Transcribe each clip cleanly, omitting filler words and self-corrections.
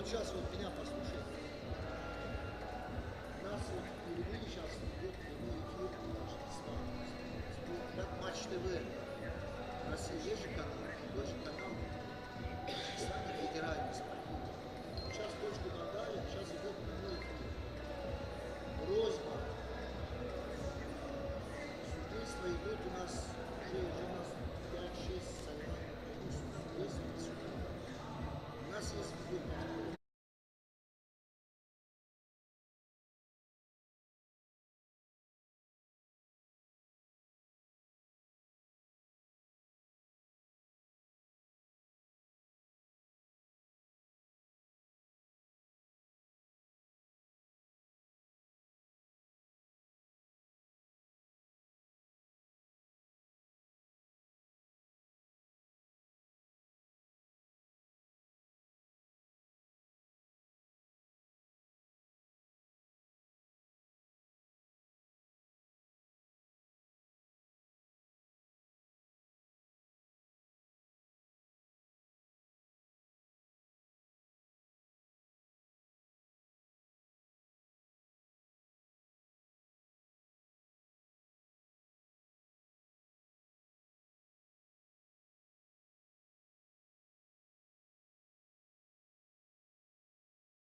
сейчас вот меня послушай. У нас вот впервые сейчас идет прямой эфир Торжества. Как Матч ТВ. У нас есть же канал, такой же канал в Таджикистане федеральный спортивный. Вот сейчас точку нажали, сейчас идет прямой эфир. Просьба. Судейство идет у нас уже у нас 5-6 соревнований по судейству. У нас есть видео.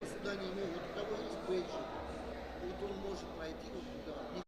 Сюда не имею. Вот у кого есть бейджик, вот он может пройти вот туда.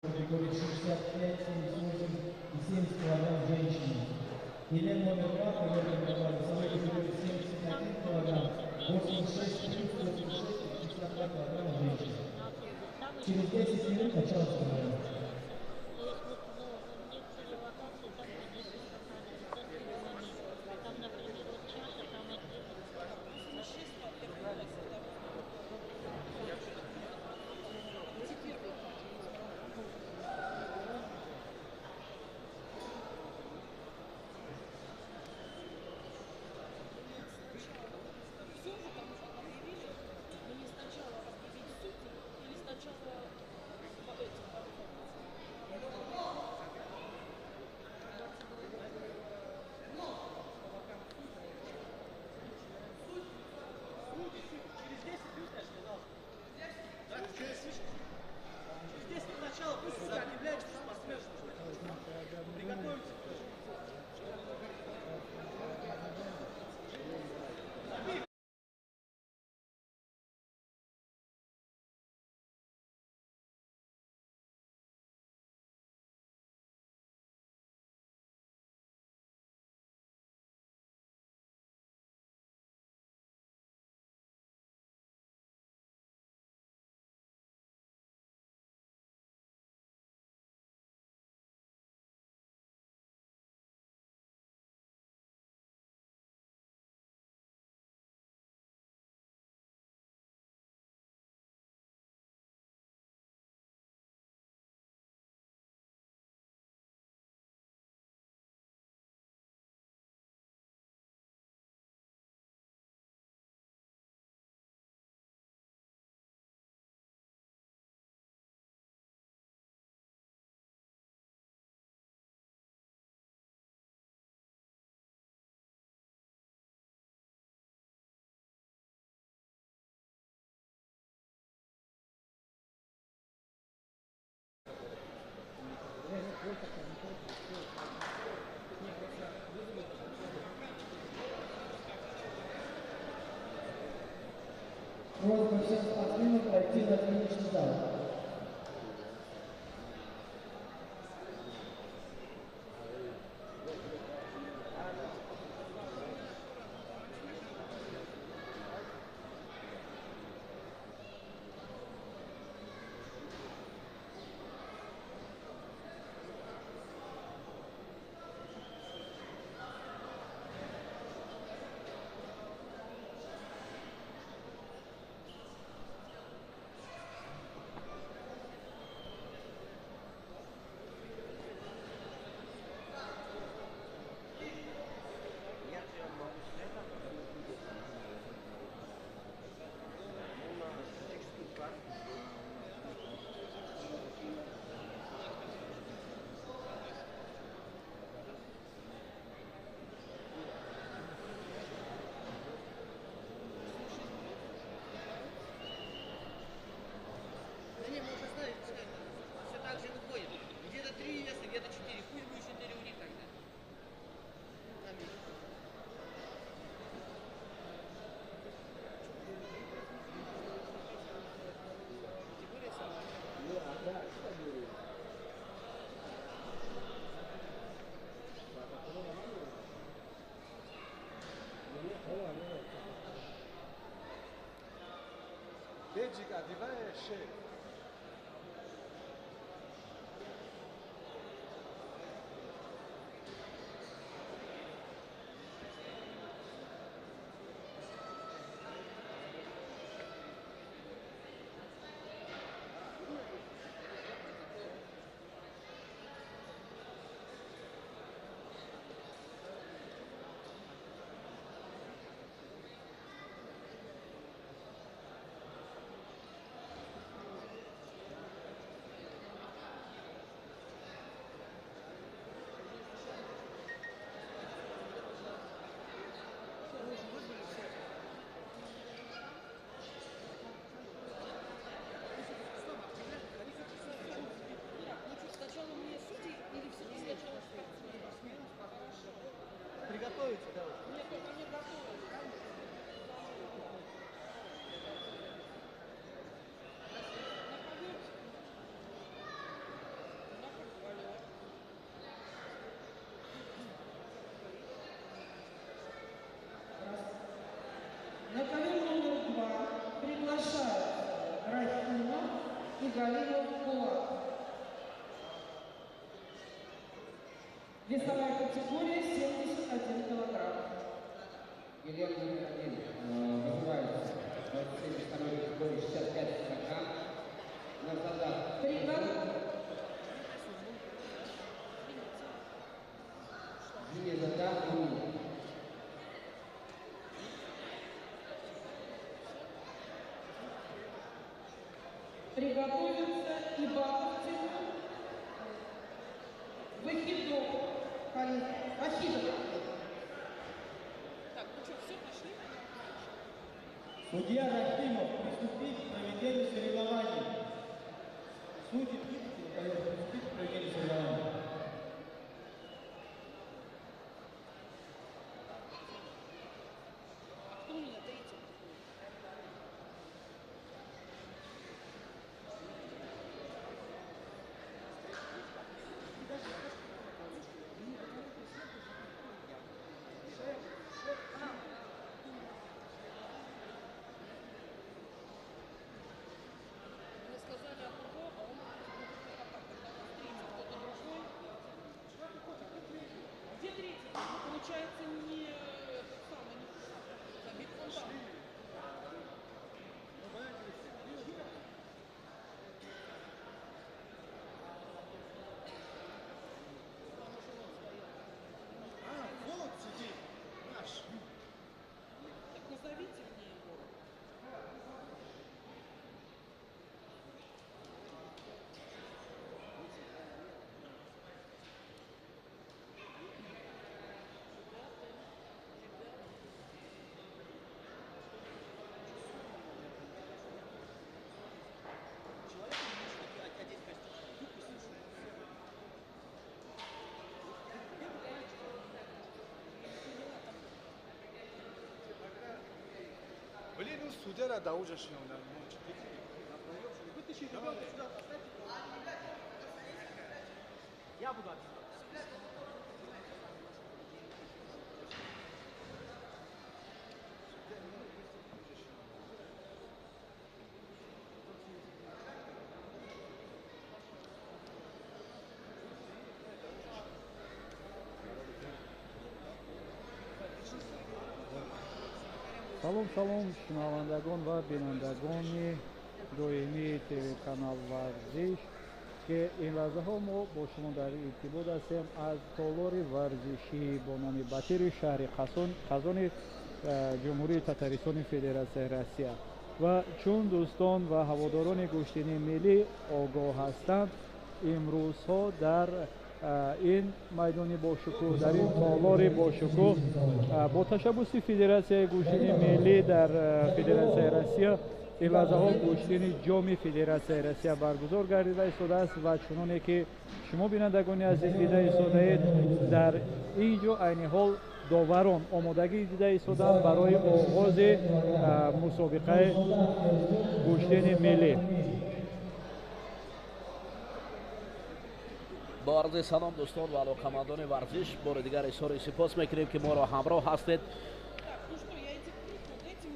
категории 65, 78 и 70 килограмм женщины. Елена номер 2, поверху программы, весовой категории 71 килограмм, 86 плюс 86 и 52 килограмма женщины. Через 10 минут начало соревнований. Просьба всем спортсменам пройти на тренировочный зал. Belgica, divane шеф. Приготовиться, да. Весовая категория 71 килограмм. Елена номер 1 вызывается в 72 категории 65 килограмм. Назад. Приготовиться и Бахтин. Вахидов. Вахидов. Так, ну что, все, пошли? Судья Рахимов приступить к проведению соревнований. Судьи приступить к проведению соревнований. А кто у меня третий? Мне сказали одного, а он третий, кто-то другой. Где третий? Ну, получается, не этот самый, не забит фонтан. А, вот сидит наш. Так назовите мне его. Блин, ну судья да уже шел, да. Вытащи ребенка сюда, поставьте. Я буду отсюда. салом салом шунавандагон ва бинандагони доимии телеканал варзиш ки ин лаҳзаҳо мо бо шумо дар иртибот ҳастем аз толори варзишӣ бо номи батири шаҳри қазони ҷумҳурии татаристони федератсияи россия ва чун дӯстон ва ҳаводорони гӯштини миллӣ огоҳ ҳастанд имрӯзҳо дар ин майдони бошукӯҳ дар ин толори бошукӯҳ бо ташаббуси федератсияи гӯштини миллӣ дар федератсияи россия ин лаҳзаҳо гӯштини ҷоми федератсияи россия баргузор гардида истодааст ва чуноне ки шумо бинандагони азиз дида истодаед дар ин ҷо айни ҳол доварон омодагӣ дида истоданд барои оғози мусобиқаи гӯштини миллӣ. با عرض سلام دوستان و علاقمندان ورزش بار دیگر اظهار سپاس میکنیم که ما را همراه هستید.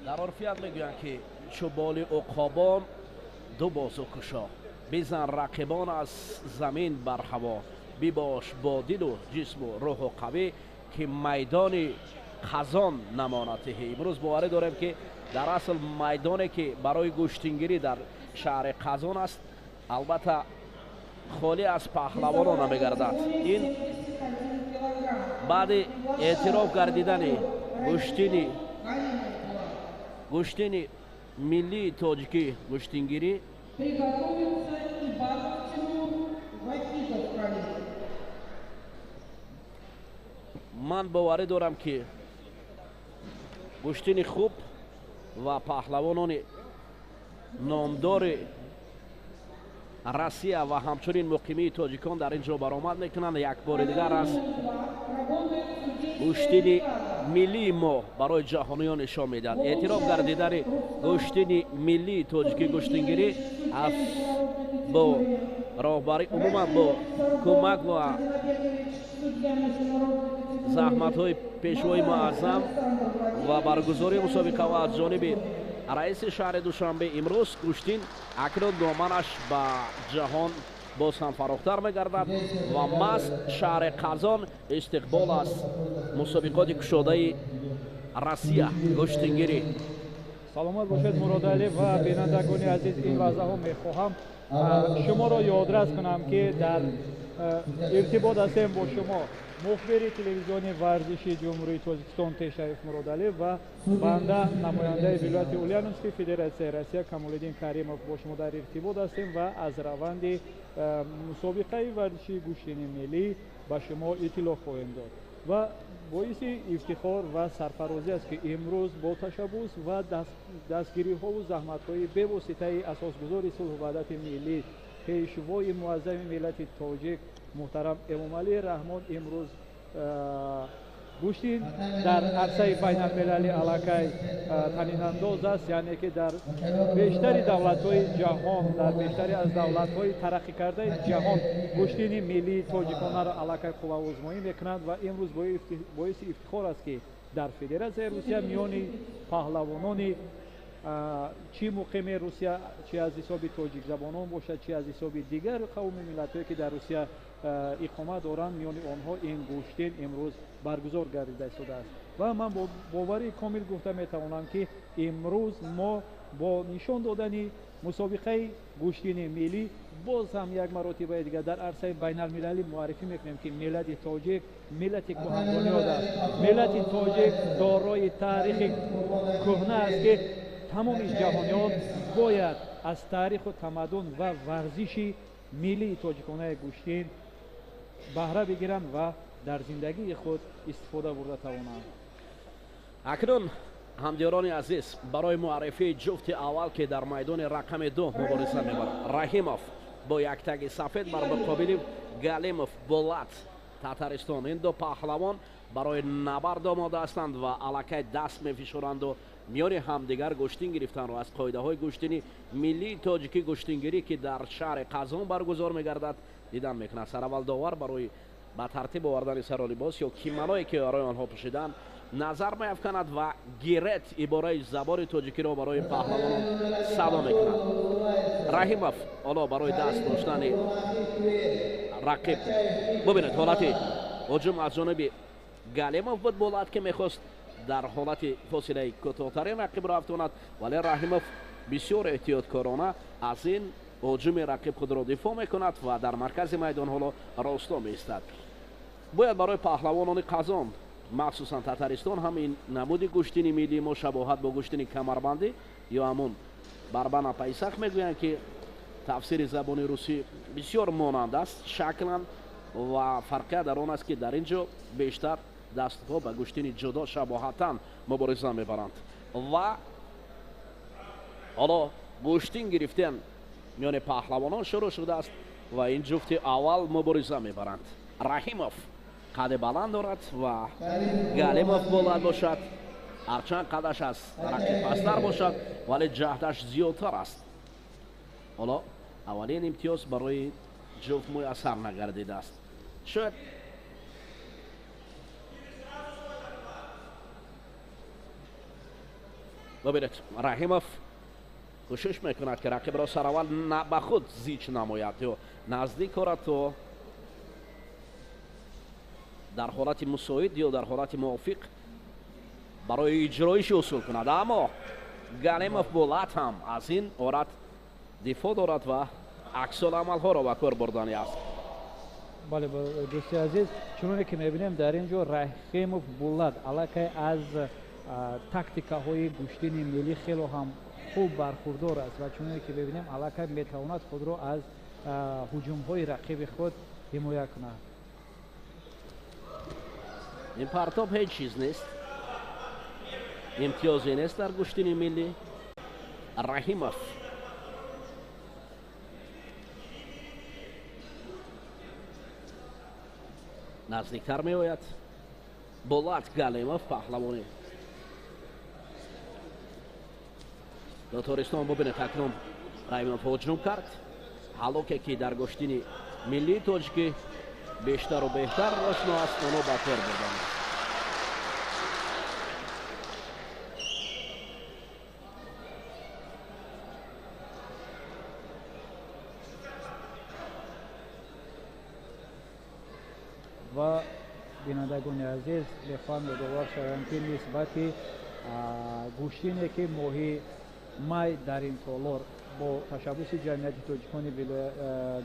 در عرفیت میگویند که چوبال عقابان دو بازو کشا بزن رقیبان از زمین بر هوا بباش با دل و جسم و روح و قوی که میدان خزان نمانته. امروز باوری داریم که در اصل میدانی که برای گوشتنگیری در شهر خزان است البته خالی از پهلوانان نمیگردد. این بعد اعتراف گردیدن گوشتین ملی تاجیکی گوشتنگیری من باوری دارم که گوشتین خوب و پهلوانان نامدار روسیه و همچنین مقیمی تاجیکان در اینجا برآمد میکنند. یک بار دیگر از گوشتین ملی ما برای جهانیان نشان میدهد. اعتراف گردیدن گوشتین ملی تاجیکی گوشتنگیری از با راهبری عموما با کمک و زحمت های پیشوای معظم و برگزاری مسابقه و از جانب رئیس شهر دوشنبه امروز گوشتین اکنون دامنش به جهان боз ҳам фарохтар мегардад ва маст шаҳри Қазон истиқбол аст мусобиқоти кушодаи Россия гӯштингирӣ. саломат бошед Муродалӣ ва бинандагони азиз, ин лаҳзаҳо мехоҳам шуморо ёдрас кунам ки дар иртибот ҳастем бо шумо мухбири телевизиони варзиши ҷумҳурии Тоҷикистон Тешариф Муродалӣ ва банда намояндаи вилояти Ульяновский Федератсияи Россия Камолиддин Каримов бо шумо дар иртибот ҳастем ва аз раванди мусобиқаи варзиши гӯштини миллӣ ба шумо иттилоъ хоҳем дод ва боиси ифтихор ва сарфарозӣ аст ки имрӯз бо ташаббус ва дастгириҳову заҳматҳои бевоситаи асосгузори сулҳу ваҳдати миллӣ пешвои муаззами миллати тоҷик муҳтарам Эмомалӣ Раҳмон имрӯз гӯштин дар арсаи байналмилалӣ аллакай танинандоз аст, яъне ки дар бештари давлатҳои ҷаҳон, дар бештари аз давлатҳои тараққикардаи ҷаҳон гӯштини миллии тоҷиконаро аллакай қуллаозмоӣ мекунанд ва имрӯз боиси ифтихор аст ки дар Федератсияи Русия миёни паҳлавонони чӣ муқими Русия, чӣ аз ҳисоби тоҷикзабонон бошад, чӣ аз ҳисоби дигар қавму миллатҳое ки дар Русия иқомат доранд, миёни онҳо ин гӯштин имрӯз баргузор гардида истодааст ва ман бо бовари комил гуфта метавонам ки имрӯз мо бо нишон додани мусобиқаи гӯштини миллӣ боз ҳам як маротибаи дигар дар арсаи байналмилалӣ муаррифӣ мекунем ки миллати тоҷик миллати кӯҳнабунёд аст. Миллати тоҷик дорои таърихи кӯҳна аст ки тамоми ҷаҳониёт бояд аз таъриху тамаддун ва варзиши миллии тоҷиконаи гӯштин баҳра бигиранд ва дар зиндагии худ истифода бурда тавонанд. акнун ҳамдиёрони азиз, барои муаррифии ҷуфти аввал ки дар майдони рақами 2 мубориза мебарад, Раҳимов бо яктаги сафед бар муқобили Галимов Болат Татаристон. ин ду паҳлавон барои набард омода ҳастанд ва аллакай даст мефишоранду миёни ҳамдигар гӯштин гирифтанро аз қоидаҳои гӯштини миллии тоҷикӣ гӯштингирӣ ки дар шаҳри Қазон баргузор мегардад дидан мекунад. сараввалдовар барои ба тартиб овардани саролибос ё кимоное ки барои онҳо пӯшиданд назар меафканад ва гирет ибораи забори тоҷикиро барои паҳлавонон садо мекунад. Раҳимов ҳоло барои даст доштани рақиб, бубинед ҳолати ҳуҷум аз ҷониби Галимов буд. Болат ки мехост дар ҳолати фосилаи кӯтоҳтарин рақибро афтонад, вале Раҳимов бисёр эҳтиёткорона аз ин ҳуҷуми рақиб худро дифоъ мекунад ва дар маркази майдон ҳоло росто меистад. бояд барои паҳлавонони Қазон, махсусан Татаристон, ҳам ин намуди гӯштини миллии мо шабоҳат бо гӯштини камарбандӣ ё ҳамун барбана пайсах мегӯянд ки тафсири забони русӣ бисёр монанд аст шаклан ва фарқият дар он аст ки дар ин ҷо бештар дастҳо ба гӯштини ҷудо шабоҳатан мубориза мебаранд ва ҳоло гӯштин гирифтен миёни паҳлавонон шурӯъ шудааст ва ин ҷуфти аввал мубориза мебаранд. Раҳимов қади баланд дорад ва Галимов болад бошад, ҳарчанд қадаш аз рақиб пастар бошад вале ҷаҳдаш зиёдтар аст. ҳоло аввалин имтиёз барои ҷуфт муяссар нагардидааст. шояд бубинед Раҳимов кӯшиш мекунад ки рақибро сараввал ба худ зич намояд ё наздик орад то дар ҳолати мусоид ё дар ҳолати мувофиқ барои иҷроиши усул кунад. аммо Галимов Болат ҳам аз ин орат дифоъ дорад ва аксоламалҳоро ба кор бурдани аст. бале дӯсти азиз, чуноне ки мебинем дар ин ҷо Раҳимов Болат аллакай аз тактикаҳои гӯштини миллӣ хело ҳам хуб бархурдор аст ва чуноне ки мебинем аллакай метавонад худро аз ҳуҷумҳои рақиби худ ҳимоя кунад. ин партоб ҳеҷ чиз нест, имтиёзе нест дар гӯштини миллӣ. Раҳимов наздиктар меояд. Болат Галимов паҳлавони Татаристон, бубинед акнун Раҳимов ҳуҷум кард. ҳалоке ки дар гӯштини миллии тоҷикӣ бештару беҳтар ошно аст, оно ба кор бурданд. و بینندگان عزیز میخوام یادآور شوم که نسبت گوشتینی که ماهی مای در این تالار با تشبث جمعیت تاجیکان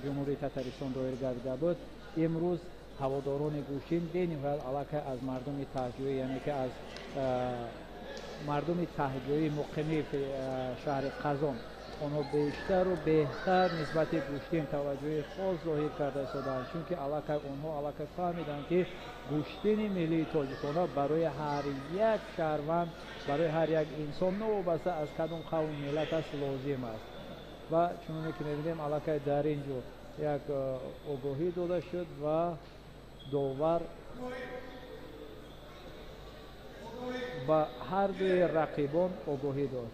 جمهوری تاتارستان دایر گردیده بود، امروز هواداران گوشتین بین‌الملل علاقه از مردم تهجویی، یعنی که از مردم تهجویی مقیم شهر قزان آنها بیشتر و بهتر نسبت گوشتین توجه خاص ظاهر کرده شدند، چون که آنها علاقه فهمیدند که گوشتین ملی تاجیکان برای هر یک شهروند، برای هر یک انسان نوابسته از کدام قوم ملت است لازم است. و چون که می‌بینیم علاقه در اینجا یک آگاهی داده شد و داور و هر دوی رقیبان آگاهی داد.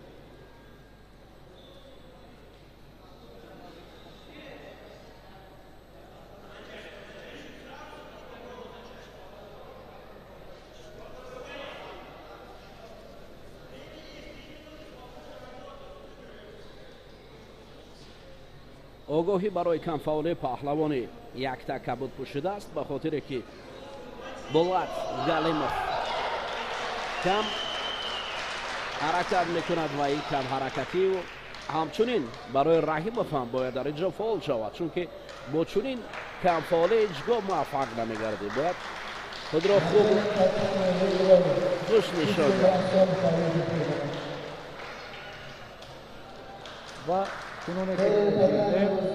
آگاهی برای کمفعالی پهلوان یک کبود پوشیده است به خاطر که بولات галимов کم حرکت میکند و این کم حرکتی و همچنین برای رحیمов هم باید در اینجا فعال شود، چون که با چنین کمفعالی هیچگاه موفق نمیگردی. باید خود را خوب خوش نشان دهد. و چنانه که می‌بینیم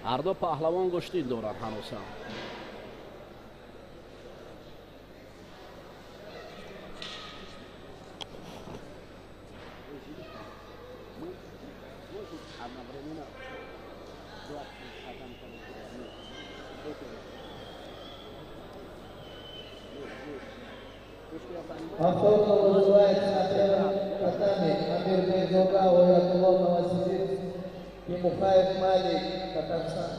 هر دو پهلوان گشتین دارند هنوز هم. Охота вызывается на первом татами. Амир Бейзулга, Оятуллов, Новосибирск, Тимухаев, Мали, Татарстан.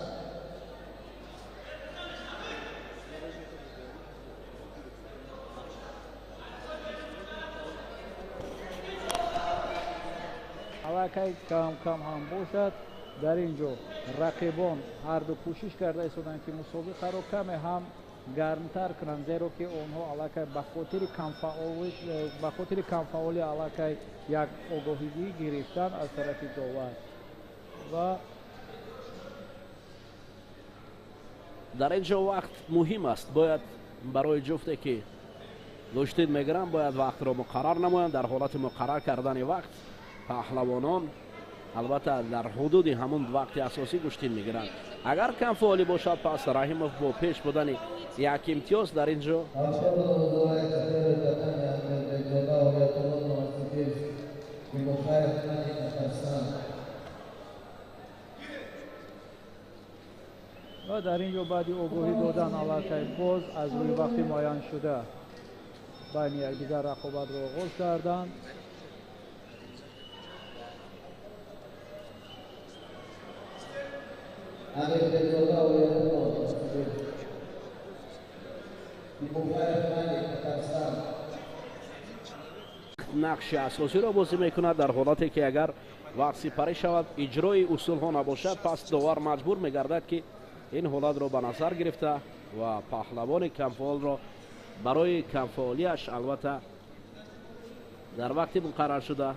علاقه کم هم باشد. در اینجا رقیبان هر دو کوشش کرده ایستادند که مسابقه را کم هم گرمتر کنند، زیرا که آنها علاقه به خاطر کمفعالی علاقه یک آگاهی گرفتن از طرف داور. و در اینجا وقت مهم است. باید برای جفته که گشتین میگیرند باید وقت را مقرر نمایند. در حالت مقرر کردن وقت پهلوانان البته در حدود همون وقت اساسی گشتین میگیرند. اگر کم فعالی باشد پس رحیمов با پیش بودن یک امتیاز در اینجا و در اینجا بعد آگاهی دادن علاقه باز از روی وقتی معین شده بین یکدیگر رقابت را آغاز کردند. نقش اساسی را بازی میکند در حالتی که اگر وقت سپری شود اجرای اصول ها نباشد پس داور مجبور میگردد که این حالت را به نظر گرفته و پهلوان کمفعال را برای کمفعالیش البته در وقتی مقرر شده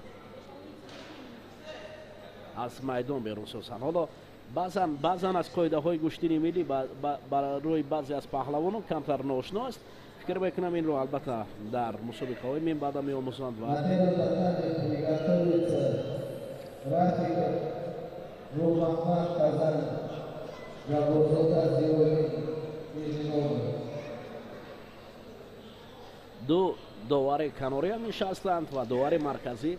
از میدان بیرون سازند. حالا بعضا از قاعده های گشتین ملی برای بعضی از پهلوانان کمتر ناشنا است. فکر میکنم این رو البته در مسابقه های من بعدا میآموزند و دو داور کناری هم نشستند و داور مرکزی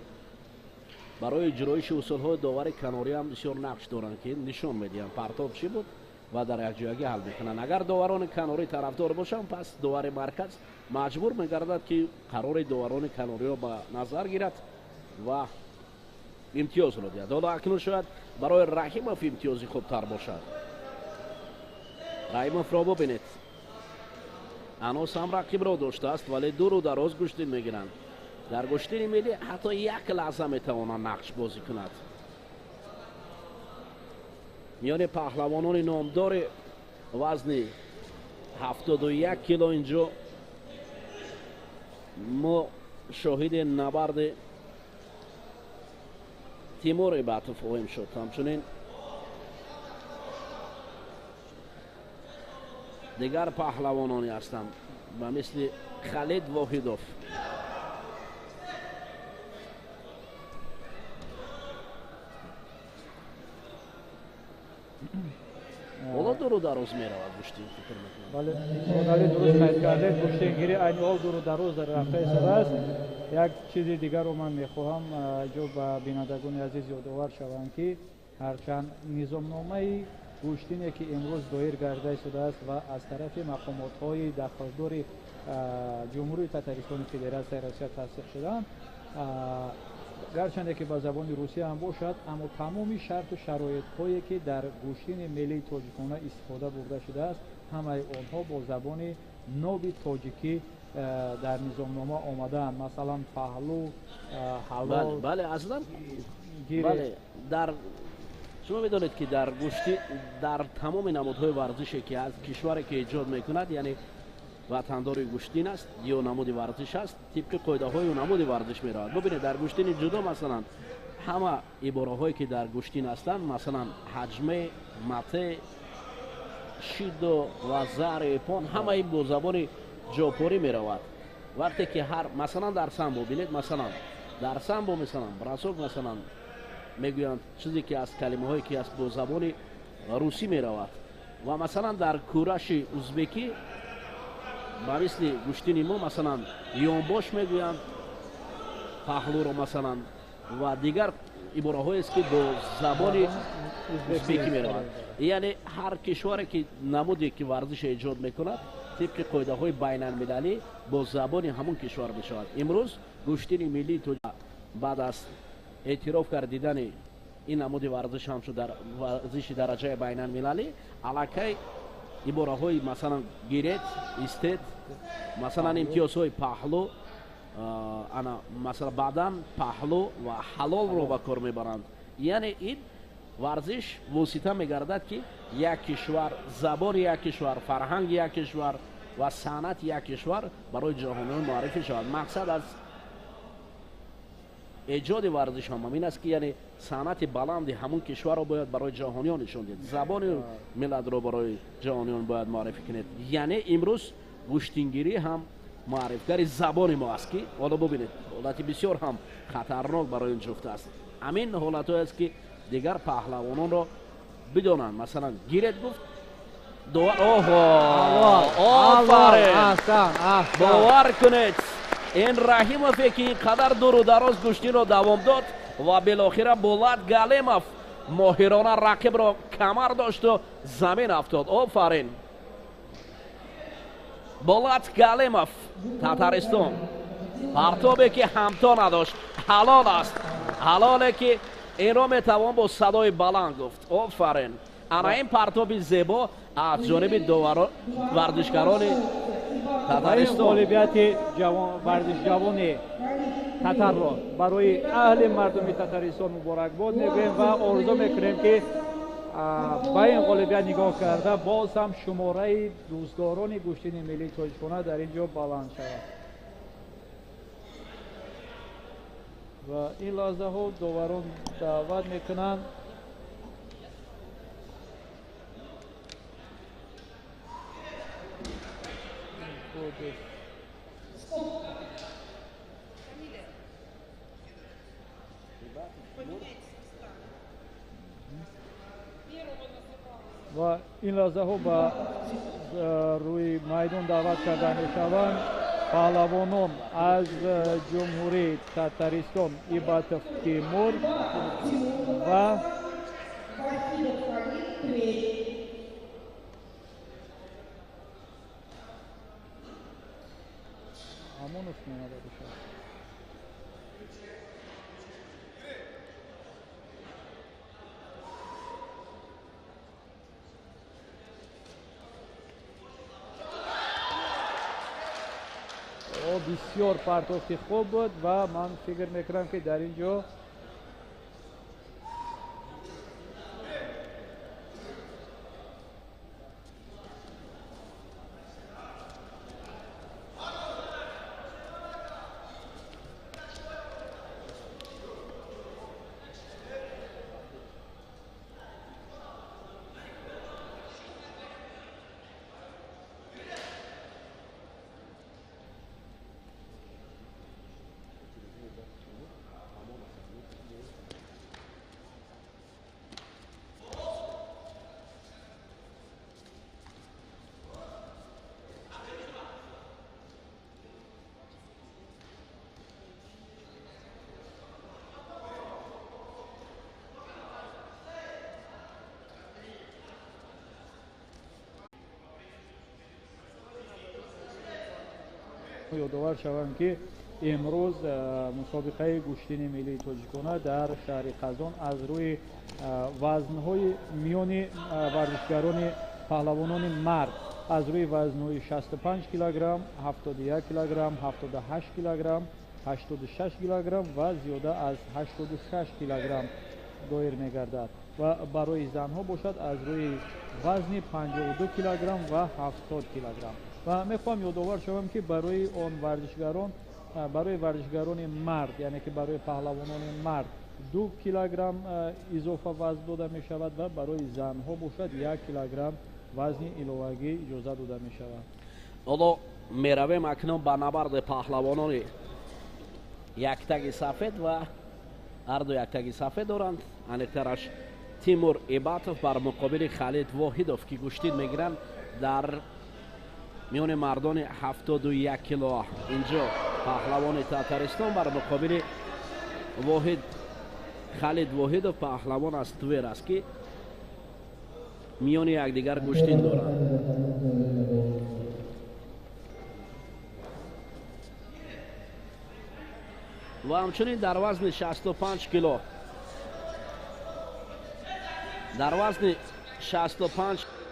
برای اجرایش اصول های داور کناری هم بسیار نقش دارند که نشان میدهند پرتاب چی بود و در یک جایگی حل میکنند. اگر داوران کناری طرفدار باشند پس داور مرکز مجبور میگردد که قرار داوران کناری را به نظر گیرد و امتیاز را دهد. حالا اکنون شاید برای رحیمov امتیازی خوبتر باشد. رحیمov را ببینید هنوز هم رقیب را داشته است ولی دو رو دراز گشتین میگیرند. дар гӯштини миллӣ ҳатто як лаҳза метавонад нақш бозӣ кунад. миёни паҳлавонони номдори вазни 71 кило инҷо мо шоҳиди набарди Тимур Ибатов хоҳем шуд. ҳамчунин дигар паҳлавононе ҳастанд ба мисли Халид Воҳидов. ҳоло дуру дароз меравад гӯштин, фикр мекунам. бале родали дуруст қайд кардед. гӯштингирӣ айни ҳол дуру дароз рафта истодааст. як чизи дигарро ман мехоҳам ҷо ба бинандагони азиз ёдовар шавам ки ҳарчанд низомномаи гӯштине ки имрӯз доир гарда истодааст ва аз тарафи мақомотҳои дахоздори ҷумҳурии Татаристони Федератсияи Россия тасдиқ шудаанд, гарчанде ки ба забони русия ҳам бошад, аммо тамоми шарту шароитҳое ки дар гӯштини миллии тоҷикона истифода бурда шудааст, ҳамаи онҳо бо забони нови тоҷикӣ дар низомнома омадаанд. масалан паҳлу, ҳалол, бале азлан гире. бале дар шумо медонед ки дар гӯшти дар тамоми намудҳои варзише ки аз кишваре ки эҷод мекунад, яъне ватандори гӯштин аст ё намуди варзиш аст, тибқи қоидаҳои намуди варзиш меравад. бубинед дар гӯштини ҷудо масалан ҳама ибораҳое ки дар гӯштин ҳастанд, масалан ҳаҷме, мате, шидо ва зари пон, ҳама ин бо забони ҷопорӣ меравад. вақте ки ҳар масалан дар самбо бинед, масалан дар самбо масалан брасок масалан мегӯянд чизе ки аз калимаҳое ки аст бо забони русӣ меравад. ва масалан дар кӯраши узбекӣ ба мисли гӯштини мо масалан ёнбош мегӯянд паҳлуро масалан ва дигар ибораҳоест ки бо забони узбекӣ меравад. яъне ҳар кишваре ки намуде ки варзиша эҷод мекунад, тибқи қоидаҳои байналмилалӣ бо забони ҳамон кишвар мешавад. имрӯз гӯштини миллии баъд аз эътироф гардидани ин намуди варзиш ҳамчун дар варзиши дараҷаи байналмилалӣ аллакай ибораҳои масалан гирет, истет, масалан имтиёзҳои паҳлу, ана масалан баъдан паҳлу ва ҳалолро ба кор мебаранд. яъне ин варзиш восита мегардад ки як кишвар, забони як кишвар, фарҳанги як кишвар ва санъати як кишвар барои ҷаҳониён муаррифӣ шавад. мақсад аз эҷоди варзиш ҳам ин аст ки яъне санъати баланди ҳамон кишварро бояд барои ҷаҳониён нишон диҳед, забони миллатро барои ҷаҳониён бояд муаррифӣ кунед. яъне имрӯз гӯштингирӣ ҳам муаррифгари забони мо аст ки ҳоло бубинед ҳолати бисёр ҳам хатарнок барои ин ҷуфта аст. ҳамин ҳолатҳое аст ки дигар паҳлавононро бидонанд. масалан гирет гуфт бовар кунед ин Раҳимове ки ин қадар дуру дароз гӯштинро давом дод ва билохира Булат Галимов моҳирона рақибро камар дошту замин афтод. офарин Булат Галимов, Татаристон. партобе ки ҳамто надошт ҳалол аст. ҳалоле ки инро метавон бо садои баланд гуфт. офарин. ана ин партоби зебо аз ҷониби варзишгарони Татаристон. ғолибияти варзишҷавони татарро барои аҳли мардуми Татаристон муборакбод мегӯем ва орзу мекунем ки ба ин ғолибият нигоҳ карда боз ҳам шумораи дӯстдорони гӯштини миллии тоҷикона дар ин ҷо баланд шавад. ва ин лаҳзаҳо доварон даъват мекунанд ва ин лаҳзаҳо ба рӯи майдон даъват карда мешаванд паҳлавонон аз ҷумҳурии Татаристон Ибатов Тимур ва Амонов надо решать. бисёр партофти хуб буд ва ман фикр мекунам ки дар ин ҷо ёдовар шавам ки имрӯз мусобиқаи гӯштини миллии тоҷикона дар шаҳри қазон аз рӯи вазнҳои миёни варзишгарони паҳлавонони мард аз рӯи вазнҳои 65 килограмм, 71 килограмм, 78 килограмм, 86 килограмм ва зиёда аз 86 килограмм доир мегардад ва барои занҳо бошад аз рӯи вазни 52 килограмм ва 70 килограмм. ва мехоҳам ёдовар шавам ки барои варзишгарони мард, яъне ки барои паҳлавонони мард 2 килограмм изофа вазн дода мешавад ва барои занҳо бошад 1 килограмм вазни иловагӣ иҷоза дода мешавад. ҳоло меравем акнун ба набарди паҳлавонони яктаги сафед ва ҳарду яктаги сафед доранд. аниқтараш Тимур Ибатов бар муқобили Халид Воҳидов ки гӯштин мегиранд дар миёни мардони 71 кило. инҷо паҳлавони Татаристон бар муқобили Халид Воҳидов паҳлавон аз Твер аст ки миёни якдигар гӯштин доранд. ва ҳамчунин дар вазни 65 кило дар вазни 65 65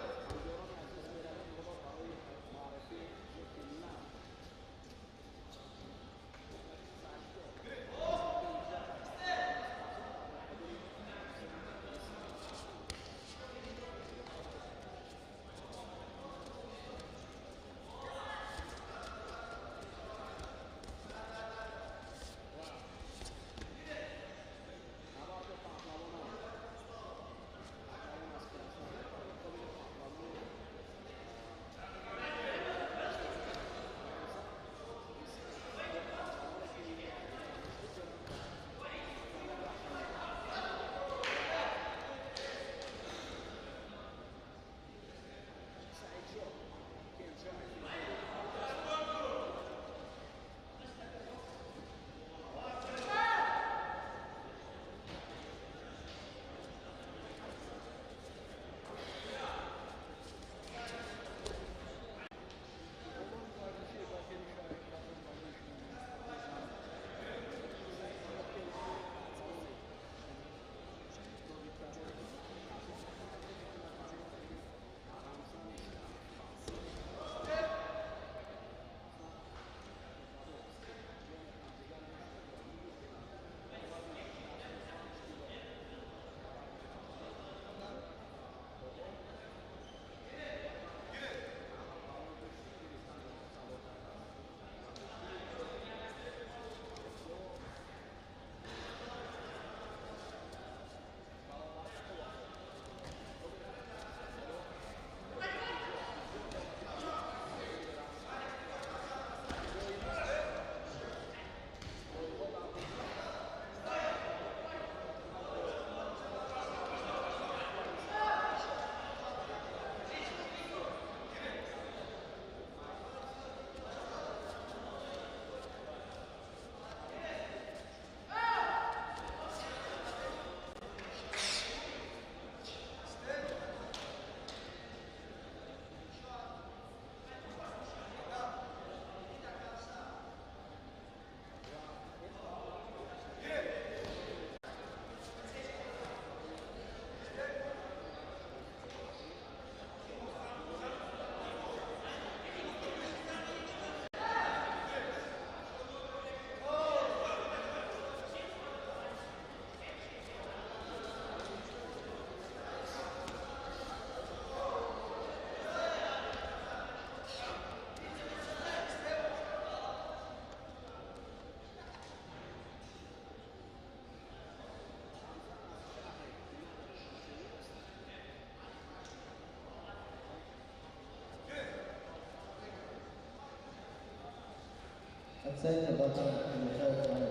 центре Батан получает момент.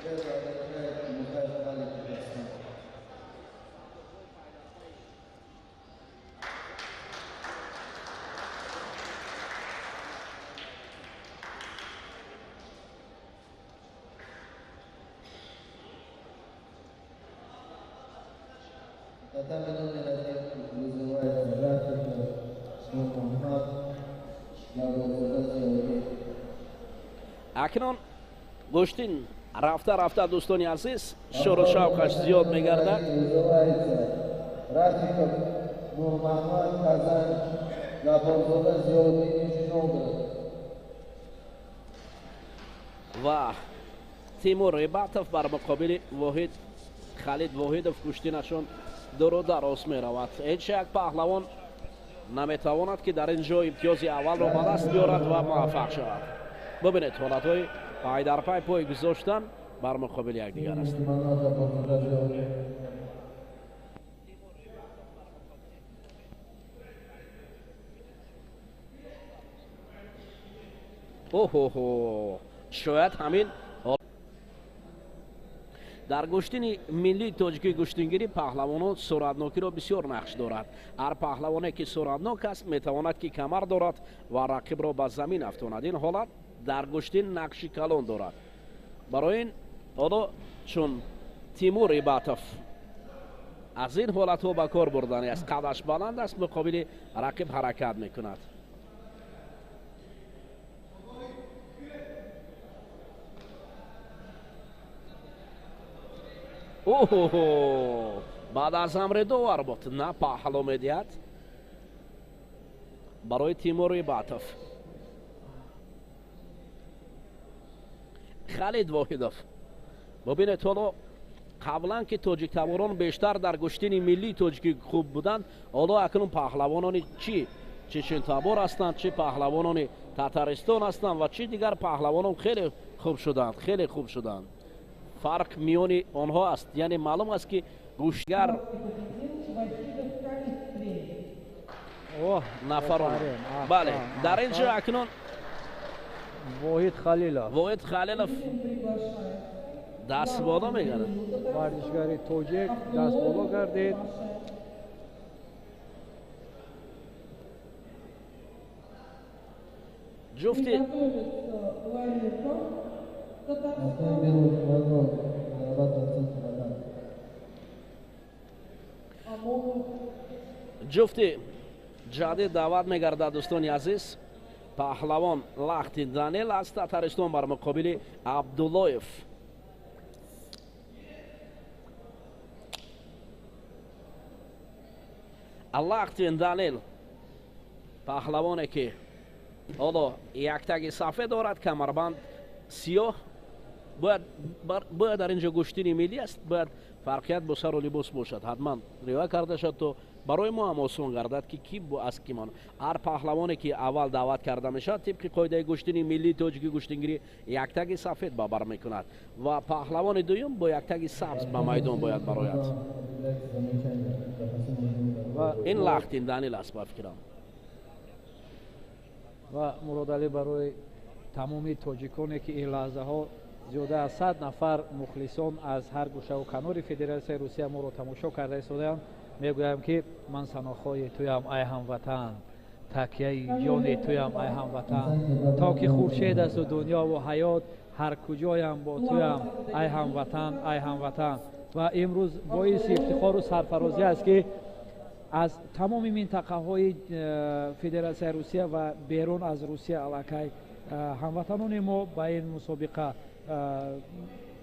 Победу одобряет Михаил Халик Татарстан. Татаминный разряд вызывает Рафика Шухмахмад для организации. акнун гӯштин рафта дӯстони азиз шӯру шавқаш зиёд мегардад. Вызывается Рафиков Нурмахмад Казань для боксера Зиёддин Новгород. ва тимур рибатов бар муқобили воҳид халид воҳидов куштинашон дуру дароз меравад. ҳеҷ як паҳлавон наметавонад ки дар ин ҷо имтиёзи аввалро ба даст биёрад ва муваффақ шавад. бубинед ҳолатҳои пай дар пай пой гузоштан бар муқобили якдигар аст. оҳоҳо шояд ҳамин дар гӯштини миллии тоҷикии гӯштингирӣ паҳлавонон суратнокиро бисёр нақш дорад. ҳар паҳлавоне ки суратнок аст метавонад ки камар дорад ва рақибро ба замин афтонад. ин ҳолат дар гӯштин нақши калон дорад. барои ин ҳоло чун тимур рибатов аз ин ҳолатҳо ба кор бурдани аст, қадаш баланд аст, муқобили рақиб ҳаракат мекунад. оҳоҳо баъд аз амри довар буд, на паҳло медиҳад барои тимур рибатов. халид воҳидов бубинед ҳоло қаблан ки тоҷиктаборон бештар дар гӯштини миллии тоҷикӣ хуб буданд, ҳоло акнун паҳлавонони чи чечентабор ҳастанд, чи паҳлавонони татаристон ҳастанд ва чи дигар паҳлавонон хеле хуб шуданд, хеле хуб шуданд. фарқ миёни онҳо аст, яъне маълум аст ки гӯштгар нафарон. бале дар ин ҷо акнун воҳид халилов дастболо мегардад. варзишгари тоҷик дастболо гардид. ҷуфти ҷуфти ҷадид даъват мегардад. дӯстони азиз, паҳлавон лахти данел аз татаристон бар муқобили абдуллоев. лахти данел паҳлавоне ки ҳоло яктаги сафед дорад, камарбанд сиёҳ, бояд дар ин ҷо гӯштини миллӣ аст, бояд фарқият бо сару либос бошад. ҳатман риоя карда шад то барои мо ҳам осон гардад ки ки аст кимон. ҳар паҳлавоне ки аввал даъват карда мешавад тибқи қоидаи гӯштини миллии тоҷикии гӯштингирӣ яктаги сафед ба бар мекунад ва паҳлавони дуюм бо яктаги сабз ба майдон бояд барояд. ва ин лахтин данил аст ба фикрам. ва муродалӣ барои тамоми тоҷиконе ки ин лаҳзаҳо зиёда аз 100 нафар мухлисон аз ҳар гӯшаву канори Федератсияи Русия моро тамошо карда истодаанд, мегӯям ки ман санохои туям ай ҳамватан, такяи ҷони туям ай ҳамватан, то ки хуршед асту дунёву ҳаёт, ҳар куҷоям бо туям ай ҳамватан, ай ҳамватан. ва имрӯз боиси ифтихору сарфарозӣ аст ки аз тамоми минтақаҳои Федератсияи Русия ва берун аз Русия аллакай ҳамватанони мо ба ин мусобиқа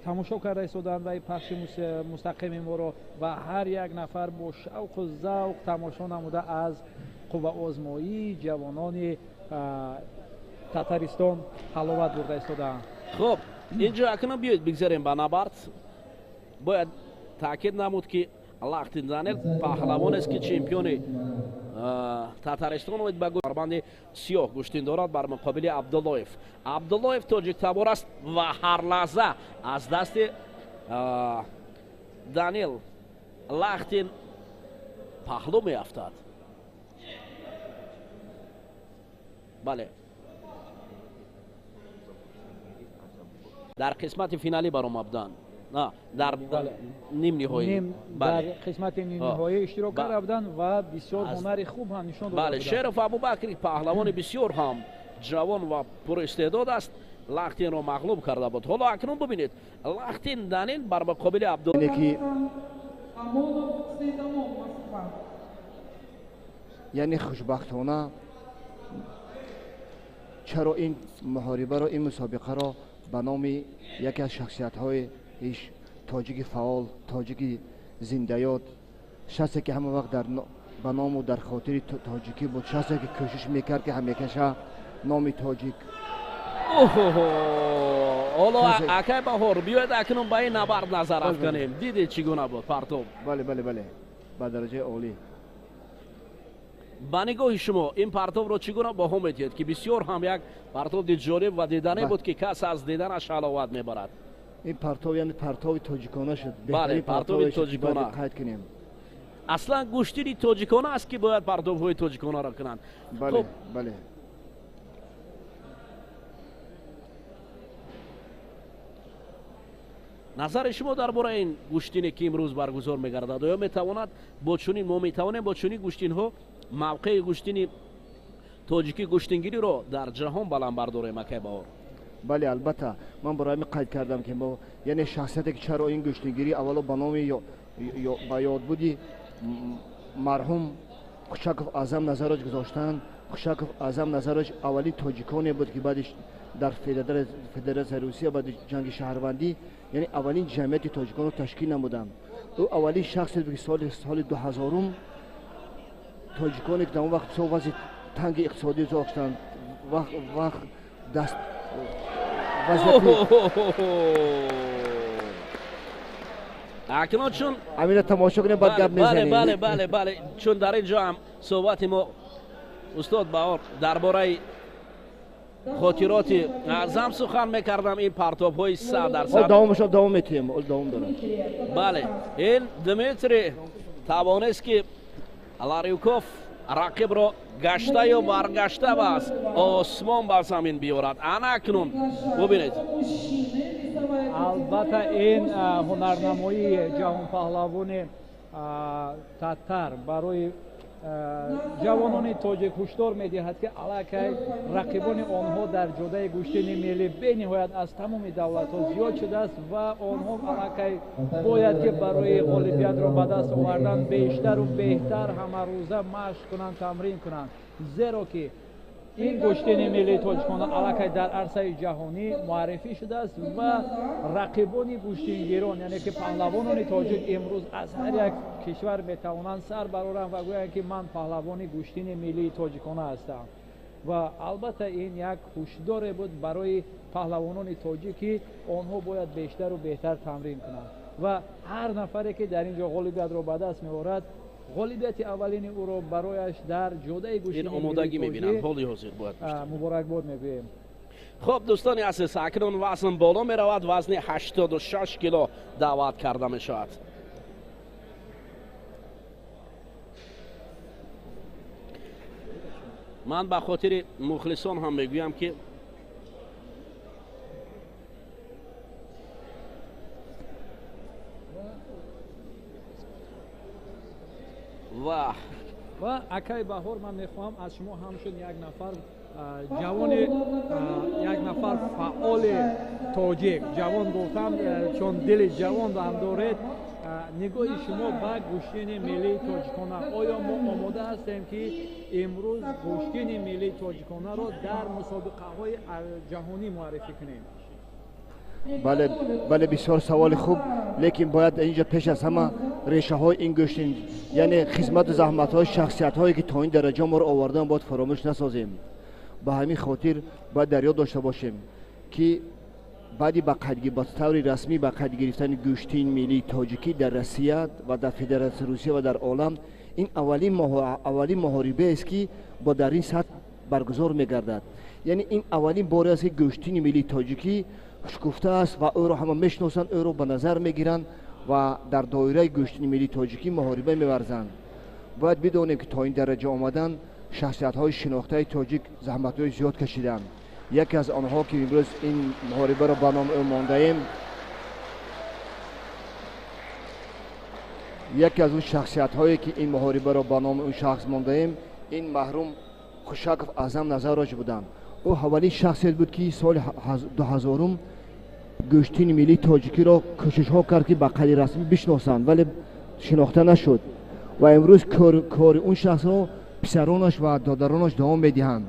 тамошо карда истоданд ва пахши мустақими моро ва ҳар як нафар бо шавқу завқ тамошо намуда аз қувваозмоии ҷавонони Татаристон ҳаловат бурда истодаанд. хуб, ин ҷо акнун биёед бигзарем ба набард. бояд таъкид намуд ки лахтин данел паҳлавонест ки чемпиони Татаристон оид ба барбанди сиёҳ гӯштин дорад бар муқобили Абдуллоев. Абдуллоев тоҷиктабор аст ва ҳар лаҳза аз дасти Данил лахтин паҳлӯ меафтад. бале. дар қисмати финалӣ баромаданд. дар ним ниҳоӣ. дар қисмати нимниҳоӣ иштирок карда буданд ва бисёр ҳунари хуб ҳам нишон дода бале, буданд. Шеров Абубакри паҳлавони бисёр ҳам ҷавон ва пуристеъдод аст. Лахтинро мағлуб карда буд. ҳоло акнун бубинед, Лахтин Данил бар муқобили Абдул Амонов Сейдамон, Москва. яъне хушбахтона чаро ин муҳорибаро, ин мусобиқаро ба номи яке аз шахсиятҳои иш тоҷики фаъол, тоҷики зиндаёд, шахсе ки ҳама вақт ба ному дар хотири тоҷикӣ буд, шахсе ки кӯшиш мекард ки ҳамекаша номи тоҷик. ҳоло акай Баҳор, биёед акнун ба ин набард назар афканем. Дидед чӣ гуна буд партов? бале ба дараҷаи олӣ. ба нигоҳи шумо ин партовро чӣ гуна баҳо медиҳед, ки бисёр ҳам як партови ҷолиб ва дидане буд, ки кас аз диданаш ҳаловат мебарад? ин партов яъне партови тоҷикона шуд. Бале, партови тоҷикона. қайд кунем. Аслан гӯштини тоҷикона аст, ки бояд партовҳои тоҷиконаро кунанд. бале. назари шумо дар бораи ин гӯштине ки имрӯз баргузор мегардад, оё метавонад бо чунин мо метавонем бо чунин гӯштинҳо мавқеи гӯштини тоҷикӣ гӯштингириро дар ҷаҳон баланд бардорем акай Баҳор? бале, албатта ман барои ҳамин қайд кардам, ки мо яъне шахсияте ки чаро ин гӯштингирӣ аввало ба номи ба ёдбуди марҳум Хушаков Аъзам назароҷ гузоштанд. Хушаков Аъзам назароҷ аввалин тоҷиконе буд, ки баъдиш дар Федератсияи Русия баъди ҷанги шаҳрвандӣ яъне аввалин ҷамъияти тоҷиконро ташкил намуданд. ӯ аввалин шахсе буд, ки соли 2000 тоҷиконе ки дар он вақт бисёр вазъи танги иқтисодӣ доштанд, вақт даст акнун чун амина тамошо кунем, баъд гап мезанем. бале, чун дар ин ҷо ҳам суҳбати мо устод Баҳор дар бораи хотироти Аъзам сухан мекардам. ин партовҳои 100%. давом метиҳем, давом дорад. бале, ин Дмитрий тавонест ки Ларюков рақибро гашта ё баргашта бас осмон ба замин биёрад. ана акнун бубинед. албатта ин ҳунарнамоии ҷаҳонпаҳлавони татар барои ҷавонони тоҷик ҳушдор медиҳад, ки аллакай рақибони онҳо дар ҷодаи гӯштини миллӣ бениҳоят аз тамоми давлатҳо зиёд шудааст ва онҳо аллакай бояд ки барои ғолибиятро ба даст овардан бештару беҳтар ҳамарӯза машқ кунанд, тамрин кунанд, зеро ки ин гӯштини миллии тоҷикона аллакай дар арсаи ҷаҳонӣ муаррифӣ шудааст ва рақибони гӯштингирон, яъне ки паҳлавонони тоҷик имрӯз аз ҳар як кишвар метавонанд сар бароранд ва гӯянд ки ман паҳлавони гӯштини миллии тоҷикона ҳастам. ва албатта ин як ҳушдоре буд барои паҳлавонони тоҷик, ки онҳо бояд бештару беҳтар тамрин кунанд ва ҳар нафаре ки дар ин ҷо ғолибиятро ба даст меорад, ғолибияти аввалини ӯро барояш дар ҷодаи гӯштини омодагӣ мебинанд. ҳоли ҳозир бояд муборакбод мегӯем. хуб дӯстони азиз, акнун вазн боло меравад. вазни 86 кило даъват карда мешавад. ман ба хотири мухлисон ҳам мегӯям, ки ва акай Баҳор, ман мехоҳам аз шумо ҳамчун як нафар ҷавони як нафар фаъоли тоҷик, ҷавон гуфтам чун дили ҷавон ҳам доред, нигоҳи шумо ба гӯштини миллии тоҷикона, оё мо омода ҳастем ки имрӯз гӯштини миллии тоҷиконаро дар мусобиқаҳои ҷаҳонӣ муаррифӣ кунем? бале, бисёр саволи хуб, лекин бояд инҷо пеш аз ҳама решаҳои ин гӯштин, яъне хизмату заҳматҳои шахсиятҳое ки то ин дараҷа моро овардан бояд фаромӯш насозем. ба ҳамин хотир бояд дар ёд дошта бошем, ки баъди ба таври расмӣ ба қайд гирифтани гӯштини миллии тоҷикӣ дар Россия ва дар Федератсияи Русия ва дар олам, ин аввалин муҳорибаест, ки бо дар ин сатҳ баргузор мегардад. яъне ин аввалин боре аст, ки гӯштини миллии тоҷикӣ шукуфта аст ва ӯро ҳама мешиносанд, ӯро ба назар мегиранд ва дар доираи гӯштини миллии тоҷикӣ муҳориба меварзанд. бояд бидонем, ки то ин дараҷа омадан шахсиятҳои шинохтаи тоҷик заҳматҳои зиёд кашиданд. яке аз онҳо ки имрӯз ин муҳорибаро ба номи ӯ мондаем, яке аз он шахсиятҳое ки ин муҳорибаро ба номи ӯ шахс мондаем, ин маҳрум Хушаков Аъзам Назарович буданд. ӯ аввалин шахсият буд ки соли 2000 гӯштини миллии тоҷикиро кӯшишҳо кард ки ба қайди расмӣ бишносанд, вале шинохта нашуд ва имрӯз кори он шахсро писаронаш ва додаронаш давом медиҳанд.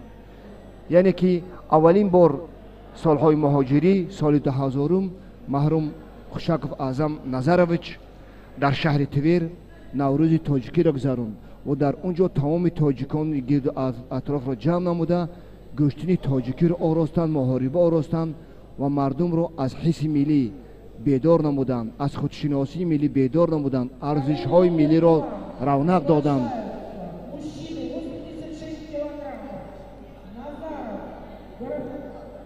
яъне ки аввалин бор солҳои муҳоҷирӣ соли 2000 маҳрум Хушаков Аъзам Назарович дар шаҳри Твер наврӯзи тоҷикиро гузаронд ва дар он ҷо тамоми тоҷикони гирду атрофро ҷамъ намуда гӯштини тоҷикиро оростанд, муҳориба оростанд ва мардумро аз ҳисси миллӣ бедор намуданд, аз худшиносии миллӣ бедор намуданд, арзишҳои миллиро равнақ доданд. Мужчины 86 килограммов. Назаров,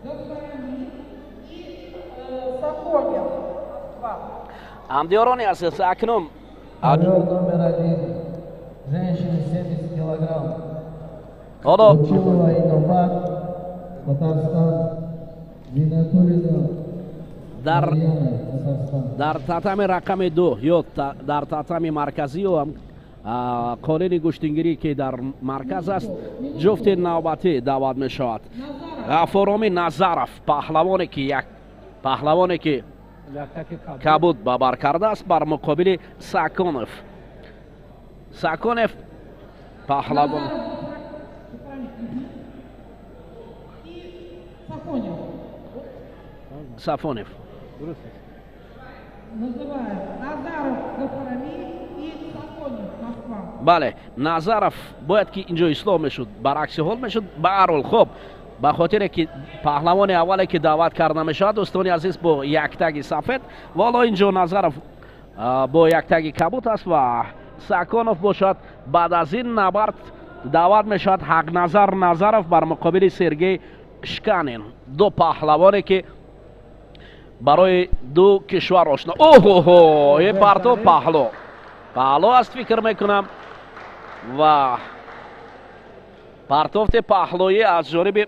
Гафарами и Сафонов. ҳамдиёрони азиз, акнун Ковер номер 1. Женщины 70 килограмм. ҳоло Училова Инобат, Татарстан. Зинатуллина Марьяна, Татарстан. дар татами рақами 2 ё дар татами марказиё ҳам қонуни гӯштингирӣ ки дар марказ аст, ҷуфти навбатӣ даъват мешавад. Ғафуроми Назаров, паҳлавоне ки кабуд ба бар кардааст бар муқобили Саконов. Саконов паҳлавон Сафонов. Называют Назаров, Гафарами и Сафонов, Москва. бале, Назаров бояд ки инҷо ислоҳ мешуд, баръакси ҳол мешуд. ба ҳар ҳол хуб, ба хотире ки паҳлавони аввале ки даъват карда мешавад, дӯстони азиз, бо яктаги сафед, вало инҷо Назаров бо яктаги кабуд аст ва Саконов бошад. баъд аз ин набард даъват мешавад Ҳақназар Назаров бар муқобили Сергей Шканин, ду паҳлавоне ки барои ду кишвар ошно. Оҳо, ин партов паҳло аст фикр мекунам ва партовти паҳлоӣ аз ҷониби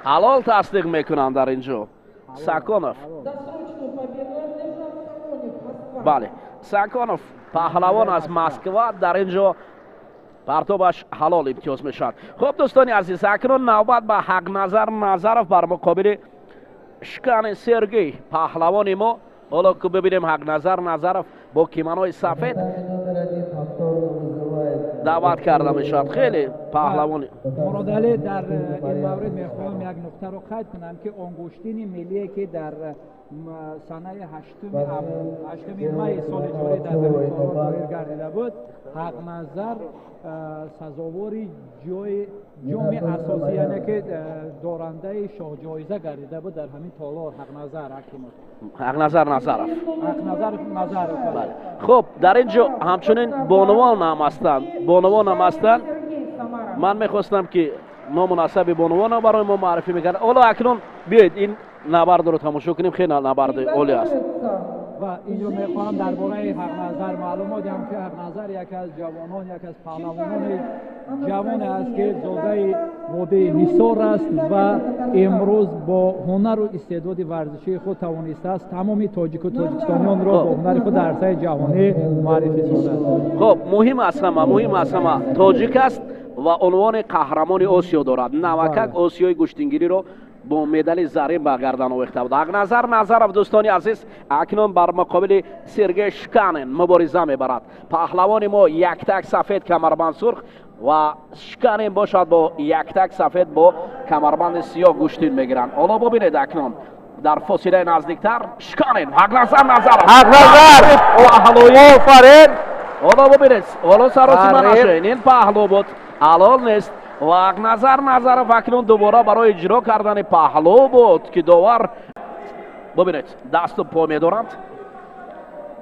ҳалол тасдиқ мекунанд дар инҷо. Саконов, Досрочную победу одержал Сафонов, Москва. бале, Саконов паҳлавон аз Москва, дар инҷо партобаш ҳалол имтиёз мешавад. хуб дӯстони азиз, акнун навбат ба Ҳақназар Назаров бар муқобили Шканин Сергей, паҳлавони мо. ҳоло ки бибинем Ҳақназар Назаров бо киманои сафед Номер 1 повторно вызывает. даъват карда мешавад. хеле паҳлавони муродали дар ин маврид мехоҳам як нуқтаро қайд кунам ки он гӯштини миллие ки дар санаи 8 майи соли ҷорӣ дар ҳамин доир гардида буд, Ҳақназар сазовори ҷоми асосӣ, яъне ки дорандаи шоҳҷоиза гардида буд дар ҳамин толор. Ҳақназар Ҳақназар Назаров. Бале. хуб, дар ин ҷо ҳамчунин бонувон ҳам ҳастанд. ман мехостам ки ному насаби бонувонро барои мо маърифӣ мекард. ҳоло акнун биёед ин набардро тамошо кунем. хеле набарди олӣ аст. ва инҷо мехоҳам дар бораи Ҳақназар маълумот диҳам ки Ҳақназар яке аз ҷавонон, яке аз паҳлавонони ҷавоне аст ки зодаи водии Ҳисор аст ва имрӯз бо ҳунару истеъдоди варзишии худ тавонистааст тамоми тоҷику тоҷикистонёнро бо ҳунари худ дар саҳи ҷаҳонӣ муаррифӣ созад. хуб, муҳим аз ҳама тоҷик аст ва унвони қаҳрамони Осиё дорад. навакак Осиёи гӯштингириро бо медали зарин ба гардан овехта буд. Ҳақназар Назаров, дӯстони азиз, акнун бар муқобили Сергей Шканин мубориза мебарад. паҳлавони мо яктак сафед, камарбанд сурх ва Шканин бошад бо яктак сафед бо камарбанди сиёҳ гӯштин мегиранд. ҳоло бубинед акнун дар фосилаи наздиктар Шканин, Ҳақназар Назаров. офарин. ҳоло бубинед, ҳоло саросима нашавед. ин паҳло буд, ҳалол нест. ва Ҳақназар Назаров акнун дубора барои иҷро кардани паҳло буд ки довар бубинед дасту по медоранд.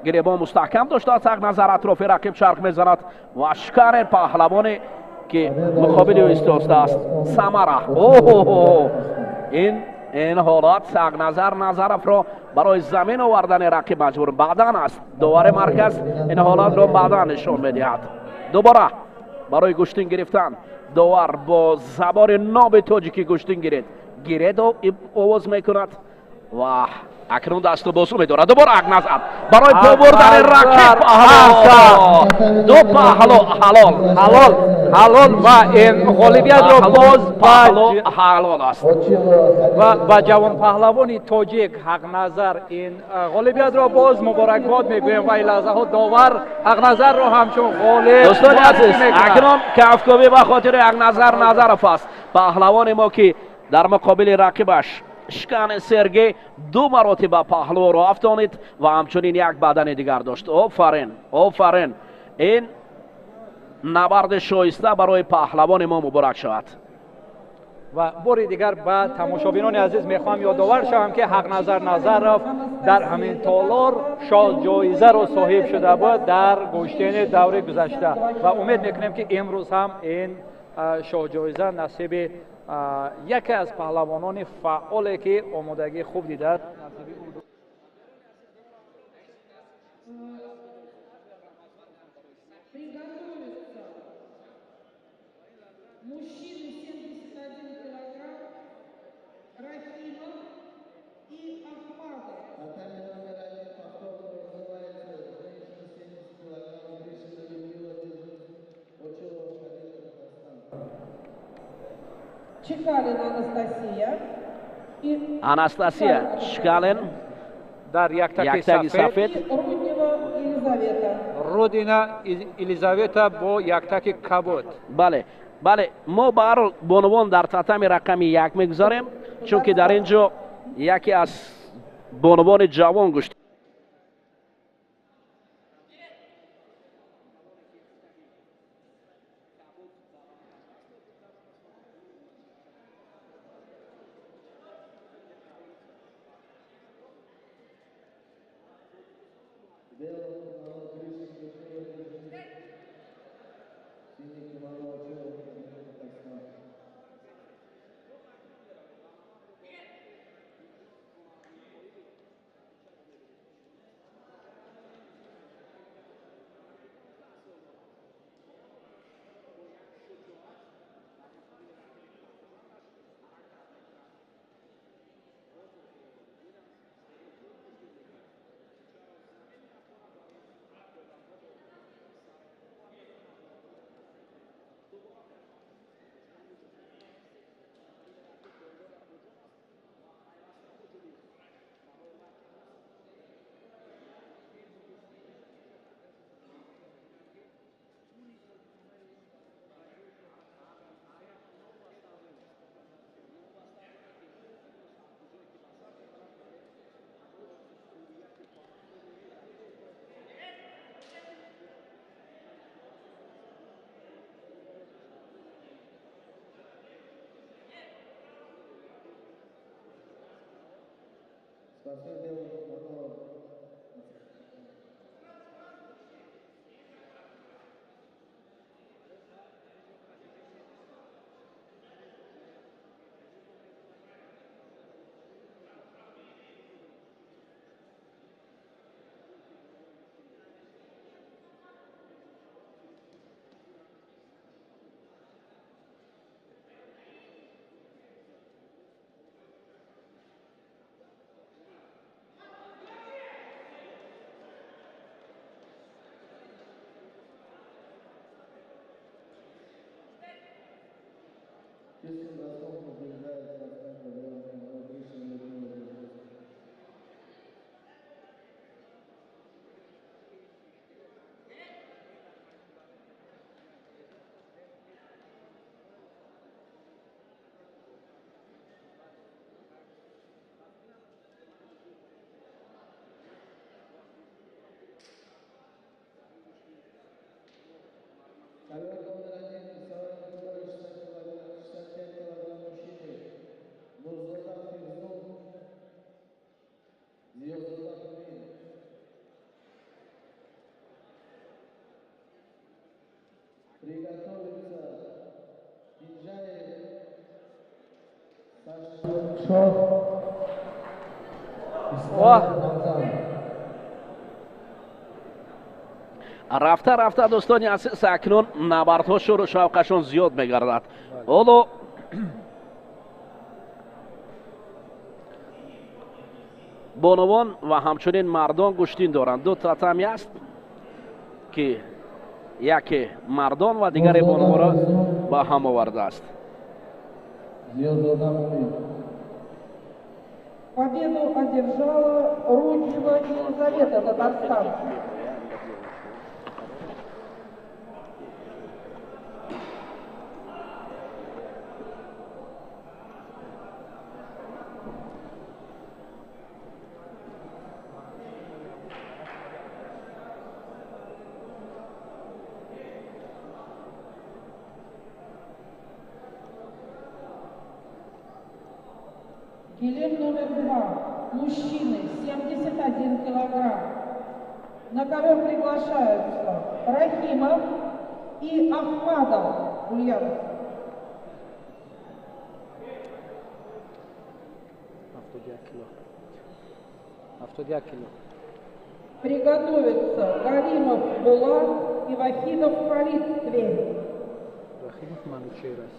гиребон мустаҳкам доштааст. Ҳақназар атрофи рақиб чарх мезанад ва Шканин паҳлавоне ки муқобили ӯ истодааст. Самара. ин این حالات سقنظر نظرف را برای زمین آوردن رقیب مجبور بعدن است. داور مرکز این حالات را بعدن نشان میدهد. دوباره برای گشتین گرفتن داور با زبان ناب تاجیکی گشتین گیرد و آواز میکند و اکنون دست و بازو میدارد. دوباره یک نظر برای پا بردن رقیب دو پهلو حلال و این غالبیت را باز حلال است و جوان پهلوانی تاجیک حق نظر این غالبیت را باز مبارکباد میگویم و این لحظه ها داور حق نظر را همچون غالب دوستان عزیز اکنون کفکوی به خاطر یک نظر است. پهلوان ما که در مقابل رقیبش شکن سرگی دو مراتب پهلو را افتانید و همچنین یک بدن دیگر داشت. آفرین این نبرد شایسته برای پهلوان ما مبارک شود. و باری دیگر به تماشابینان عزیز میخوام یادآور شوم که حق نظر در همین تالار شاه جایزه را صاحب شده بود در گشتین دوره گذشته و امید میکنیم که امروز هم این شاه جایزه نصیب یکی از پهلوانان فعالی که آمادگی خوب دیده Приготовиться. Мужчины 71 килограмм, Рахимов и Ахмадов. Чекалин Анастасия и Анастасия Чкалин در یک تکی سفید Руднева Елизавета. رودینا الیزاویتا با یک تکی کبود. بله ما بر بانوان در تاتمی رقمی یک میگذاریم چون که در اینجا یکی از بانوان جوان گشت Шох. рафта рафта дӯстони азиз, акнун набардҳо шӯру шавқашон зиёд мегардад. ҳоло бонувон ва ҳамчунин мардон гӯштин доранд. ду татами аст ки яке мардон ва дигаре бонувонро ба ҳам овардааст. Победу одержала Руднева Елизавета, Татарстан. Гилем номер 2. Мужчины, 71 килограмм. На ковер приглашаются Рахимов и Ахмадов. Ульянов. Приготовиться Галимов Булат и Вахидов Халид Тверь. Рахимов Манучерас.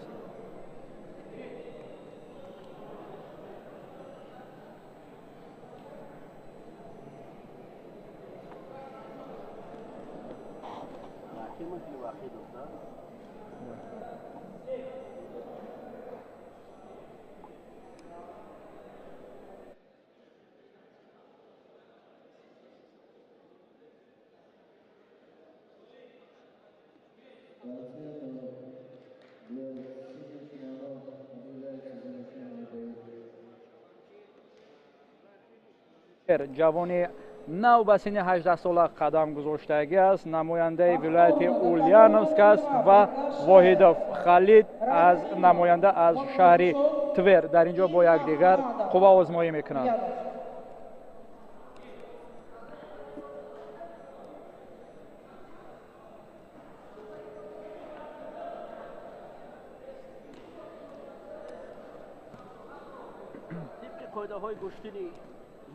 جوانی نو به سن 18 ساله قدم گذاشتگی است. نماینده ولایت اولیانوسک است و واحدوف خالد از نماینده از شهر تور در اینجا با یکدیگر قوا آزمایی میکنند.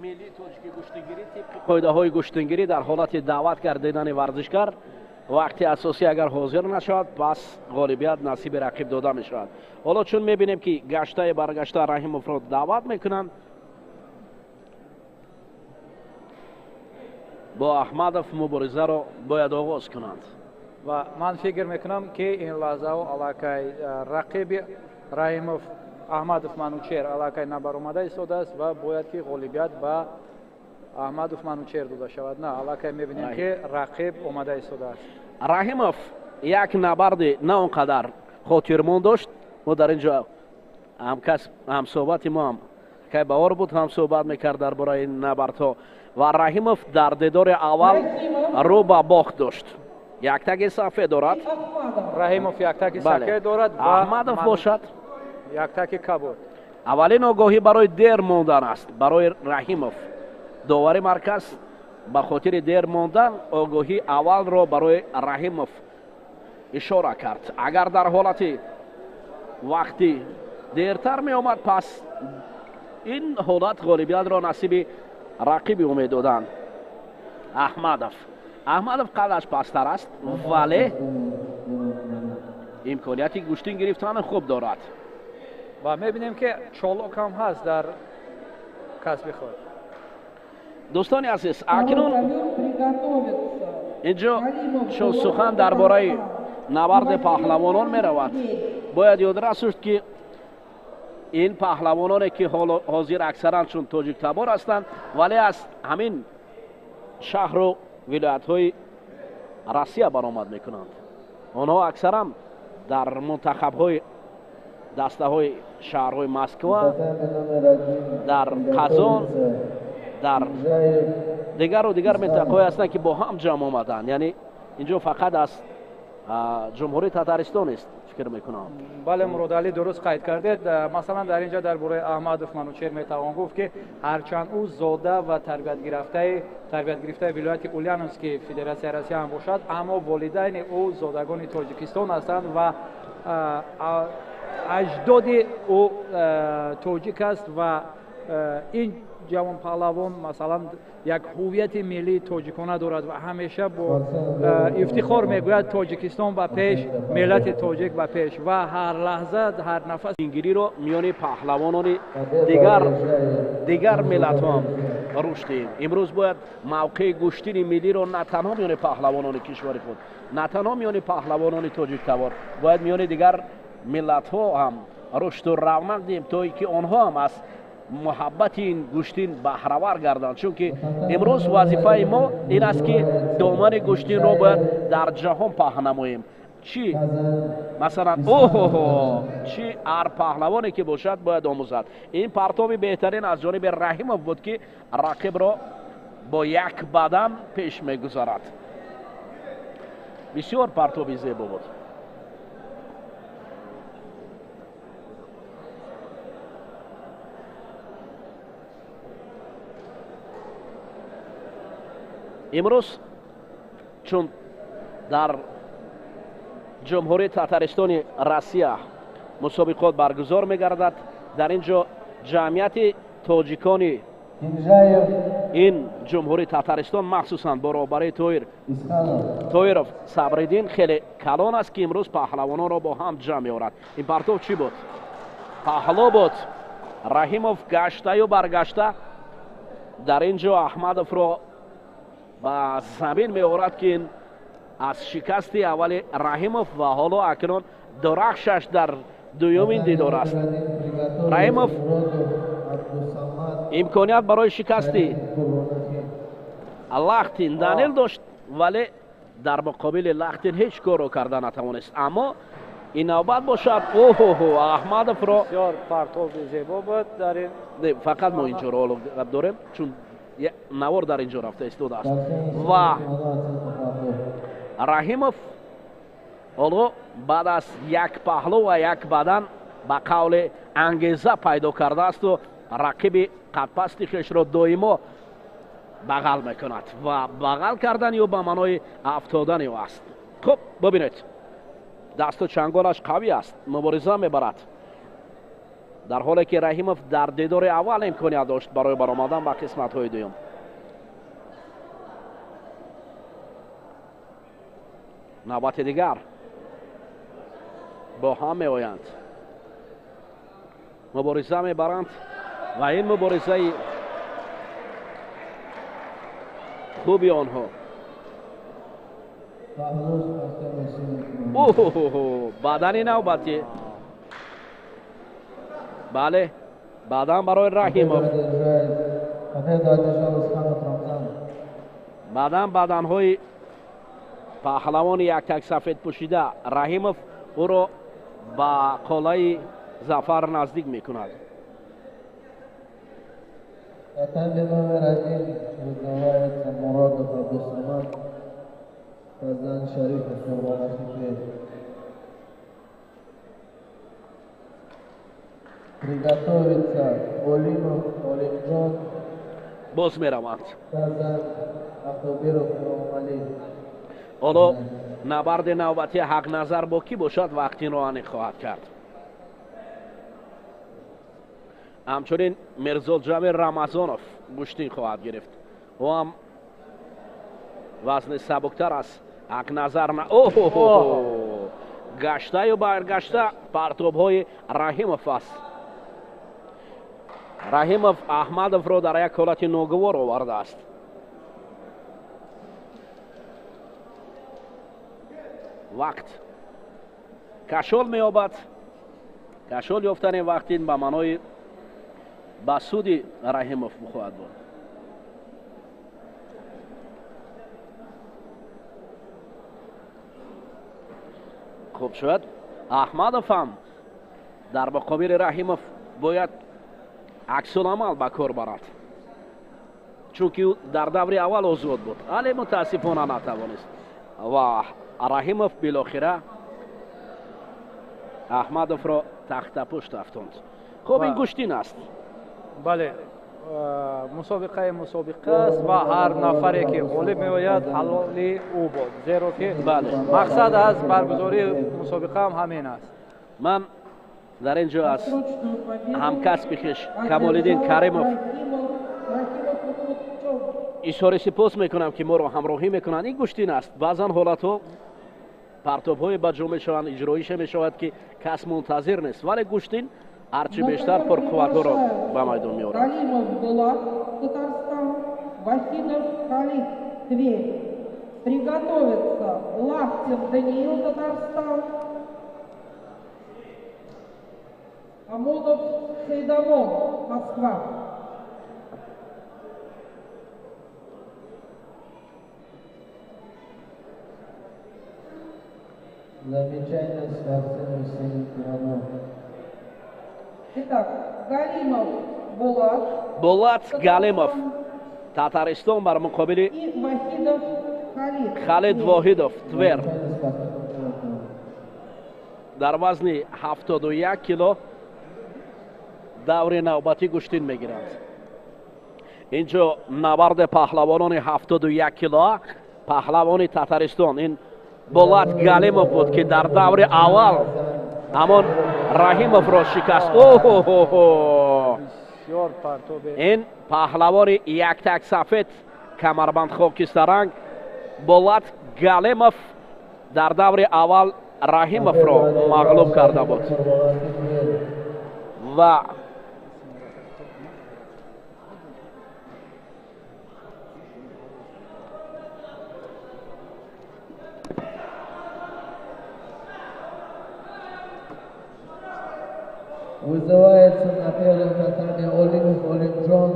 ملی توجیکی گوشتگیری طبق قاعده های گوشتگیری در حالت دعوت کردن ورزشکار وقتی اساسی اگر حاضر نشود پس غالبیت نصیب رقیب داده می شود. حالا چون می بینیم که گشته برگشته رحیموف را دعوت میکنند با احمدوف مبارزه را باید آغاز کنند و من فکر میکنم که این لحظه و علاقه رقیب رحیموف احمدوف منوچهر علاقه نبر اومده ایستاده است و باید که غالبیت به احمدوف منوچهر داده شود. نه علاقه میبینیم که رقیب اومده ایستاده است. رحیموف یک نبرد نه اونقدر خاطرمون داشت. ما در اینجا هم صحبت ما هم که باور بود هم صحبت میکرد درباره این نبردها و رحیموف در دیدار اول رو به باخت داشت. یک تک صفحه دارد. رحیموف یک تک صفحه دارد و احمدوف باشد یک تک کبود. اولین آگاهی برای دیر ماندن است برای رحیموف. داوری مرکز به خاطر دیر ماندن آگاهی اول را برای رحیموف اشاره کرد. اگر در حالت وقتی دیرتر می آمد پس این حالت غالبیت را نصیب رقیبی امید دادند. احمدوف قدش پستر است ولی امکانیتی گوشتین گرفتن خوب دارد و میبینیم که چالک هم هست در کسب خود. دوستان عزیز اکنون اینجا چون سخن درباره نبرد پهلوانان می رود باید یادرس است که این پهلوانانی که حاضر اکثرا چون تاجیک تبار هستند ولی از همین شهر و ولایت های روسیه برآمد می کنند. آنها اکثرا در منتخب های دسته های شهرهای مسکو، در قزان، در دیگر منطقه هستند که با هم جمع آمدند. یعنی اینجا فقط از جمهوری تتارستان است فکر میکنم. بله مراد علی درست قید کردید. مثلا در اینجا درباره احمدوف منوچهر میتوان گفت که هرچند او زاده و تربیت گرفته ولایت اولیانوسک که فدراسیون روسیه هم باشد اما والدین او زادگان تاجیکستان هستند و اجداد او توجیک است و این جوان پهلوان مثلا یک هویت ملی تاجیکانه دارد و همیشه با افتخار میگوید تاجیکستان به پیش، ملت تاجیک به پیش و هر لحظه هر نفس اینگیری رو میان پهلوانان دیگر ملت هم رشد دهیم. امروز باید موقع گشتن ملی رو نه تنها میان پهلوانان کشور خود، نه تنها میان پهلوانان تاجیک تبار، باید میان دیگر ملت ها هم رشد و رونق دهیم تا اینکه آنها هم از محبت این گشتین بهره‌ور گردند. چون که امروز وظیفه ما این است که دامن گشتین رو باید در جهان پهن نماییم. چی مثلا چی هر پهلوانی که باشد باید آموزد. این پرتاب بهترین از جانب رحیمов بود که رقیب را با یک بدن پیش میگذارد. بسیار پرتابی زیبا بود. امروز چون در جمهوری تاتارستان روسیه مسابقات برگزار می‌گردد، در اینجا جمعیت تاجیکان این جمهوری تاتارستان مخصوصاً برابر تویروف صبریدین خیلی کلان است که امروز پهلوانان را با هم جمع می‌آورد. این پرتاب چی بود؟ پهلو بود. رحیمов گشته و برگشته در اینجا احمدов را با زمین می‌آورد که از شکست اول رحیمov و حالا اکنون درخشش در دومین دیدار است. رحیمov امکانیت برای شکستی لختین دانیل داشت ولی در مقابل لختین هیچ کار رو کردن نتوانست. اما این نوبت باشد احمدov را بسیار پرتاب زیبا بود در این فقط ما اینجا رو داریم چون نوار در اینجا رفته ایستاده است و رحیمov حالا بعد از یک پهلو و یک بدن با قول انگیزه پیدا کرده است و رقیب قدپست خویش را دائما بغل میکند و بغل کردن یا به معنای افتادن او است. خب ببینید دست و چنگالش قوی است، مبارزه میبرد، در حالی که رحیمov در دیدار اول امکانیت داشت برای برآمدن به قسمت های دوم. نوبت دیگر با هم میآیند، مبارزه میبرند و این مبارزه خوبی آنها. بدنی نوبتی بله بدن برای رحیمov بدن های پهلوان یک تک سفید پوشیده رحیمov او را با قلعه ظفر نزدیک میکند. باز میروند. حالا نبرد نوبتی حق نظر با کی باشد وقتی روانی خواهد کرد. همچنین میرزالجبر رمضانov گشتین خواهد گرفت. او هم وزن سبکتر است. حق نظر گشته و برگشته پرتاب های رحیمov است. رحیمov احمدov را در یک حالت ناگوار آورده است. وقت کشال می‌یابد. کشال یافتن وقت این به معنای به سود رحیمov خواهد بود. خوب شد احمدov هم در مقابل رحیمov باید عکس العمل به کار برد چون که در دور اول آزاد بود ولی متاسفانه نتوانست و رحیمov بالاخره احمدov را تخت پشت افکند. خب این گشتین است. بله مسابقه است و هر نفری که غالب میآید حلالی او بود زیرا که بله مقصد از برگزاری مسابقه هم همین است. من дар ин ҷо аз Срочную победу. ҳамкасби хиш Камолиддин Каримов изҳори сипос мекунам ки моро ҳамроҳӣ мекунанд. Ин гӯштин аст. Баъзан ҳолатҳо партобҳои баҷо мешаванд, иҷроиша мешавад ки кас мунтазир нест, вале гӯштин ҳарчи бештар пурқувватҳоро ба майдон меорад. Галимов Булат, Татарстан. Вахидов Халид, Тверь. Приготовиться. Лахтин Даниил, Татарстан. Амонов Сейдамон, Москва. Замечание спортсмен Хусейн Пиранов. Итак, Галимов Булат. Булат Галимов, Татаристон бар муқобили И Вахидов Халид. Халид Воҳидов, Твер. Замечание спортсмен Пиранов. дар вазни 71 кило даври навбатӣ гӯштин мегиранд. ин ҷо набарди паҳлавонони 71 кило, паҳлавони Татаристон ин Булат Галимов буд ки дар даври аввал ҳамон Раҳимовро шикаст. бисёр партобе ин паҳлавони яктак сафед камарбанд хокистаранг Булат Галимов дар даври аввал Раҳимовро мағлуб карда буд ва Вызывается на первом татаме Олимов Олимджон,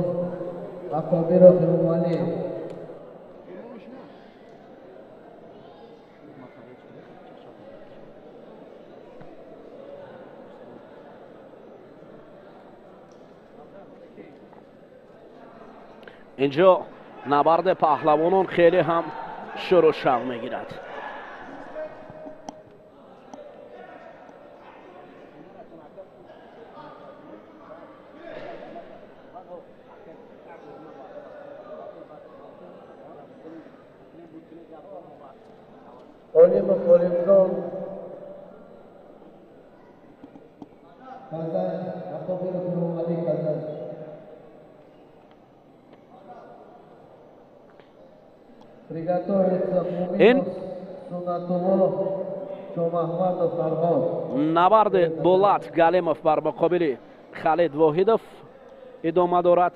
Акобиров Румали. ин ҷо набарди паҳлавонон хеле ҳам шӯру шав мегирад. Олимов Олимджон, Казань, Акобиров Румали, Казань. Приготовиться Муминов, Сунатулло, Шомахмадов, Фаргон. набарди Булат Галимов бар муқобили Халид Воҳидов идома дорад.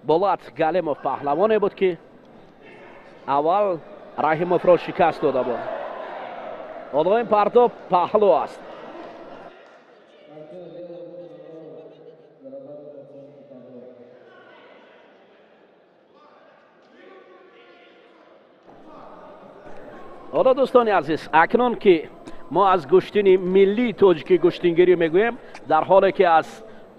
Булат Галимов паҳлавоне буд ки аввал Раҳимовро шикаст дода буд. ҳоло ин партоб паҳлу аст. ҳоло дӯстони азиз, акнун ки мо аз гӯштини миллии тоҷикӣ гӯштингирӣ мегӯем, дар ҳоле ки аз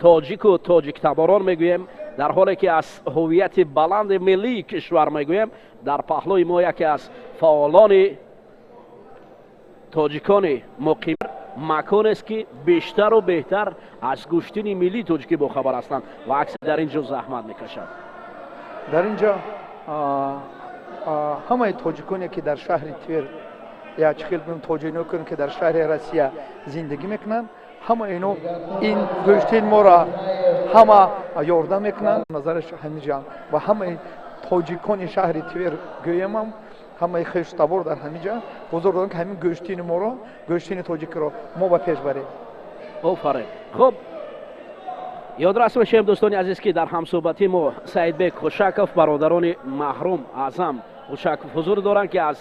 тоҷику тоҷиктаборон мегӯем, дар ҳоле ки аз ҳуввияти баланди миллии кишвар мегӯем, дар паҳлӯи мо яке аз фаъолони тоҷикони муқим маконест ки бештару беҳтар аз гӯштини миллии тоҷикӣ бохабар ҳастанд ва аксар дар ин ҷо заҳмат мекашанд. дар ин ҷо ҳамаи тоҷиконе ки дар шаҳри Твер я чихел бим тоҷиконе ки дар шаҳри Россия зиндагӣ мекунанд, ҳама ино ин гӯштин моро ҳама ёрдам мекунанд. назараш ҳамиҷа ва ҳамаи тоҷикони шаҳри Твер гӯямам, ҳамаи хештабор дар ҳамиҷа бузург доранд ки ҳамин гӯштини моро, гӯштини тоҷикро мо ба пеш барем. офарин. хуб, ёдрас бошем дӯстони азиз ки дар ҳамсӯҳбати мо Саидбек Хушаков, бародарони маҳрум Аъзам Хушаков ҳузур доранд ки аз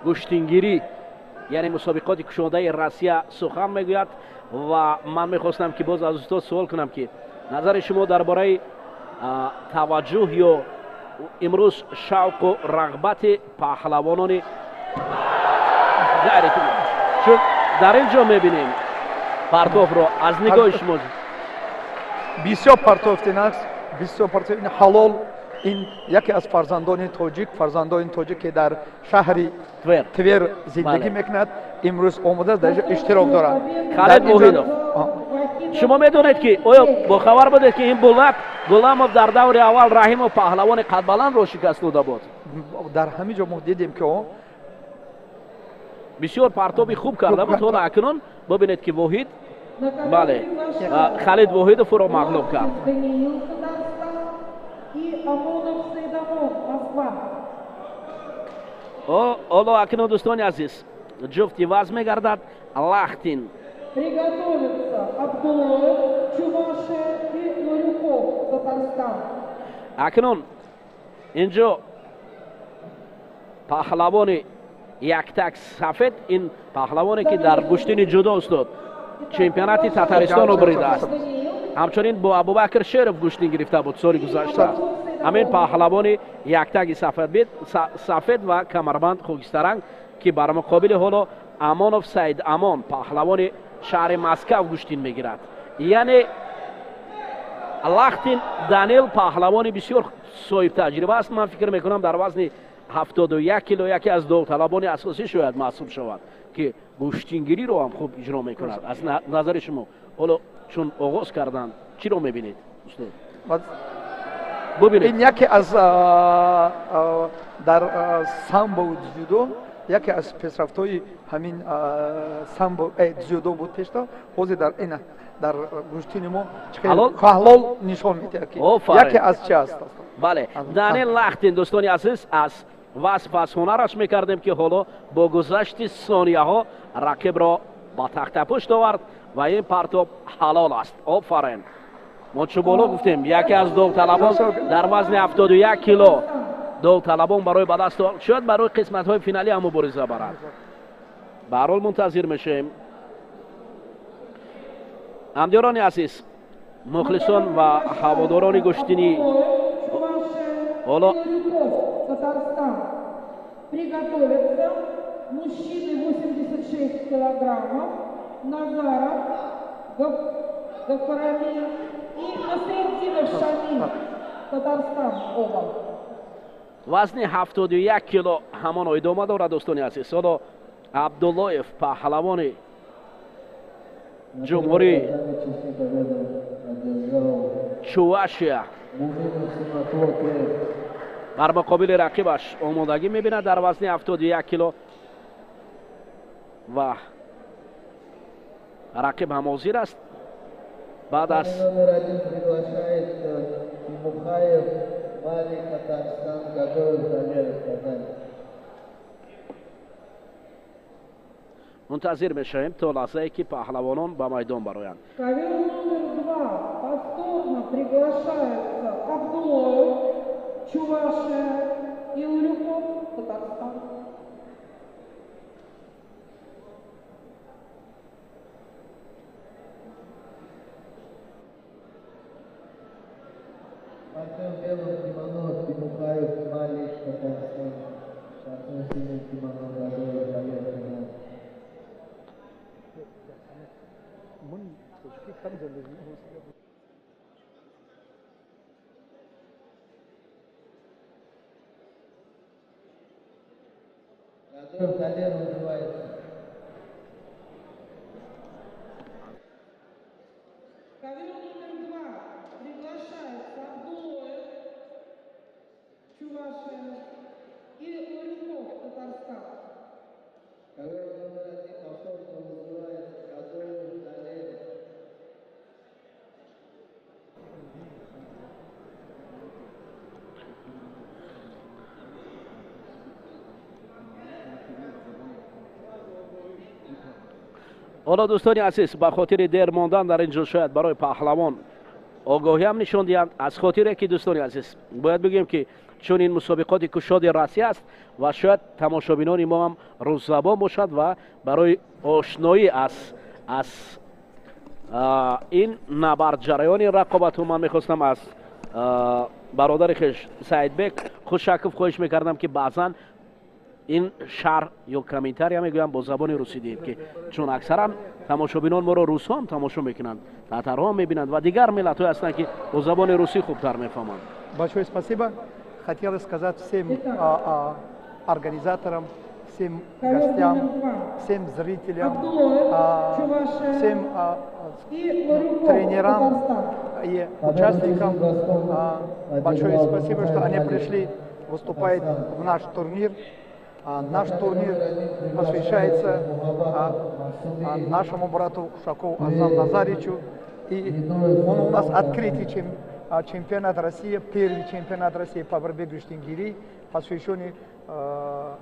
гӯштингирӣ яъне мусобиқоти кушодаи Россия сухан мегӯяд ва ман мехостам ки боз аз устод суол кунам ки назари шумо дар бораи таваҷҷӯҳ ё имрӯз шавқу рағбати паҳлавонони чун дар ин ҷо мебинем партовро аз нигоҳи шумо бисёр партофтин аст, бисёр партофтин ҳалол. ин яке аз фарзандони тоҷик ки дар шаҳри Твер зиндагӣ мекунад, имрӯз омада дар ҷо иштирок дорад. Халид Воҳидов, шумо медонед ки оё бохабар будед ки ин Булат Гуламов дар даври аввал Раҳимов паҳлавони қадбаландро шикаст дода буд? дар ҳамин ҷо мо дидем ки бисёр партоби хуб карда буд. ҳола акнун бубинед ки Воҳид бале Халид Воҳидовро мағлуб кард. Даниил Татарстан и Амонов Сайдамон, Москва. ҳоло акнун дӯстони азиз ҷуфти ваз мегардад. Лахтин Приготовиться Абдуллаев, Чувашия и Нурюков, Татарстан. акнун инҷо паҳлавони яктак сафед, ин паҳлавоне ки дар гӯштини ҷудо устод чемпионати Татаристоно буридааст. ҳамчунин бо Абубакр Шеров гӯштин гирифта буд соли гузашта. ҳамин паҳлавони яктаги сафед ва камарбанд хокистаранг ки бар муқобили ҳоло Амонов Саид Амон паҳлавони шаҳри Москав гӯштин мегирад. яъне Лахтин Данил паҳлавони бисёр соҳиб таҷриба аст. ман фикр мекунам дар вазни 71 кило яке аз довталабони асосӣ шояд маҳсуб шавад ки гӯштингириро ҳам хуб иҷро мекунад. аз назари шумо ҳоло чун оғоз карданд чиро мебинед? ин яке аз дар самбо дзюдо яке аз песрафтои ҳамин самбо дзюдо буд пешта. ҳозир дар ина дар гӯштини мо ҳалол нишон медиҳад ки яке аз чи аст. бале Данил Лахтин дӯстони азиз аз васф аз ҳунараш мекардем ки ҳоло бо гузашти сонияҳо рақибро ба тахтапушт овард ва ин партоб ҳалол аст. офарин. мо чу боло гуфтем яке аз довталабон дар вазни 71 кило довталабон барои ба даст шояд барои қисматҳои финалӣ ҳам мубориза барад. ба ҳар ҳол мунтазир мешавем. ҳамдиёрони азиз мухлисон ва ҳаводорони гӯштини ҳоло Татарстан. Приготовиться. Мужчины 86 килограммов. Назаров, Гафарамир и Насреддинов Шамиль. Татарстан оба. вазни 71 кило ҳамон идома дорад дӯстони азиз. ҳоло Абдуллоев паҳлавони ҷумҳурии Чувашия бар муқобили рақибаш омодагӣ мебинад дар вазни 71 кило ва рақиб ҳам ҳозир аст. баъд аз мунтазир мешавем то лаҳзае ки паҳлавонон ба майдон бароянд. Ковер номер 2. Повторно приглашается Абдуллаев, Чувашия и Урюков, Татарстан. Артем Белый, Тимонов, Тимухаев, Малик, Татарстан. Артем Симин, Тимонов, Радоев, Валерий. Радоев Валерий называется. Ковер номер 2. Приглашается Абдуллаев, Чувашия и Урюков, Татарстан. Ковер номер 1 повторно называется Радоев Валерий. ҳоло дӯстони азиз ба хотири дер мондан дар ин ҷо шояд барои паҳлавон огоҳиам нишон диҳанд. аз хотире ки дӯстони азиз бояд бигӯем ки чун ин мусобиқоти кушоди расия аст ва шояд тамошобинони мо ҳам рӯззабон бошад ва барои ошноӣ аз ин набард ҷараёни рақобату ман мехостам аз бародари хеш Саидбек Хушаков хоҳиш мекардам ки баъзан ин шарҳ ё комментария мегӯям бо забони русӣ диҳем ки чун аксаран тамошобинон моро русҳо ҳам тамошо мекунанд, татарҳо ҳам мебинанд ва дигар миллатҳое ҳастанд ки бо забони русӣ хубтар мефаҳманд. Большое спасибо. Хотел сказать всем организаторам, всем гостям, всем зрителям, всем тренерам и участникам большое спасибо, что они пришли выступать в наш турнир. Наш турнир посвящается нашему брату Ушакову Азам Назаричу. И он у нас открытый чемпионат России, первый чемпионат России по борьбе Гюштингири, посвященный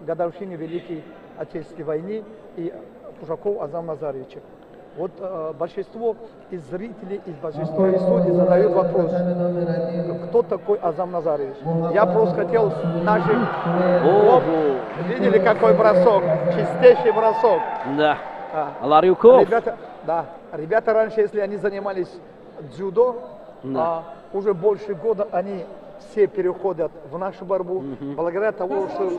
годовщине Великой Отечественной войны и Ушакову Азам Назаричу. Вот большинство из зрителей, из большинства из судей задают вопрос, кто такой Азам Назарович. Я просто хотел нашим... Видели, какой бросок? Чистейший бросок. Да. Ларюков. Ребята раньше, если они занимались дзюдо, уже больше года они все переходят в нашу борьбу. Благодаря тому, что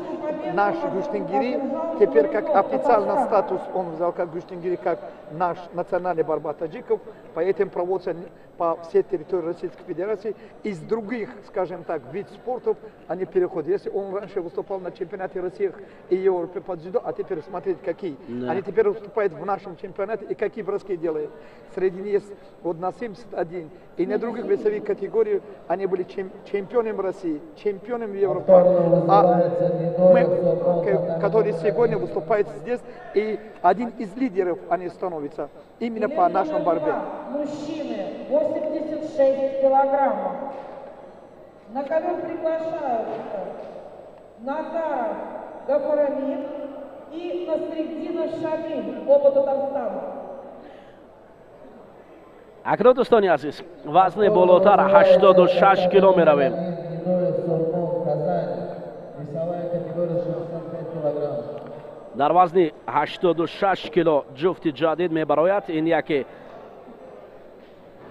наш Гюштингири теперь как официальный статус он взял как Гюштингири, как наш национальный борьба таджиков, поэтому проводится по всей территории Российской Федерации. Из других, скажем так, видов спортов они переходят. Если он раньше выступал на чемпионате России и Европы по дзюдо, а теперь смотрите какие. Они теперь выступают в нашем чемпионате и какие броски делают. Среди них вот на 71 и на других весовых категориях они были чемпионами России, чемпионами Европы. А мы, которые сегодня выступают здесь, и один из лидеров они становятся именно по нашей борьбе. Мужчины 86 килограммов. На ковер приглашаются Назаров Гафарамид и Насреддинов Шамиль, оба Татарстана. акнун дӯстони азиз, вазни болотар 86 кило меравем. дар вазни 86 кило ҷуфти ҷадид мебарояд. ин яке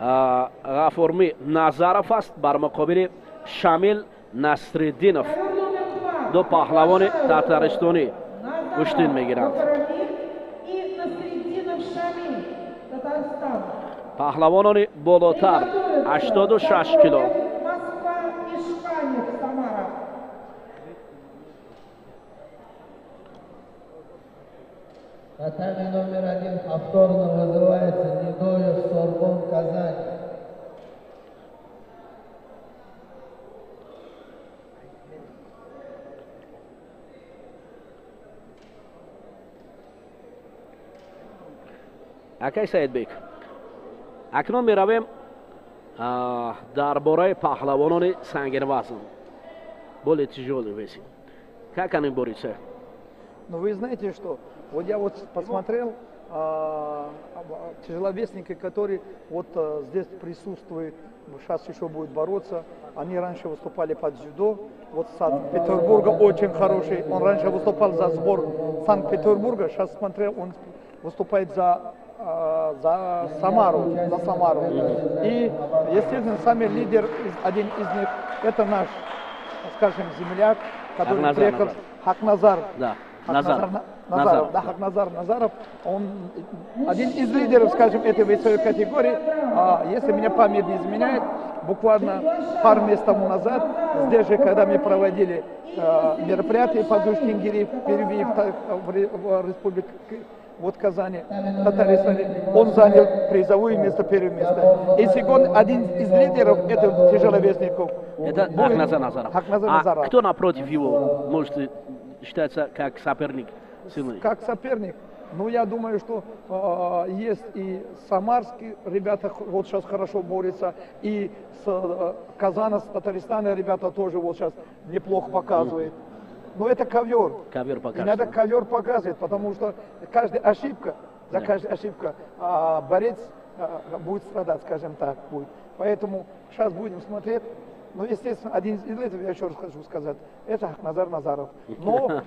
ғафурми Назаров аст бар муқобили Шамил Насреддинов. ду паҳлавони татаристонӣ куштин мегиранд. паҳлавонони болотар 86 кило. Татами номер 1 повторно вызывается Недоев Сорбон Казань. акай Саидбек, акнун меравем дар бораи паҳлавонони сангинвазн, более тяжелый вес. Как они борются? Ну вы знаете что, вот я вот посмотрел тяжеловесники, которые вот здесь присутствуют, сейчас еще будут бороться. Они раньше выступали под дзюдо. Вот Санкт-Петербурга очень хороший. Он раньше выступал за сбор Санкт-Петербурга. Сейчас смотрел, он выступает за Самару. И, естественно, самый лидер, один из них, это наш, скажем, земляк, который приехал, Хакназар. Да. Хакназар Назаров, он один из лидеров, скажем, этой весовой категории. Если меня память не изменяет, буквально пару месяцев тому назад, здесь же, когда мы проводили мероприятие по Гюштингири впервые в республике, вот Казани, Татарстане, он занял призовое место, первое место. И сегодня один из лидеров это тяжеловесников. Это Хакназар Назаров. А кто напротив его может считается как соперник сильный? Как соперник? Ну, я думаю, что есть и самарские ребята вот сейчас хорошо борются, и с Казана, с Татарстана ребята тоже вот сейчас неплохо показывают. Но это ковер. Ковер показывает. И надо ковер показывать, потому что каждая ошибка, за каждой ошибкой борец будет страдать, скажем так. Будет. Поэтому сейчас будем смотреть. Ну, естественно, один из этого, я еще раз хочу сказать, это Хакназар Назаров. Но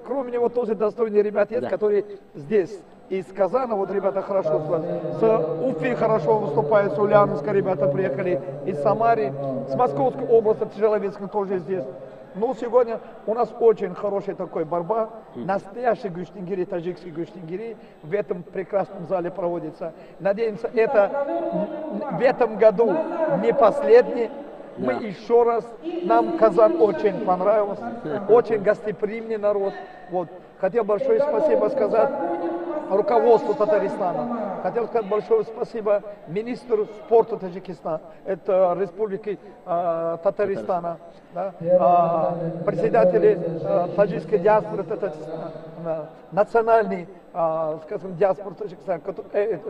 кроме него тоже достойные ребята есть, которые здесь. Из Казана вот ребята хорошо выступают. С Уфи хорошо выступают, с Ульяновска ребята приехали, из Самары, с Московской области, Тяжеловецка тоже здесь. Ну, сегодня у нас очень хорошая такая борьба. Настоящий Гюштингири, таджикский Гюштингири в этом прекрасном зале проводится. Надеемся, это в этом году не последний. Мы еще раз, нам Казань очень понравился, очень гостеприимный народ. Вот. Хотел большое спасибо сказать руководству Татарстана. Хотел сказать большое спасибо министру спорта Таджикистана, это Республики Татарстана, да, председатели таджикской диаспоры Татарстана, национальный, скажем, диаспоры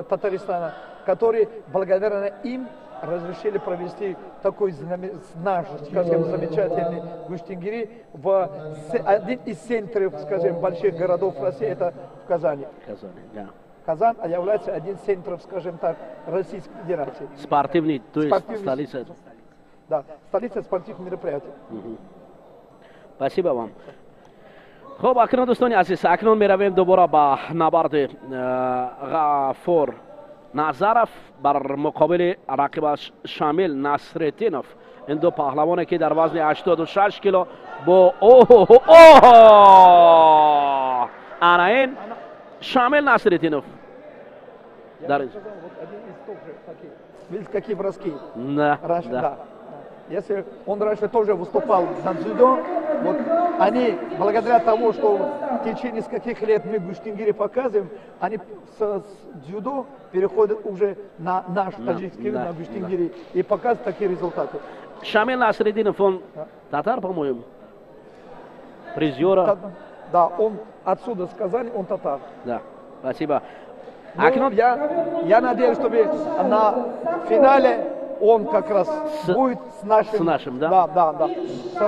Татарстана, которые благодаря им разрешили провести такой наш, скажем, замечательный Гуштингири в один из центров, скажем, больших городов России, это в Казани. Казань является один из центров, скажем так, Российской Федерации. Спортивный, то есть столица. Да, столица спортивных мероприятий. спасибо вам. خب اکنون دوستان عزیز اکنون میرویم دوباره با نبرد غفور نظرف بر مقابل رقیبش شامل نصرالدینов. این دو پهلوانی که در وزن 86 کیلو با انا این شامل نصرالدینов. Видите, какие броски? Да, Раньше, да. да. Если он раньше тоже выступал на дзюдо, вот они, благодаря тому, что в течение нескольких лет мы Гуштингири показываем, они с дзюдо переходят уже на наш таджикский, на Гуштингири, и показывают такие результаты. Шамил Насреддинов, он татар, по-моему, призера. Да, он отсюда с Казани, он татар. Да, спасибо. Ну, я надеюсь, чтобы на финале он как раз будет с нашим, да? Да. С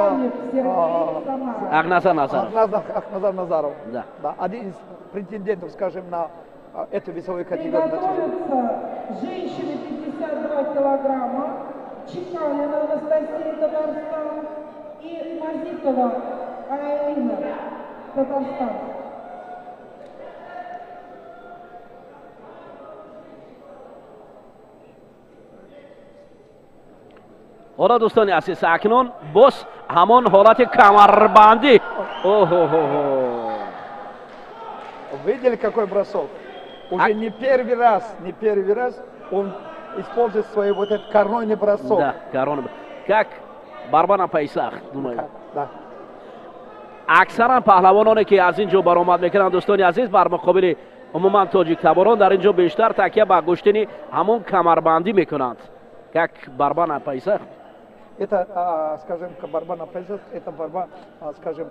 Ахназар Назаров. Ахназар Назаров. Да. Да. Один из претендентов, скажем, на эту весовую категорию. Приготовятся женщины 52 килограмма, Чекалина Анастасия, Татарстан, и Мазитова Айлина, Татарстан. حالا دوستان عزیز اکنون باز همان حالت کمربندی. Видели, какой бросок? Уже не первый раз он использует свой вот этот корнойный бросок. Да, корнойный. Как Барбана Пайсах, думаю. Да. اکثرا پهلوانانی که از اینجا برآمد میکنند دوستان عزیز بر مقابل عموما تاجیک تباران در اینجا بیشتر تکیه به گشتن همون کمربندی میکنند. Как Барбана Пайсах. Это, скажем, борьба на производство, это борьба, скажем,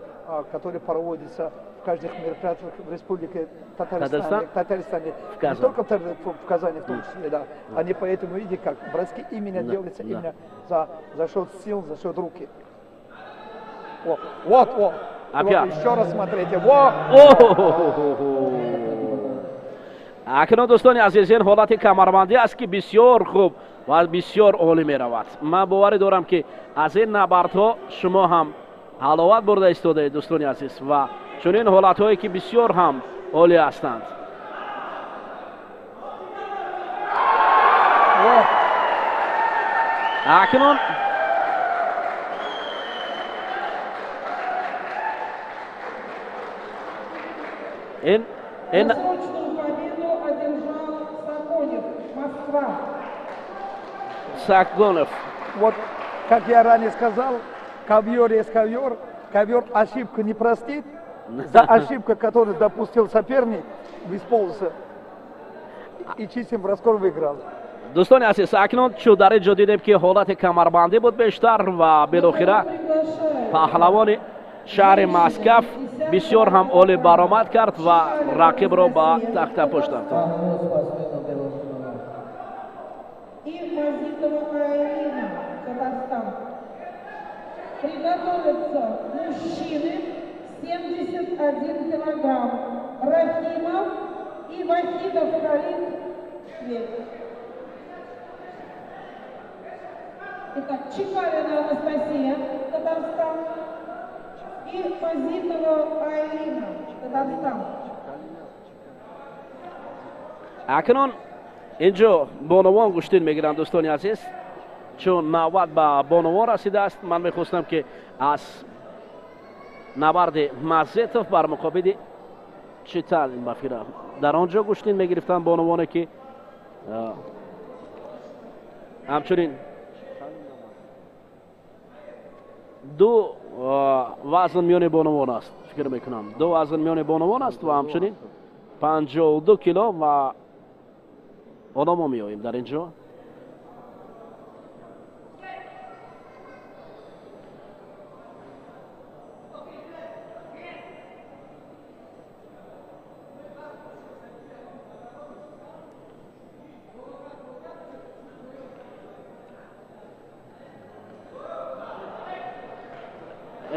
которая проводится в каждых мероприятиях в Республике Татарстане, не только в Казани в том числе, да. Они поэтому видите, как броски именно делаются именно за счет сил, за счет руки. Вот. Опять. Еще раз смотрите. Вот. اکنون دوستان عزیز این حالت کمربندی است که بسیار خوب و بسیار عالی می رود. من باور دارم که از این نبردها شما هم حلاوت برده ایستاده دوستان عزیز و چنین حالت هایی که بسیار هم عالی هستند. اکنون این Досрочную победу одержал Саконев, Москва. Саконов. Вот, как я ранее сказал, ковер есть ковер, ковер ошибку не простит. За ошибку, которую допустил соперник, исполнился и чистым броском выиграл. دوستان عزیز اکنون چو در اینجا دیدیم که حالت کمربندی بود بیشتر و بالاخره پهلوان شهر مسکف بسیار هم عالی برآمد کرد و رقیب را با تخته پشت انداخت. И Мазитова Айлина, Татарстан. Приготовятся мужчины 71 килограмм. Рахимов и Вахидов Халид. Итак, Чекалина Анастасия, Татарстан. И Мазитова Айлина, Татарстан. اکنون اینجا بانوان گشتین میگیرند دوستان عزیز چون نوبت به بانوان رسیده است. من میخواستم که از نبرد مزیتوف بر مقابل چیتال این بفیره در آنجا گشتین میگرفتن بانوانی که همچنین دو وزن میان بانوان است. فکر میکنم دو وزن میان بانوان است و همچنین 52 кило ва оно мо меоем дар инҷо.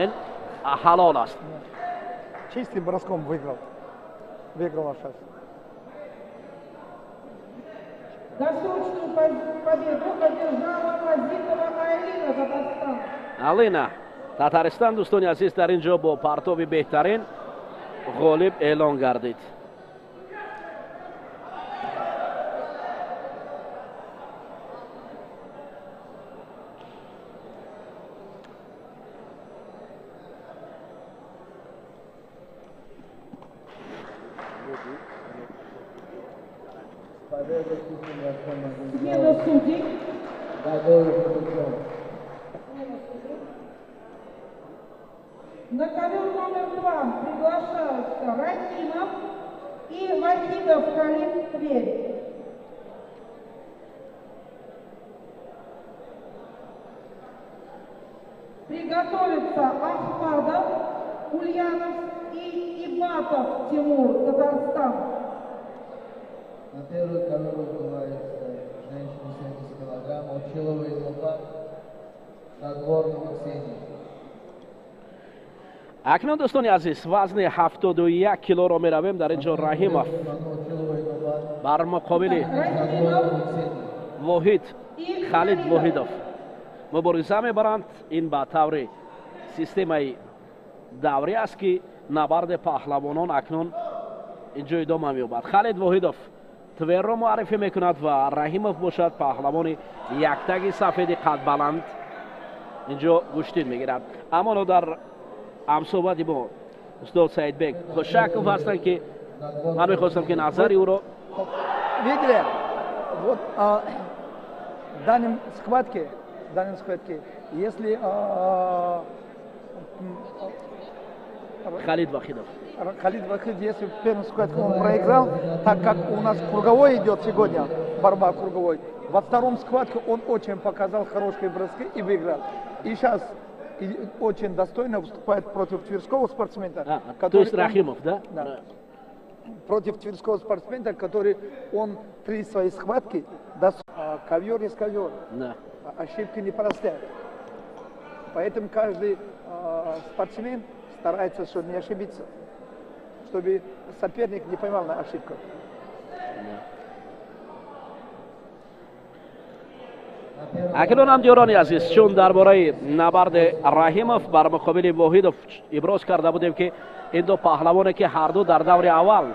ин ҳалол аст. Чистым броском выиграл. Выиграл наш шанс. Досрочную победу одержала Мазитова Алина, Татарстан. Алина, Татарстан, дӯстони азиз, дар ин ҷо бо партоби беҳтарин ғолиб эълон гардид. Смена судей. На ковер номер 2 приглашаются Рахимов и Вахидов Халид, Тверь. Приготовиться Ахмадов, Ульянов и Ибатов Тимур, Татарстан. На первый ковер выбывается женщина 70 килограмм, Училова Илова, Надворного Ксения. акнун дӯстони азиз, вазни 71 килоро меравем. дар ин ҷо Раҳимов бар муқобили Воҳид Халид Воҳидов мубориза мебаранд. ин ба таври системаи даврӣ аст ки набарди паҳлавонон акнун ин ҷо идома меёбад. Халид Воҳидов Тверро муаррифӣ мекунад ва Раҳимов бошад паҳлавони яктаги сафеди қадбаланд. ин ҷо гӯштин мегирад. аммо дар ҳамсоҳбати мо устод Саидбек Хушаков ҳастанд ки ман мехостам ки назари ӯро. Видели? Вот в данном схватке, если Халид Вахидов. Халид Вахид, если в первом схватке он проиграл, так как у нас круговой идет сегодня, борьба круговой, во втором схватке он очень показал хорошие броски и выиграл. И сейчас очень достойно выступает против тверского спортсмена. То есть Рахимов, да? Да. Против тверского спортсмена, который он 3 свои схватки, ковер есть ковер. Да. Ошибки не простят. Поэтому каждый спортсмен старается, чтобы не ошибиться, чтобы соперник не поймал на ошибку. акнун ҳамҷиёрони азиз, чун дар бораи набарди Раҳимов бар муқобили Воҳидов иброз карда будем ки ин ду паҳлавоне ки ҳарду дар даври аввал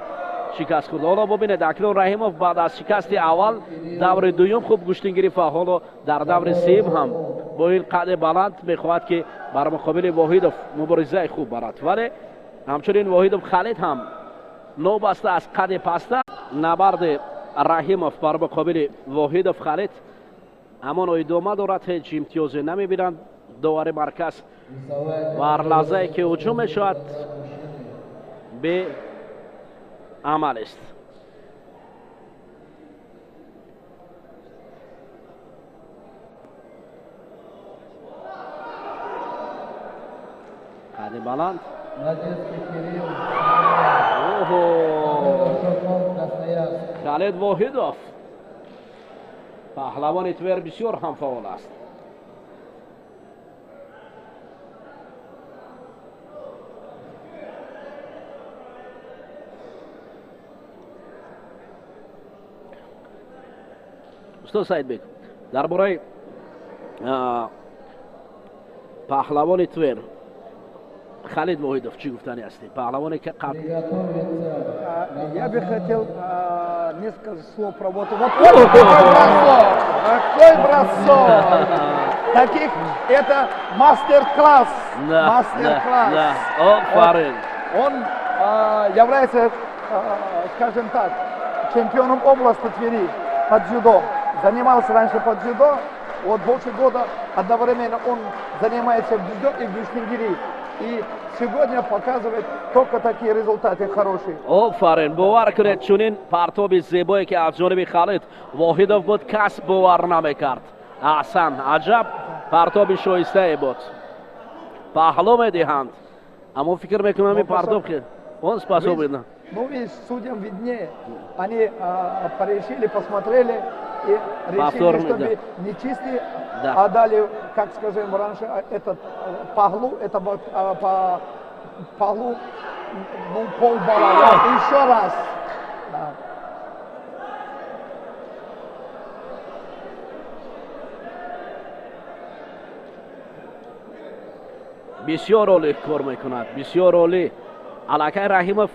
шикаст хӯрд. ҳоло бубинед, акнун Раҳимов баъд аз шикасти аввал даври дуюм хуб гӯштин гирифт ва ҳоло дар даври сеюм ҳам бо ин қадди баланд мехоҳад ки бар муқобили Воҳидов муборизаи хуб барад. вале ҳамчунин Воҳидов Халид ҳам нобаста аз қадди паста набарди Раҳимов бар муқобили Воҳидов Халид ҳамон идома дорад, ҳеҷ имтиёзе намебинанд довари марказ ва ҳар лаҳзае ки ҳуҷум мешавад беамал аст. қадди баланд. Халид Воҳидов паҳлавони Твер бисёр ҳамфаъол аст. устод Саидбек, дар бораи паҳлавони Твер Халид Воҳидов чӣ гуфтани ҳастед? Паҳлавоне ки Я бы хотел несколько слов про вот какой бросок! Какой бросок! Таких это мастер-класс! Мастер-класс! Он является, скажем так, чемпионом области Твери по дзюдо. Занимался раньше по дзюдо, вот больше года одновременно он занимается в дзюдо и в гюштингири. И сегодня показывает только такие результаты хорошие. آفرین باور کنید چنین پرتاب زیبایی که از جانب خالد واحدов بود کس باور نمیکرد. احسن عجب پرتاب شایسته بود. پهلو میدهند اما فکر میکنم این پرتاب که он способен. Ну и судьям виднее. Они порешили, посмотрели и решили, Повторно, чтобы не чистый, Да. а дали, как скажем раньше, этот паглу, это вот, по паглу, ну, полбалла. Вот, еще раз. Да. بسیار عالی کار میکند بسیار عالی. علاکه رحیمов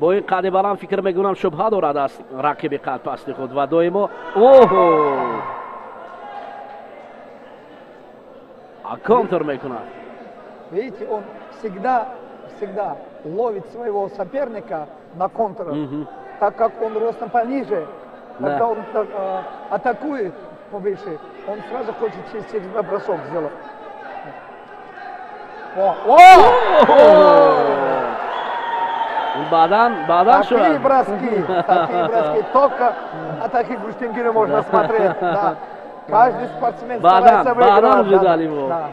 با این قد بلند فکر میکنم شبهه دارد از رقیب قد پست خود و دائما контр میکند. Видите, он всегда ловит своего соперника на контр, так как он ростом пониже. Когда Да. он атакует повыше, он сразу хочет через себя бросок сделать. بعداً شد. Такие броски, только таких Гуштинкина можно смотреть. Да. Каждый спортсмен старается بعداً выиграть. уже дали его. Да.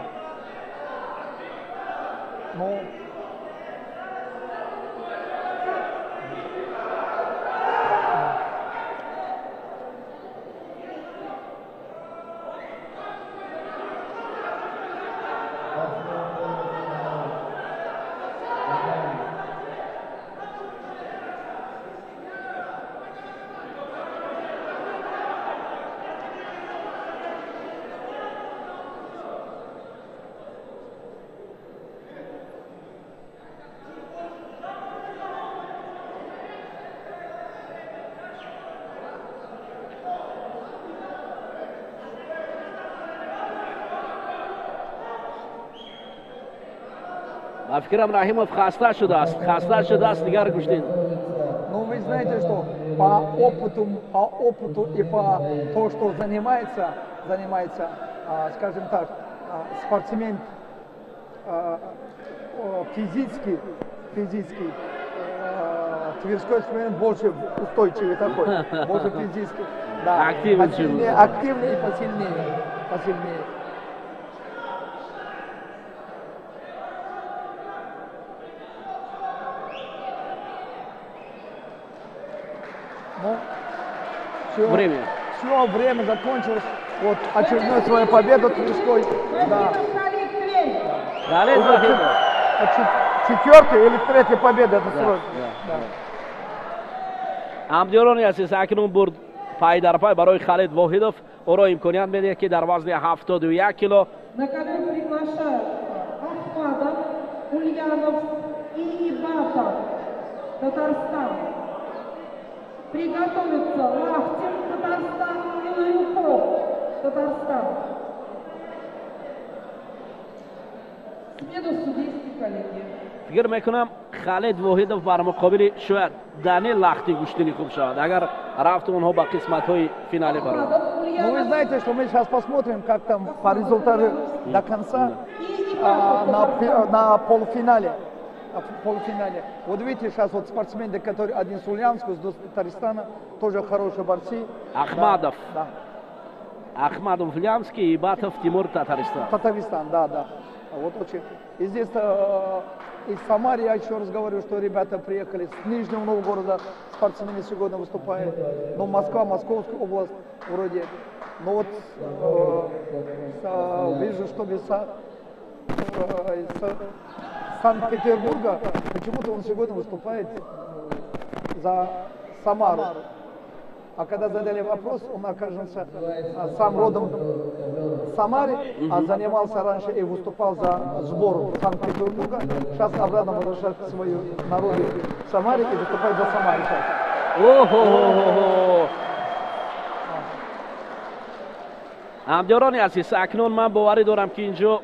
Ну, من فکرم رحیمов خسته شده است دیگر گوشتین. ну, вы знаете, что по опыту и по то, что занимается, скажем так, спортсмен физически, тверской спортсмен больше устойчивый такой, больше физически, да, активнее и посильнее. Ну, все, время закончилось. Вот очередную свою победу Тверской. Да. Четвертая или третья победа это срок. امدیارانی هستی اکنون برد پای در پای برای خالد واحدов او را امکانیت میده که در وزن 71 کیلو На ковер приглашают Ахмадов, Ульянов и Ибатов, Татарстан. Приготовиться Лахтин, Татарстан и Ларюков, Татарстан. Смена судейских коллегий. فکر میکنم خالد واحدов بر مقابل شاید دانیل لختی گوشتنی خوب شود اگر رفت اونها با قسمت های فینالی برود. Ну вы знаете, что мы сейчас посмотрим, как там по результату до конца на полуфинале. Вот видите, сейчас вот спортсмены, которые один с Ульяновска, с Татарстана, тоже хорошие борцы. Ахмадов. Да. Ахмадов Ульяновский и Батов Тимур Татарстан. Татарстан, да. Вот очень. И здесь из Самары, я еще раз говорю, что ребята приехали с Нижнего Новгорода, спортсмены сегодня выступают. Но Москва, Московская область вроде. Но вот вижу, что из Санкт-Петербурга, почему-то он сегодня выступает за Самару. А когда задали вопрос, он окажется сам родом Самары, а занимался раньше и выступал за сбор Санкт-Петербурга. Сейчас обратно возвращается к своему народу в Самаре и выступает за Самару сейчас. همدیارانی عزیز اکنون من باوری دارم که اینجا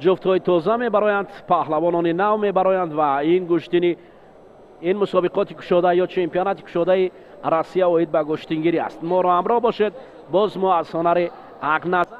ҷуфтҳои тоза мебароянд, паҳлавонони нав мебароянд ва ин гӯштини ин мусобиқоти кушода ё чемпионати кушодаи Россия оид ба гӯштингирӣ аст. моро ҳамроҳ бошед, боз мо аз ҳонари Акназар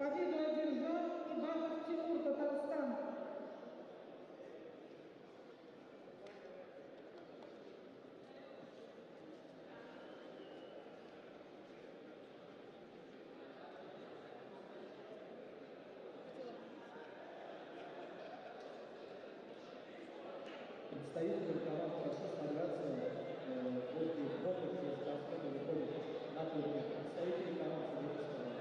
Победу одержал Иванов Тимур, Татарстан. Представитель команды Российской Федерации в комплексе спортсмены выходят на турнир. Представители команды Узбекистана.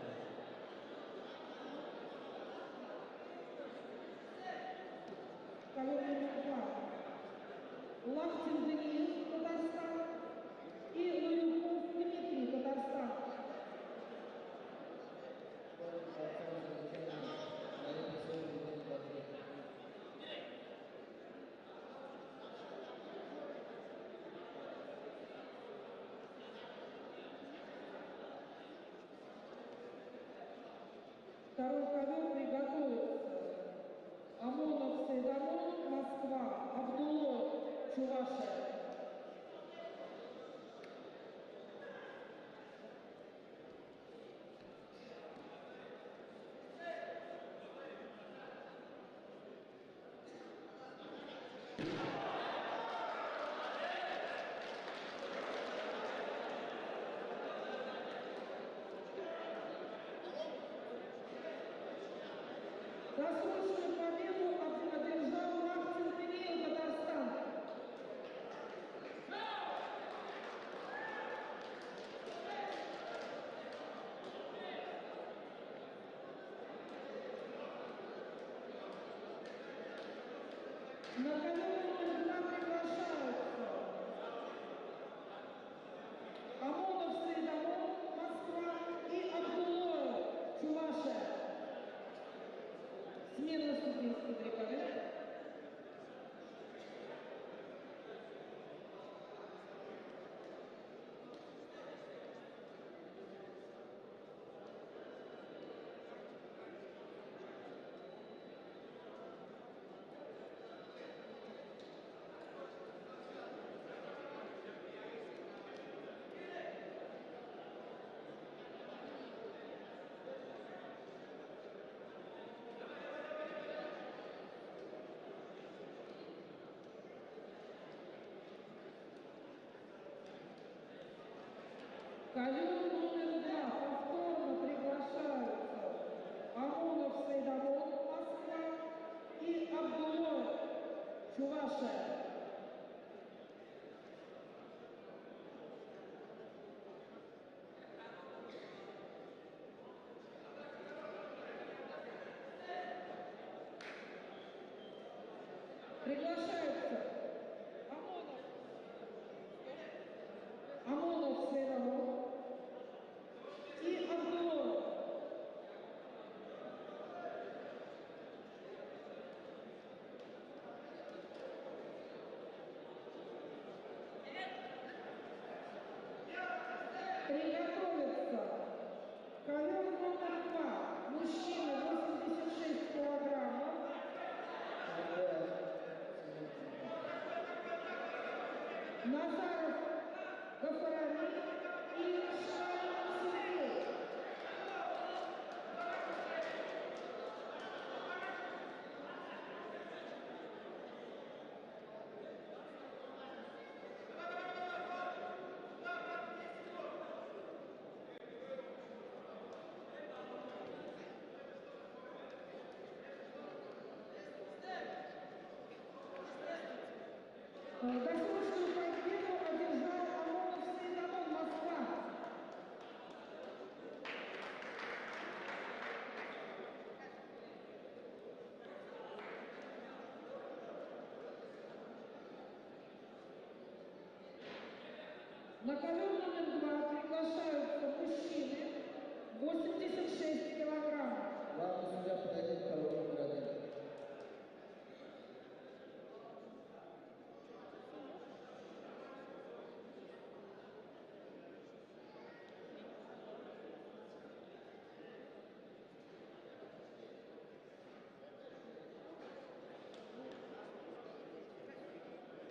Ковер номер 2. Лахтин Денис, Татарстан. И Ларюков Дмитрий, Татарстан. Второй ковер приготовится. Амонов, Сайдамон, Москва. Абдуллов, Чувашия. Досрочную победу одержал Лахтин Денис, Татарстан. На ковер номер 2 приглашаются Амонов, Сайдамон, Москва и Абдуллоев, Чувашия. Смена судейской бригады. Ковер номер 2 повторно приглашаются Амонов Сайдамон, Москва и Абдулов, Чувашия. Приглашаются Амонов Сайдамон и Абдулов. Приготовиться. Ковер номер 2. Мужчина 86 килограммов. Назаров Гафарани и Шарин Сергей. Досрочную победу одержал Амонов Сайдамон, Москва. На ковер номер 2 приглашаются мужчины 86 килограммов. Главный судья подойдет к ковру номер 1.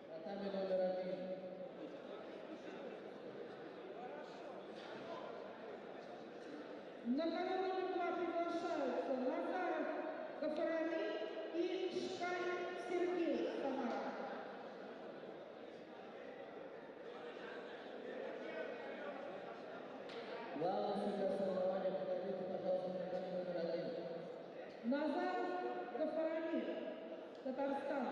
Татами номер 1. На ковер номер 2 приглашаются Назаров Гафарани и Шкань Сергей, Самара. Главный судья соревнования подойдите, пожалуйста, к татами номер 1. Назаров Гафарани, Татарстан.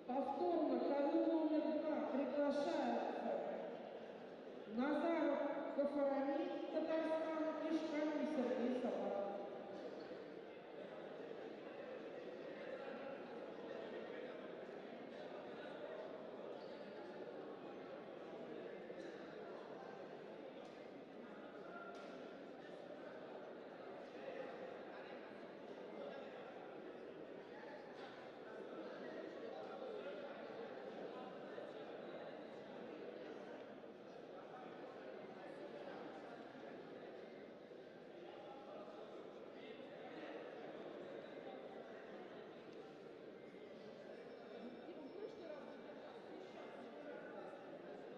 Повторно ковер номер 2 приглашаются Назаров Гафарани, Татарстан и Шкань Сергей, Самара.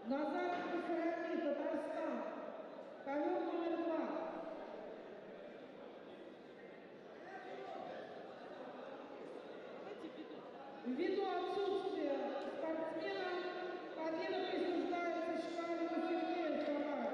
Назаров Гафарани, Татарстан. Ковер номер 2. Ввиду отсутствия спортсмена, победа присуждается Шкалину Сергею, Самара.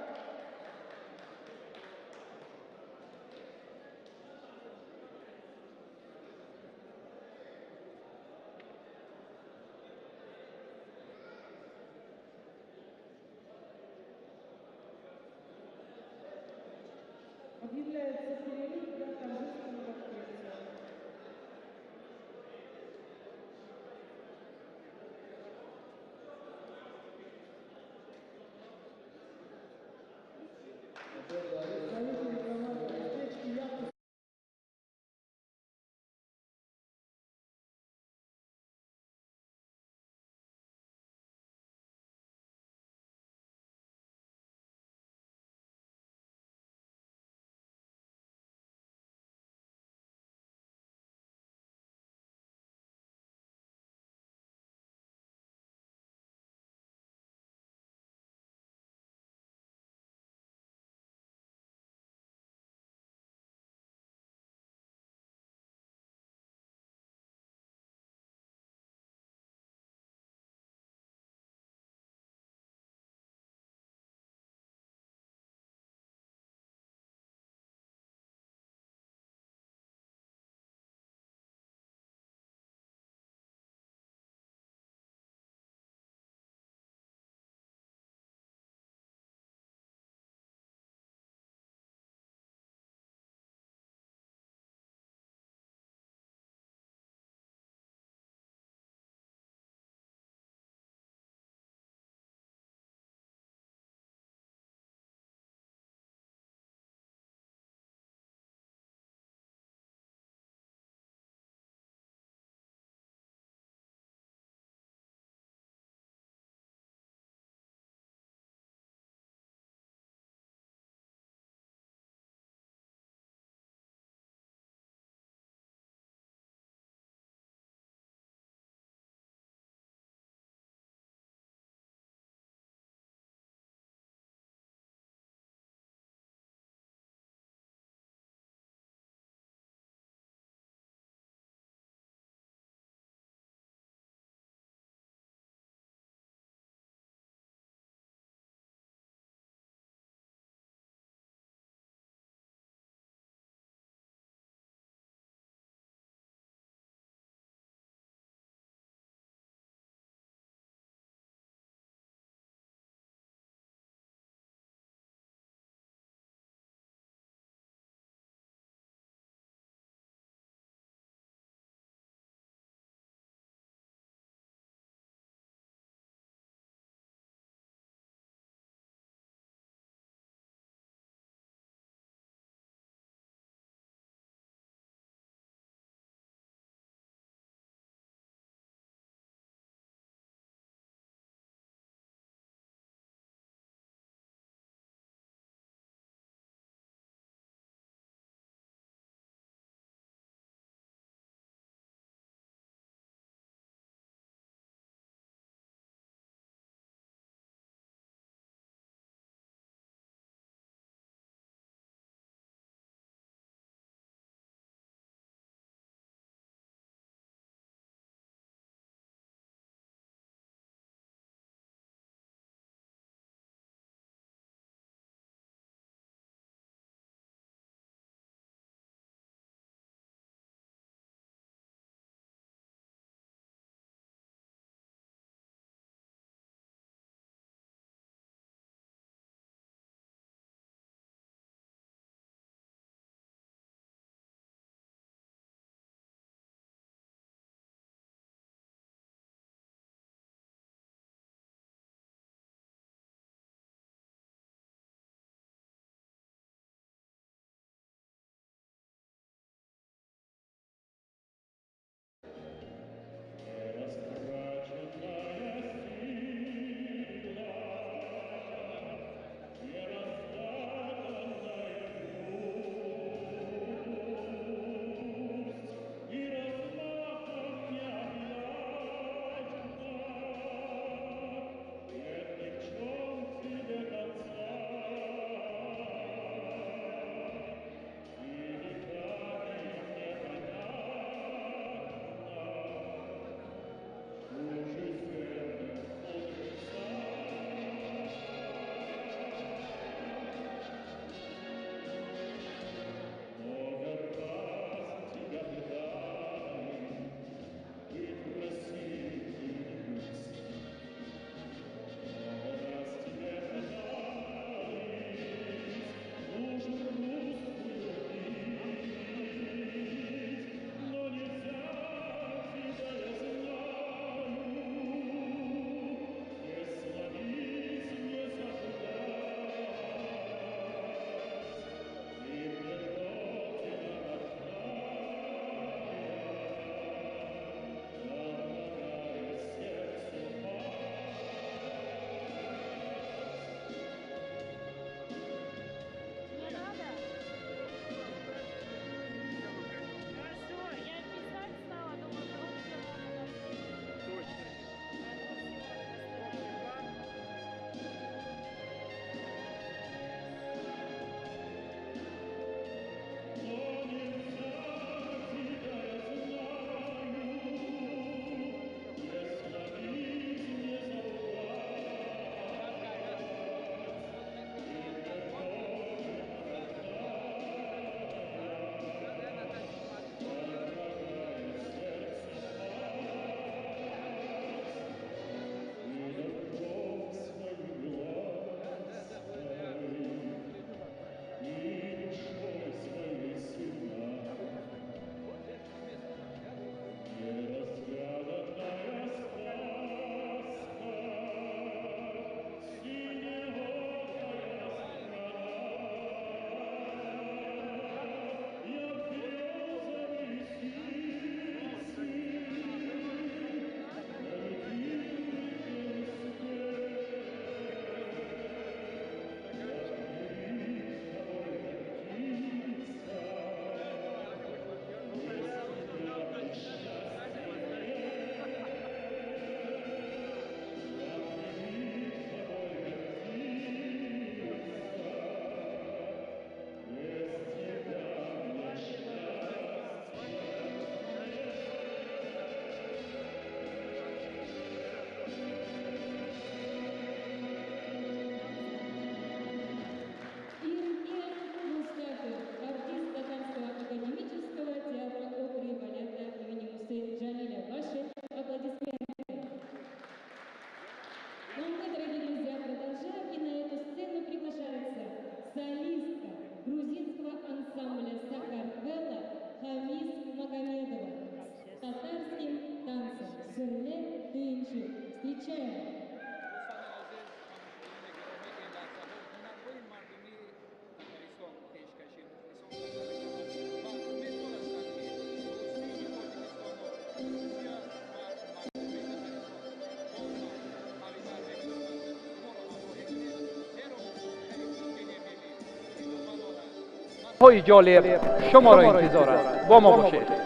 های جالب شما را انتظار است. با ما باشید.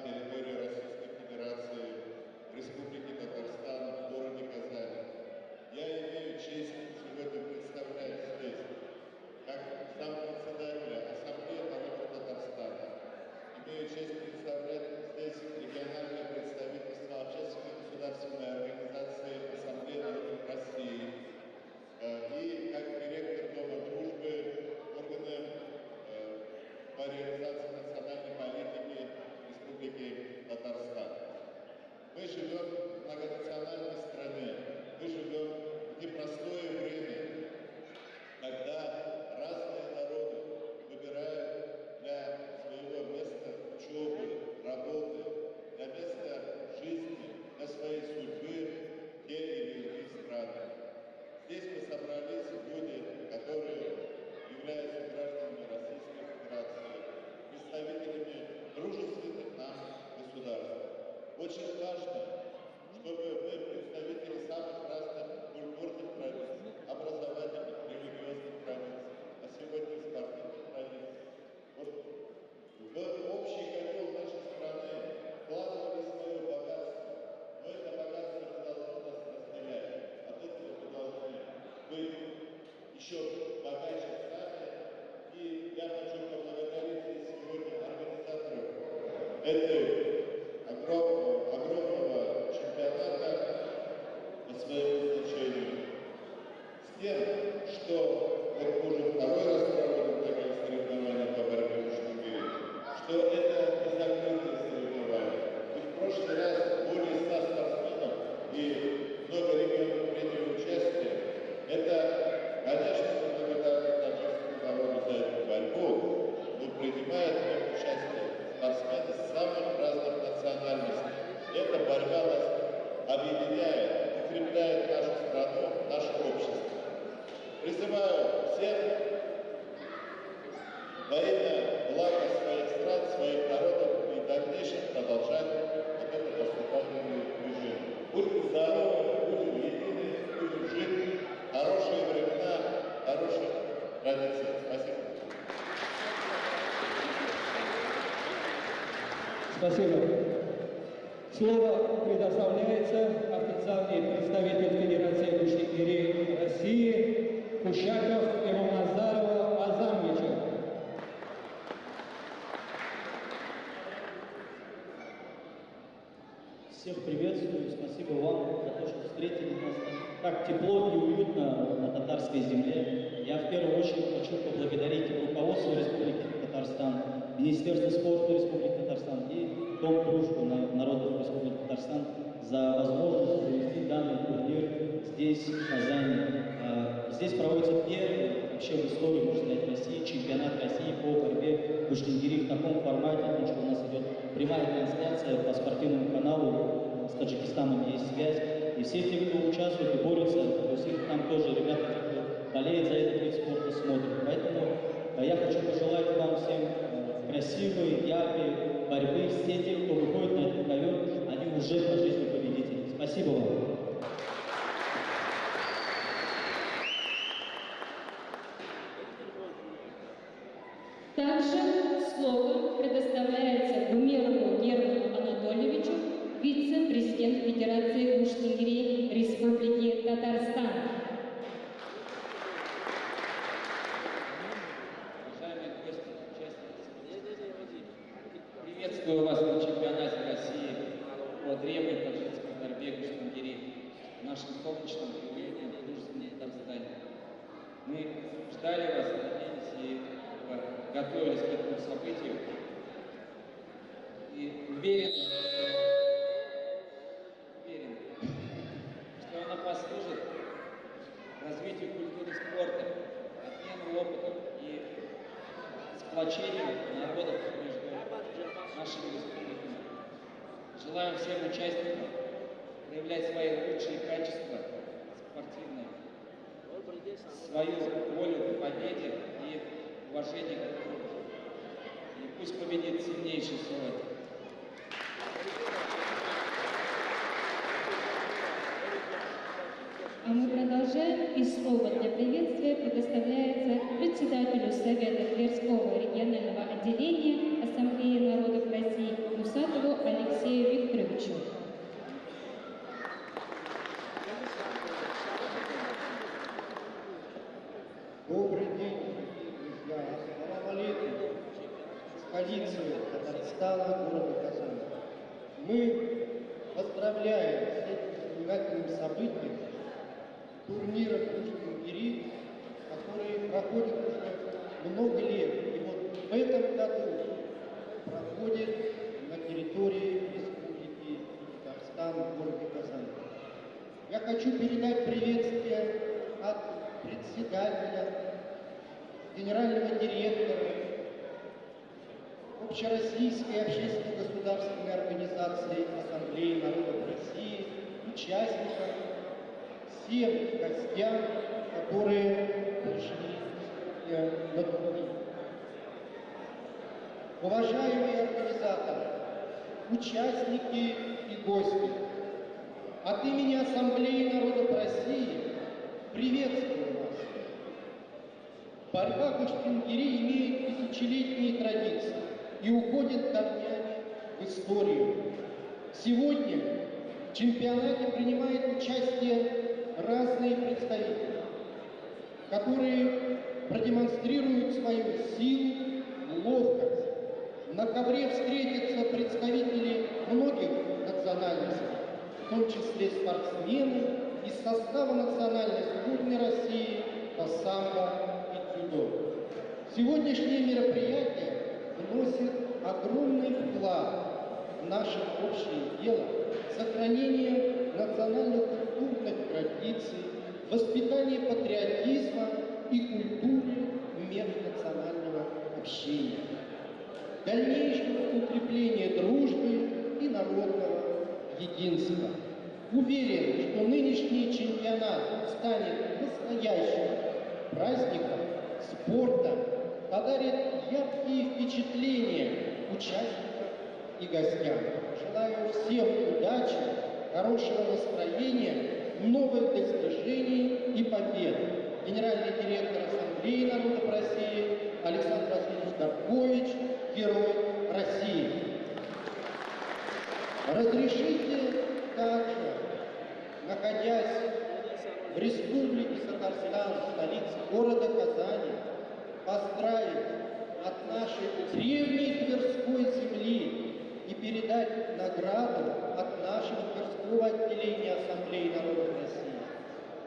территорию Российской Федерации, Республики Татарстан в городе Казани. Я имею честь сегодня представлять здесь, как зампредседателя Ассамблеи народов Татарстана, имею честь представлять здесь региональное представительство общественно-государственной организации Ассамблеи народов России и как директор Дома дружбы органа по реализации национальной политики Республики Татарстан. Мы живем в многонациональной стране, мы живем в непростое время, когда разные народы выбирают для своего места учебы, работы, для места жизни, для своей судьбы те или иные страны. Здесь мы собрались люди, которые являются гражданами Российской Федерации, представителями дружественных нам государств. Очень важно, чтобы мы, представители самых разных культурных традиций, образовательных, религиозных традиций, а сегодня спортивных традиций, вот в общий котел нашей страны вкладывали свое богатство, но это богатство не должно нас разделять. От этого мы должны быть еще богаче сами. И я хочу поблагодарить здесь сегодня организаторов огромного чемпионата по своему значению. С тем, что вот мы уже второй раз проводим такие соревнования по борьбе в Штангире, что это не закрытые соревнования. И в прошлый раз более 100 спортсменов и много регионов приняли участие. Это, конечно, мы благодарны таджикскому народу за эту борьбу, но принимают в нем участие спортсмены самых разных национальностей. Эта борьба нас объединяет, укрепляет нашу страну, наше общество. Призываю всех во имя блага своих стран, своих народов и в дальнейшем продолжать вот это поступательное движение. Будьте здоровы, будем едины, будем жить. Хорошие времена, хорошие традиции. Спасибо. Спасибо. Слово предоставляется официальный представитель Федерации Гуштангири России Кушаков Имамназарова Азамовича. Всех приветствую, спасибо вам за то, что встретили нас так тепло и уютно на татарской земле. Я в первую очередь хочу поблагодарить руководство Республики Татарстан, Министерство спорта Республики Татарстан и Дом дружбы народов Республики Татарстан за возможность провести данный турнир здесь, в Казани. Здесь проводится первый вообще в истории, можно сказать, России чемпионат России по борьбе в Гуштангири в таком формате, потому что у нас идет прямая трансляция по спортивному каналу, с Таджикистаном есть связь, и все те, кто участвует и борется, то есть их там тоже ребята, кто болеет за этот вид спорта, смотрят. Поэтому я хочу пожелать вам всем красивой, яркой борьбы. Все те, кто выходит на этот ковер, они уже по жизни победители. Спасибо вам. Также слово предоставляется Гумерову Герману Анатольевичу, вице-президент Федерации Гуштангири Республики Татарстан. Уважаемые гости, участники, приветствую вас на чемпионате России по древней таджикской борьбе в Гуштангири, в нашем солнечном регионе, в дружественном Татарстане. Мы ждали вас, надеялись и готовились к этому событию. И уверен, что она послужит развитию культуры спорта, обмену опытом и сплочению народов между нашими республиками. Желаю всем участникам проявлять свои лучшие качества спортивные, свою волю к победе и уважение к другу. И пусть победит сильнейший сегодня. А мы продолжаем, и слово для приветствия предоставляется председателю Совета Тверского регионального отделения Ассамблеи народов России Мусатову Добрый день, друзья. Ассаламу алейкум. Столица Татарстана, города Казань. Мы поздравляем с этим знаменательным событием турнира Пушкин-Гири, который проходит уже много лет. И вот в этом году проходит на территории Республики Татарстан, в городе Казань. Я хочу передать приветствие от председателя, генерального директора Общероссийской общественно-государственной организации Ассамблеи народов России, участникам, всем гостям, которые пришли на турнир. Уважаемые организаторы, участники и гости, от имени Ассамблеи народов России приветствую вас. Борьба Пушкин-Гири имеет тысячелетние традиции и уходит корнями в историю. Сегодня в чемпионате принимают участие разные представители, которые продемонстрируют свою силу, ловкость. На ковре встретятся представители многих национальностей, в том числе спортсмены из состава национальной сборной России по самбо и дзюдо. Сегодняшнее мероприятие вносит огромный вклад в наше общее дело сохранение национально-культурных традиций, воспитание патриотизма и культуры межнационального общения, дальнейшего укрепления дружбы и народного единства. Уверен, что нынешний чемпионат станет настоящим праздником спорта, подарит яркие впечатления участникам и гостям. Желаю всем удачи, хорошего настроения, новых достижений и побед. Генеральный директор Ассамблеи народов России Александр Васильевич Даркович, Герой России. Разрешите также, находясь в Республике Татарстан, столице города Казани, поздравить от нашей древней Тверской земли и передать награду от нашего Тверского отделения Ассамблеи народов России,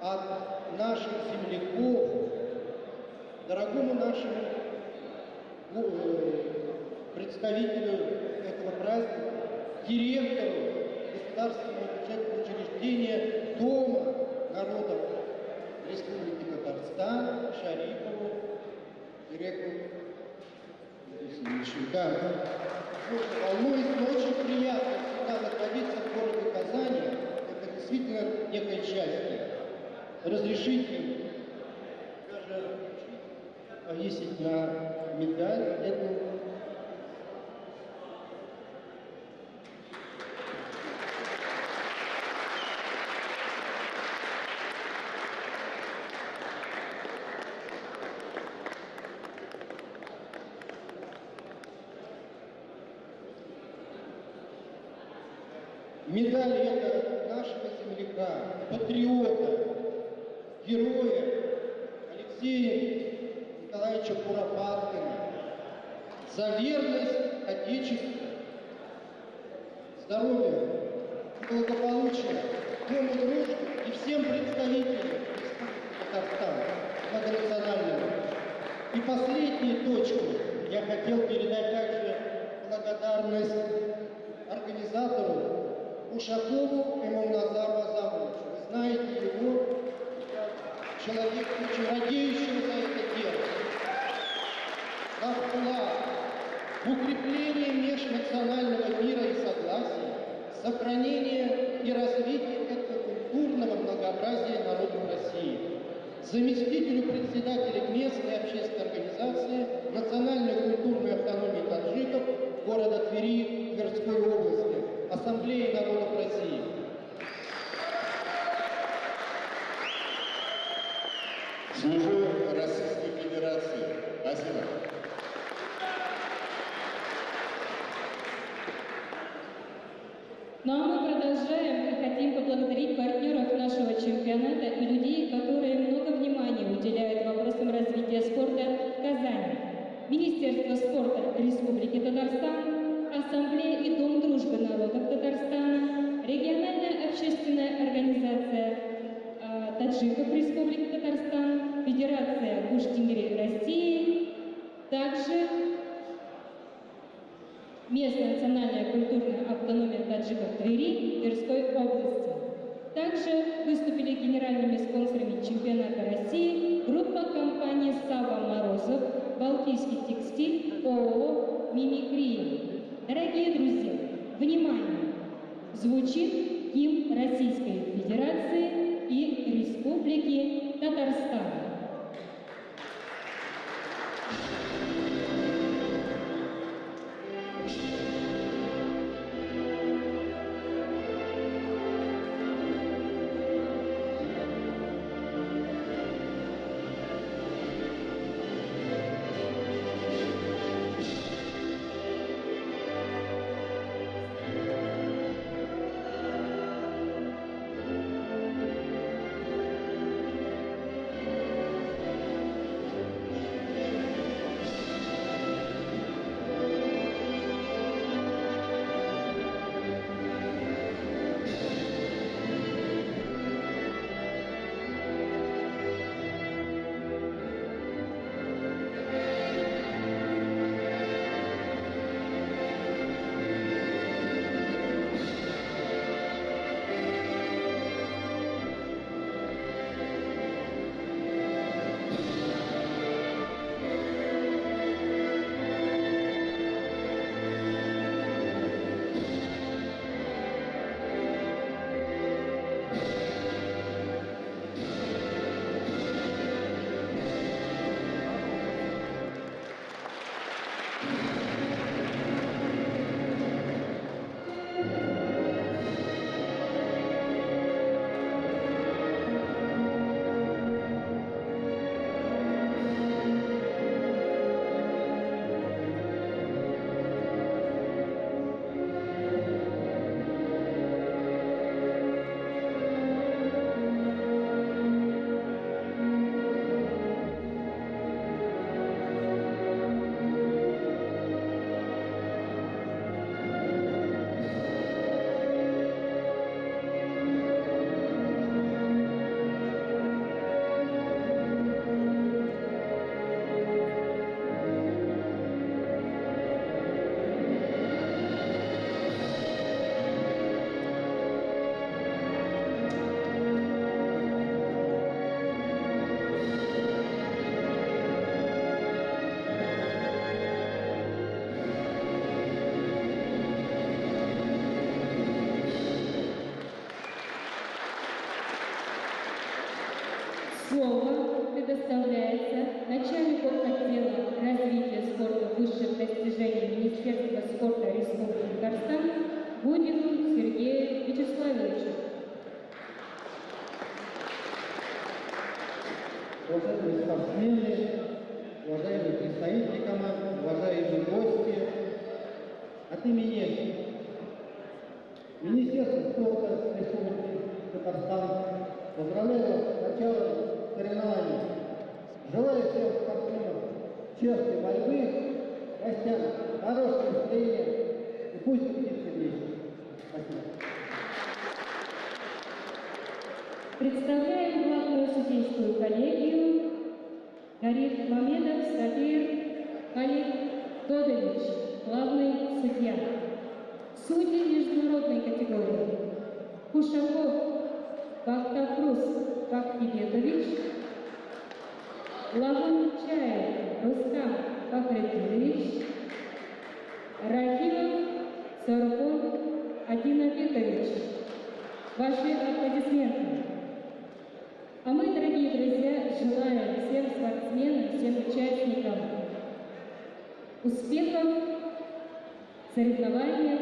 от наших земляков, дорогому нашему представителю этого праздника, директору государственного бюджетного учреждения Дома народов Республики Татарстан Шарипову, директору да. Волнуюсь, но очень приятно всегда находиться в городе Казани. Это действительно некое счастье. Разрешите даже повесить на медаль эту. Медаль это нашего земляка, патриота, героя Алексея Николаевича Куропаткина за верность Отечеству, здоровья, благополучия, дому дружбы и всем представителям Республики Татарстан, многонационального. И последнюю точку я хотел передать также благодарность организатору Ушакову Эмомназару Азамовичу. Вы знаете его, человек, очень радеющего за это дело. За вклад в укрепление межнационального мира и согласия, сохранение и развитие этнокультурного многообразия народов России. Заместителю председателя местной общественной организации Национальной культурной автономии таджиков города Твери Тверской области, Ассамблеи народов России. Служу Российской Федерации. Спасибо. Ну а мы продолжаем и хотим поблагодарить партнеров нашего чемпионата и людей, которые много внимания уделяют вопросам развития Ассамблея и Дом дружбы народов Татарстана, региональная общественная организация таджиков Республики Татарстан, Федерация Уш-Тимире России, также местная национальная культурная автономия таджиков Твери Тверской области. Также выступили генеральными спонсорами чемпионата России группа компаний «Сава Морозов», «Балтийский текстиль», ООО «Мимикрия». Дорогие друзья, внимание! Звучит гимн Российской Федерации и Республики Татарстан. Слово предоставляется начальнику отдела развития спорта высших достижений Министерства спорта Республики Татарстан Гудину Сергею Вячеславовичу. Уважаемые спортсмены, уважаемые представители команд, уважаемые гости, от имени Министерства спорта Республики Татарстан поздравляю вас с началом соревнований. Желаю всем спортсменам честной борьбы, гостям хорошего настроения и пусть победит сильнейший. Спасибо. Представляем главную судейскую коллегию Гариф Мамедов Сабир Халид Тодович, главный судья. Судьи международной категории Кушаков Бахтафрус Бахтибетович, Лагунчаев Рустам Бахретдинович, Рахимов Саркон Адинабекович. Ваши аплодисменты. А мы, дорогие друзья, желаем всем спортсменам, всем участникам успехов в соревнованиях.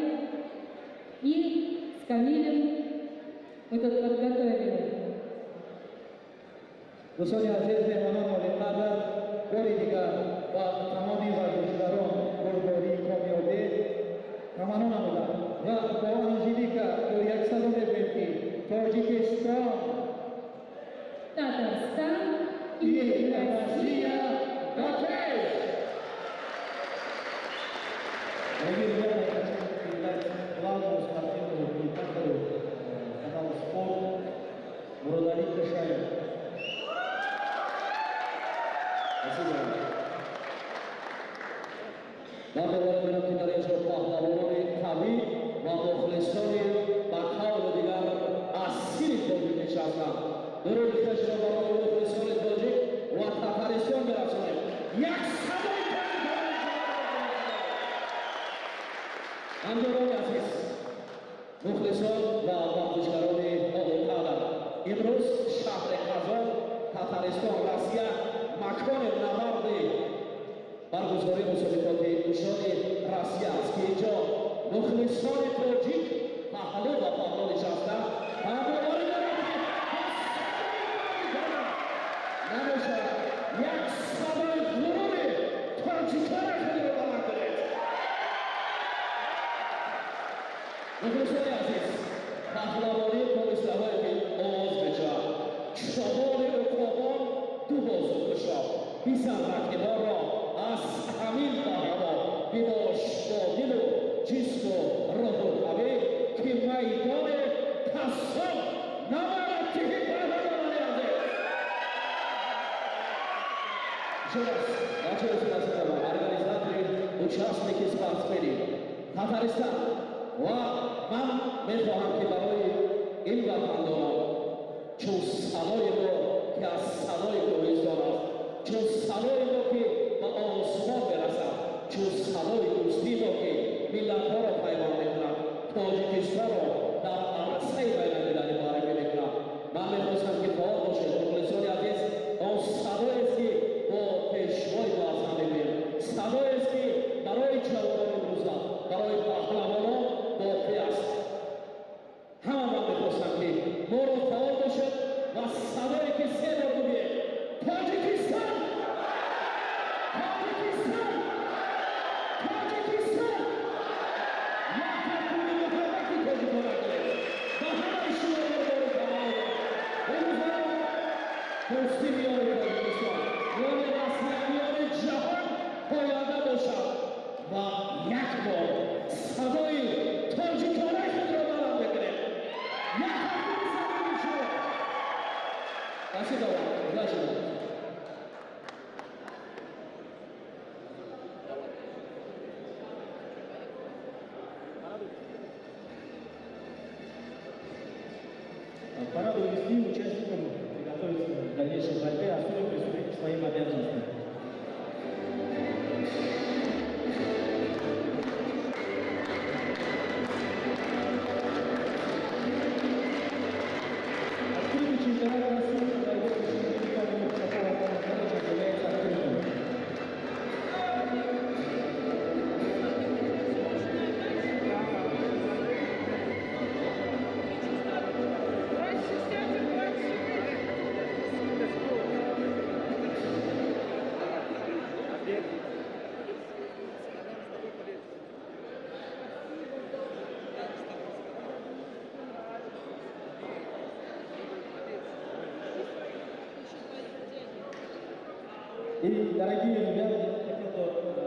И с Камилем мы тут подготовили. Dostojan žezde Manolo Lekada, Goridiga, Ba Kamodiva Dešdaron, Gorbori Komiode, Kamanona Muda, Ra Bo Angelika, do Yaksalone Belki, Торджикистан, Татарстан и Россия, Дорогие ребята, من باور می‌کنم که در اینجا پهلوانان قوی و مخلصان با قول دیگر اصیل تاجیک نشستند. درود خش را برای مخلصان تاجیک و تترستان برسانیم. یک صدای همراهان عزیز، مخلصان و ورزشکاران آبادان، امروز شهر قزان، تترستان، روسیه مکان نبرد برگزاری مسابقات نشان روسیه است که اینجا مخلصان تاجیک پهلو و پهلو نشسته و باور دارم که نباشد یک صدای غرور تاجیکان خود را بلند کنید. مخلصان عزیز، پهلوانی با اصلاحات آواز بجا شمال اقوام دو بازو کشا بیزن رقیبان را از همین برهما بباش با دل و جسم و روح و قوی که میدان تصام نماند که پهلوان عزیز. جلس آجوز نزدم ارگانیزاتوری участники спортсмени Татарстан و من میخواهم که برای این وطنداران چون صدای ما که از صدای کوهستان است، چون صدای ما که به آسمان برسد، چون صدای دوستی ما که ملت‌ها را پیمان میکند، تاجیکستان را در عرصه بین‌المللی معرفی میکند. من میخواستم که فعال باشد مخلصان عزیز. آن صدایی است که با پیشوای معظم میگویم، صدایی است که برای جوانان امروزها، برای پهلوانان باقی است. همه من میخواستم که ما را فعال باشد و صدایی که سه بار بگویم تاجیکستان، تاجیکستان، تاجیکستان، یک ترکیب محبتی تاجیکان کنید و همه شما را دارید تمام امروزها دوستی میان تاجیکستان میان رسمی میان جهان پاینده باشد و یک بار صدای تاجیکانه خود را بلند بکنید. یک ترکیب صدای شما Спасибо вам. Удачи вам. Пора довести участникам приготовиться к дальнейшей борьбе, а стоит приступить к своим обязанностям. Открытый чемпионат России по борьбе с сертификатами такого формата является открытым. И, дорогие ребята, я хотел бы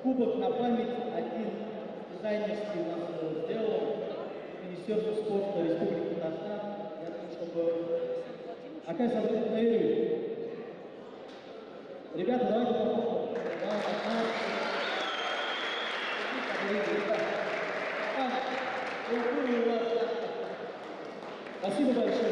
кубок на память один дизайнерский у нас сделал Министерство спорта Республики Татарстан. Я думаю, чтобы оказывается вдохновили. Ребята, давайте попробуем. Спасибо большое.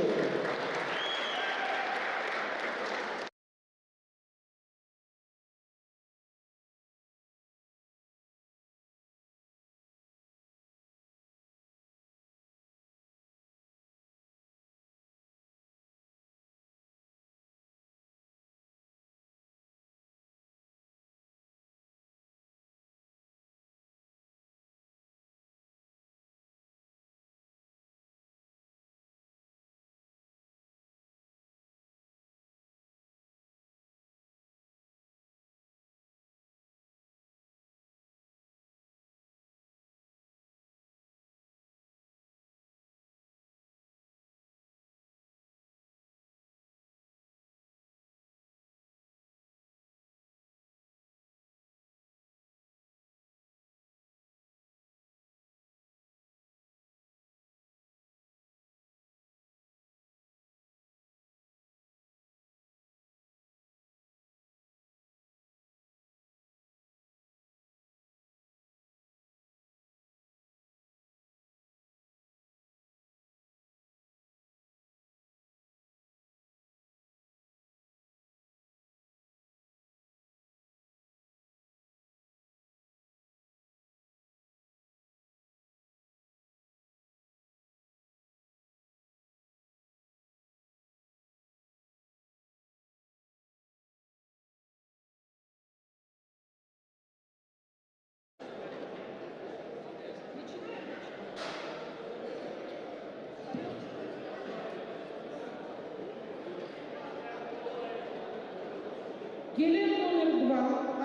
Килим номер 2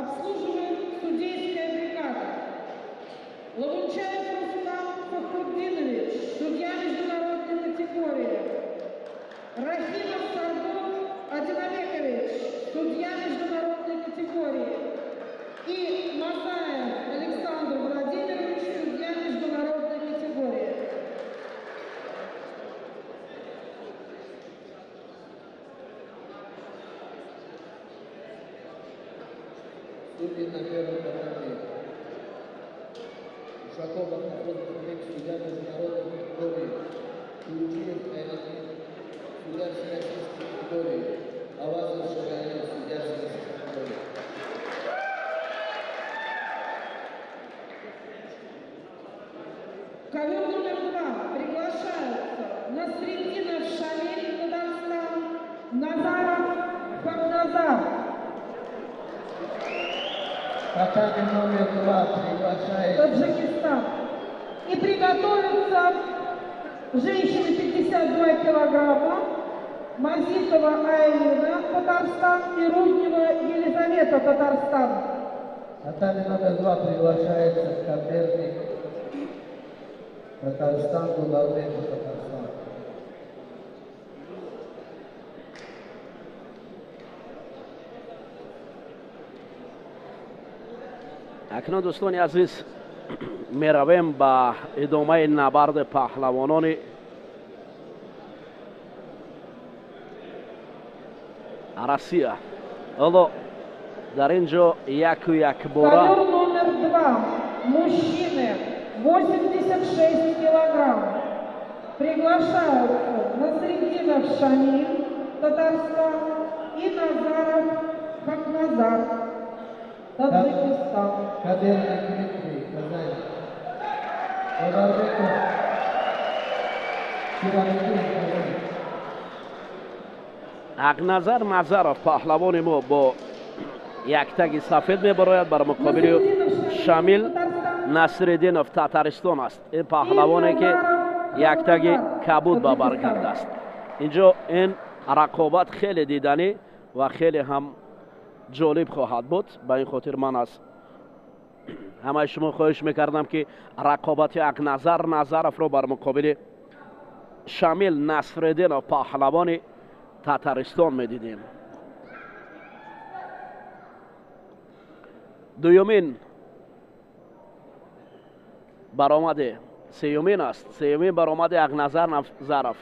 обслуживает судейская бригада. Лавунчаев Рустам Фахруддинович, судья международной категории. Рахимов Сардон Адинабекович, судья международной категории. И Мазаев Александр Владимирович, судья международной категории. Судьи на первом этапе. Ушаков Ахмад Филипп, судья международной категории. Кулчиев Айнадин, судья всероссийской категории. Авазов Шагаев, судья всероссийской категории. Ковер номер 2 приглашаются Насреддинов Шамиль, Татарстан, Назаров Хакназар. Татарин номер 2 приглашает Таджикистан. И приготовятся женщины 52 килограмма, Мазитова Аэлина, Татарстан, и Руднева Елизавета, Татарстан. Татарин номер 2 приглашается Каберник, Татарстан, Гуларбеков, Татарстан. اکنون دوستان عزیز میرویم با ادامه نبرد پهلوانان روسیه. حالا در اینجا یک و یک باره Ковер номер 2. Мужчины 86 килограмм. Приглашаются Насреддинов Шамиль, Татарстан, и Назаров Хакназар, Таджикистан. Каберник Дмитрий, Казань. Гуларбеков, Кирамидин, Казань. اقنظر نظرов پهلوان ما با یک تگ سفید میبراید بر مقابل شامل نصرالدینов تاتارستان است. این پهلوانی که یک تگ کبود با بر کرده است. اینجا این رقابت خیلی دیدنی و خیلی هم جالب خواهد بود. به این خاطر من از همه شما خواهش میکردم که رقابت اقنظر نظرов رو بر مقابل شامل نصرالدینов پهلوان تاتارستان میدیدیم. دومین برآمده سیومین است. سیومین برآمده اقنظر نظرов.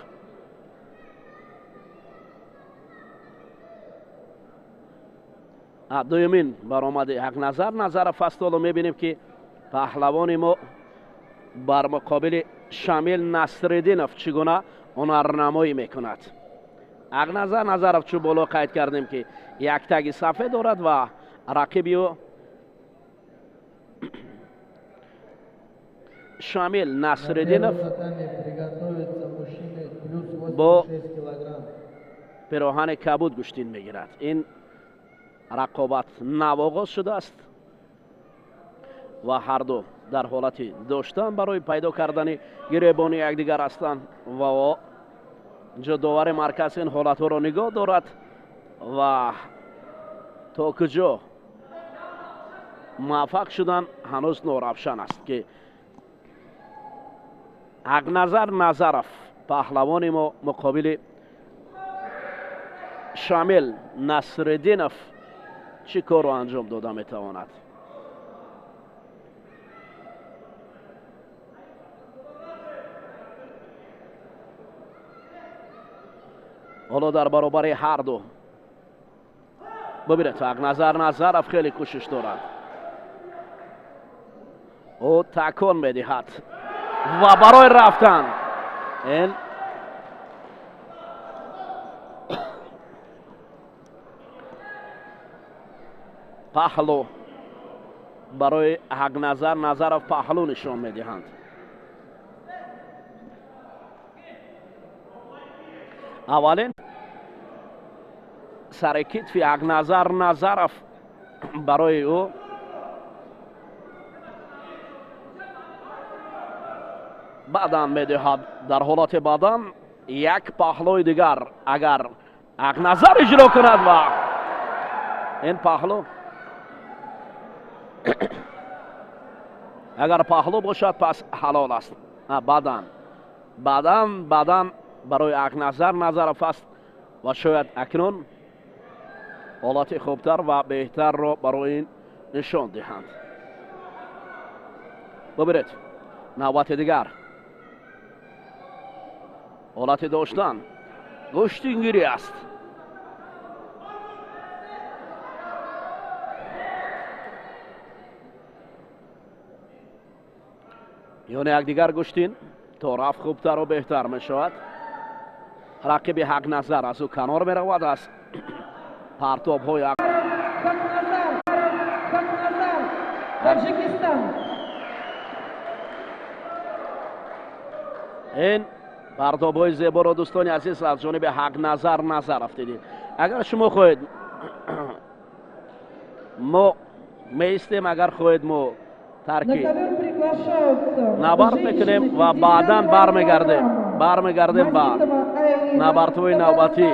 دومین برآمده اقنظر نظرов است. حالا میبینیم که پهلوان ما بر مقابل شامل نصرالدینов چگونه هنرنمایی میکند. اقنظر نظرов چو بالا قید کردیم که یک تگ سفید دارد و رقیبی او شامل نصرالدینов با پیراهن کبود گشتین میگیرد. این رقابت نواغاز شده است و هر دو در حالت داشتن برای پیدا کردن گریبان یکدیگر هستند و جداور مرکز این حالت ها را نگاه دارد و تا کجا موفق شدن هنوز ناروشن است که اقنظر نظرов پهلوان ما مقابل شامل نصرالدینов چی کار رو انجام داده میتواند. حالا در برابر هر دو ببینید اقنظر نظرов خیلی کوشش دارد. او تکان میدهد و برای رفتن این پهلو برای اقنظر نظرов پهلو نشان میدهند. اولین سر کتف اقنظر نظرов برای او بدن میدهد. در حالت بدن یک پهلوی دیگر اگر اقنظر اجرا کند و این پهلو اگر پهلو باشد پس حلال است. بدن برای یک نظر است و شاید اکنون حالت خوبتر و بهتر را برای این نشان دهند. ببینید نوبت دیگر حالت داشتن گوشتینگیری است. یعنی یک دیگر گوشتین تا رفت خوبتر و بهتر می شود. رقیب حق نظر از او کنار می رود از پرتاب های این پرتاب های زیبا را دوستان عزیز از جانب حق نظر افتیدید. اگر شما خواهید ما میستیم، اگر خواهید ما ترکی نبرد میکنیم و بعدا برمیگردیم با نبردهای نوبتی.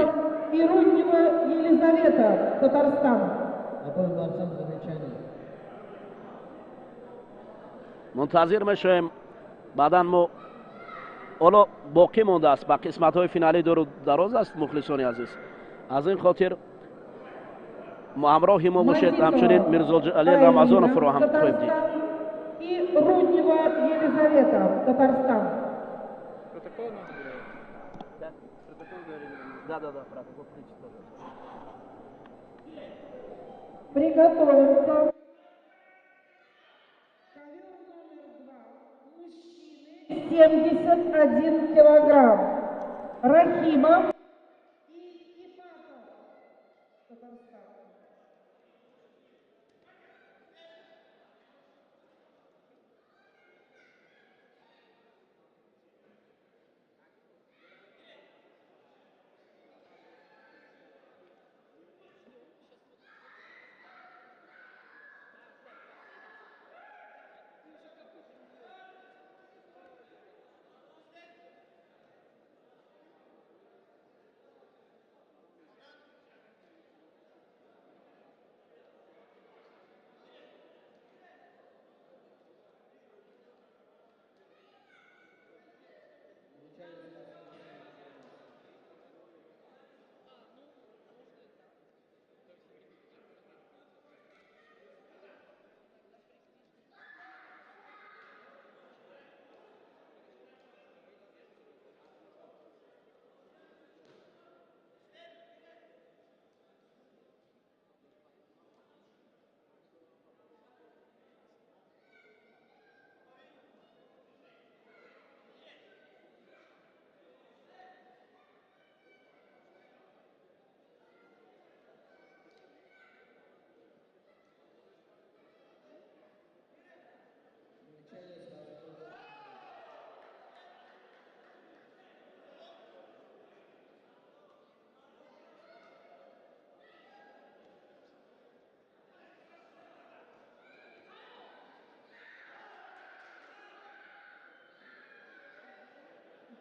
منتظر میشویم. بعدا ما حالا باقی مونده است، با قسمت های فینالی دور دراز است مخلصان عزیز. از این خاطر همراه ما باشید. همچنین میرزا علی رمضان فراهم خواهیم دید. Руднева Елизавета, Татарстан. Приготовиться. Ковер номер 2. Мужчины 71 килограмм. Рахимов и Ипатов, Татарстан.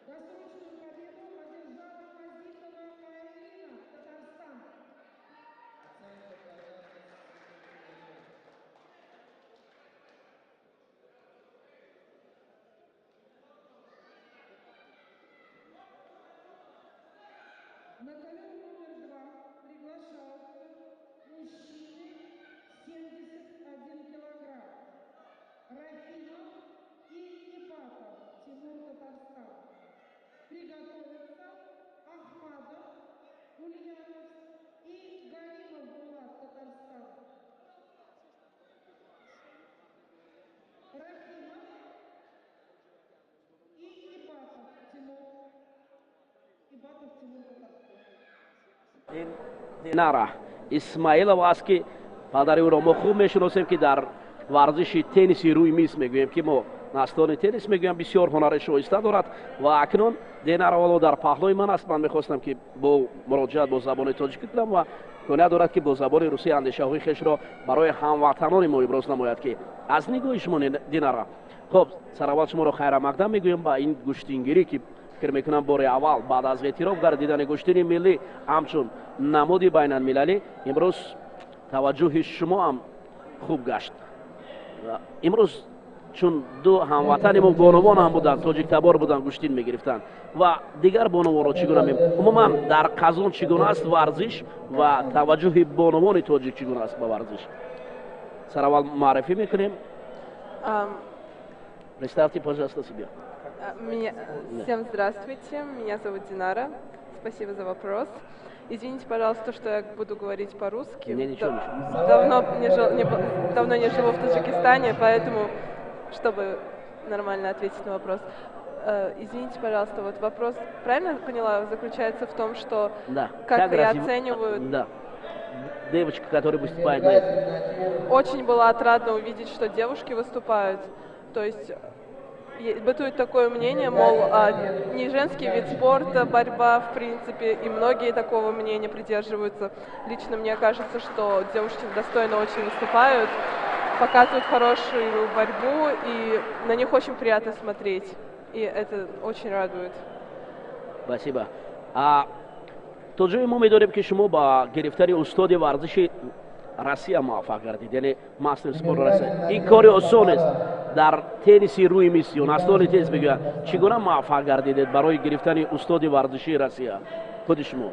Досрочную победу одержала Мазитова Айлина, Татарстан. На ковер номер 2 приглашаются мужчины 71 килограмм. Рахимов и Ипатов, Тимур, Татарстан. Приготовиться Ахмадов, Ульянов и Галимов Булат, Татарстан. Рахимов и Ипатов, Тимур. Ипатов, Тимур, Татарстан. دینارا اسماعیل است که پدر او را ما خوب میشناسیم که در ورزش تنیسی روی میز میگوییم که ما نستان تنیس میگویم بسیار هنر شایسته دارد و اکنون دینارا والا در پهلوی من است. من میخواستم که با مراجعت با زبان تاجیکی کنم و کنه دارد که با زبان روسی اندیشه های خویش را برای هموطنان ما ابراز نماید که از نگاه شما دینارا. خب سراول شما را خیر مقدم میگویم با این گوشتینگیری که فکر میکنم بار اول بعد از اعتراف در دیدن گوشتین ملی همچون نمادی بین المللی امروز таваҷҷӯҳи шумо ҳам хуб гашт. имрӯз чун ду ҳамватани мо бонувон ҳам буданд, тоҷиктабор буданд, гӯштин мегирифтанд ва дигар бонувонро чӣ гуна умуман дар Қазон чӣ гуна аст варзиш ва таваҷҷӯҳи бонувони тоҷик чӣ гуна аст ба варзиш? Сараввал маърифӣ мекунем. Представьте, пожалуйста, себя. Всем здравствуйте, меня зовут Динара. Спасибо за вопрос. Извините, пожалуйста, что я буду говорить по-русски. Ничего. Давно не живу в Таджикистане, поэтому, чтобы нормально ответить на вопрос. Извините, пожалуйста, вот вопрос, правильно поняла, заключается в том, что да. как я оцениваю... Да. Девочка, которая выступает на этом. Очень было отрадно увидеть, что девушки выступают. То есть бытует такое мнение, мол, не женский вид спорта, борьба, в принципе, и многие такого мнения придерживаются. Лично мне кажется, что девушки достойно очень выступают, показывают хорошую борьбу, и на них очень приятно смотреть. И это очень радует. Спасибо. тоҷои мо медонем ки шумо ба гирифтари устоди варзиши Россия муваффақ гардид, яъне мастер спорт Россия. Ин кори осон аст. Дар тенниси рӯи мис ё настони теннис бигӯянд, чӣ гуна муваффақ гардидед барои гирифтани устоди варзиши Россия? Худи шумо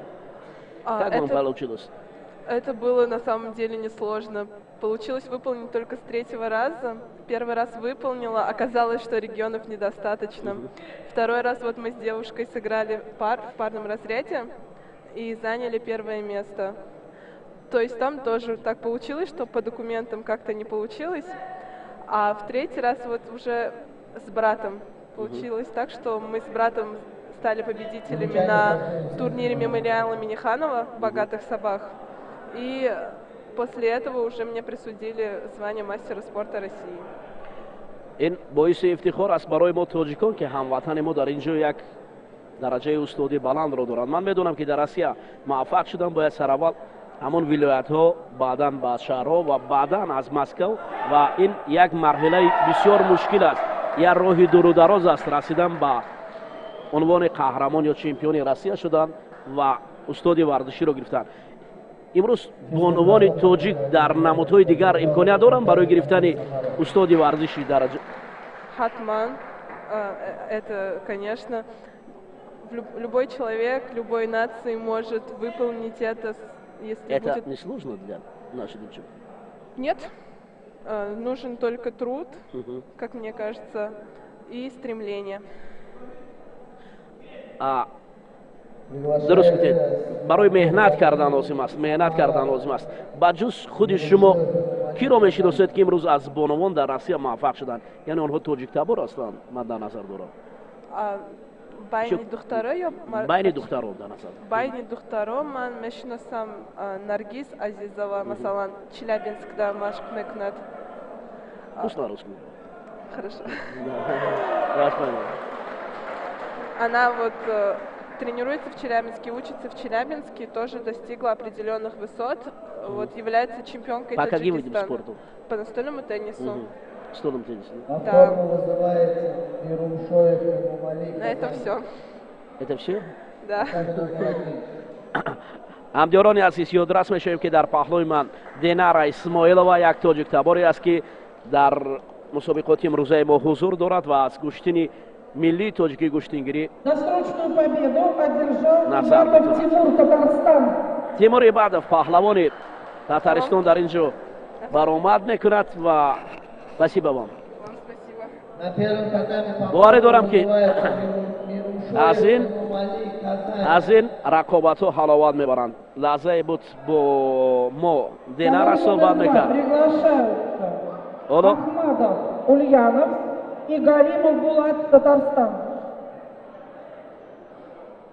как вам получилось? Это было на самом деле несложно. Получилось выполнить только с 3-го раза. Первый раз выполнила, оказалось, что регионов недостаточно. Второй раз вот мы с девушкой сыграли в парном разряде и заняли 1-е место. То есть там тоже так получилось, что по документам как-то не получилось. А в 3-й раз вот уже с братом получилось так, что мы с братом стали победителями на турнире мемориала Миниханова в «Богатых собак». И после этого уже мне присудили звание мастера спорта России. ин боиси ифтихор аст барои мо тоҷикон ки ҳамватани мо дар ин ҷо як дараҷаи устодӣ баландро доранд. Ман медонам ки дар Россия муваффақ шудан бояд сараввал ҳамон вилоятҳо, баъдан ба шаҳрҳо ва баъдан аз Москав, ва ин як марҳилаи бисёр мушкил аст, як роҳи дурудароз аст расидан ба унвони қаҳрамон ё чемпиони Россия шудан ва устоди варзиширо гирифтан. имрӯз бонувони тоҷик дар намудҳои дигар имконият доранд барои гирифтани устоди варзиши дараҷа? Хатман, это, конечно, любой человек, любой нации может выполнить это, если это будет... не сложно для нашей девчонки? Нет, нужен только труд, как мне кажется, и стремление. дуруст гуфтед, барои меҳнат кардан лозим аст, меҳнат кардан лозим аст. ба ҷуз худи шумо киро мешиносед ки имрӯз аз бонувон дар Россия муваффақ шуданд? Яъне онҳо тоҷиктабор ҳастанд? Ман дар назар дорам. Байни духтаро ё байни духтаро дар назар. Байни духтаро ман мешиносам Наргиз Азизова, масалан, Челябинскда машқ мекунад. Пусть на русском. Хорошо. Я понял. Она вот тренируется в Челябинске, учится в Челябинске, тоже достигла определенных высот, вот является чемпионкой Таджикистана. По каким видам спорта? По настольному теннису. Настольному теннису. Да. На этом все. Это все? Да. ҳамдиёрони азиз, ёдрас мешавем ки дар паҳлӯи ман Динара Исмоилова як тоҷиктаборе аст ки дар мусобиқоти имрӯзаи мо ҳузур дорад ва аз гӯштини миллии тоҷикии гӯштингирӣ Досрочную победу одержал Ибадов Тимур, Татарстан. Тимур Ибадов, паҳлавони Татаристон дар ин ҷо баромад мекунад ва спасибо вам. боварӣ дорам ки аз ин рақобатҳо ҳаловат мебаранд. лаҳзае буд бо мо Динара суҳбат мекард. Ахмадов Ульянов и Галимов Булат, Татарстан.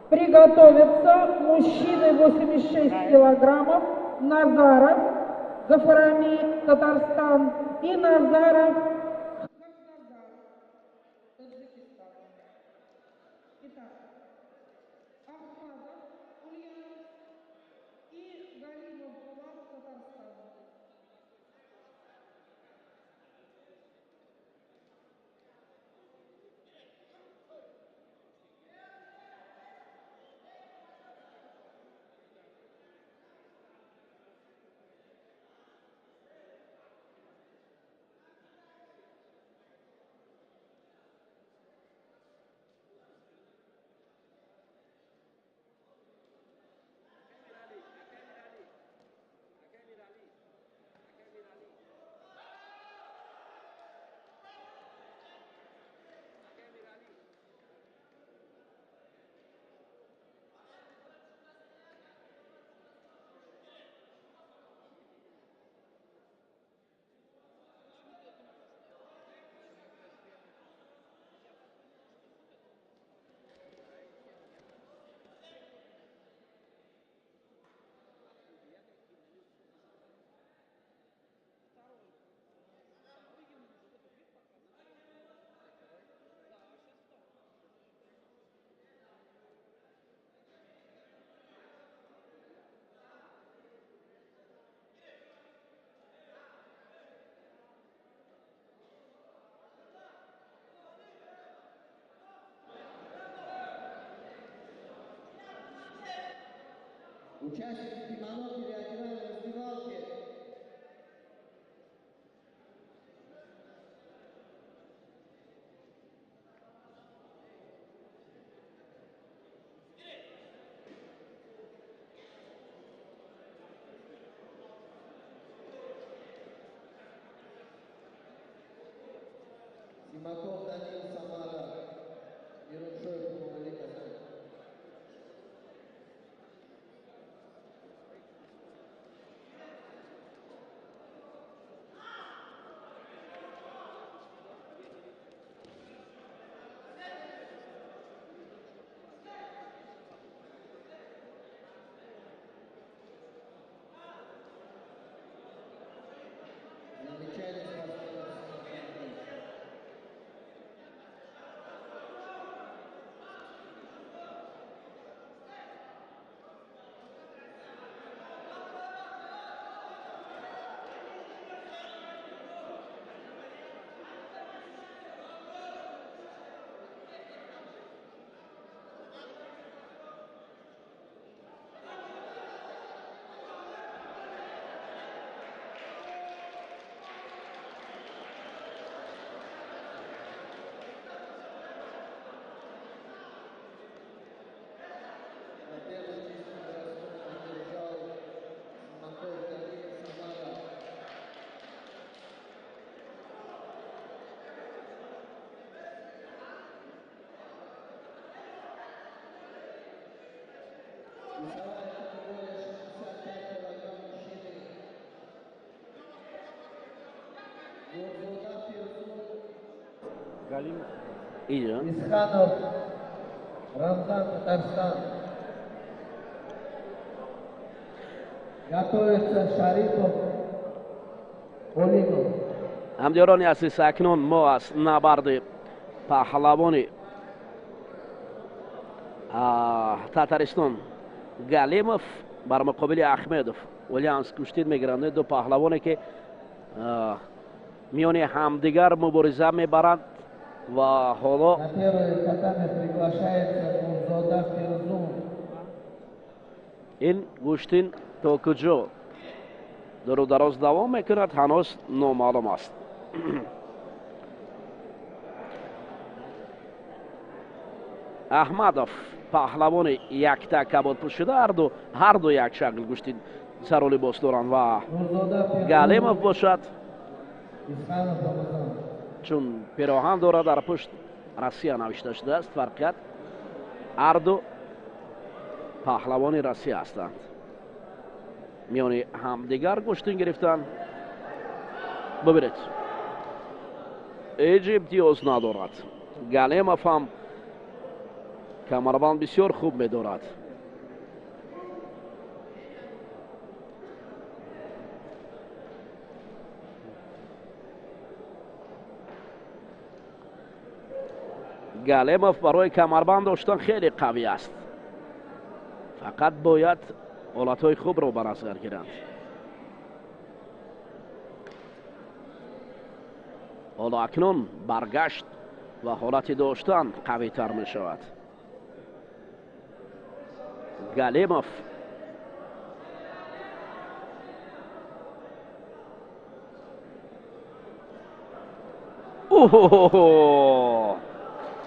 Приготовиться мужчины 86 килограммов, Назаров, Гафарами, Татарстан, и Назаров, Таджикистан. Итак, Ахмадов Ульянов и Галимов Булат, Татарстан. Участники кимоно переодевания в раздевалке. Симаков Данил Самара. Еруншой Кумали Казань. Замечание спортсменов. Идет. Исханов Рамзан, Татарстан. Готовится Шарипов Олимов. ҳамдиёрони азиз, акнун мо аз набарди паҳлавони Татаристон Галимов бар муқобили Ахмедов Ульянс куштид мегиранд. ду паҳлавоне ки миёни ҳамдигар мубориза мебаранд ва ҳоло На первое катание приглашается Мурзода Фирзун. ин гӯштин то куҷо дару дароз давом мекунад ҳанӯз номаълум аст. аҳмадов паҳлавони якта кабодпӯшуда ҳарду як шакл гӯштин сару либос доранд ва Галимов бошад Исханов Рамазан. чун пироҳан дорад дар пушт Россия навишта шудааст. фарқият ҳарду паҳлавони Россия ҳастанд. миёни ҳамдигар гӯштин гирифтанд. бибинед ҳеҷ имтиёз надорад. Галимов ҳам камарбанд бисёр хуб медорад. Галимов барои камарбанд доштан хеле қавӣ аст. фақат бояд ҳолатҳои хубро ба назар гиранд. ҳоло акнун баргашт ва ҳолати доштан қавитар мешавад. Галимов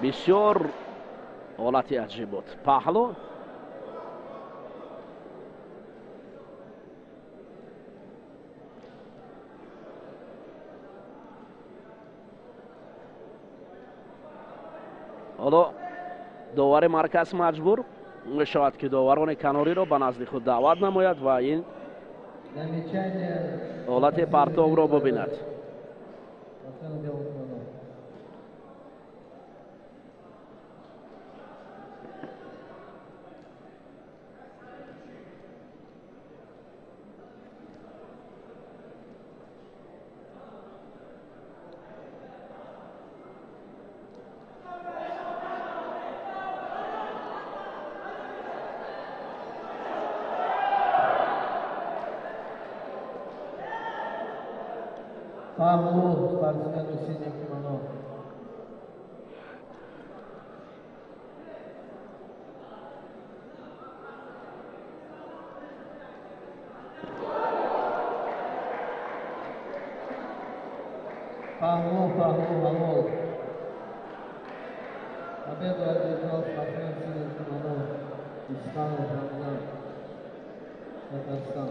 бисёр ҳолати аҷиб буд. паҳлу ҳоло довари марказ маҷбур мешавад ки доварони канориро ба назди худ даъват намояд ва ин ҳолати партовро бубинад. Павлу, спортсмену синих кимоно. Павлов, Павлов. Победу одержал спортсмен силы Тимонов. Испанов Рамзан. Татарстан.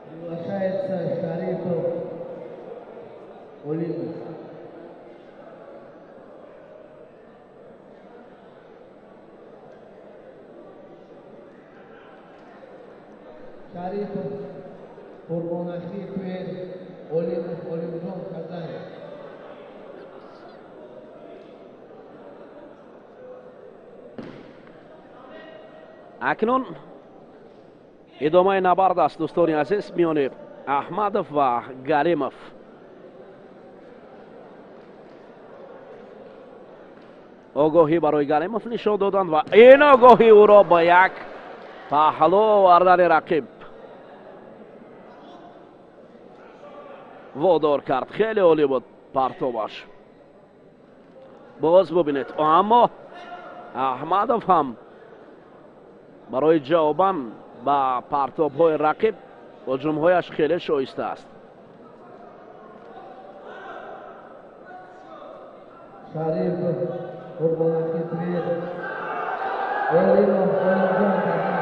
Приглашается Шарипов Олег. Шарипов Курбонахи Пер Олимжон Казань. اکنون ادامه نبرد است دوستان عزیز میان احمدов و گلیمов. آگاهی برای گلیمov نشان دادند و این آگاهی او را با یک پهلو آوردن رقیب وادار کرد. خیلی عالی بود پرتابش. باز ببینید اما احمدов هم برای جوابن با پرتاب های رقیب هجوم هایش خیلی شایسته است. شریف قربانکی پیر Олимов Олимжон Казань.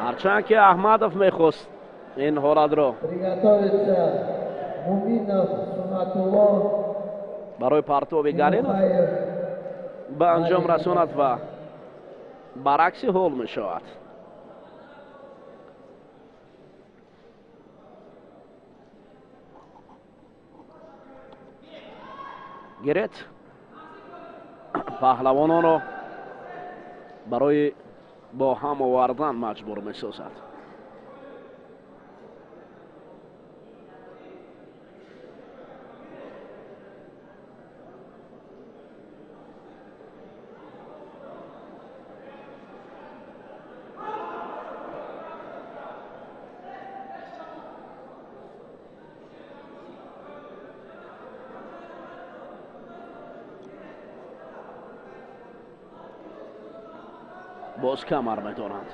هرچند که احمدов میخواست این حالت را Приготовиться Муминов Сунатулло. برای پرتاب گلیمov به انجام رساند و برعکس حال می شود. گرت پهلوانان را برای با هم آوردن مجبور می سازد. باز کمر میدارند.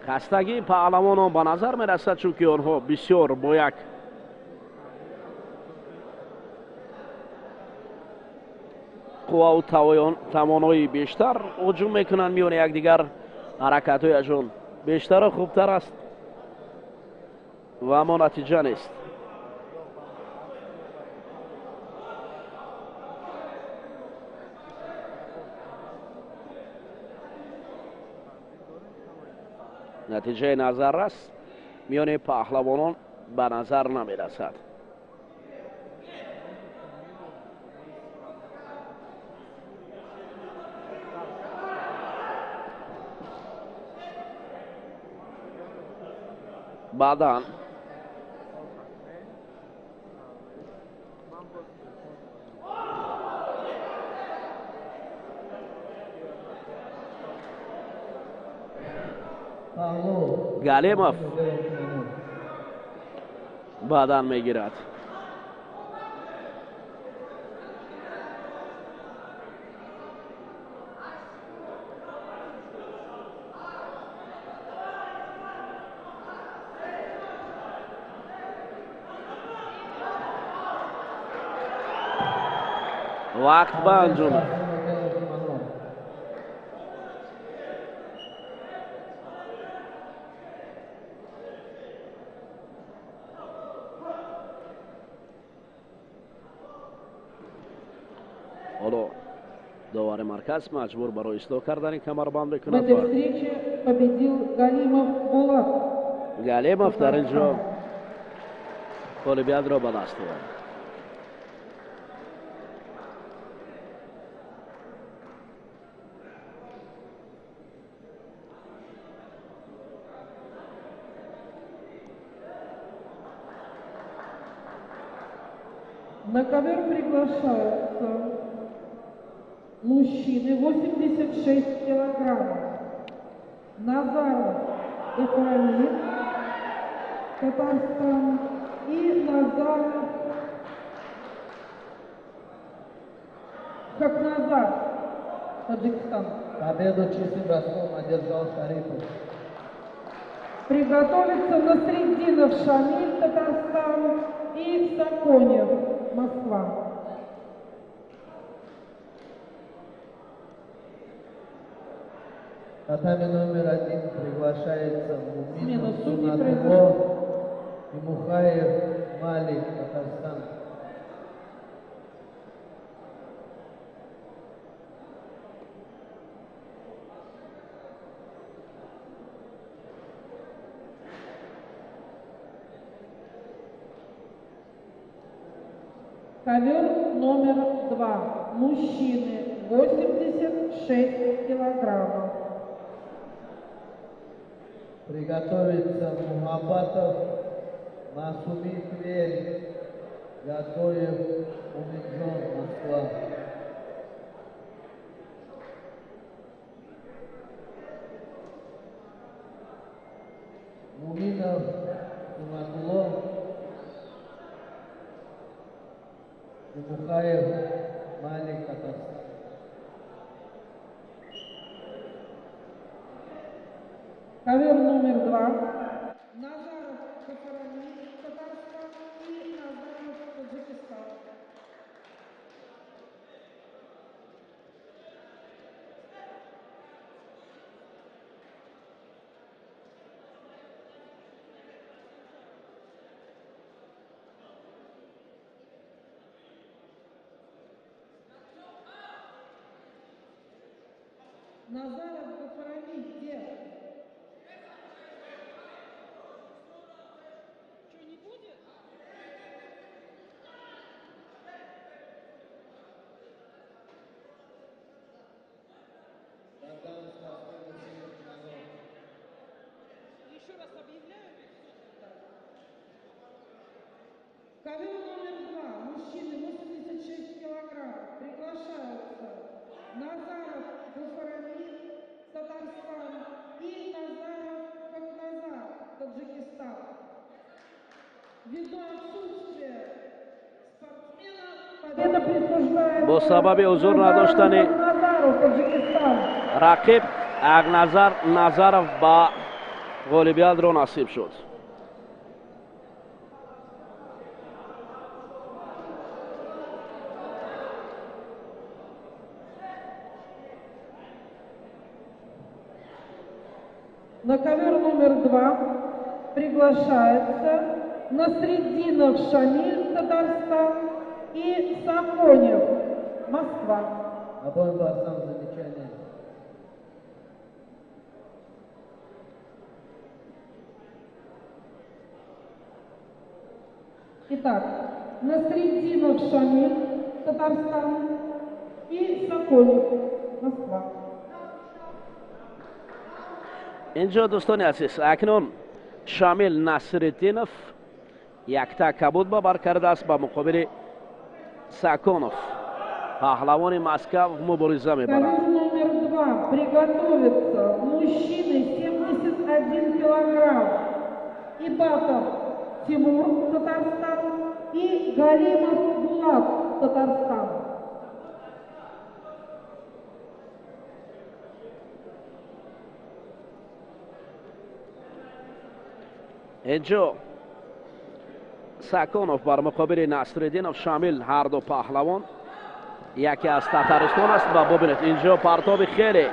خستگی پهلوانان به نظر می رسد چون که آنها بسیار با یک قوا و توانایی بیشتر هجوم میکنن میان یکدیگر. حرکت هایشان بیشتر و خوبتر است و اما نتیجه نیست. نتیجه نظر است میان پهلوانان به نظر نمی رسد. بعداً گلیمov بعداً میگیرد. وقت به انجام حالا داور مرکز مجبور برای اصلاح کردن کمربند В بکند этой و встрече победил Галимов Булат. گلیمov در اینجا غالبیت را به دست آورد. На ковер приглашаются мужчины 86 килограммов. Назаров Эфраим, Татарстан, и Назаров Хакназар, Таджикистан. Победу чистым броском одержал Шарипов. Приготовиться Насреддинов Шамиль, Татарстан, и Саконев, Москва. Татами номер 1 приглашается Смена Муминов судей Сунатулло и Мухаев Малик, Татарстан. Ковер номер 2. Мужчины 86 килограммов. Приготовиться Мухаббатов, Масуми Тверь, Ятоев, Умиджон, Москва. Муминов, Сунатулло и Мухаев, Малик, Татарстан. Ковер номер 2. Назаров Кафарани, Татарстан, и Назаров Таджикистан. Назаров Кафарани где? Что, не будет? Еще раз объявляю. Ковер номер 2. Мужчины 86 килограмм. Приглашаются Назаров Гафарани, Татарстан, и Назаров Хакназар, Таджикистан. Ввиду отсутствия спортсмена победа присуждается бо сабаби ҳузур надоштани Хакназару, Таджикистан. рақиб Агназар Назаров ба ғолибиятро насиб шуд. На ковер номер 2 приглашается Насреддинов Шамиль, Татарстан, и Саконев, Москва. Обоим борцам замечания. Итак, Насреддинов Шамиль, Татарстан, и Саконев, Москва. инҷо дӯстони азиз, акнун Шамил Насриддинов якта кабуд ба бар кардааст ба муқобили Саконов. Паҳлавони Москва мубориза мебарад. Ковер номер 2. Приготовиться мужчины 71 килограмм. Ибатов Тимур, Татарстан, и Галимов Булат, Татарстан. инҷо Саконов бар муқобили Насриддинов Шамил ҳар ду паҳлавон. яке аз Татаристон аст ва бубинед инҷо партоби хеле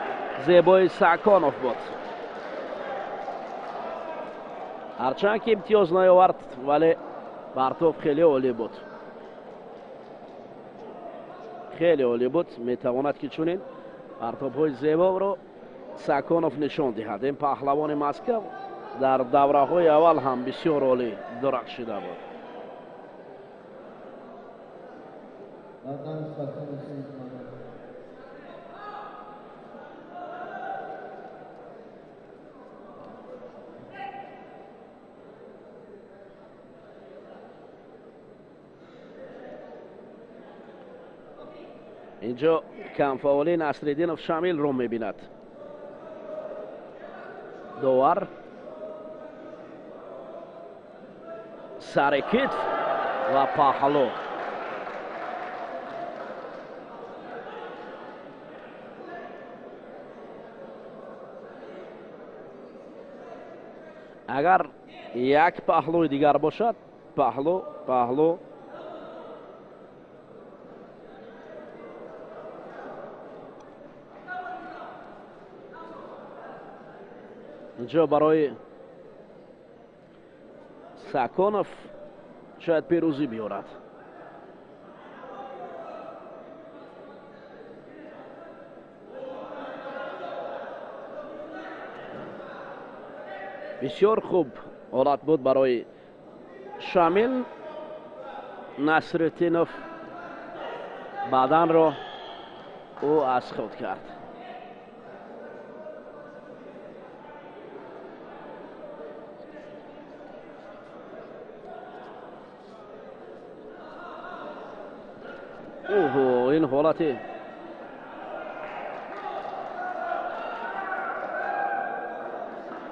зебои Саконов буд. ҳарчанд ки имтиёз наёвард, вале партоб хеле олӣ буд. хеле олӣ буд. метавонад ки чунин партобҳои зеборо Саконов нишон диҳад. ин паҳлавони Москав дар давраҳои аввал ҳам бисёр олӣ дурахшида буд. اینجا کمفاولی نصرالدینov شامل رو میبیند. داور سر کتف و پهلو. اگر یک پهلوی دیگر باشد، پهلو اینجا برای ساکونوف شاید پیروزی بیارد. بسیار خوب حالت بود برای شامل. نصرالدینov بدن را او از خود کرد. این حالت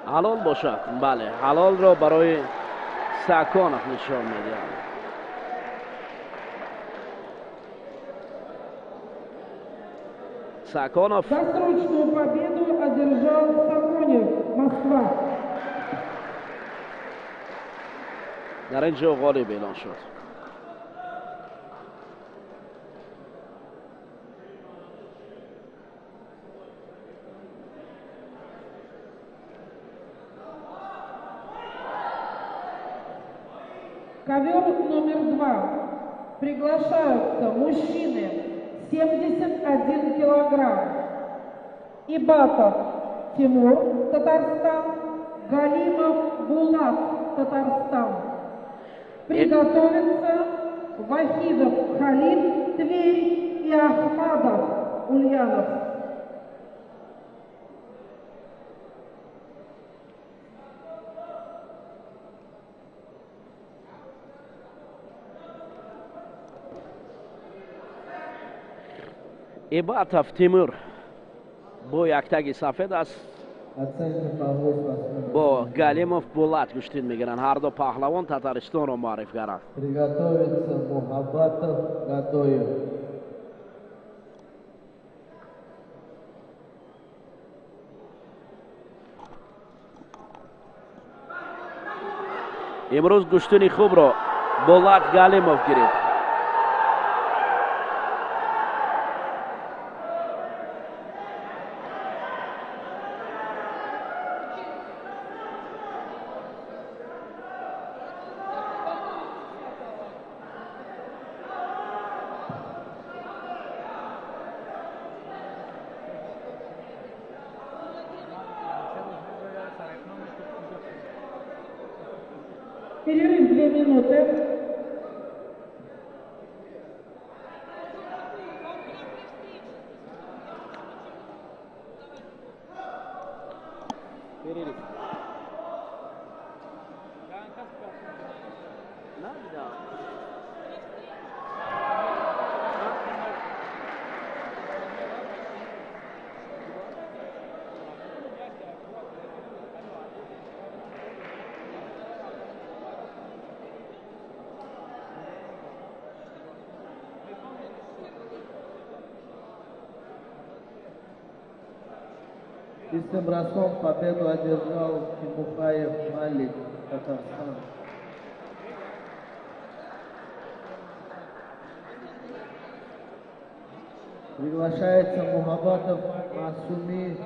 حلال باشد. بله، حلال را برای ساکونوف نشان میده. Саконов. Досрочную победу одержал Саконев, Москва. در اینجا غالب اعلان شد. Ковер номер 2. Приглашаются мужчины 71 килограмм. Ибатов Тимур, Татарстан. Галимов Булат, Татарстан. Приготовиться Вахидов Халид, Тверь и Ахмадов, Ульяновск. Ibatov Timur با یک تگ سفید است. با Galimov Bulat گشتین میگیرن. هر دو پهلوان تاتارستان رو معرف کردند. Приготовиться Мухаббатов Гадоев. امروز گشتین خوب رو Bulat Galimov گرفت. Перерыв 2 минуты. Перерыв. Чистым броском победу одержал Тимухаев Малик, Татарстан. Приглашается Мухаббатов Масуми.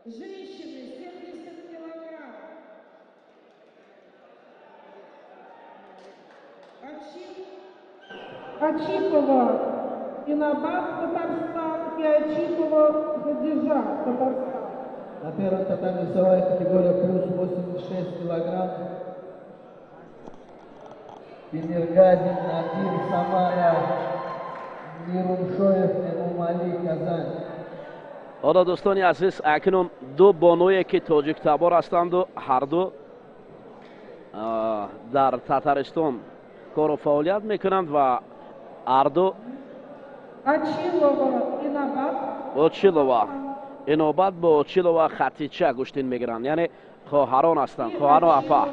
Женщины 70 килограмм. Ачипова Инабат, Татарстан, и Ачипова Хадижа, Татарстан. На первом татаме весовая категория плюс 86 килограмм. Бемиргазин Надир, Самара, Мирумшоев, Эмомали, Казань. حالا دوستان عزیز اکنون دو بانویی که تاجیک تبار هستند و هر دو در تاتارستان کار و فعالیت میکنند و هر دو اوچیلووا اینوبت با اوچیلووا خطیچه گوشتین میگیرند، یعنی خواهران هستند، خواهر و اپا.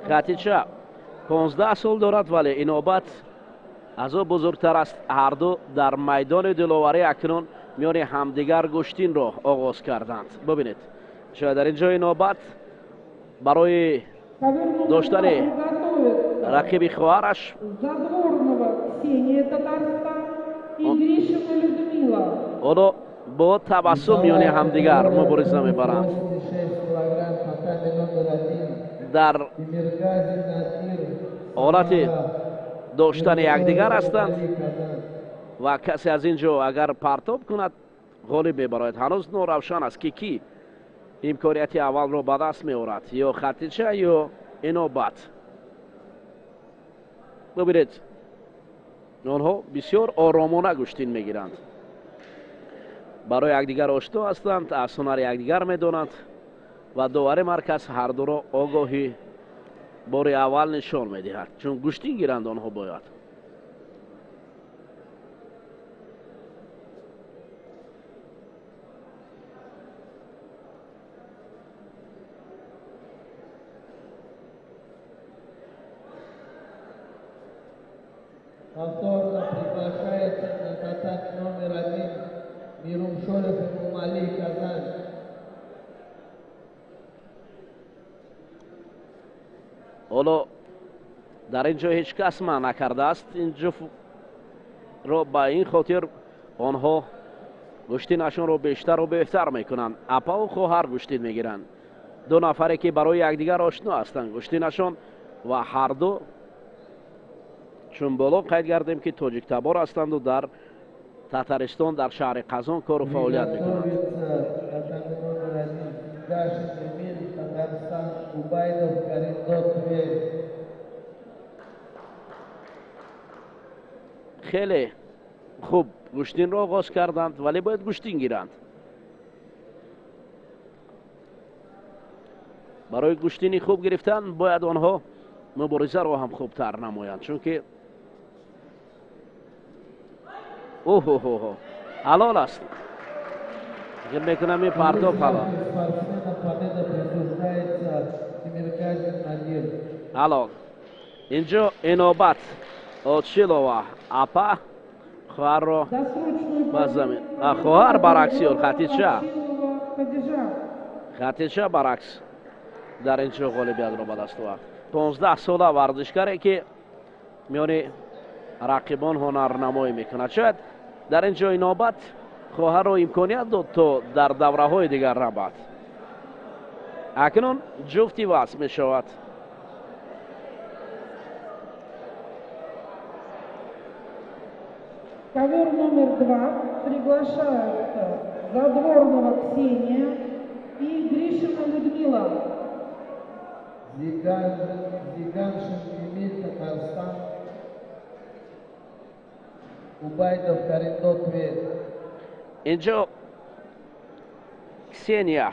خطیچه 15 سال دارد ولی اینوبت از او بزرگتر است. هر دو در میدان دلاوری اکنون میان همدیگر گشتین را آغاز کردند. ببینید شاید در اینجا نوبت برای داشتن رقیب خواهرش اونا با تبسم میان همدیگر مبارزه میبرند. در حالت داشتن یکدیگر هستند و کسی از اینجا اگر پرتاب کند غالب میبراید. هنوز نوروشن است که کی امکانیت اول رو به دست میآورد، یا خطیچه یا اینوبت. ببینید آنها بسیار آرامانه گشتین میگیرند، برای یکدیگر آشنا هستند، از هنر یکدیگر میدانند و داور مرکز هر دو را آگاهی بار اول نشان میدهد، چون گشتین گیرند آنها باید. Повторно приглашается на татак номер 1 Мирумшоев Эмомали, Казань. حالا در اینجا هیچ کس منع نکرده است، اینجا را به این خاطر آنها گشتینشون رو بیشتر و بهتر میکنند. اپا و خواهر گشتین میگیرند، دو نفری که برای یکدیگر آشنا هستند گشتینشون و هر دو چون بالا قید کردیم که تاجیک تبار هستند و در تاتارستان در شهر قزان کار و فعالیت میکنند. خیلی خوب گشتین را آغاز کردند ولی باید گشتین گیرند. برای گشتینی خوب گرفتن باید آنها مبارزه را هم خوبتر نمایند، چون که حلال است. فکر میکنم این پرتاب حلال. حلال. اینجا اینوبت اوچیلووا اپا خواهر را به زمین، خواهر برعکسی خطیچه برعکس در اینجا غالبیت را به دست آورد. 15 ساله ورزشکاری که میان رقیبان هنرنمایی میکند. شاید در اینجا اینوبت خواهر را امکانیت داد تا در دوره های دیگر رود. اکنون جفتی وصل می شود. Ковер номер 2 приглашаются Задворнова Ксения и Гришина Людмила. Зиганшин Эмиль, Татарстан. Убайдов Кариндо, Тверь. اینجا کسینیا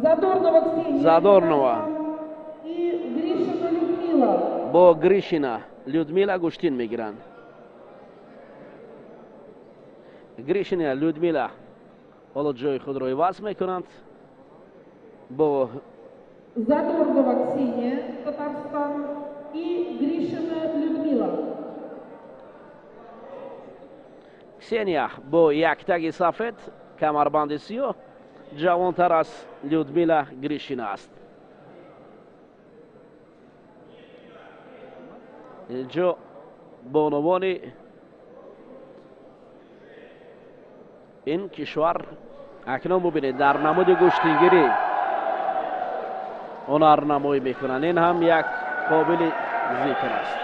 Задорнова и Гришина Людмила. با گریشینا لودمیلا گشتین میگیرند. گریشینا لودمیلا حالا جای خود را عوض میکنند با Задорнова Ксения, Татарстан и Гришина Людмила. کسینیا با یک تگ سفید کمربند سیاه جوانتر از لودمیلا گریشینا است. اینجا بانوان این کشور اکنون ببینید در نمود گوشتگیری هنرنمایی میکنند. این هم یک قابل ذکر است.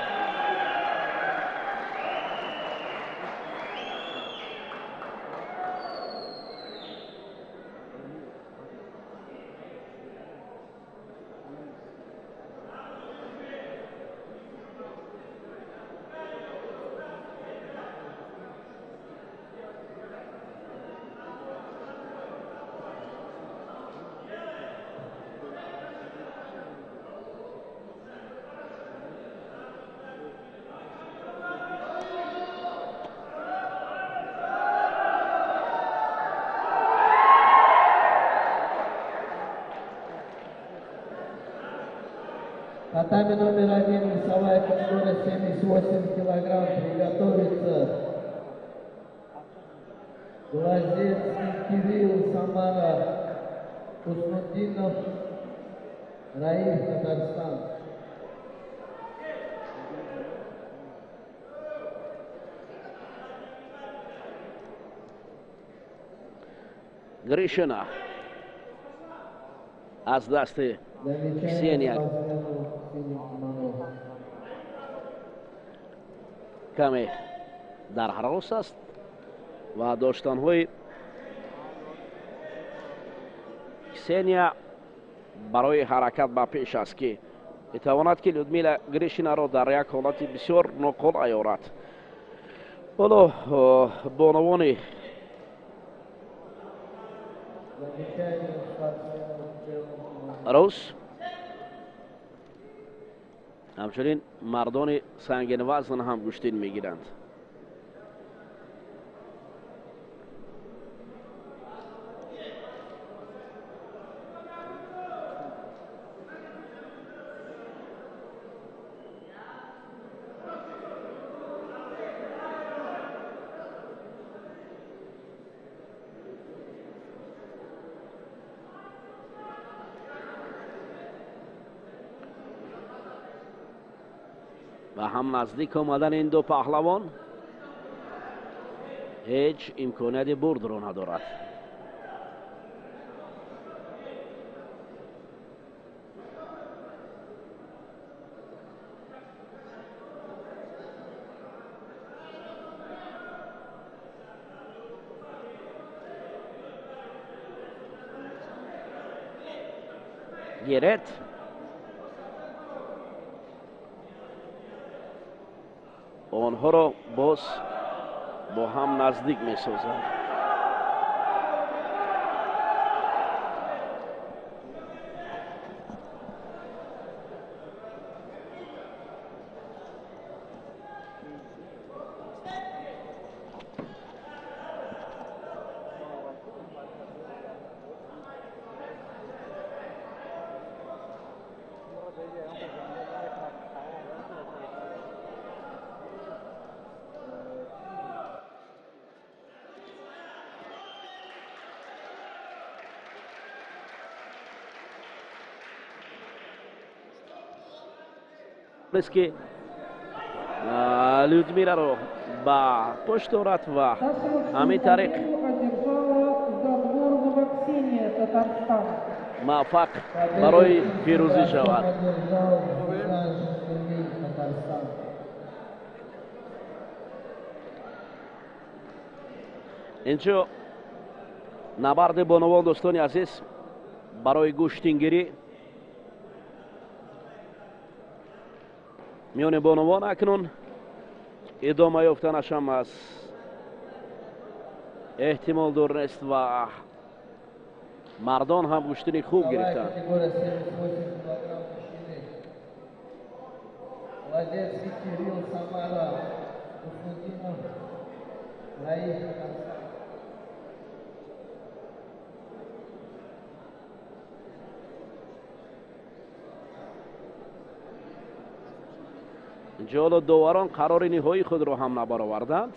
Татами номер 1, весовая категория 78 килограмм, приготовится Глазецкий Кирилл, Самара, Кусмутдинов, Раиф, Татарстан. Гришина از دست کسینیا کمی در حراس است و داشتن‌های کسینیا برای حرکت به پیش است که میتواند که لودمیلا گریشینا را در یک حالت بسیار ناقل ایارد. حالا بانوان روس همچنین مردان سنگین وزن هم گوشتین میگیرند. و هم نزدیک آمدن این دو پهلوان هیچ امکانیت برد رو ندارد. گیرت آنها را باز با هم نزدیک می سازند. است که لودمیلا رو با پشت دارد و همین طریق موفق برای پیروزی شود. اینجا نبرد بانوان دوستان عزیز برای گوشتینگیری میان بانوان اکنون ادامه یافتنش هم از احتمال دور نیست و مردان هم گوشتنی خوب گرفتند. Глазецкий Кирилл, Самара, Кусмутдинов, Раиф, Татарстан. جلو داوران قرار نهایی خود را هم نبرآوردند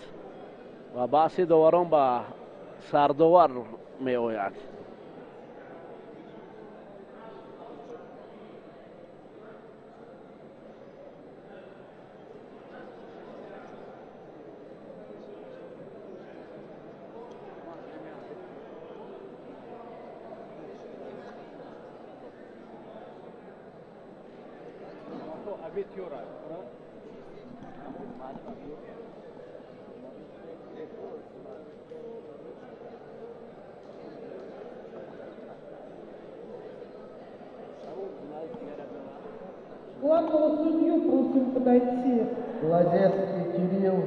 و بحث داوران به سرداور می آید. Главного судью просим подойти. Глазецкий Кирилл.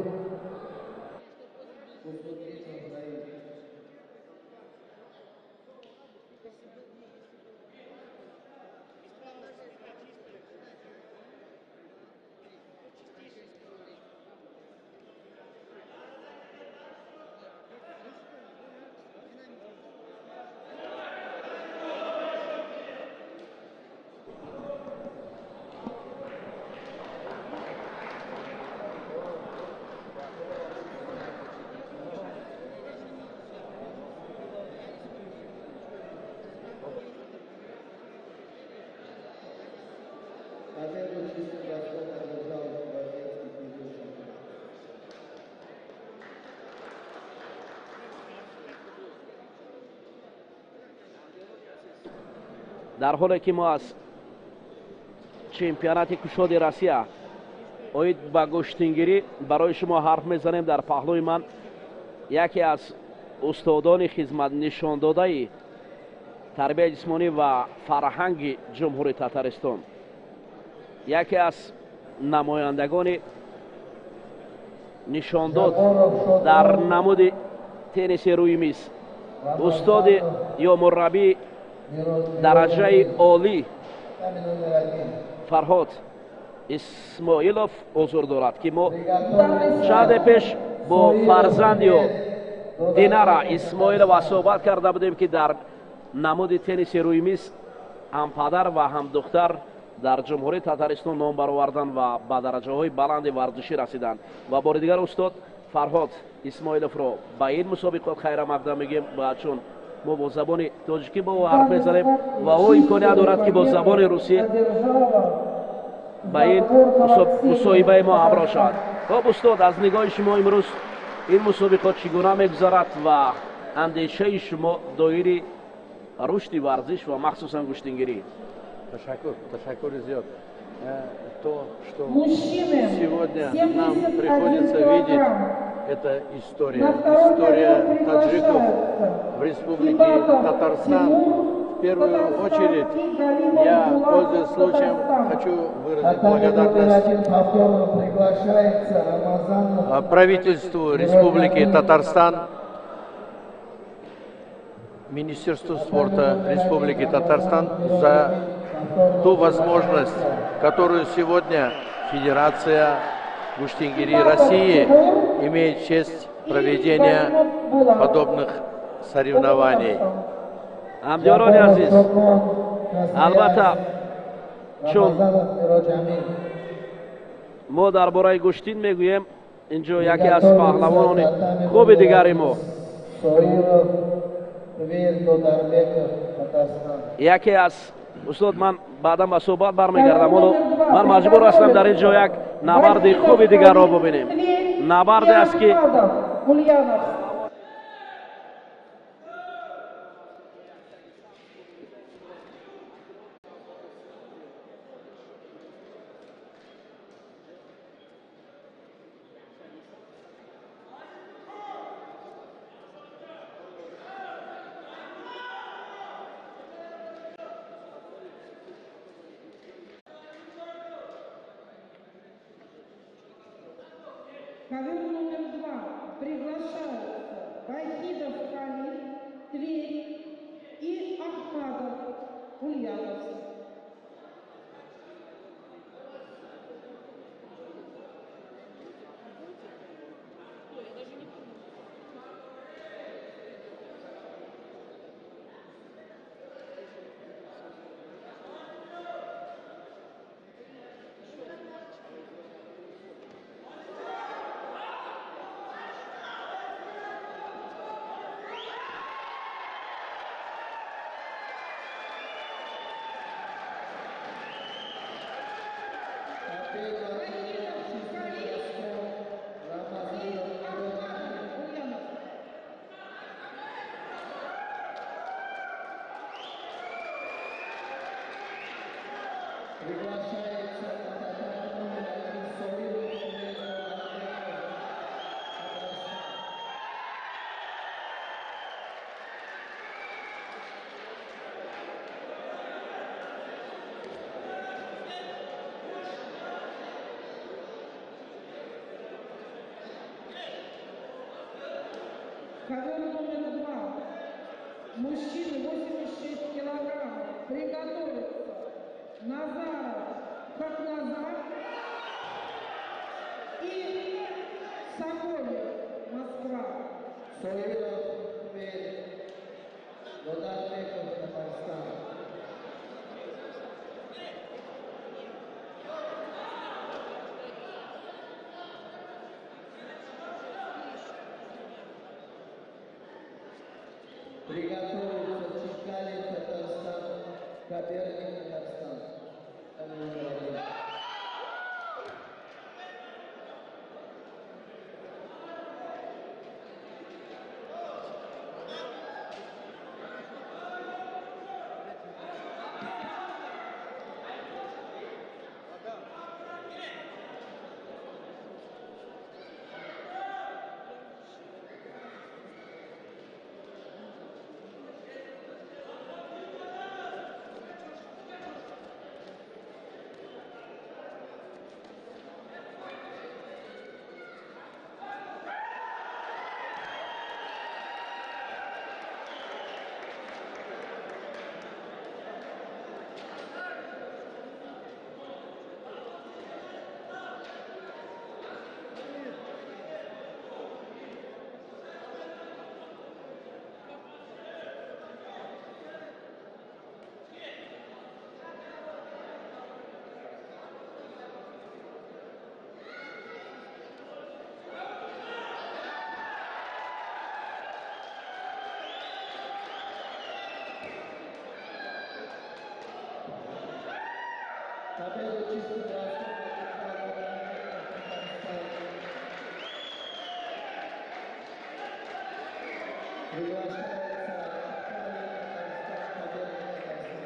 Победу чистым броском одержал Глазецкий Кирилл. дар ҳоле ки мо аз чемпионати кушоди россия оид ба гӯштингирӣ барои шумо ҳарф мезанем, дар паҳлӯи ман яке аз устодони хизматнишондодаи тарбияи ҷисмонӣ ва фарҳанги ҷумҳури Татаристон, яке аз намояндагони нишондод дар намуди тенниси рӯи миз, устоди ё мураббии дараҷаи олӣ Фарҳод Исмоилов ҳузур дорад, ки мо чанде пеш бо фарзанди Динара Исмоилова суҳбат карда будем, ки дар намуди тенниси рӯи миз ҳам падар ва ҳам духтар дар ҷумҳурии Татаристон ном баровардан ва ба дараҷаҳои баланди варзишӣ расиданд. Ва бори дигар устод Фарҳод Исмоиловро ба ин мусобиқот хайрамақдам мегӯем, чун мо бо забони тоҷикӣ бо ӯ ҳарф мезанем ва ӯ имконият дорад, ки бо забони русӣ ба ин мусоҳибаи мо ҳамроҳ шавад. хоб устод, аз нигоҳи шумо имрӯз ин мусобиқот чӣ гуна мегузарад ва андешаи шумо доири рушди варзиш ва махсусан гӯштингирӣ? Ташаккур зиёд. То, что Мужчины, сегодня 71 нам приходится видеть, килограмм. это история. На второй История раунд таджиков приглашается в Республике Федотов Татарстан. Тимур, В первую Татарстан, очередь и Галимов я, Булат, пользуясь случаем, Татарстан. хочу выразить Номер благодарность один повторно приглашается Рамазанов. правительству Республики Татарстан, Министерству спорта Республики Татарстан за ту возможность, которую сегодня Федерация Гуштингири России имеет честь проведения подобных соревнований. ҳамдиёрони азиз, албатта чун мо дар бораи гӯштин мегӯем, инҷо яке аз паҳлавонони хуби дигари мо, яке аз устод, ман баъдан ба суҳбат бармегардам, ман маҷбур ҳастам дар ин ҷо як набарди хуби дигарро бубинем. Набарде аст, ки Ковер номер 2 приглашаются Вахидов Халид, Тверь и Ахмадов, Ульяновск. Ковер номер 2. Мужчины 86 килограммов. Приготовиться. Назаров, Хакназар и Соколев, Москва. Соиров, Тверь, Додарбеков, Татарстан. Приготовиться Чекалин, Татарстан, Каберник, Татарстан. Победу чистым броском приглашается Татарстан, Победу Татарстан.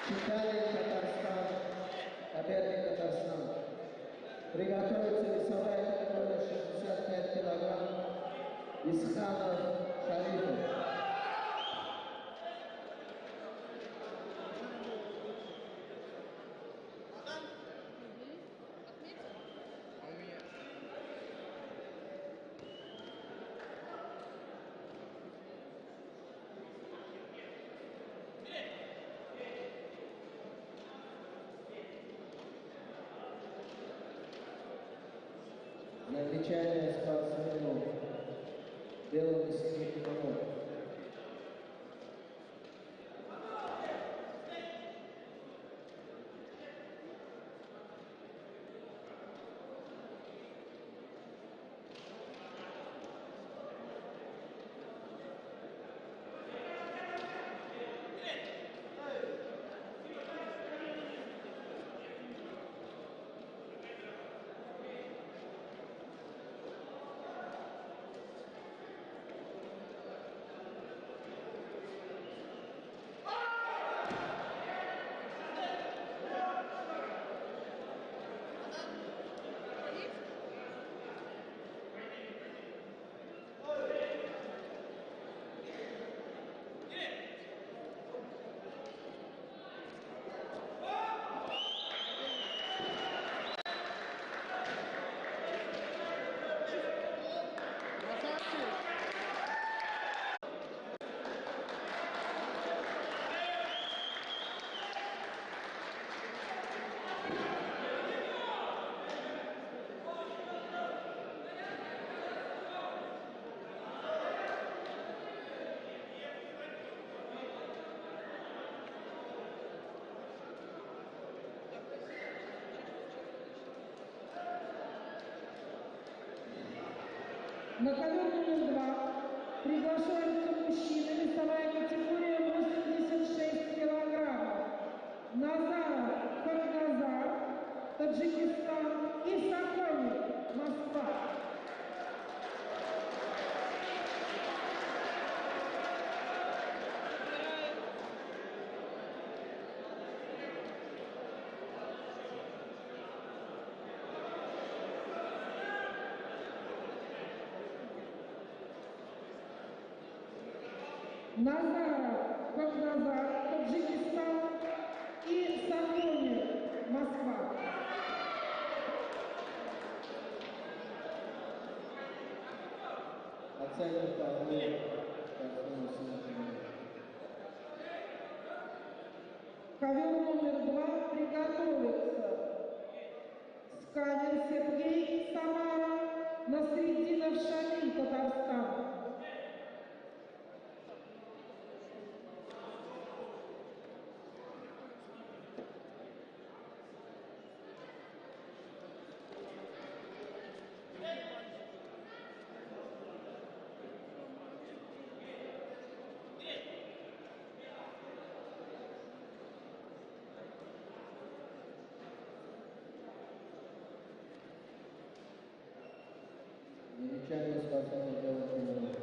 Чекалин, Татарстан, Каберник, Татарстан. Приготовиться весовая категория 65 килограмм. Исханов, Шарипов. Намечание спортсменов белым и синим кимоно. На ковер номер 2 приглашаются мужчины, весовая категория 86 килограммов. Назаров, Хакназар, Таджикистан и Соколев, Москва. Назаров, Кавказар, Таджикистан и Сафронин, Москва. Оценка Ковер номер 2 приготовится. Сканер Сергей, Самара, Насреддинов Шамиль, Татарстан. Замечание спортсмена делает.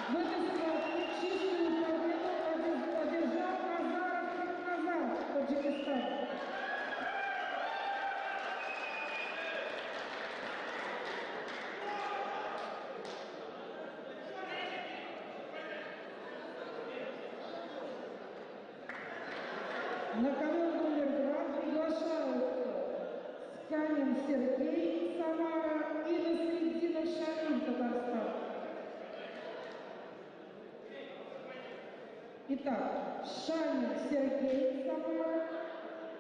В этой схватке чистую победу одержал Назаров, Таджикистан. На ковер номер 2 приглашаются Сканин Сергей, Самара и Насреддинов Шамиль, Татарстан. Итак, Шамиль Сергей, Самара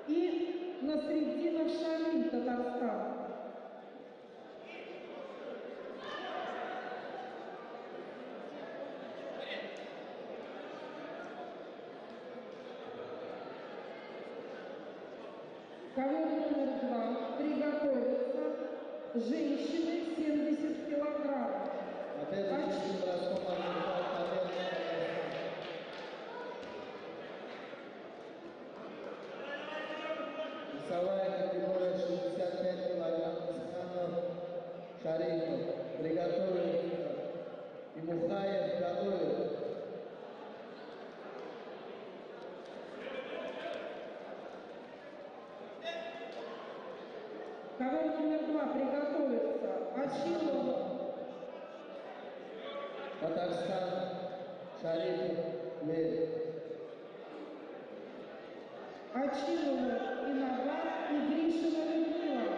и Насреддинов Шамиль, Татарстан. Ковер номер 2 приготовится. Женщины 70 килограмм. Весовая категория 65 килограмм. Исханов, Шарипов приготовился. И Мухаев готовит. Ковер номер 2 приготовится. Очилова. Татарстан, Шарипов, Лев. Очилова Инабат и Гришина Людмила.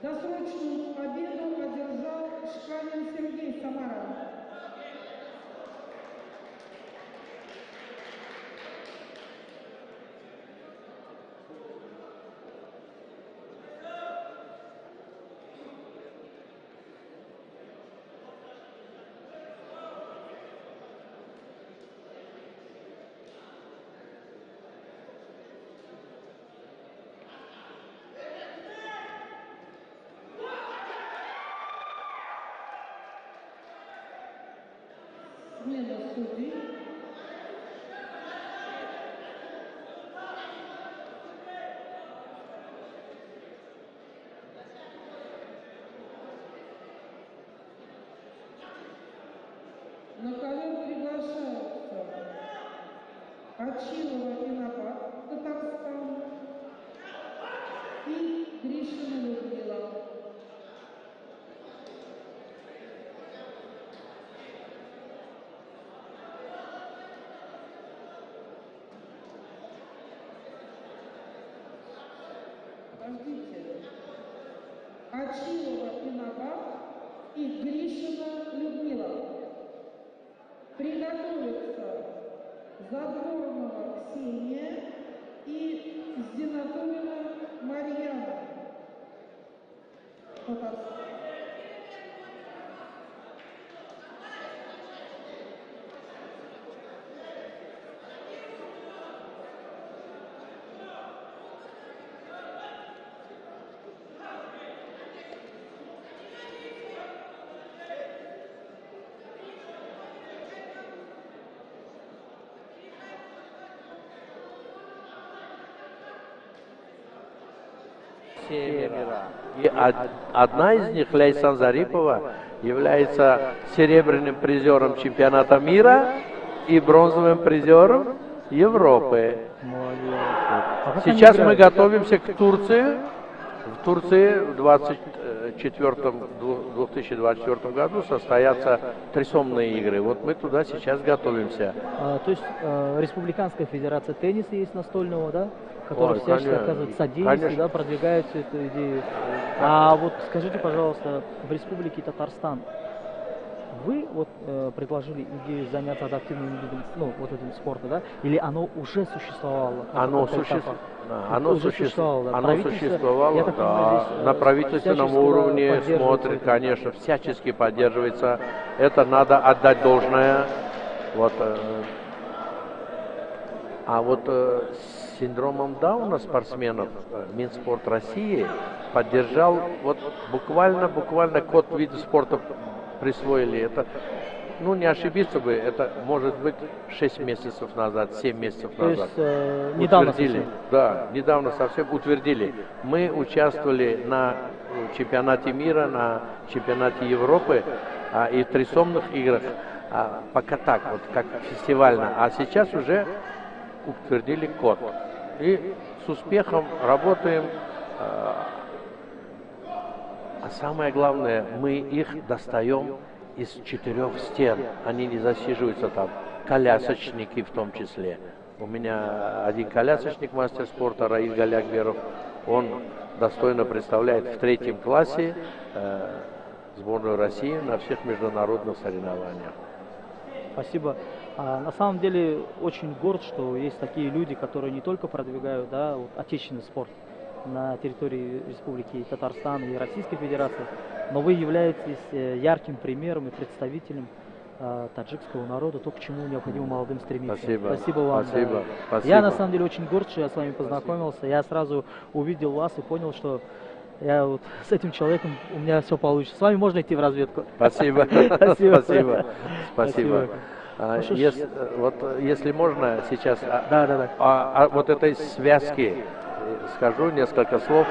Досрочную победу одержал Шканин Сергей, Самара. Смена судей. На ковер приглашаются Очилова Инабат, Татарстан и Гришина Людмила. Подождите. Очилова Инабат и Гришина Людмила. Приготовиться Задворнова Ксения и Зинатулина Марьяна. Татарстан. И одна из них, Ляйсан Зарипова, является серебряным призером чемпионата мира и бронзовым призером Европы. Сейчас мы готовимся к Турции. В Турции в 2024 году состоятся трисомные игры. Вот мы туда сейчас готовимся. То есть Республиканская федерация тенниса есть настольного, да? Который всячески оказывает содействие, да, продвигает всю эту идею. А вот скажите, пожалуйста, в Республике Татарстан вы вот предложили идею заняться адаптивным видом, ну, вот этим спорта, да? Или оно уже существовало? Оно существовало, да. На правительственном уровне смотрит, конечно, всячески поддерживается. Это надо отдать должное. Вот. А вот с синдромом Дауна спортсменов Минспорт России поддержал, вот буквально код вида спорта присвоили. Это, ну не ошибиться бы, это может быть 6 месяцев назад, 7 месяцев назад. То есть недавно совсем? Да, недавно совсем утвердили. Мы участвовали на чемпионате мира, на чемпионате Европы и в трисомных играх. Пока так, вот как фестивально. А сейчас уже утвердили код. И с успехом работаем. А самое главное, мы их достаем из 4 стен. Они не засиживаются там. Колясочники в том числе. У меня один колясочник, мастер спорта Раиль Галякберов. Он достойно представляет в 3 классе сборную России на всех международных соревнованиях. Спасибо. На самом деле очень горд, что есть такие люди, которые не только продвигают, да, вот, отечественный спорт на территории Республики Татарстан и Российской Федерации, но вы являетесь ярким примером и представителем таджикского народа, то, к чему необходимо молодым стремиться. Спасибо вам. Спасибо. Да. Спасибо. Я на самом деле очень горд, что я с вами познакомился. Я сразу увидел вас и понял, что я вот с этим человеком, у меня все получится. С вами можно идти в разведку. Спасибо. Спасибо. Спасибо. Спасибо. Если можно сейчас вот этой связки скажу несколько слов.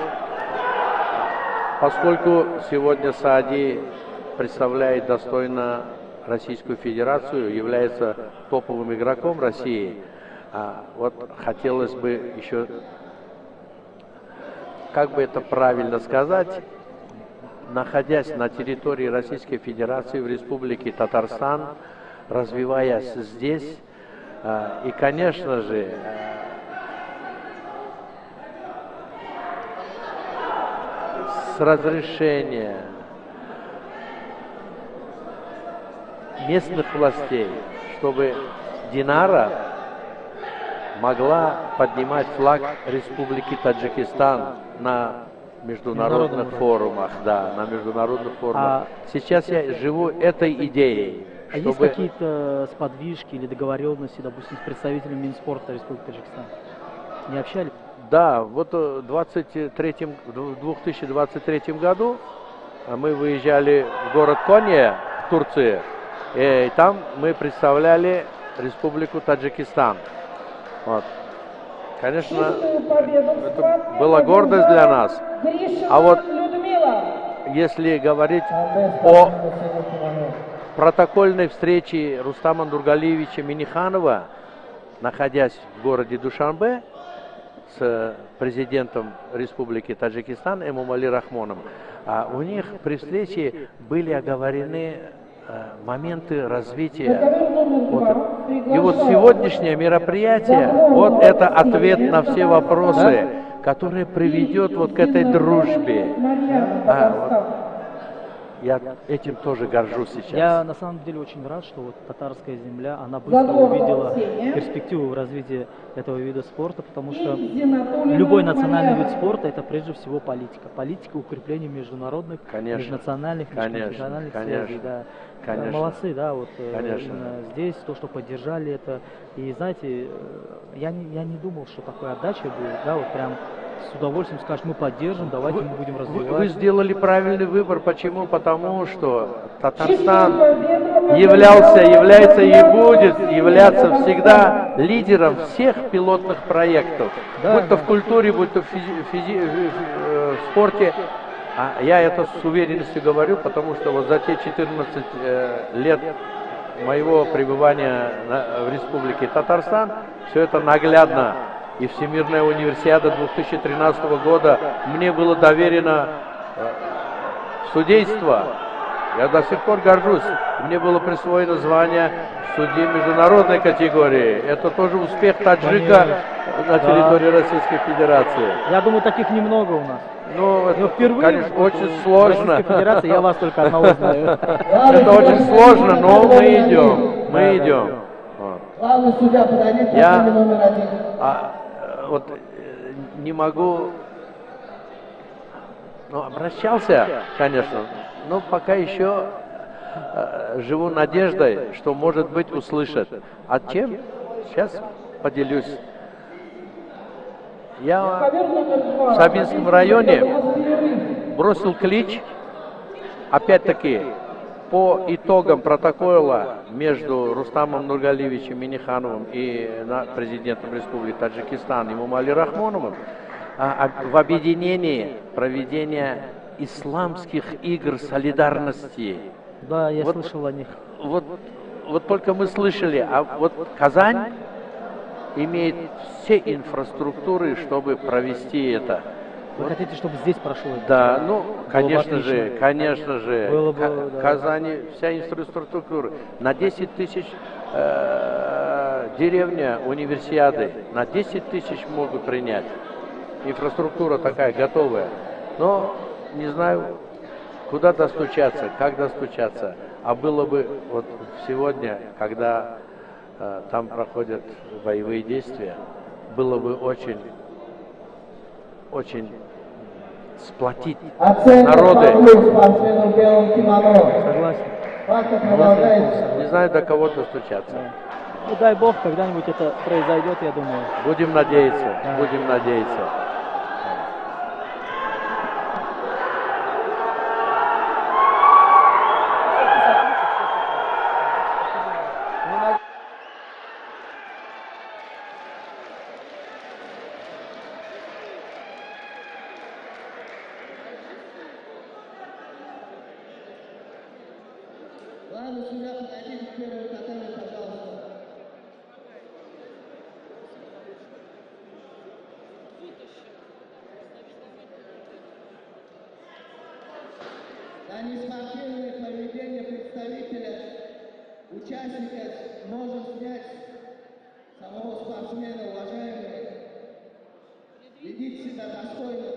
Поскольку сегодня Саади представляет достойно Российскую Федерацию, является топовым игроком России, вот хотелось бы еще, как бы это правильно сказать, находясь на территории Российской Федерации в Республике Татарстан, развиваясь здесь, и, конечно же, с разрешения местных властей, чтобы Динара могла поднимать флаг Республики Таджикистан на международных форумах, да, на международных форумах. Сейчас я живу этой идеей. А есть какие-то сподвижки или договоренности, допустим, с представителем Минспорта Республики Таджикистан? Не общались? Да, вот в 2023 году мы выезжали в город Кония в Турции, и там мы представляли Республику Таджикистан. Вот. Конечно, это была гордость для нас. А вот если говорить о протокольной встрече Рустама Нургалиевича Миниханова, находясь в городе Душанбе, с президентом Республики Таджикистан Эмомали Рахмоном, у них при встрече были оговорены моменты развития. И вот сегодняшнее мероприятие, вот это ответ на все вопросы, которые приведет вот к этой дружбе. я этим тоже горжусь сейчас. Я на самом деле очень рад, что вот татарская земля, она быстро увидела перспективу в развитии этого вида спорта, потому что любой национальный вид спорта — это прежде всего политика. Политика укрепления международных, межнациональных, межконфессиональных связей. Да. Конечно. Молодцы, да, вот Конечно. именно здесь, то, что поддержали это. И знаете, я не думал, что такой отдача будет, да, вот прям с удовольствием скажешь, мы поддержим, давайте мы будем развивать. Вы сделали правильный выбор. Почему? Потому что Татарстан является и будет являться всегда лидером всех пилотных проектов. Будь то в культуре, будь то в спорте. А я это с уверенностью говорю, потому что вот за те 14 лет моего пребывания в Республике Татарстан все это наглядно. И Всемирная универсиада 2013 года мне было доверено судейство. Я до сих пор горжусь. Мне было присвоено звание судьи международной категории. Это тоже успех таджика на территории Российской Федерации. Я думаю, таких немного у нас. Ну, это, впервые, конечно, очень сложно. Российской Федерации я вас только одного знаю. Это очень сложно, но мы идем. Мы идем. Главный судья, подойдите, номер один. Вот не могу, обращался, конечно, но пока еще живу надеждой, что, может быть, услышат. А чем? Сейчас поделюсь. Я в Сабинском районе бросил клич, опять-таки, по итогам протокола между Рустамом Нургалиевичем Минихановым и президентом Республики Таджикистан Эмомали Рахмоновым в объединении проведения исламских игр солидарности. Да, я слышал о них. Вот только мы слышали, а вот Казань имеет все инфраструктуры, чтобы провести это. Вы хотите, чтобы здесь прошло? Да, конечно же, Было бы, да. Казани вся инфраструктура. На 10 тысяч деревня универсиады, на 10 тысяч могут принять. Инфраструктура такая готовая. Но не знаю, куда достучаться, как достучаться. А было бы вот сегодня, когда там проходят боевые действия, было бы очень сплотить народы. Согласен. Не знаю, до кого достучаться. Ну дай бог, когда-нибудь это произойдет, я думаю. Будем надеяться, будем надеяться. Главный судья, подойдите к первому татаме, пожалуйста. За неспортивное поведение представителя, участника можем снять самого спортсмена, уважаемые. Ведите себя достойно.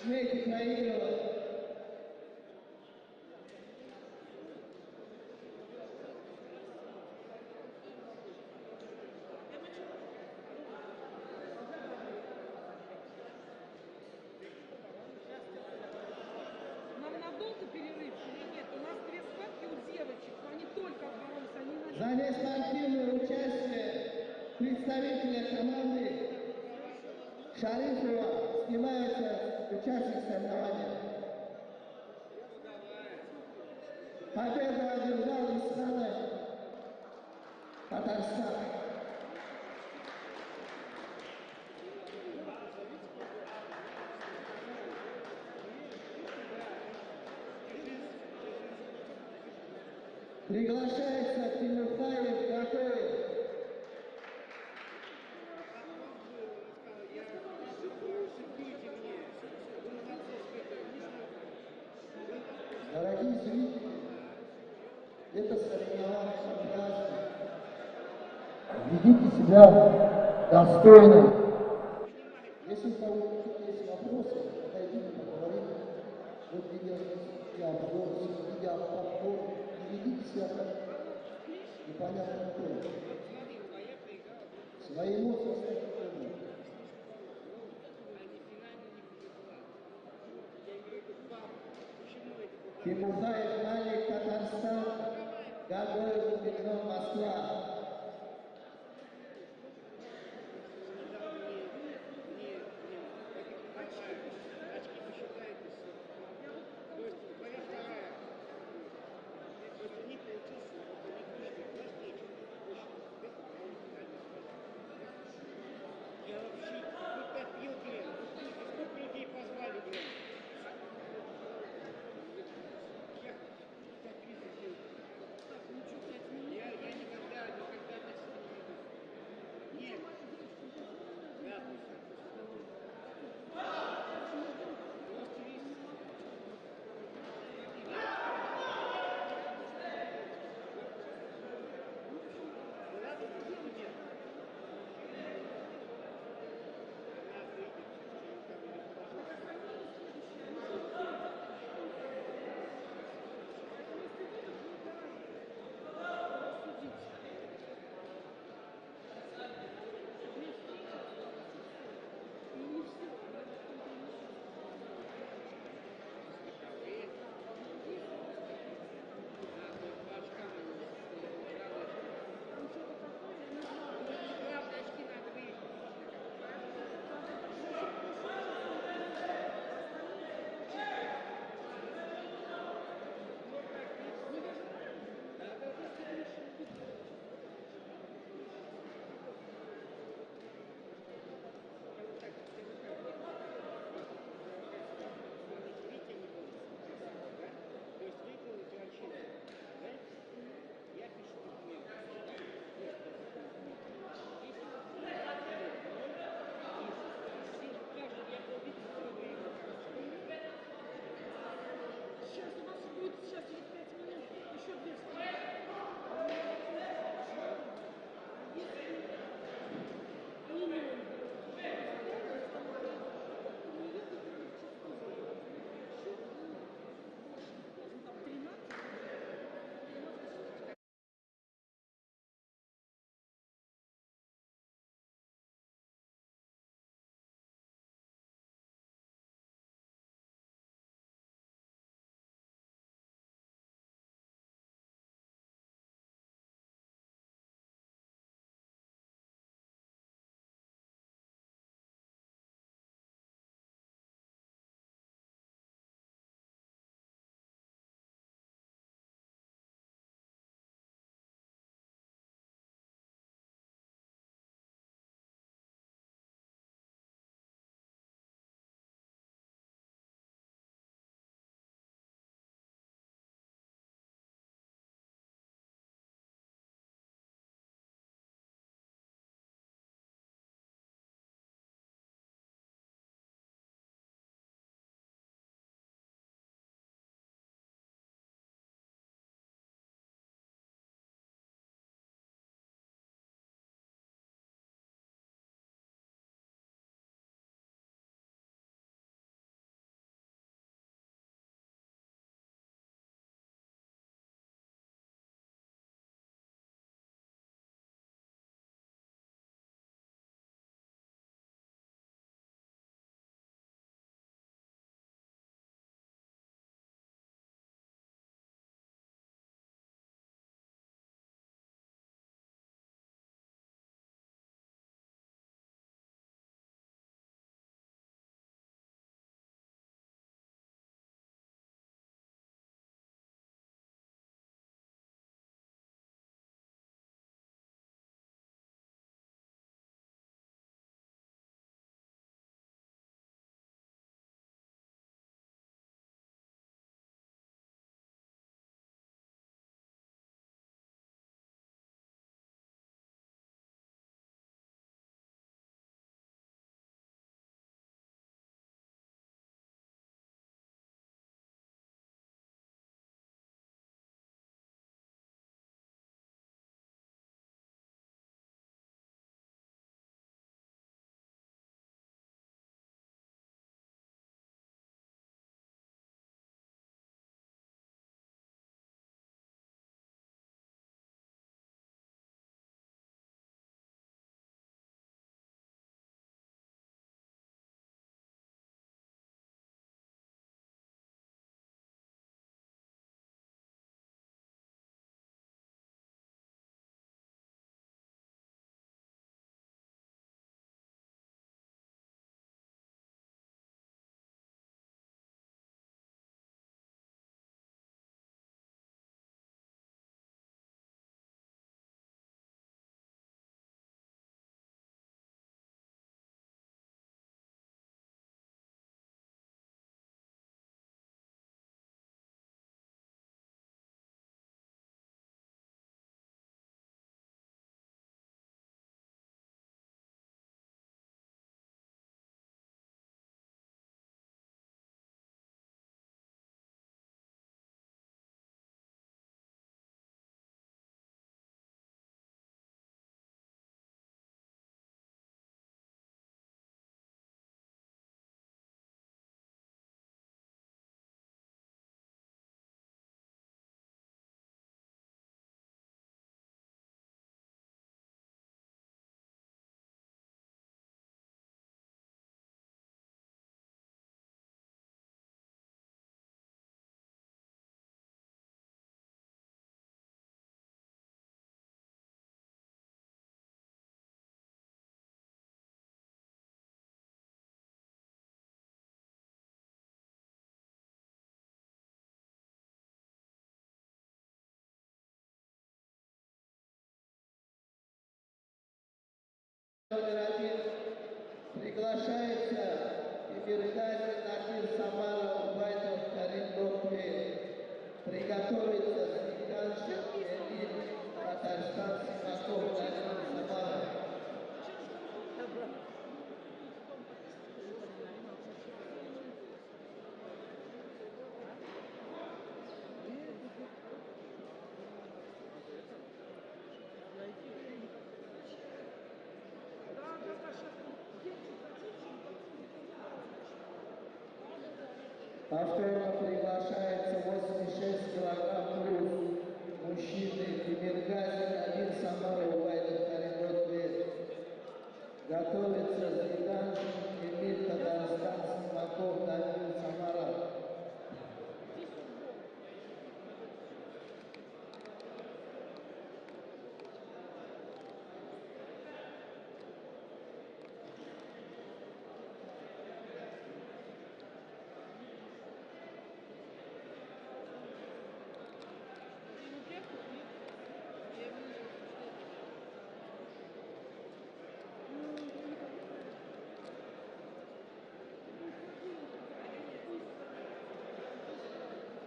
Умейте проигрывать. За неспортивное участие представителя команды Шарифова снимается участник соревнования. Победу одержал из страны Татарстан. Приглашается Тимуртаев Гакоев. Дорогие зрители, это соревнование прекрасно. Ведите себя достойно. Если у кого-то есть вопросы, подойдите, поговорим. Тимурзаев Малик, Татарстан, Гагоев Мирно, Москва. Я вообще какой-то отбил, блин. Сколько людей позвали, блин. Я так видел. Так, ну что, 5 минут? Я никогда не Номер 1 приглашается Эмиргазин Накир Самара Убайдов Карим Докве. Приготовиться Зиганшин Эмир Татарстан Симаков Карим Самара. Повторно приглашается 86 килограмм плюс мужчины Эмиргазин Амир Самара Убайдов Карим Докве. Готовится Зиганшин Эмир Татарстан Симаков Карим Самара.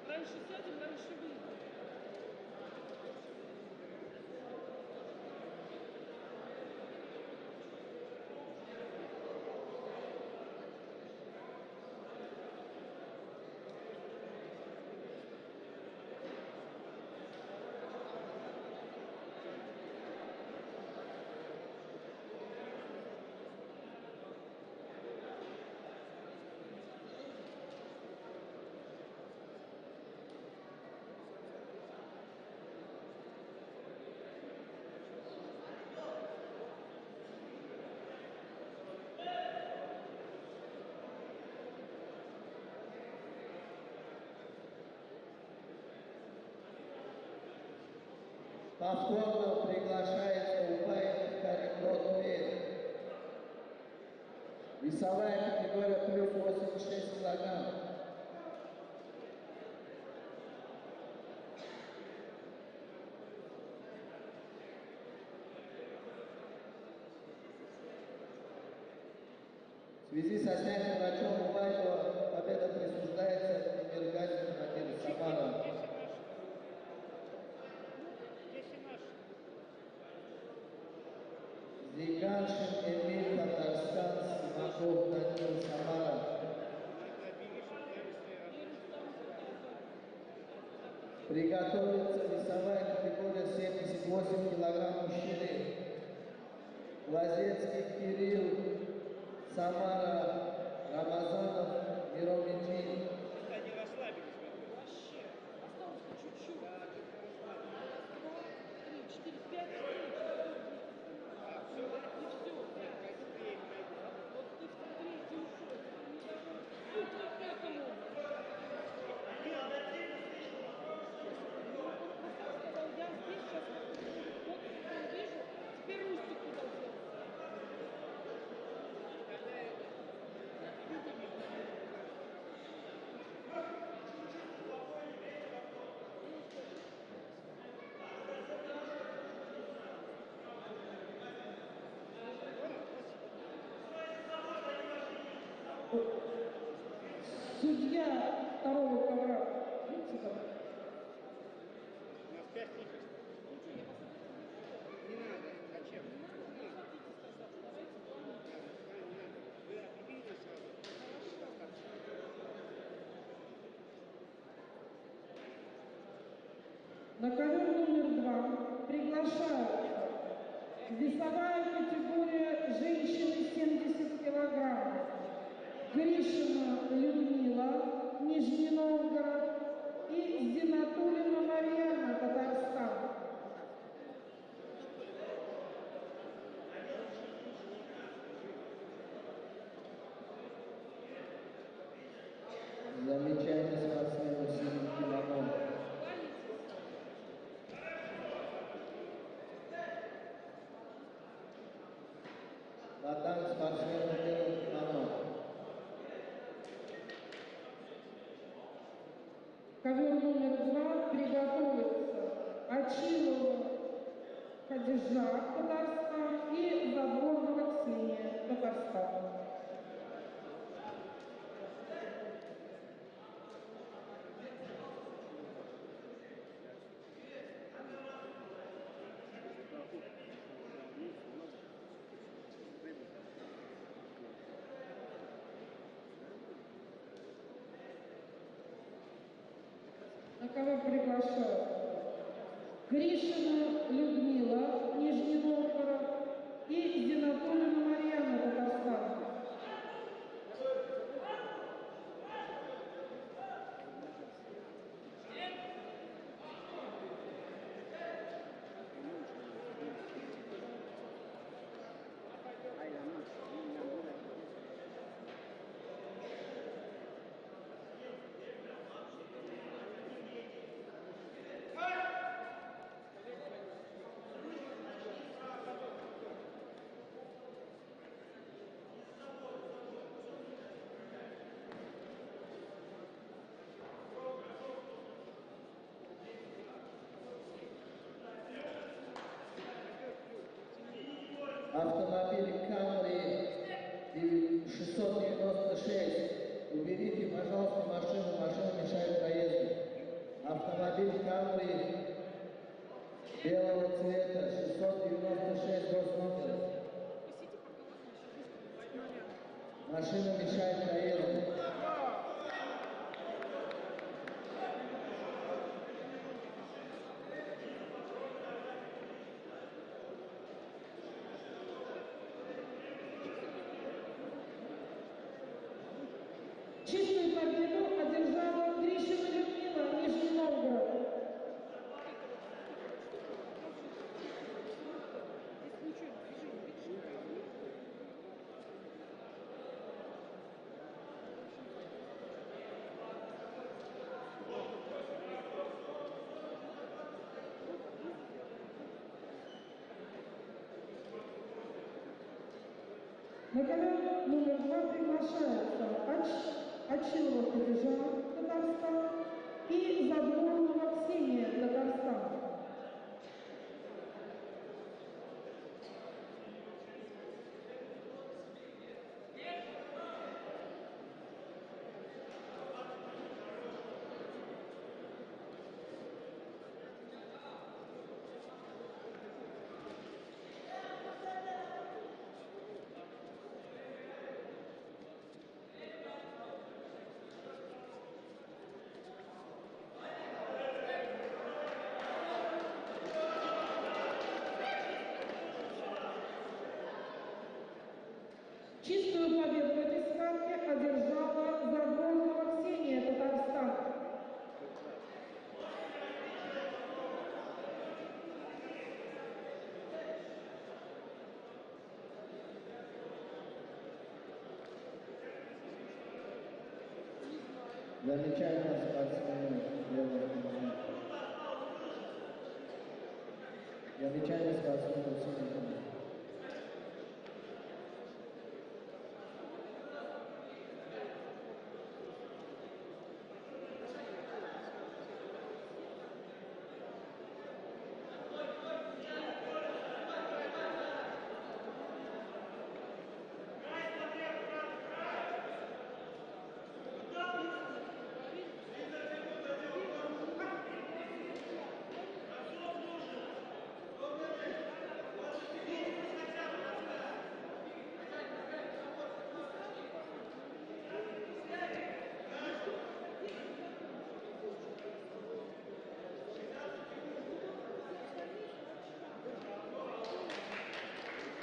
Раньше сядем, раньше выйдем. Повторно приглашается Убаев Карим Докве. Весовая категория плюс 86 килограмм. В связи со снятием врачом Убаева победа присуждается Эмиргазину Накиру Самара. Зиганшин Эмир Татарстан Симаков Накир Самара. Приготовиться весовая категория 78 килограмм мужчины. Лазецкий Кирилл, Самара, Рамазанов, Миромидин. Они расслабились. Вообще. Осталось по чуть-чуть. 2, 3, 4, 5. И все. Вот ты в третий ушел. Не давай. Ты пятому. Он сказал, я здесь сейчас вот вижу. Теперь Рустик куда делся. Судья второго ковра. Видите, там? У нас 5 тихих. Не надо. Зачем? Не надо. Вы определите сразу. На ковер номер 2 приглашаются весовая категория женщины 70 килограмм. Гришина Людмила, Нижний Новгород, и Зинатулина Марьяна, Татарстан. Замечательный спортсмен 7 килограмм. Батан спортсмен 1 килограмм. Ковер номер 2 приготовится Очилова Хадижа, Татарстан, и Задорнова боксения Татарстана. На кого приглашаю? Гришина Людмила, Нижний Новгород, и Зинатуллина Марьяна, Татарстан. Автомобиль Camry 696. Уберите, пожалуйста, машину, машина мешает проезду. Автомобиль Camry белого цвета 696 госномер. Машина мешает проезду. Чистую победу одержала Гришина Людмила, Нижний Новгород. На ковер номер 2 приглашается Очилова Хадижа, Татарстан, и Задворного Ксения, Татарстан. Чистую победу в этой схватке одержала Задворного Ксения, Татарстан. Замечательно спортсмен. Замечательно спортсмен.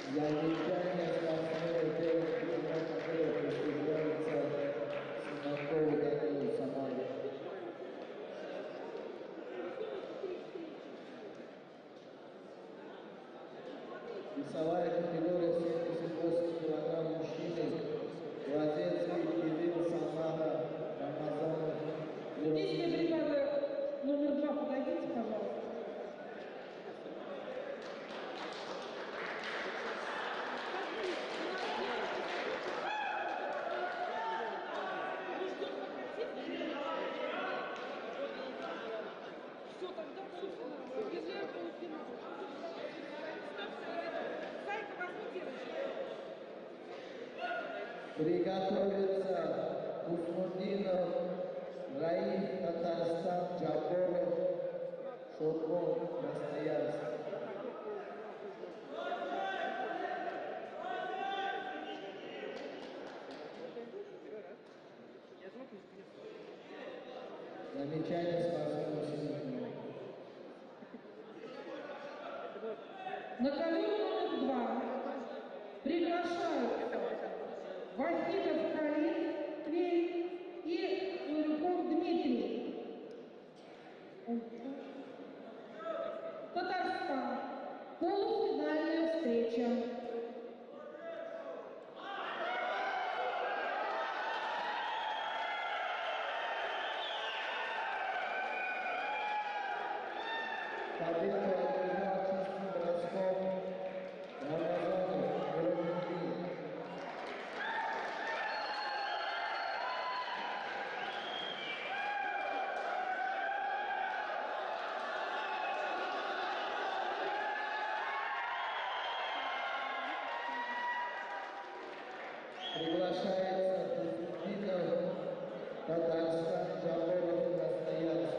Замечательно спортсмен который присоединяется Симакову Данилу Самаре. Весовая категория 78 килограмм мужчины. Лазецкий Кирилл Самара Рамазанов. Здесь бригада номер 2, подойдите, пожалуйста. Все, тогда полуфинал. Если полуфинал. Зайка, возьми девочку. Приготовиться Усмудинов, Раиф, Татарстан, Джаборов, Шурбон, Красноярск. Замечание спортсменов сегодня. На ковер номер 2 приглашаются Вахидов Халид, Тверь и Урюков Дмитрий. Татарстан. Полуфинальная встреча. Победу одержал чистым броском Рамазанов, Грузин. Приглашается Усмудинов, Татарстан, Джаборов, Красноярск.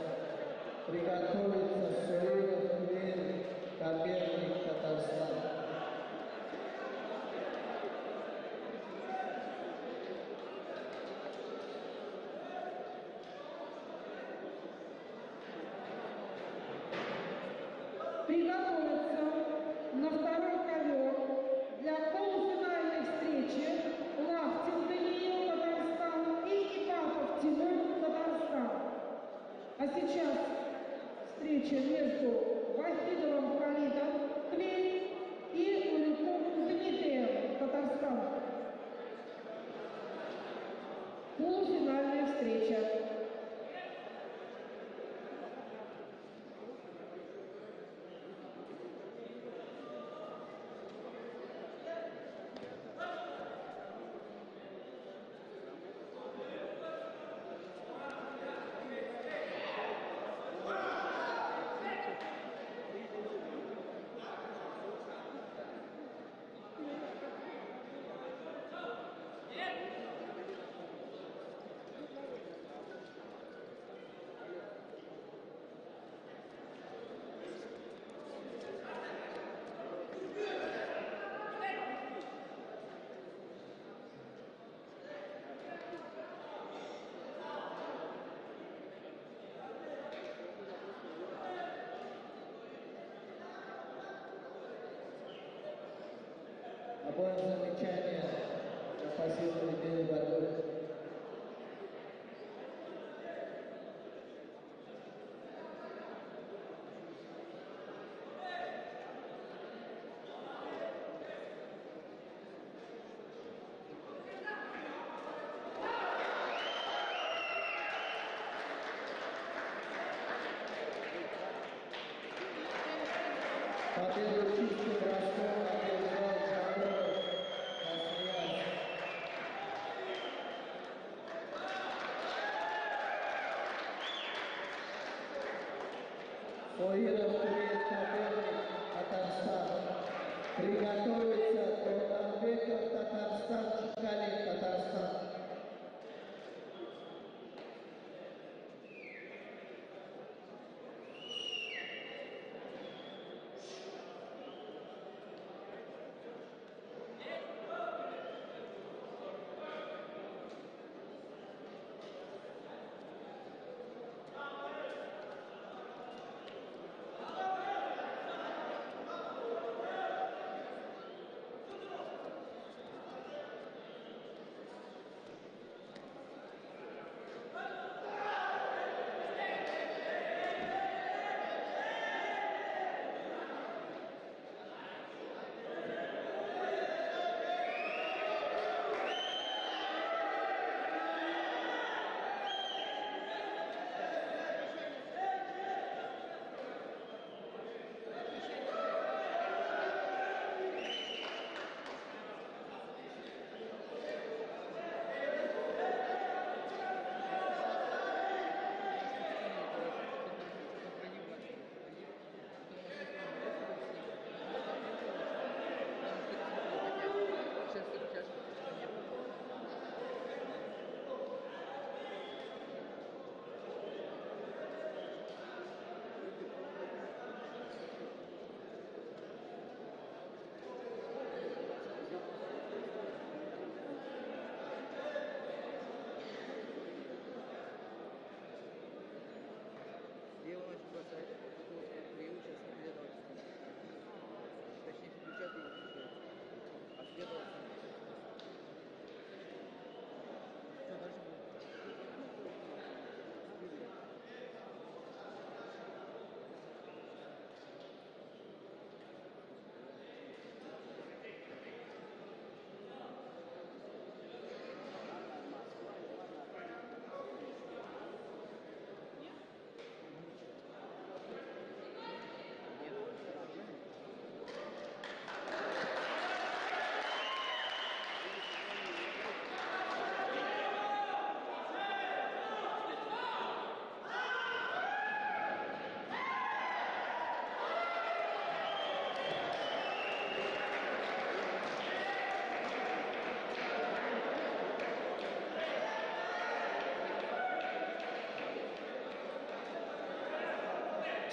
Приготовиться Суреев, Тверь, Коперник, Татарстан. Приготовиться на второй ковер для полуфинальной встречи Лахтин Даниил, Татарстан и Ипатов Тимур, Татарстан. А сейчас встреча между Вахидовым Халидом, Тверь и Урюковым Дмитрием, Татарстан. Полуфинальная встреча. Обоим замечания на пассивную идею борьбы. Победу чистым броском одержал Джаборов, Красноярск. Соиров, Тверь, Коперник, Татарстан. Приготовиться Турманбеков, Татарстан, Чекалин, Татарстан.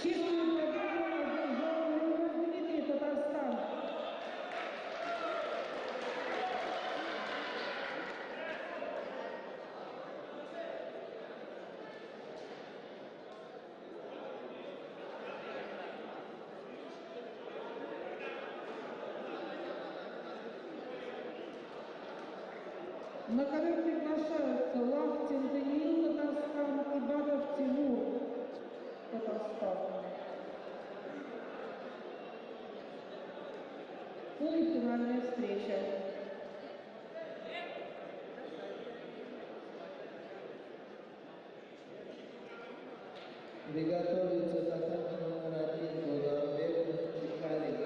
Чистую победу одержал Рыбов Дмитрий, Татарстан. На ковер приглашаются Лахтин Даниил, Татарстан, и Багов Тимур, Татарстан. Полуфинальная встреча. Приготовиться татар номер 1 Долгорбеков Михаил.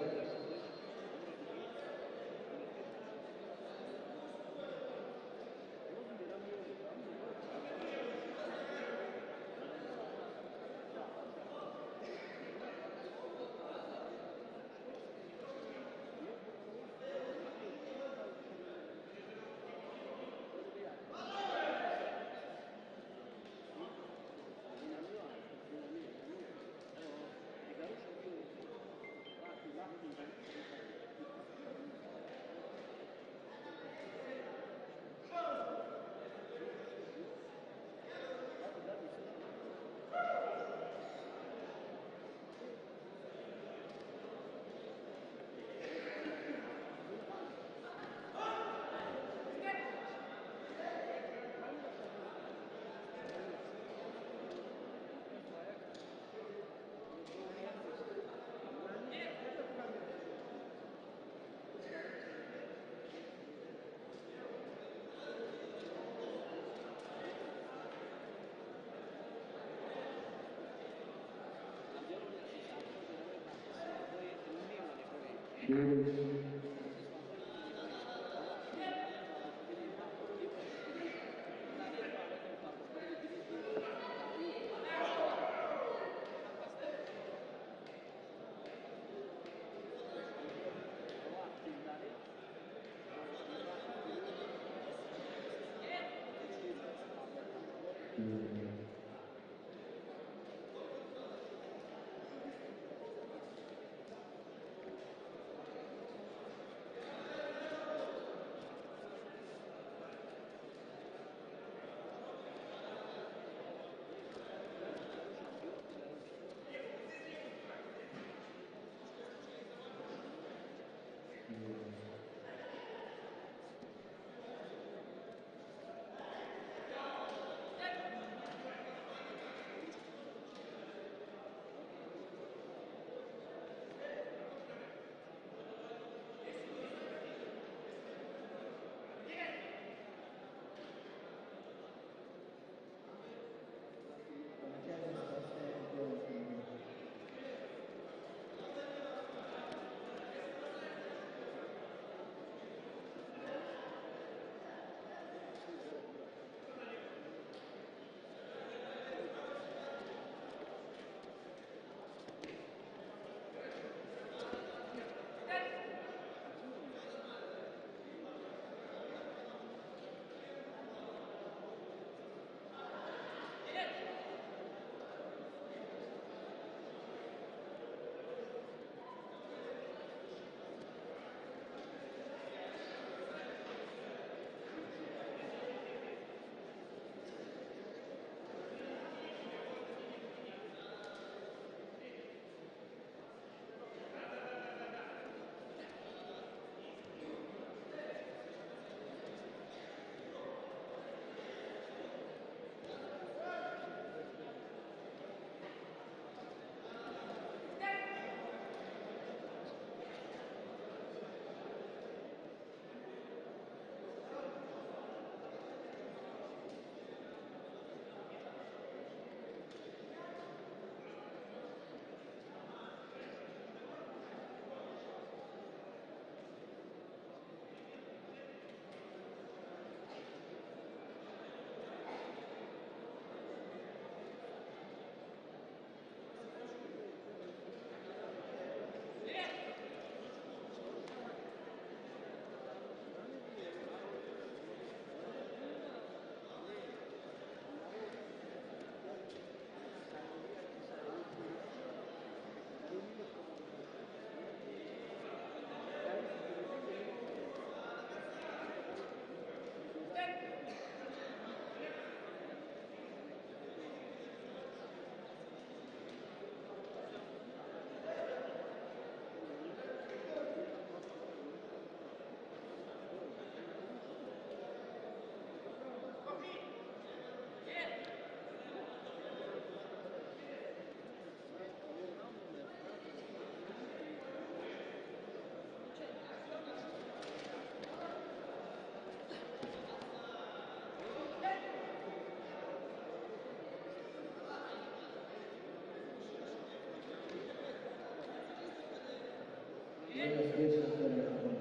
Зона встречи с Казахстаном.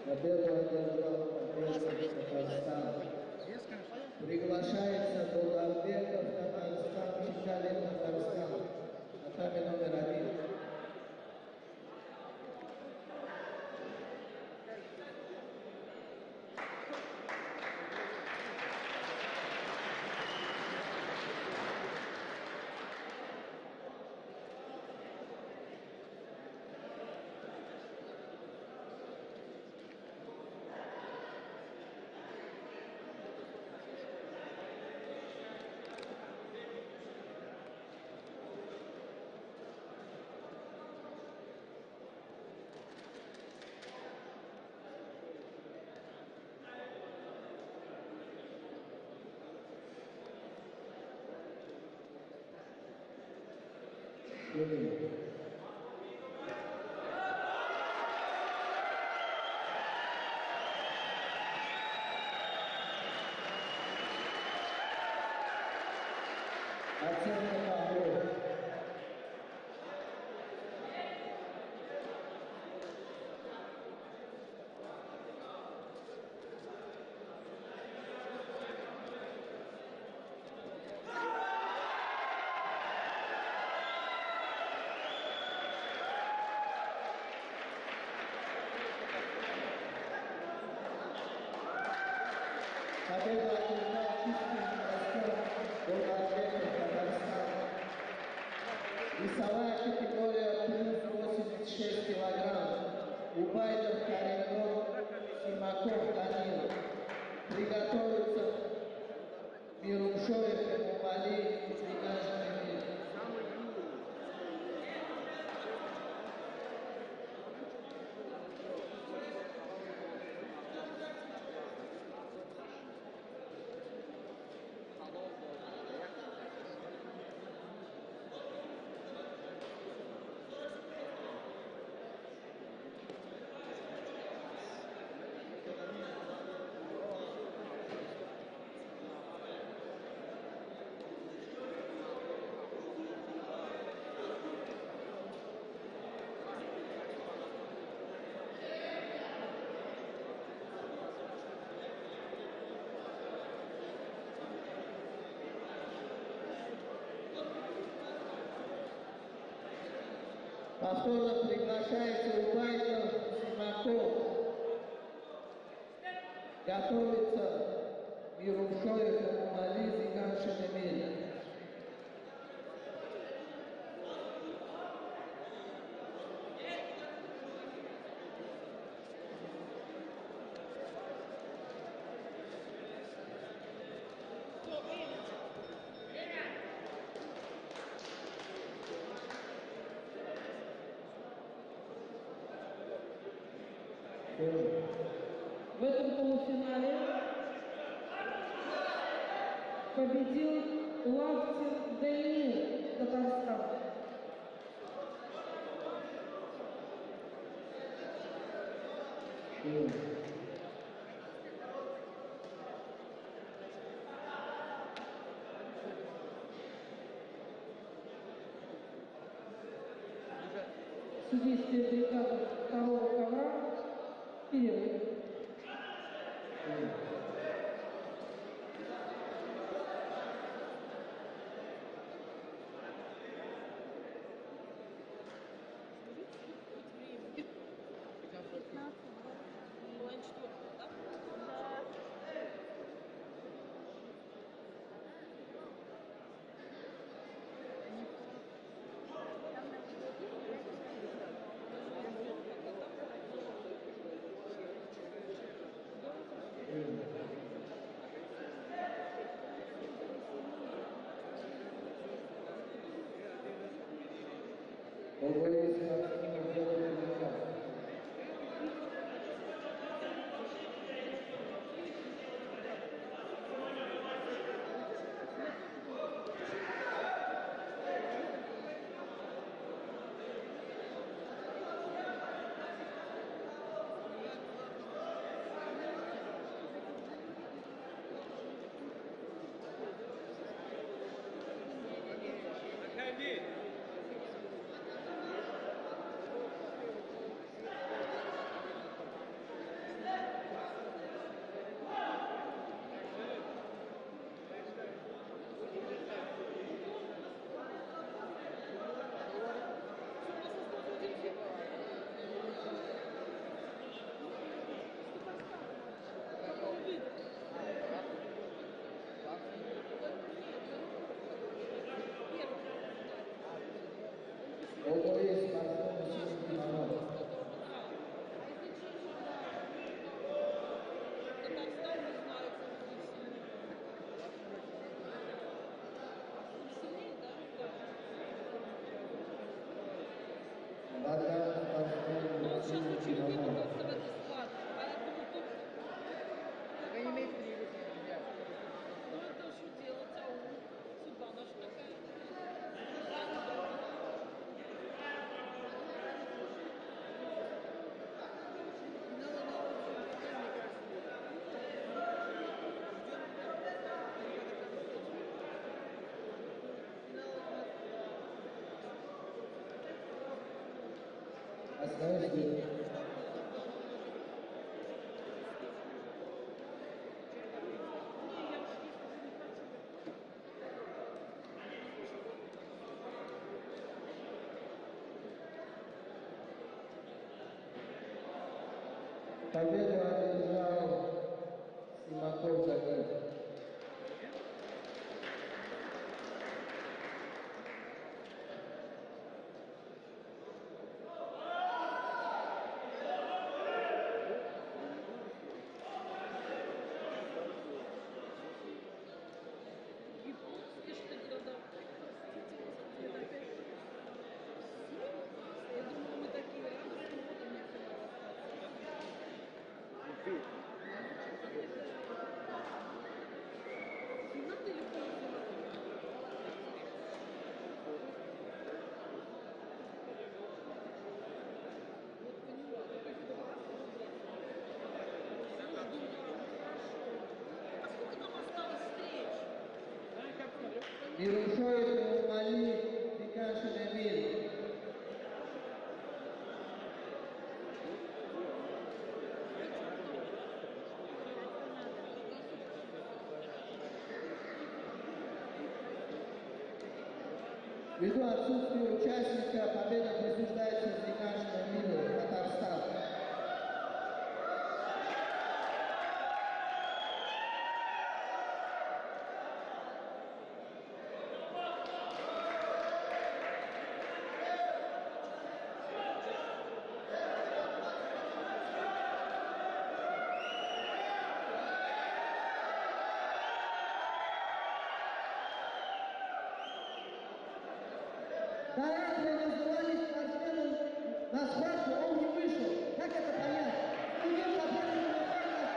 Победу одержал Татарстан. Приглашается Долгорбеков, Татарстан, Чекалин, Татарстан. Атака номер 1. Победу одержал чистый броском Долгорбеков, Татарстан. Весовая категория плюс 86 килограмм. Убайдов Каримов, Симаков Данил. Приготовиться Мирумшоев, Эмомали, Зигаш Эмиль. Повторно приглашается Убайдов, Симаков. Готовится Мирумшоев, Эмомали, Зигаш Эмиль. В этом полуфинале победил Лавтин Даниил, Татарстан. Судейская бригада второго ковра. Первый. Болдои спортсмен Мусин Имамов. Варган спортсмен Мусин Имамов. Вы не имеете привычки, ребят. Ну это что делать, судьба наша такая. Остаюсь. Победу одержал Симаков Загар. Японские, что ли, города? Я думала, мы такие радостные, вот они Финал или полуфинал? Вот поняла, какой фотограф А сколько там осталось встреч? Ирушоев Мали Викашин Эмиль. Ввиду отсутствия участника, победа присуждается Викашину Эмилю, Татарстан. До этого называли спортсменом на схватку, он не вышел. Как это понять? Идет соперник на схватку,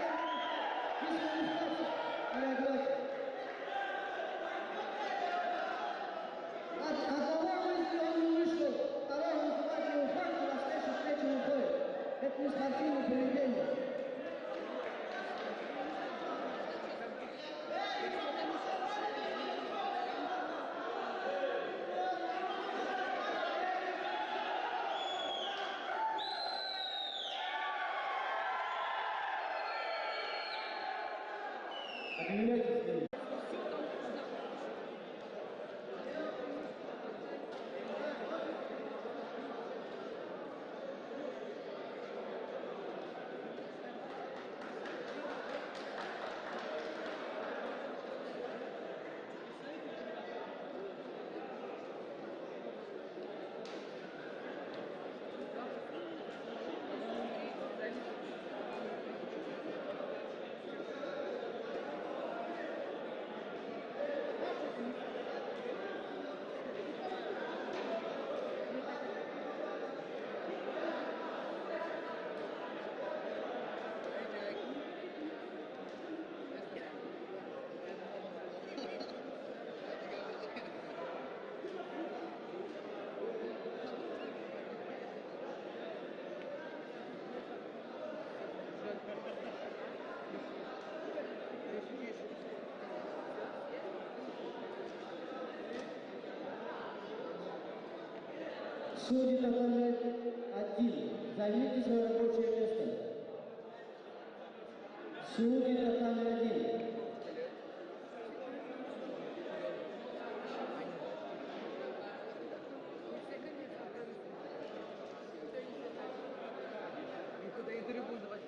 если не хочет, не отдать. Одного мысли он не вышел, второго называть его факту, на следующей встрече не уходит. Это не спортивное поведение. Судьи тотальный 1. Займите свое рабочее место. Судьи тотальный 1. Никуда интервью буду давать.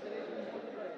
Thank you.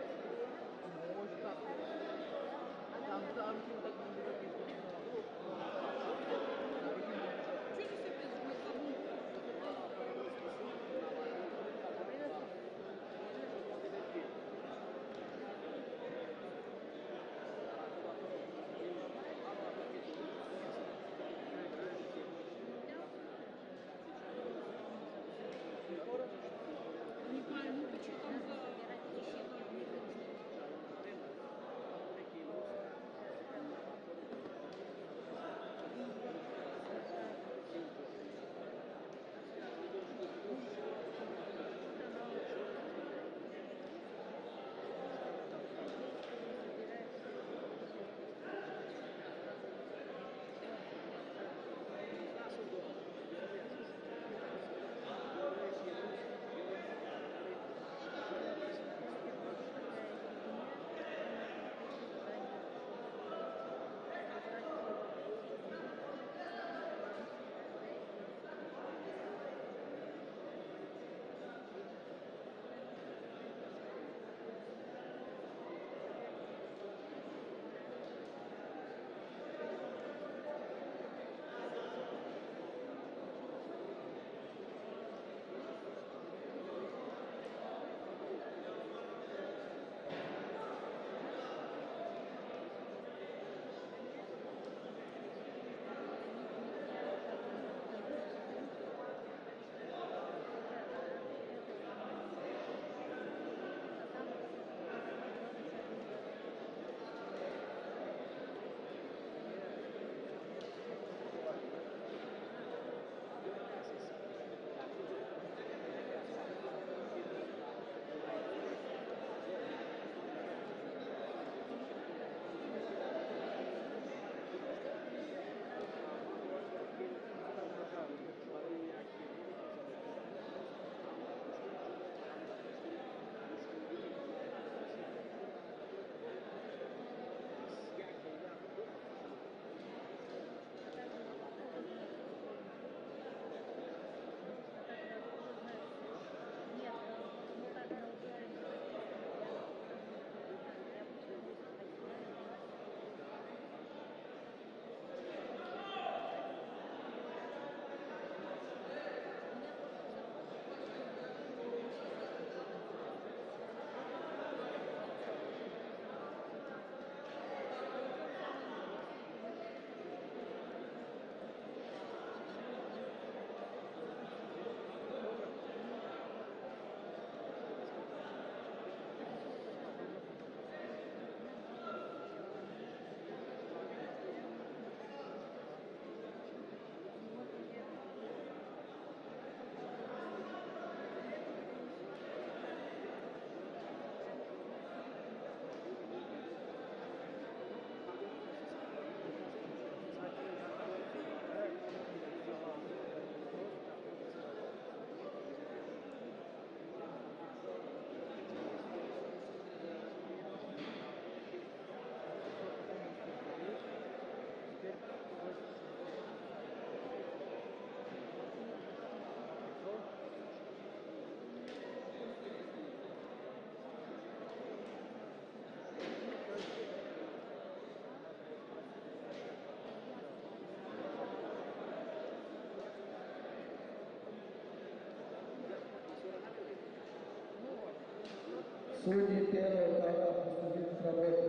Судьи первого круга приступить к работе.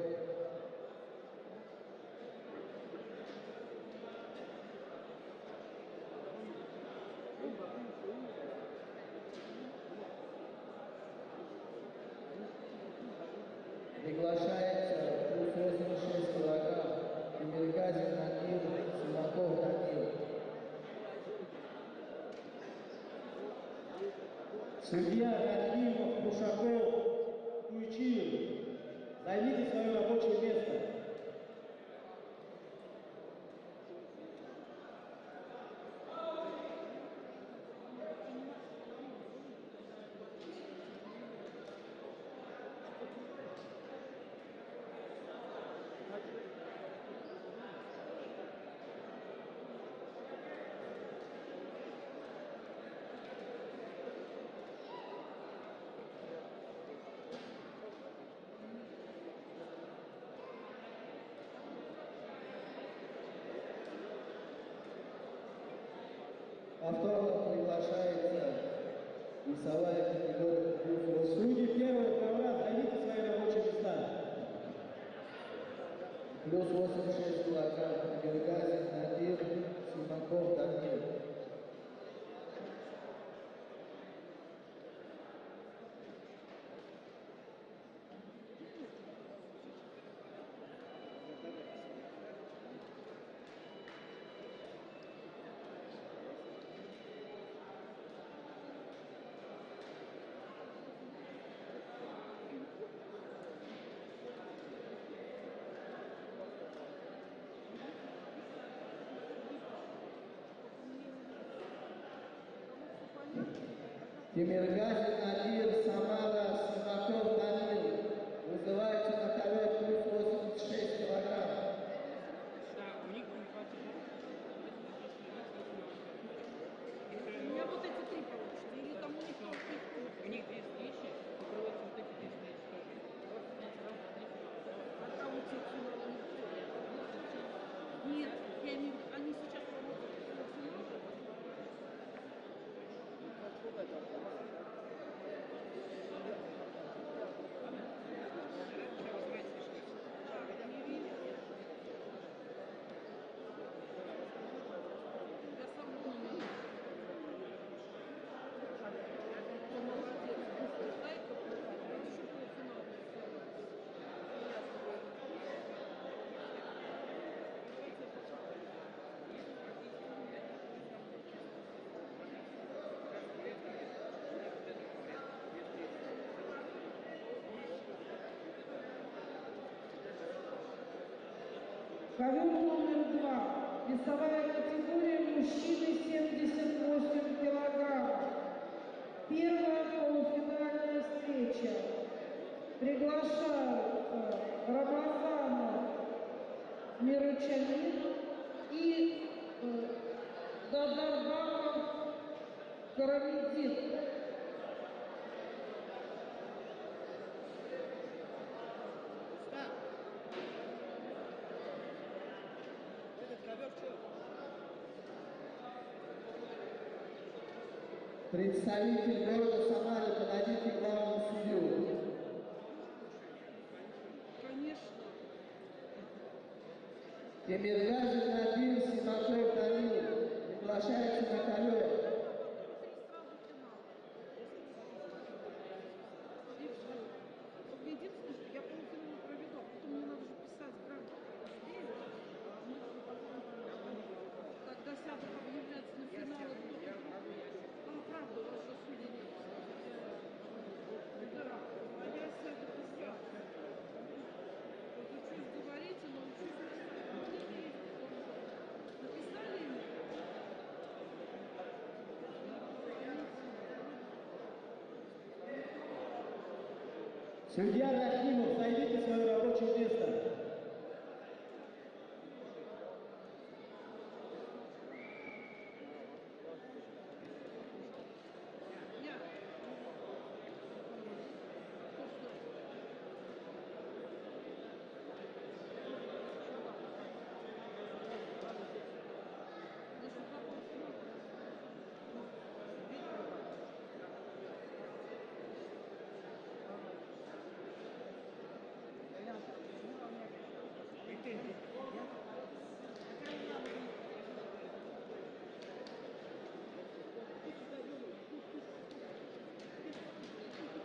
Приглашается плюс 86 килограмм Тимиргазин Надир, Симаков Данил. Судья Рахимов, Кушаков, Куйчиев, займите свое рабочее место. Повторно приглашается весовая категория плюс. Судьи первого круга, займите свои рабочие места. Плюс 86 килограмм Тимиргазин Надир, Симаков Данил. Тимиргазин Надир, Самара, Симаков Данил. Вызывается на ковер плюс 86 килограмм. У меня вот эти три получится, или там у них тоже? У них две встречи, покрываются вот эти две встречи тоже. А там у тех финала не будет. Нет, я имею в виду, они сейчас работают в финале. Ковер номер 2. Весовая категория мужчины 78 килограмм. Первая полуфинальная встреча. Приглашают Рамазанов Мирочанин и Дадарбаков Карамедин. Представитель города Самары, подойдите к главному судью. Конечно. Тимиргазин Надир, Симаков Данил. Приглашается на ковер. Единственное, что я полуфинал проведу, а потом мне надо же писать грамоту. Когда сяду объявляться на финал, правда, у вас же судей нет. Да, а я сяду писать. Вот учусь говорить, но учусь писать. Написали им? Судья Рахимов, займите свое рабочее место.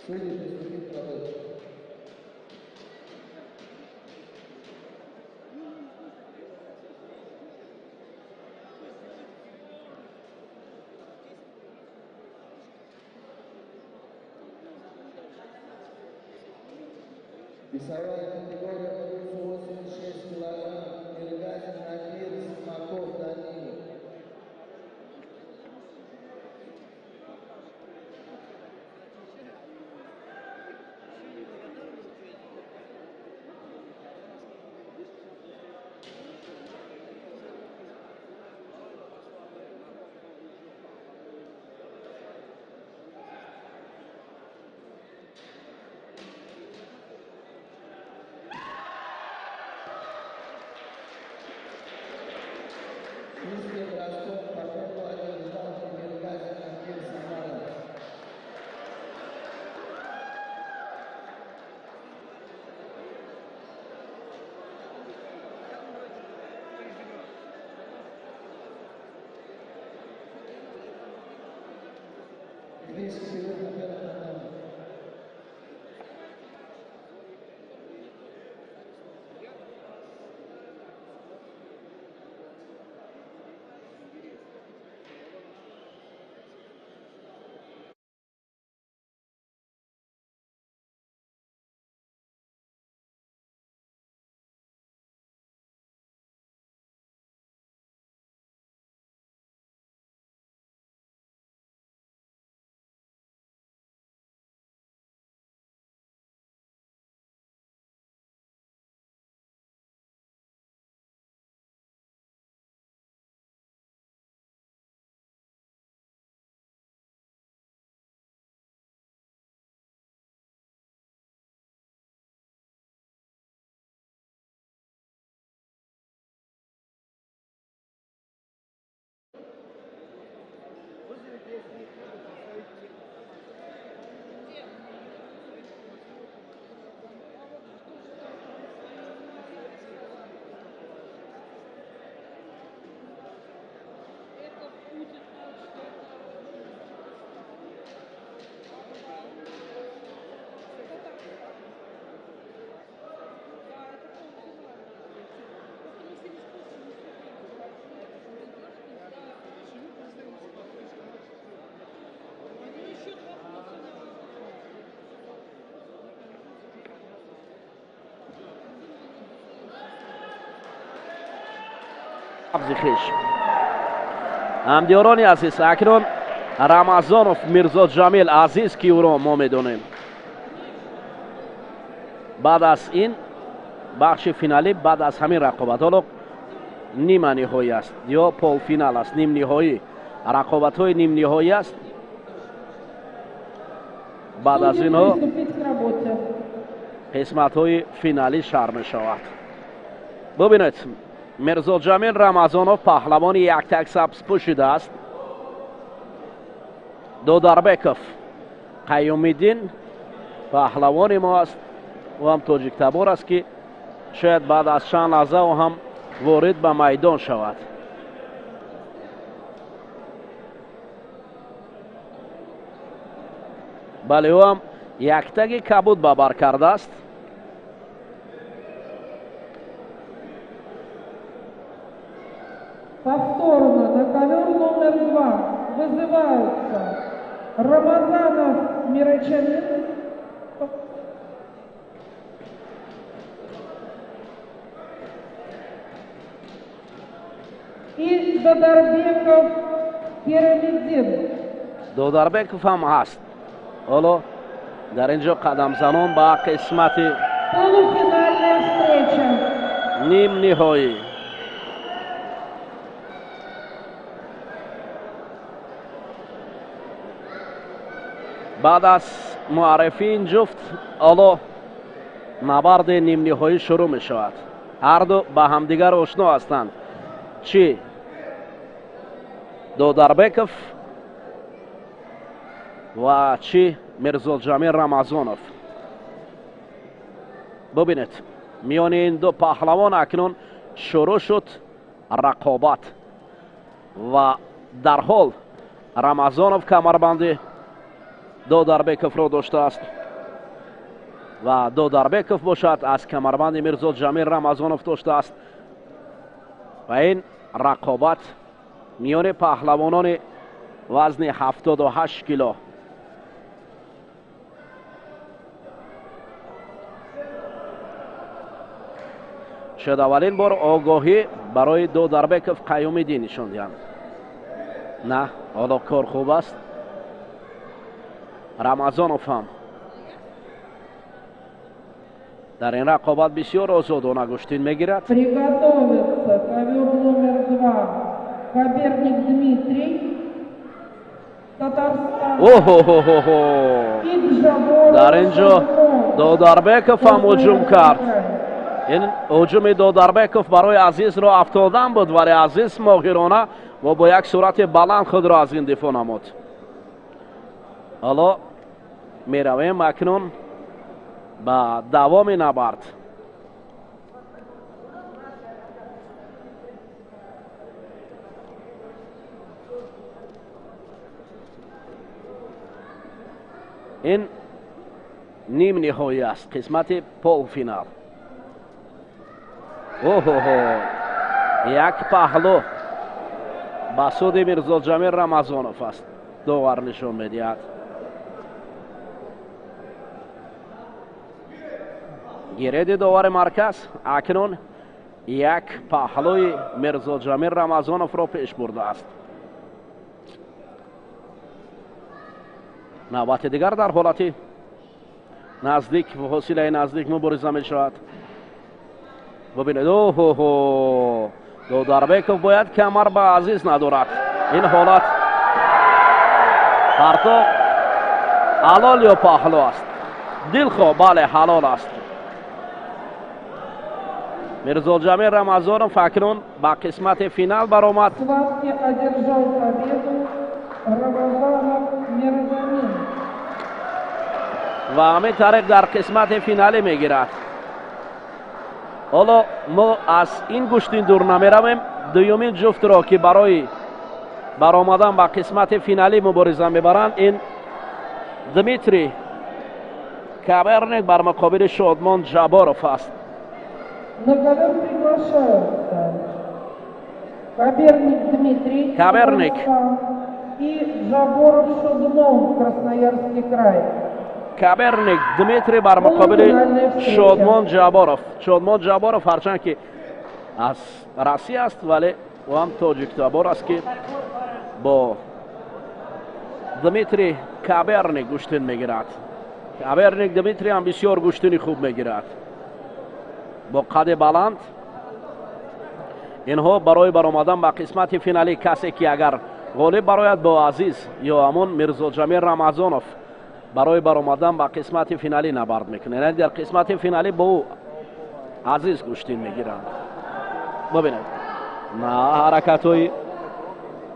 Судьи приступить к работе. Весовая категория плюс 86 килограмм. Миргазин Амир, Смаков Данил. Минский бросков по кругу одержал Миргазин Амир, Самара. Здесь вперед на первом канале. ҳамдиёрони азиз, акнун Рамазонов Мирзо Ҷамил азиз ки ӯро мо медонем. баъд аз ин бахши финалӣ, баъд аз ҳамин рақобат, ҳоло нима ниҳоӣ аст ё полфинал аст, нимниҳоӣ, рақобатҳои нимниҳоӣ аст. баъд аз инҳо қисматҳои финалӣ шаҳр мешавад. бубинед, Мирзо Ҷамил Рамазонов паҳлавони яктак сабз пӯшидааст. Додарбеков Қаюмиддин паҳлавони мо аст. ӯ ҳам тоҷиктабор аст ки шояд баъд аз чанд лаҳза ӯ ҳам ворид ба майдон шавад. бале ӯ ҳам яктаги кабуд ба бар кардааст. Повторно на ковер номер 2 вызываются Рамазанов Мирочамин и Додарбеков Пирамиддин. Додарбеков ҳам ҳаст. ҳоло дар ин ҷо қадамзанон ба қисмати Полуфинальная встреча. нимниҳоӣ. баъд аз муаррифии ин ҷуфт, ҳоло набарди нимниҳоӣ шурӯъ мешавад. ҳар ду ба ҳамдигар ошно ҳастанд. чӣ Додарбеков ва чӣ Мирзо Ҷамил Рамазонов. бубинед, миёни ин ду паҳлавон акнун шурӯъ шуд рақобат ва дарҳол Рамазонов камарбанди Додарбековро доштааст. و دوداربکов باشد. از کمربند میرزا جمیل رمضانов داشته است و این رقابت میان پهلوانان وزن 78 کیلو. شد اولین بار آگاهی برای دوداربکov قیومیدی نشان دهند. نه حالا کار خوب است. رمضانov هم در این رقابت بسیار آزادانه گشتین میگیرد. Приготовиться ковер номер 2. Коперник Дмитрий, Татарстан. در اینجا دوداربکov هم هجوم کرد. این هجوم دوداربکov برای عزیز را افتادن بود ولی عزیز ماهرانه و با یک سرعت بلند خود را از این دفاع نمود. حالا می رویم اکنون با دوام نبرد. این نیم نهایی است، قسمت پول فینال. یک پهلو با سود میرزا جمیل رمضانov است. داور نشان میدهد. گرید داور مرکز اکنون یک پهلوی میرزا جمیل رمضانov را پیش برده است. نوبت دیگر در حالت نزدیک و فاصله نزدیک مبارزه می شود. ببینید دوداربکov باید کمر به عزیز ندارد. این حالت پرتو حلال یا پهلو است؟ دلخواه بله حلال است. میرزا جمیل رمضانov اکنون با قسمت فینال برآمد. Схватки одержал победу Рамазанов Мирзамин. و همین طریق در قسمت فینالی میگیرد. حالا ما از این گشتین دور نمیرویم. دومین جفت را که برای برآمدن با قسمت فینالی مبارزه میبرند این دمیتری کابرنیک بر مقابل شادمان جابارov است. На ковер приглашаются Коперник Дмитрий, Коперник. и Жаборов Шадмон, Красноярский край. کابرنیک دمیتری بر مقابل شادمان جابارov. شادمان جابارov هرچند که از روسیه است ولی او هم تاجیک تبار است که با دمیتری کابرنیک گشتین میگیرد. کابرنیک دمیتری هم بسیار گشتینی خوب میگیرد با قد بلند. اینها برای برآمدن به قسمت فینالی کسی که اگر غالب برآید با عزیز یا همون میرزا جمیل رمضانov برای برآمدن به قسمت فینالی نبرد میکنه. یعنی در قسمت فینالی با او عزیز گشتین میگیرند. ببینید نه حرکت های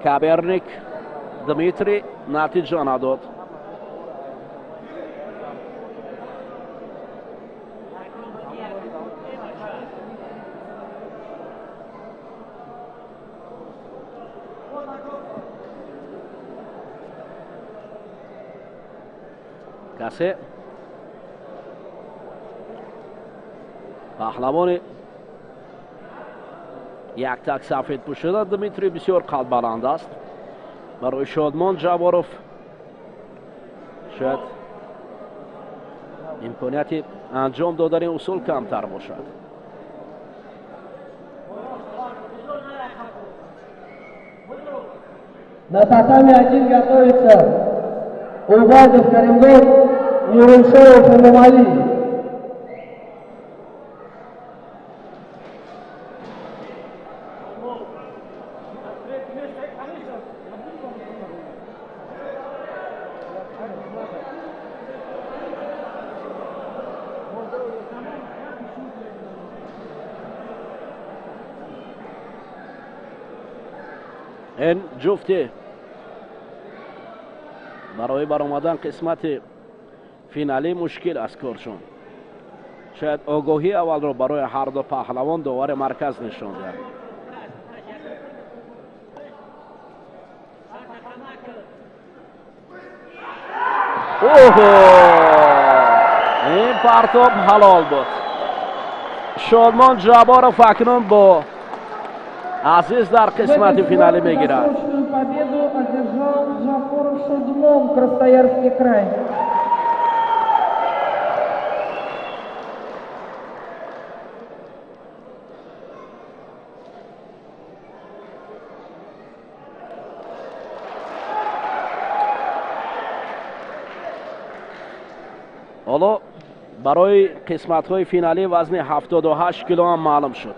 کابرنیک دمیتری نتیجه نداد. کسی پهلوان یک تک سفید پوشیده دمیتری بسیار قد بلند است. برای شادمان جابارov شاید امکانیت انجام دادن اصول کمتر باشد. На татами 1 готовится Улбазов Каримбек и Руншеев Эмомали. این جفتی برای برآمدن قسمت فینالی مشکل است کارشون. شاید آگاهی اول را برای هر دو پهلوان داور مرکز نشان دهد. این پرتاب حلال بود. شادمان جبارов اکنون با عزیز در قسمت فینالی میگیرد. Досрочную победу одержал Джафоров Шадмон, Красноярский край. حالا برای قسمت های فینالی وزن 78 کیلو هم معلوم شد.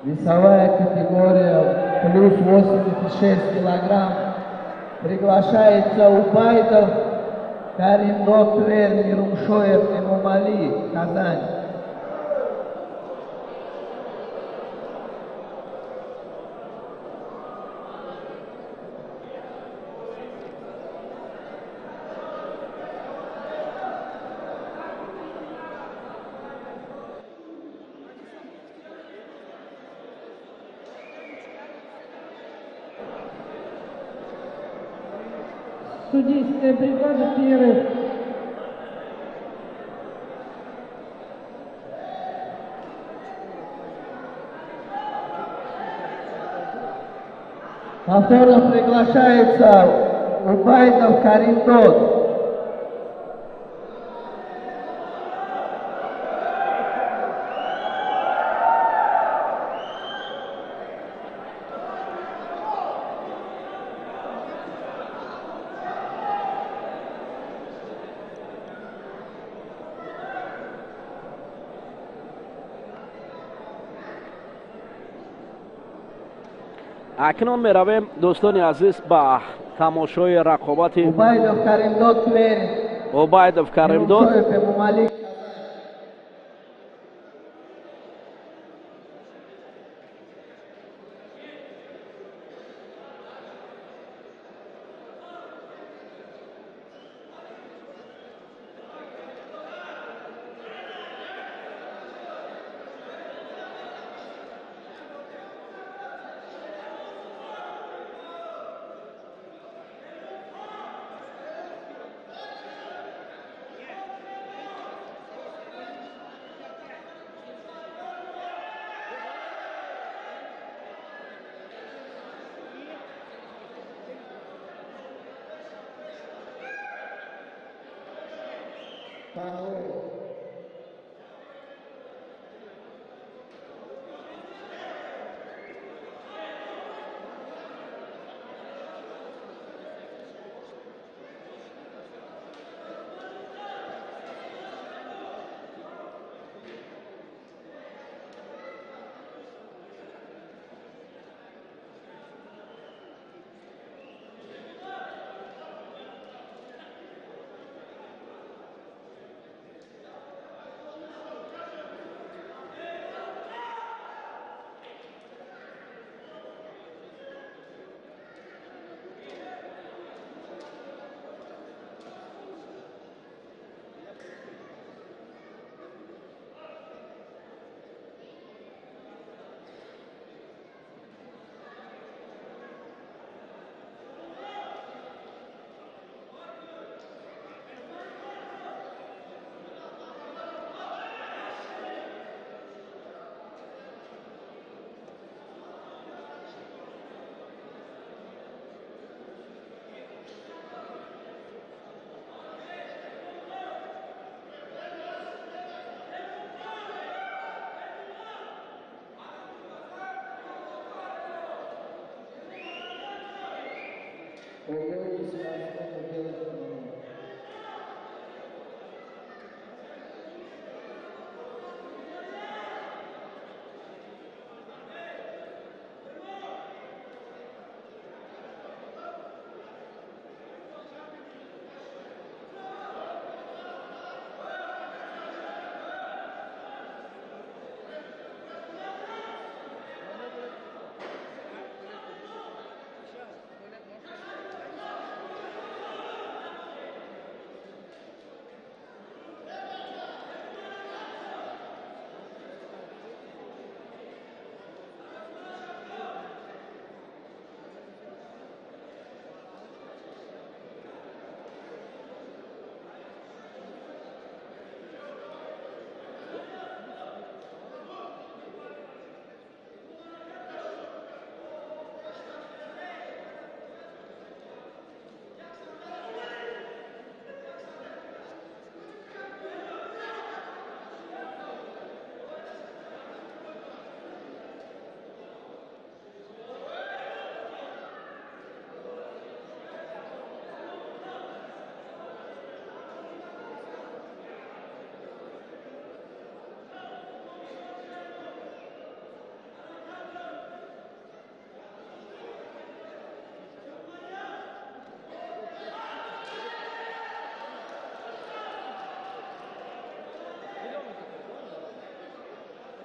Весовая категория плюс 86 килограмм. Приглашается Убайдов, Каримдок, Тверь, Мирумшоев, Эмомали, Казань. Судейская бригада Перы. Повторно приглашается Убайдов, Каримдок. اکنون می رویم دوستان عزیز با تماشای رقابت Убайдов, Каримдок, Тверь. عبیدов کریمداد Мирумшоев, Эмомали.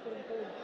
Оценка пока.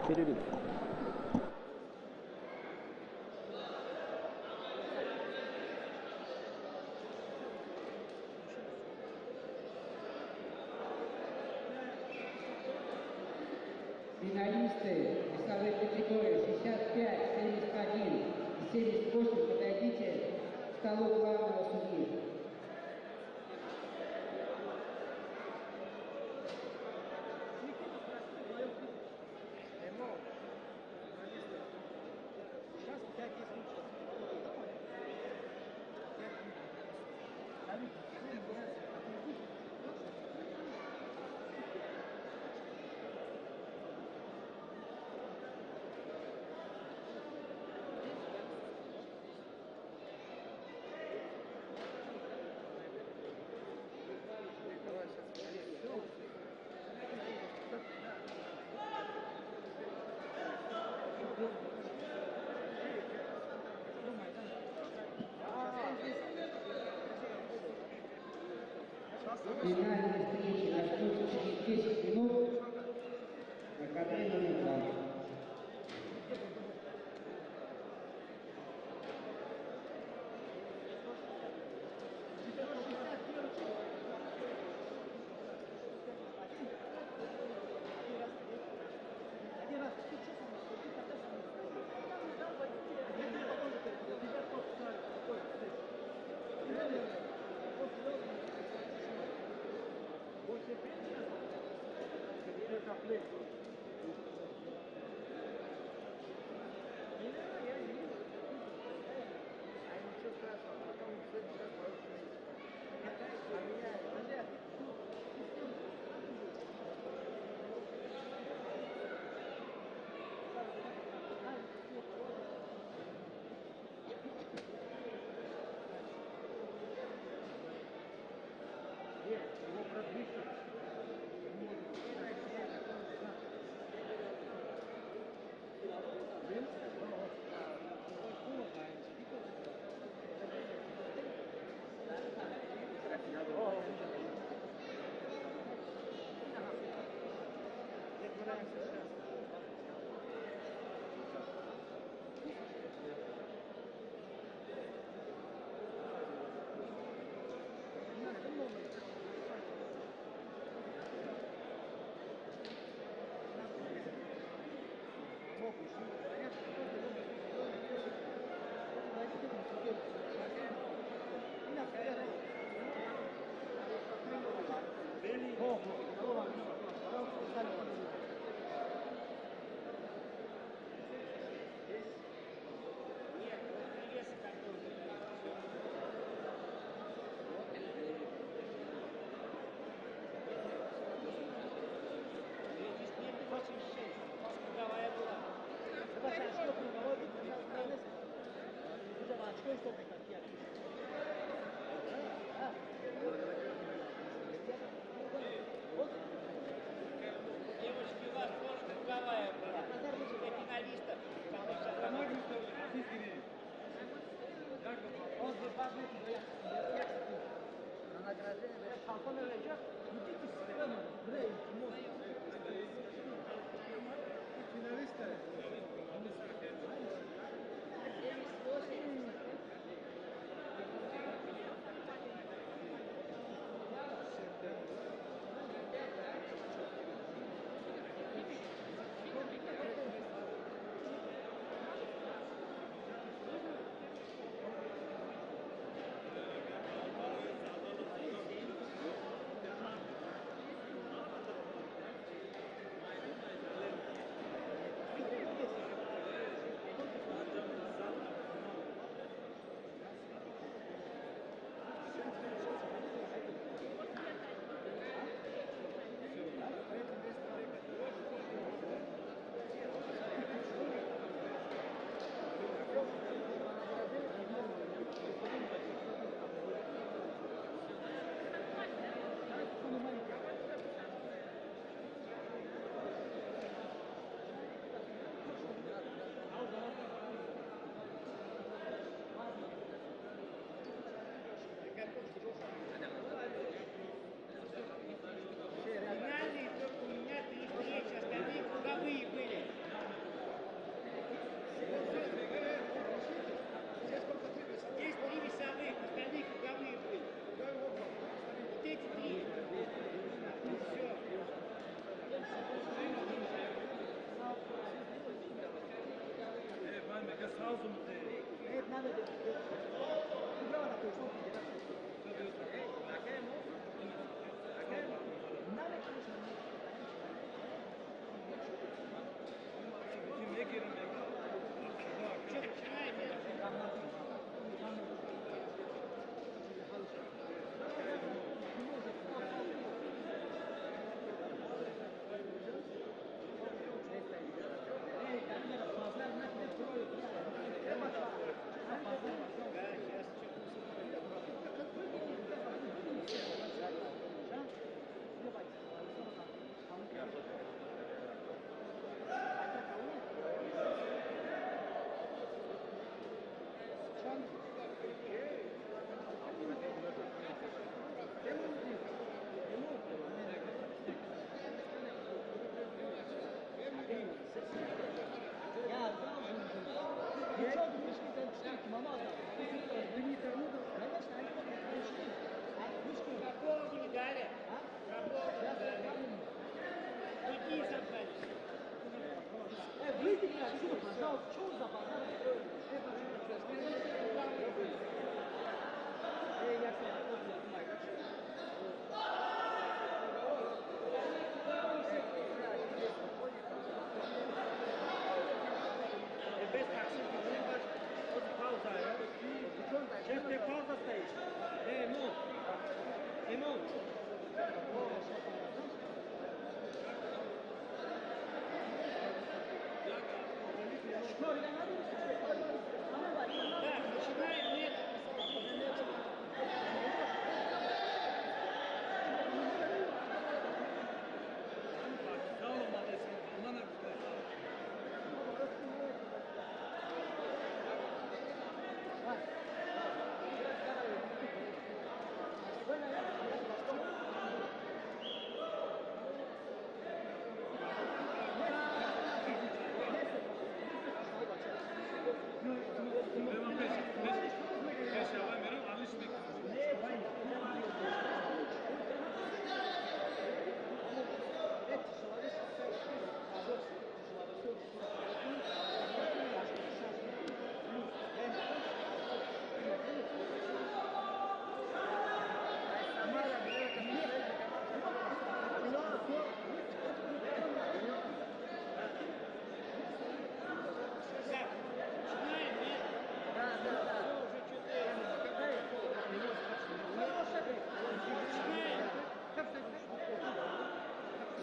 перерыв. Финалисты весовой категории 65, 71 и 78, подойдите к столу главного судьи. Финальной встречи начнется через 10 минут на ковре номер 2.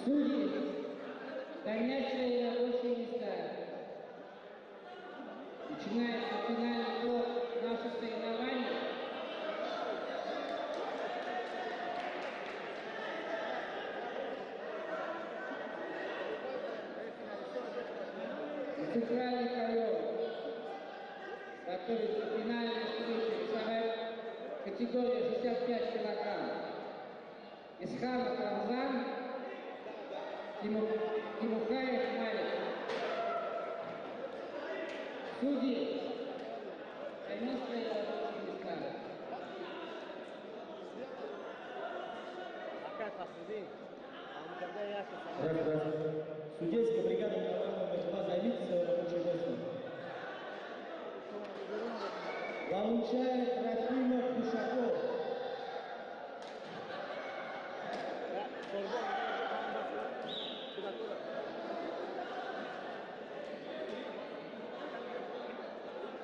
Судьи, занять свои рабочие места. Начинается финальный блок наших соревнований. Центральный ковер готовится финальная встреча весовая категория 65 килограмм. Исханов Рамзан, Тимухаев Малик. Судьи, займут свои рабочие места. Судейская бригада номер 2 займите свое рабочее место. Получает Трофимов Душаков.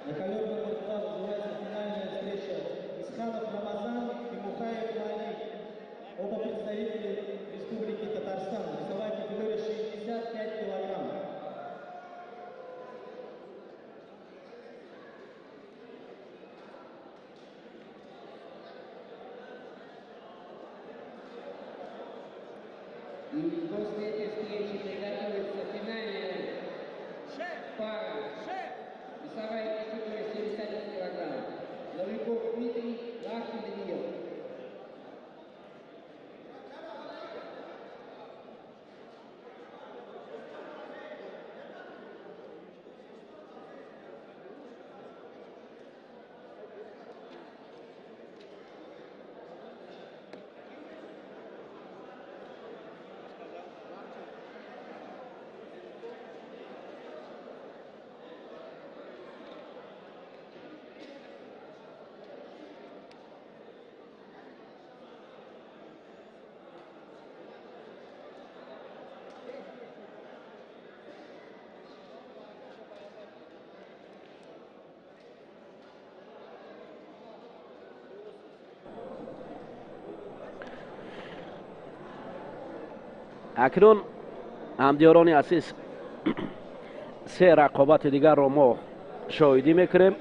На ковер номер 2 называется финальная встреча. Исханов Рамазан и Мухаев Малик. Оба представители Республики Татарстан. Весовая категория 65 килограмм. И после этой встречи приготовится финальная пара. Весовая категория 75 اکنون همدیاران عزیز سه رقابت دیگر رو ما شاهدی میکنیم.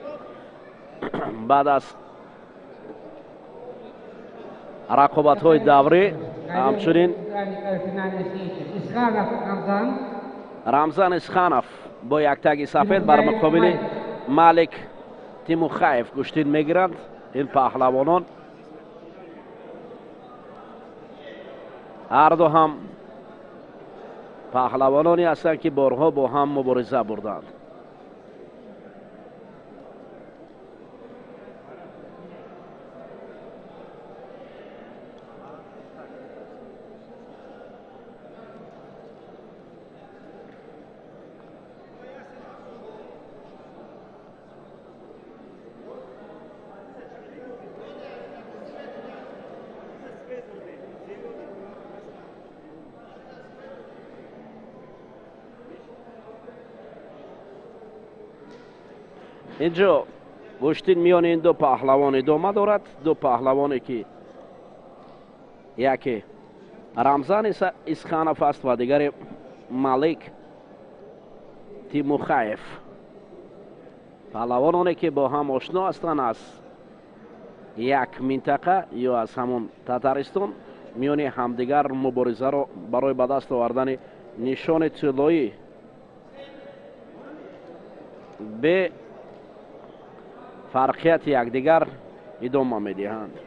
بعد از رقابت های دوری همچنین رمضان اسخانов با یک تگ سفید بر مقابل مالک تیموخایف کشتین میگیرند. این پهلوانان هر دو هم پهلوانانی هستند که بارها با هم مبارزه بردند. اینجا گشتین میان این دو پهلوان ادامه دارد. دو پهلوانی که یکی رمضان اسخانов است و دیگر مالک تیموخایف. پهلوانانی که با هم آشنا هستند از یک منطقه یا از همون تاتارستان میان همدیگر مبارزه را برای به دست آوردن نشان طلایی به فرقیت یکدیگر ادامه میدهند.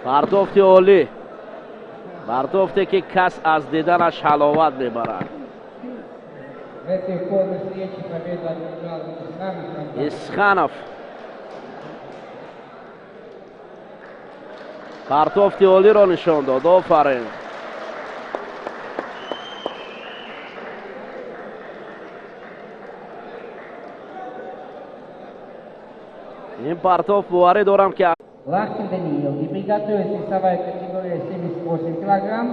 پرداخت عالی، پرداختی که کس از دیدنش حلاوت میبرد. اسخانов پرتافت عالی را نشان داد. آفرین. این پرتاف بواری دارم که Лахтин Даниил и приготовится весовая категория 78 килограмм.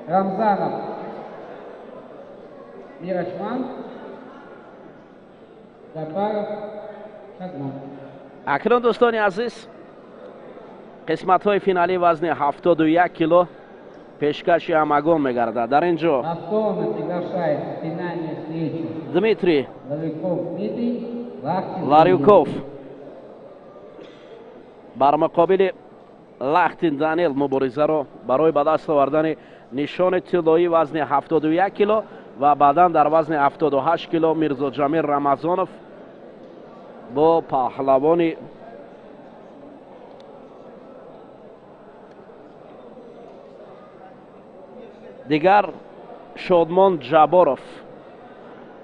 Рамзанов Мирашман, Запаров Шагман. اکنون دوستان عزیز قسمت های فینالی وزن 71 کیلو پیشکش همگان میگردد. در اینجا دمیتری لاریوکوف بر مقابل لختین دانیل مبارزه را برای به دست آوردن نشان طلایی وزن 71 کیلو و بعدا در وزن 78 کیلو میرزا جمیل رمضانов با پهلوان دیگر شادمان جباروف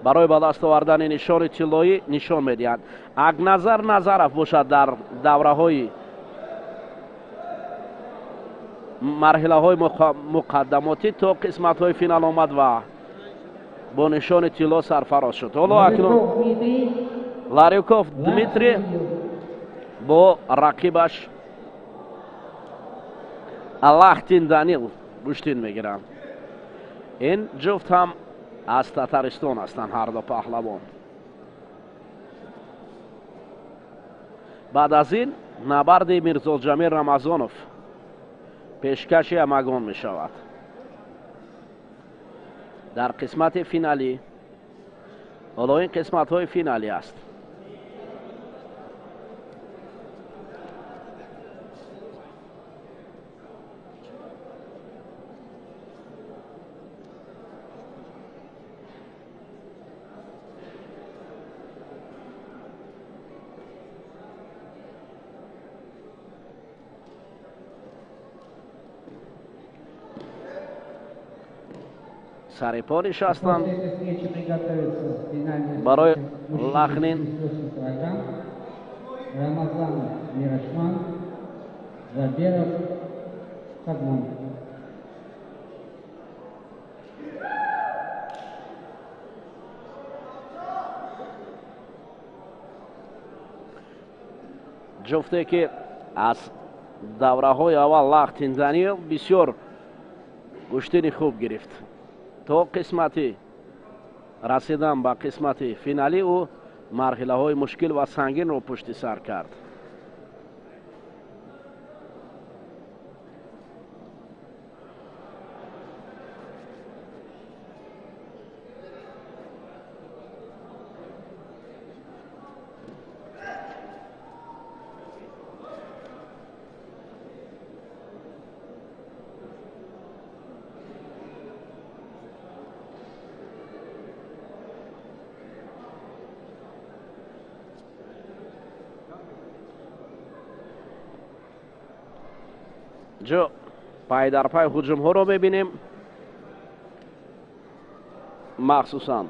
برای به دست آوردن نشان طلایی نشان میدهند. اگنظر نظرف باشد در دوره های مرحله های مقدماتی تا قسمت های فینال آمد و با نشان طلا سرفراز شد. حالا اکنون لاریوکوف دمیتری با رقیبش لختین دانیل کشتین میگیرند. این جفت هم از تاتارستان هستند هر دو پهلوان. بعد از این نبرد میرزا جمیل رمضانov پیشکش همگان می شود. در قسمت فینالی حالا این قسمت های فینالی است. سر پا نشستند برای لخنین Рамазан Мирашман, Заберов Шагман. جفته که از دوره های اول لختین دانیل بسیار گشتنی خوب گرفت. то қисмати расидан ба қисмати финалӣ ӯ марҳилаҳои мушкил ва сангинро пушти сар кард. ҷо пайдарпай ҳуҷумҳоро мебинем, махсусан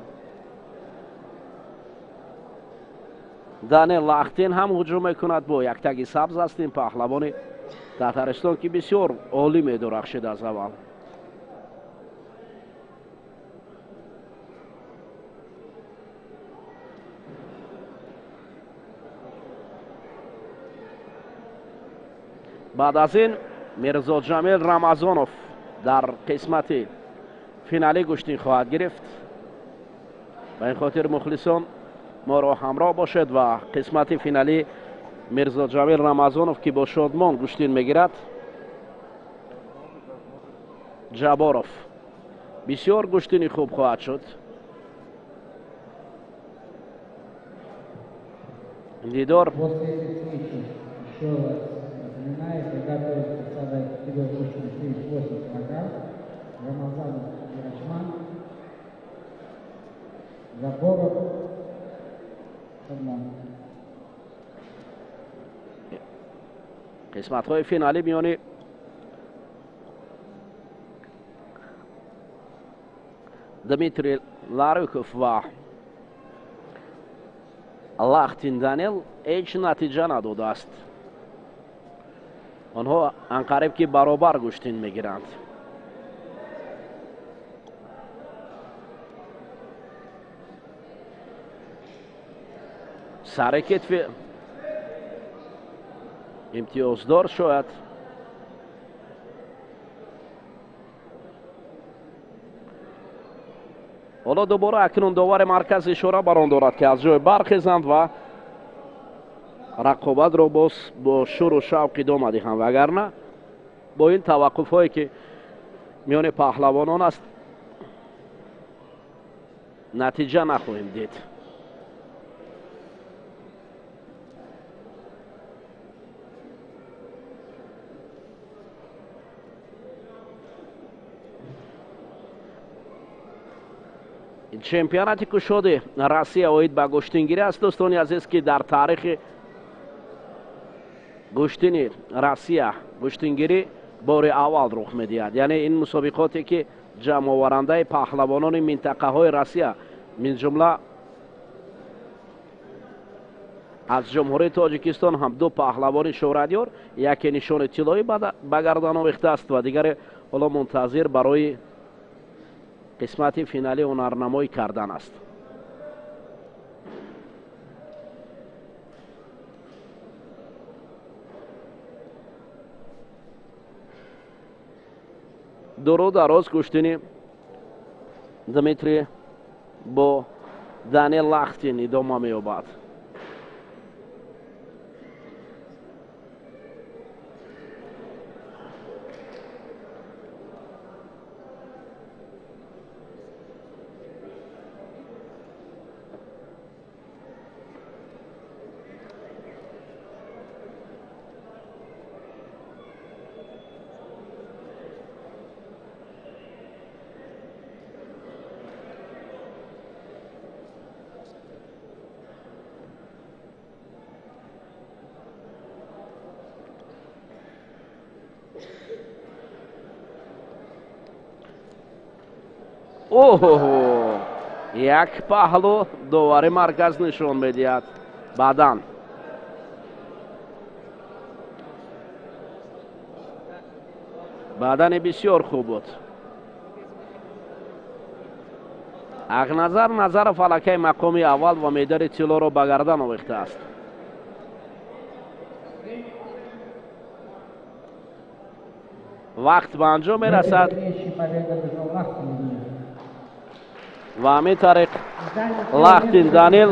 данел лахтин ҳам ҳуҷум мекунад. бо як таги сабз ҳастем. паҳлавони татаристон ки бисёр олӣ медурахшид аз аввал. баъд аз ин мирзоҷамил рамазонов дар қисмати финалӣ гӯштин хоҳад гирифт. ба ин хотир мухлисон моро ҳамроҳ бошед ва қисмати финалӣ мирзоҷамил рамазонов ки бо шодмон гӯштин мегирад. ҷаборов бисёр гӯштини хуб хоҳад шуд. дидор Заборов, Шодмон. қисматҳои финалӣ миёни Дмитрий Ларюков ва Лахтин Данел ҳеҷ натиҷа надодааст. онҳо анқариб ки баробар гӯштин мегиранд. сари китфи имтиёздор шояд. ҳоло дубора акнун довари марказ ишора бар он дорад ки аз ҷой бархезанд ва рақобатро боз бо шӯру шавқ идома диҳанд. вагарна бо ин таваққуфҳое ки миёни паҳлавонон аст, натиҷа нахоҳем дид. чемпионати кушоди Россия оид ба гӯштингирӣ аст. дӯстони азиз ки дар таърихи гӯштини Россия гӯштингирӣ бори аввал рух медиҳад. яъне ин мусобиқоте ки ҷамъоварандаи паҳлавонони минтақаҳои Россия мин ҷумла аз ҷумҳурии Тоҷикистон ҳам ду паҳлавони шӯҳратёр, яке нишони тиллоӣ ба гардан овехтааст ва дигаре ҳоло мунтазир барои қисмати финалӣ ҳунарнамоӣ кардан аст. дуру дароз гӯштини Дмитрий бо Данел Лахтин идома меёбад. як паҳлу довари марказ нишон медиҳад. баъдан бадани бисёр хуб буд. ақназар назаров аллакай мақоми аввал ва медали тиллоро ба гардан овехтааст. вақт ба анҷом мерасад. ва ҳамин тариқ лахтин данил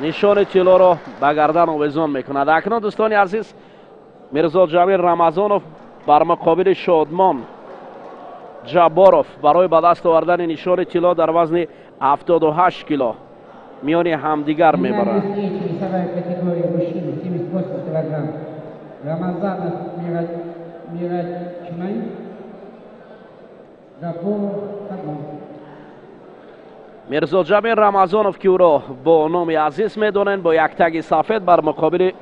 нишони тиллоро ба гардан овезон мекунад. Акнун дӯстони азиз, Мирзо Ҷамил Рамазонов бар муқобили Шодмон Ҷабборов барои ба даст овардани нишони тилло дар вазни 78 кило миёни ҳамдигар мебаранд. Рамазанов Мирачмай, Ҷабборов Хадмон. Мирзо Ҷамил Рамазонов ки ӯро бо номи азиз медонанд, бо як таги сафед бар муқобили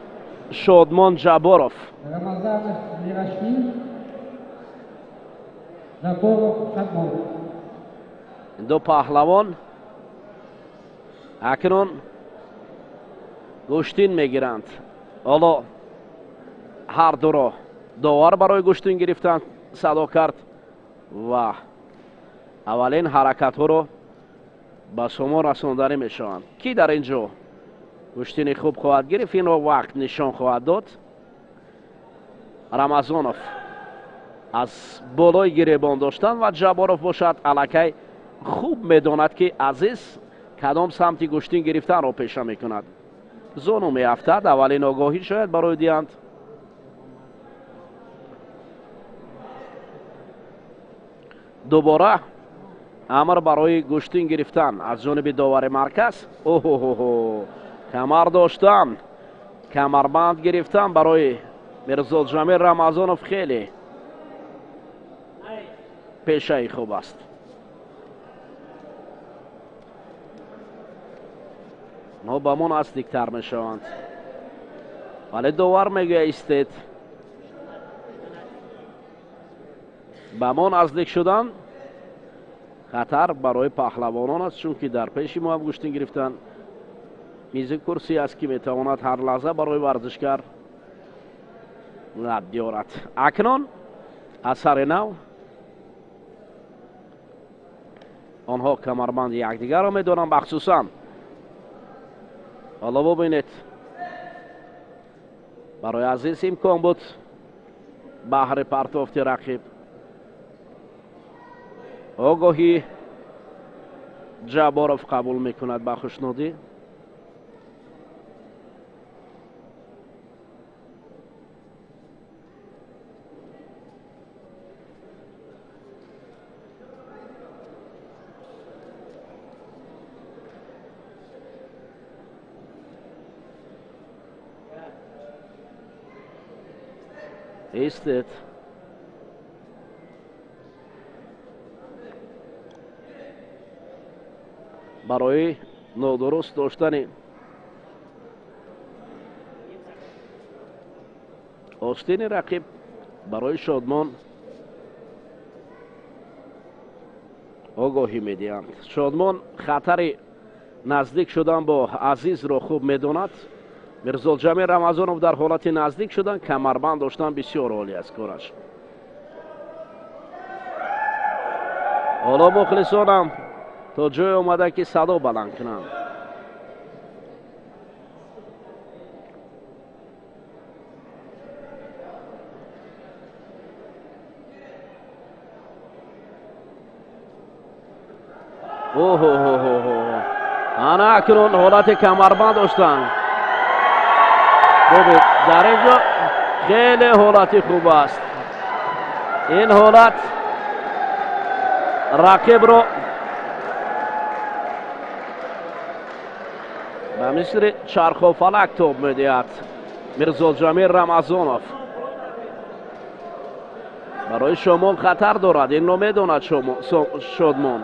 Шодмон Ҷабборов. Рамазанов Мирачмай, Ҷабборов Хадмон. Ду паҳлавон акнун гӯштин мегиранд. ҳоло ҳар дуро довар барои гӯштин гирифтан садо кард ва аввалин ҳаракатҳоро ба шумо расонданӣ мешаванд. Ки дар ин ҷо гӯштини хуб хоҳад гирифт, инро вақт нишон хоҳад дод. Рамазонов аз болои гиребон доштан ва Ҷабборов бошад аллакай хуб медонад ки азиз кадом самти гӯштин гирифтанро пеша мекунад. зону меафтад, аввалин огоҳӣ шояд барои диянт. дубора амр барои гӯштин гирифтан аз ҷониби довари марказ. оҳ камар доштан, камарбанд гирифтан барои Мирзо Ҷамил Рамазонов хеле пешаи хуб аст. мо ба мо наздиктар мешаванд, вале довар мегӯяд истед. ба мо наздик шудан хатар барои паҳлавонон аст, чунки дар пеши мо ҳам гӯштин гирифтан. мизи курсӣ аст ки метавонад ҳар лаҳза барои варзишгар лаб биёрад. акнун асари нав онҳо камарбанди якдигарро медонанд. махсусан ҳоло бубинед, барои азиз имкон буд баҳри партофти рақиб. огоҳӣ Ҷабборов қабул мекунад ба хушнудӣ. истед барои нодуруст доштани остини рақиб барои Шодмон огоҳӣ медиҳанд. Шодмон хатари наздик шудан бо азизро хуб медонад. Мирзо Ҷамил Рамазонов дар ҳолати наздик шудан камарбанд доштан бисёр олӣ аст кораш. ҳоло мухлисонам то ҷое омада ки садо баланд кунанд. ана акнун ҳолати камарбанд доштанд. дар ин ҷо хеле ҳолати хуб аст. ин ҳолат рақибро ба мисли чархофалак тоб медиҳад. Мирзо Ҷамил Рамазонов барои Шомон хатар дорад, инро медонад Шодмон.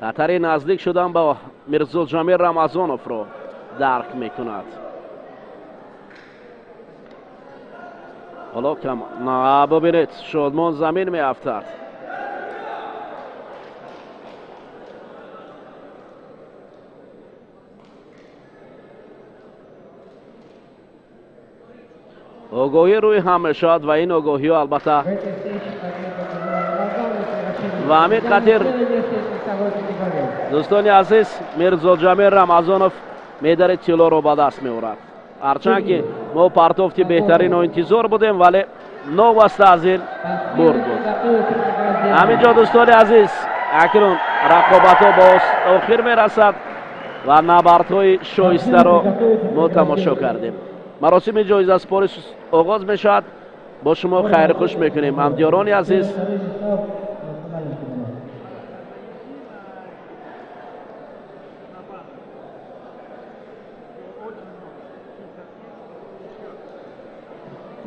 хатари наздик шудан ба Мирзо Ҷамил Рамазоновро дарк мекунад. ҳоло бубинед, Шодмон замин меафтад. огоҳӣ рӯи ҳам мешавад ва ин огоҳиҳо албатта ва ҳамин қатир дӯстони азиз, Мирзо Ҷамил Рамазонов медари тиллоро ба даст меорад. ҳарчанд ки мо партофти беҳтаринро интизор будем, вале новаста аз ин бурд буд. ҳаминҷо дӯстони азиз, акнун рақобатҳо ба охир мерасад ва набардҳои шоистаро мо тамошо кардем. маросими ҷоизаспорӣ оғоз мешавад. бо шумо хайрухуш мекунем ҳамдиёрони азиз.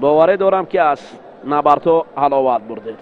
боварӣ дорам ки аз набардҳо ҳаловат бурдед.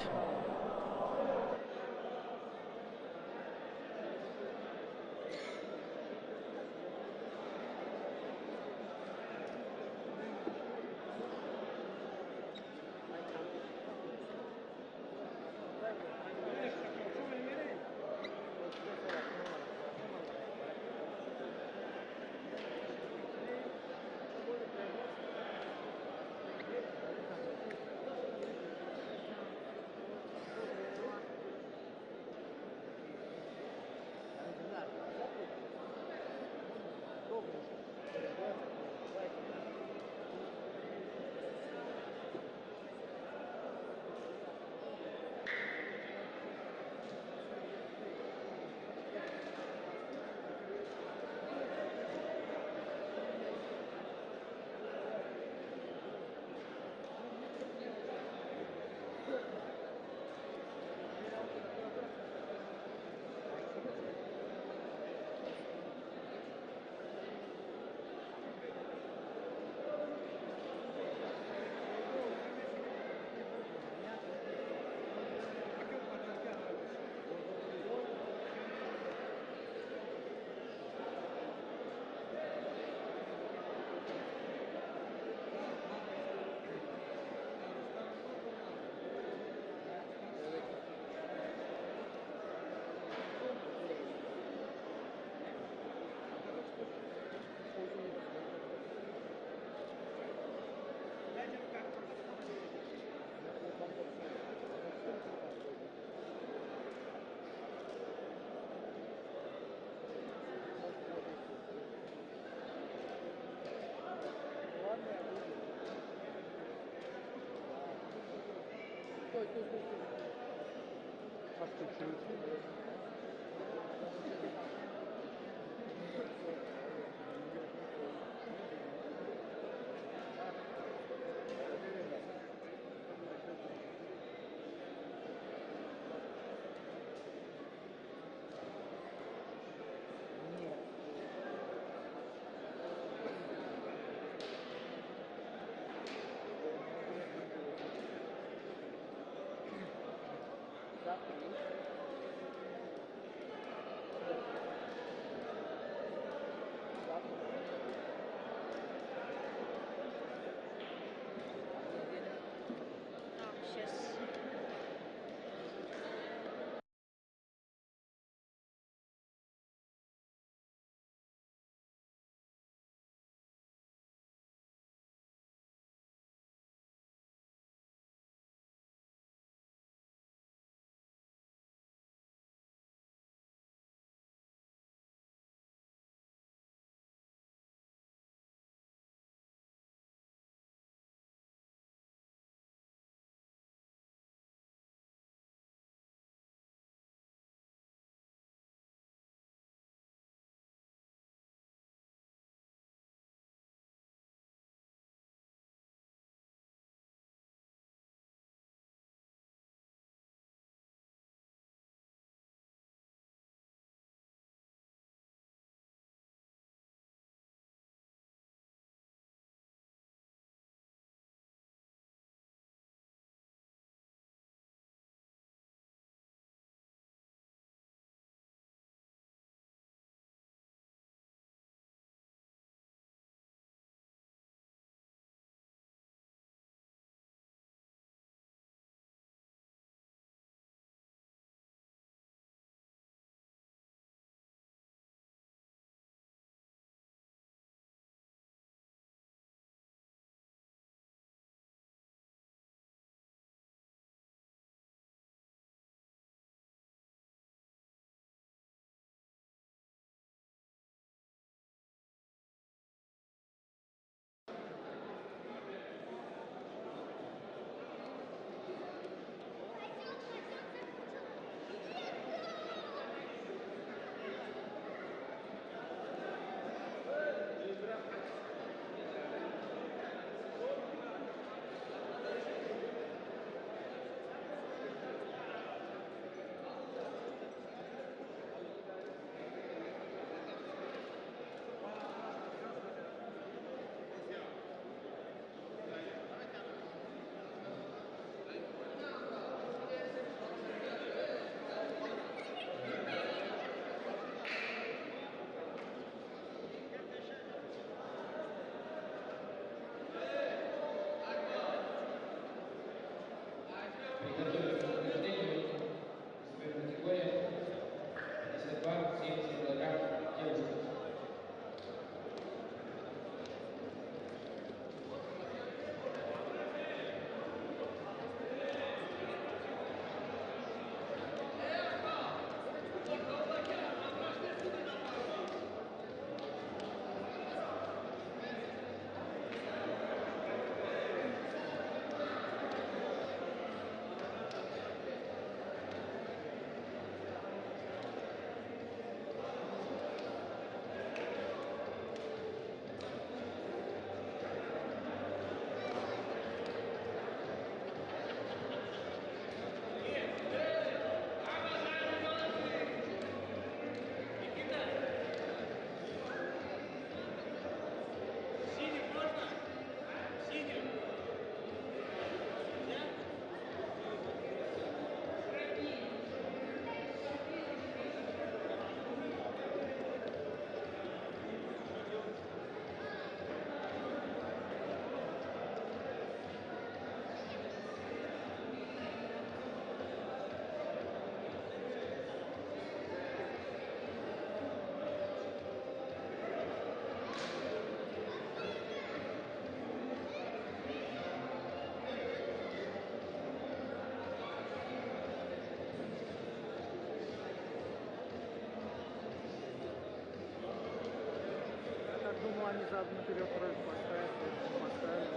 сразу наперед трек поставить, поставить.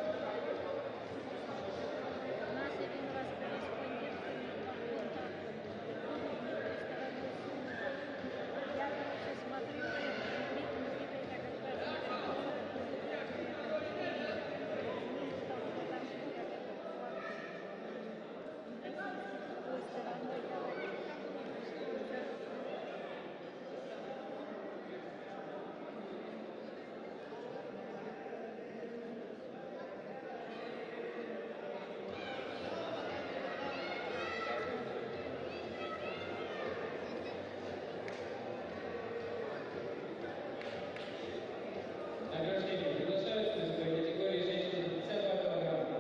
Наш один раз корреспондентами по контактам другой стороны Сумы. Я, короче, смотрю, ритм двигай так отвратительно. С другой стороны говорит. Награждение приглашаются в категории женщин 52 килограмма.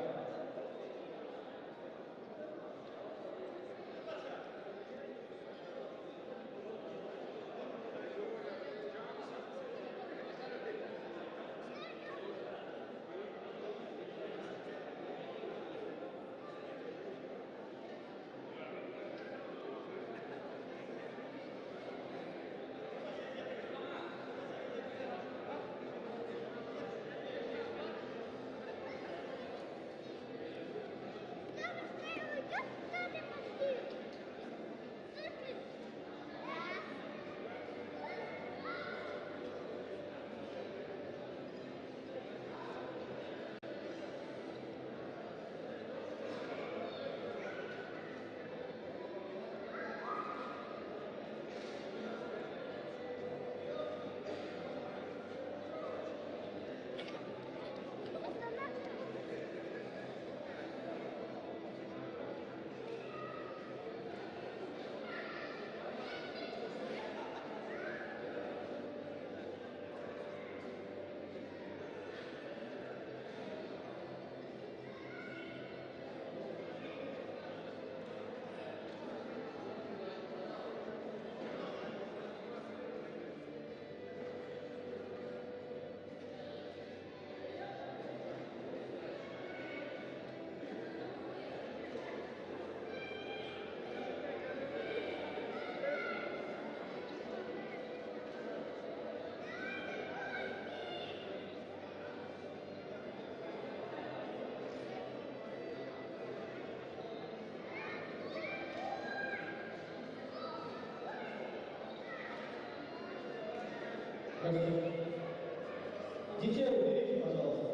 Детей уберите, пожалуйста.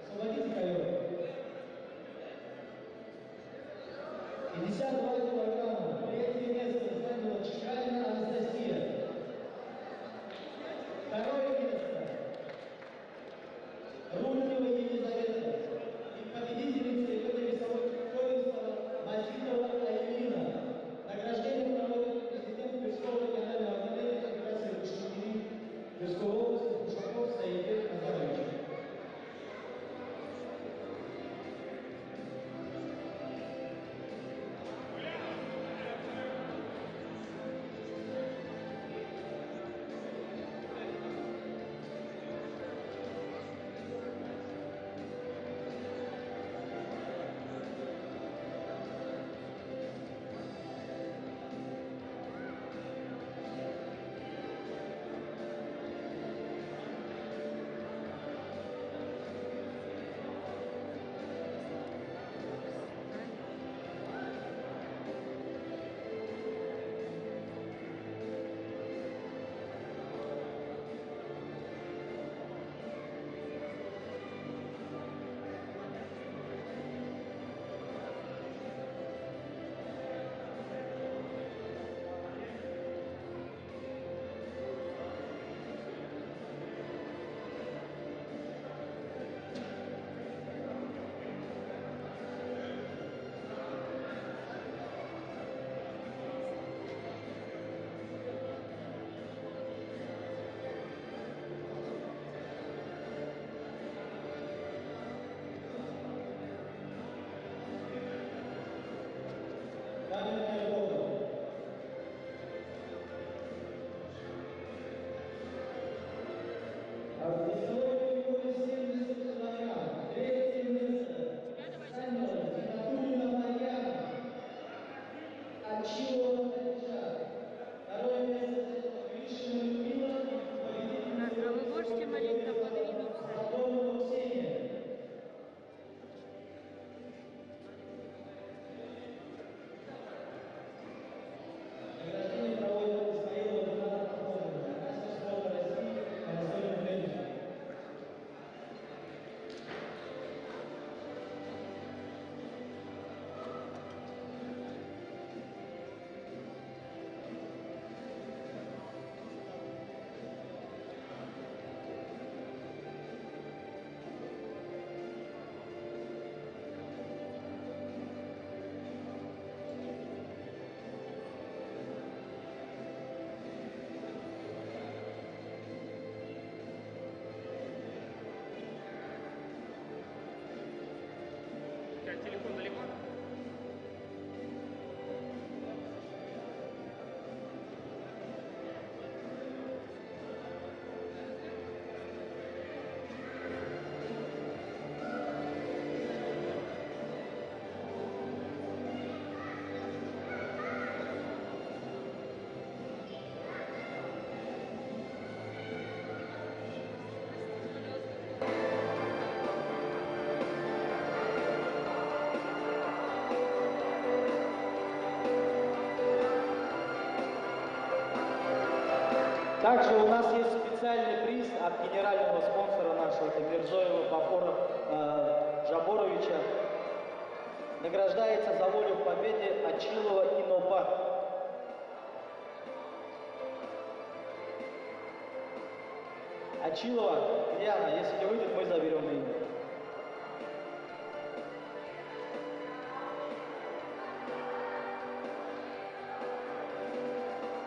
Освободите ковер. 52 килограмма. Третье место заняла Чекалина Анастасия. Второе место Руднева Елизавета. И победительница этой весовой достоинства Мазитова Айлина. Награждение проводит президент Тверского регионального отделения Федерации Башкирии Тверской области Кушаков Саидбек Назарович. Также у нас есть специальный приз от генерального спонсора нашего, это Мирзоева Бахора Жаборовича. Награждается за волю в победе Ачилова Инопа. Ачилова Яна, если не выйдет, мы заберем на имя.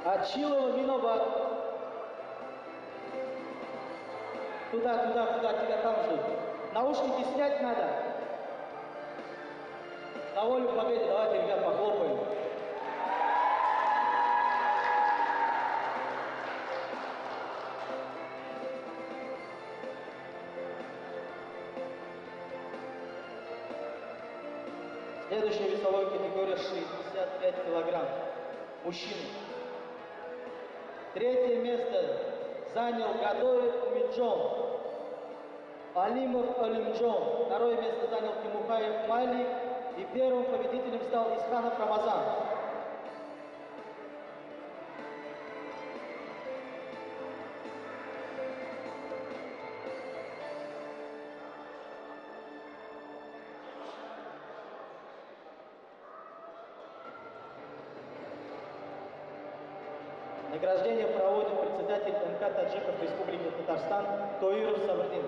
Ачилова Миноба. Туда, тебя там ждут. Наушники снять надо. На волю в победе, давайте, ребят, похлопаем. Следующая весовая категория 65 килограмм. Мужчины. Третье место занял Гадоев Умиджон. Алимов Алимджон. Второе место занял Тимухаев Малик. И первым победителем стал Исханов Рамазан. Награждение проводит председатель МК Таджиков Республики Татарстан Тоиров Сабрдин.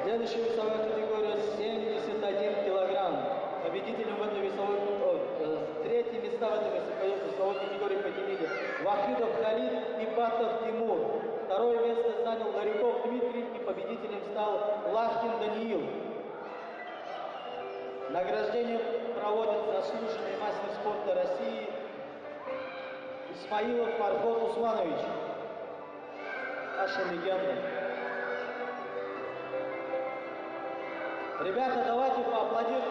Следующая весовая категория 71 килограмм. Победителем в этой весовой третье места в этой весовой категории поделили Вахидов Халид и Батов Тимур. Второе место занял Лариков Дмитрий и победителем стал Лахкин Даниил. Награждение проводит заслуженный мастер спорта России Исмаилов Фархот Усманович. Наша легенда. Ребята, давайте поаплодируем.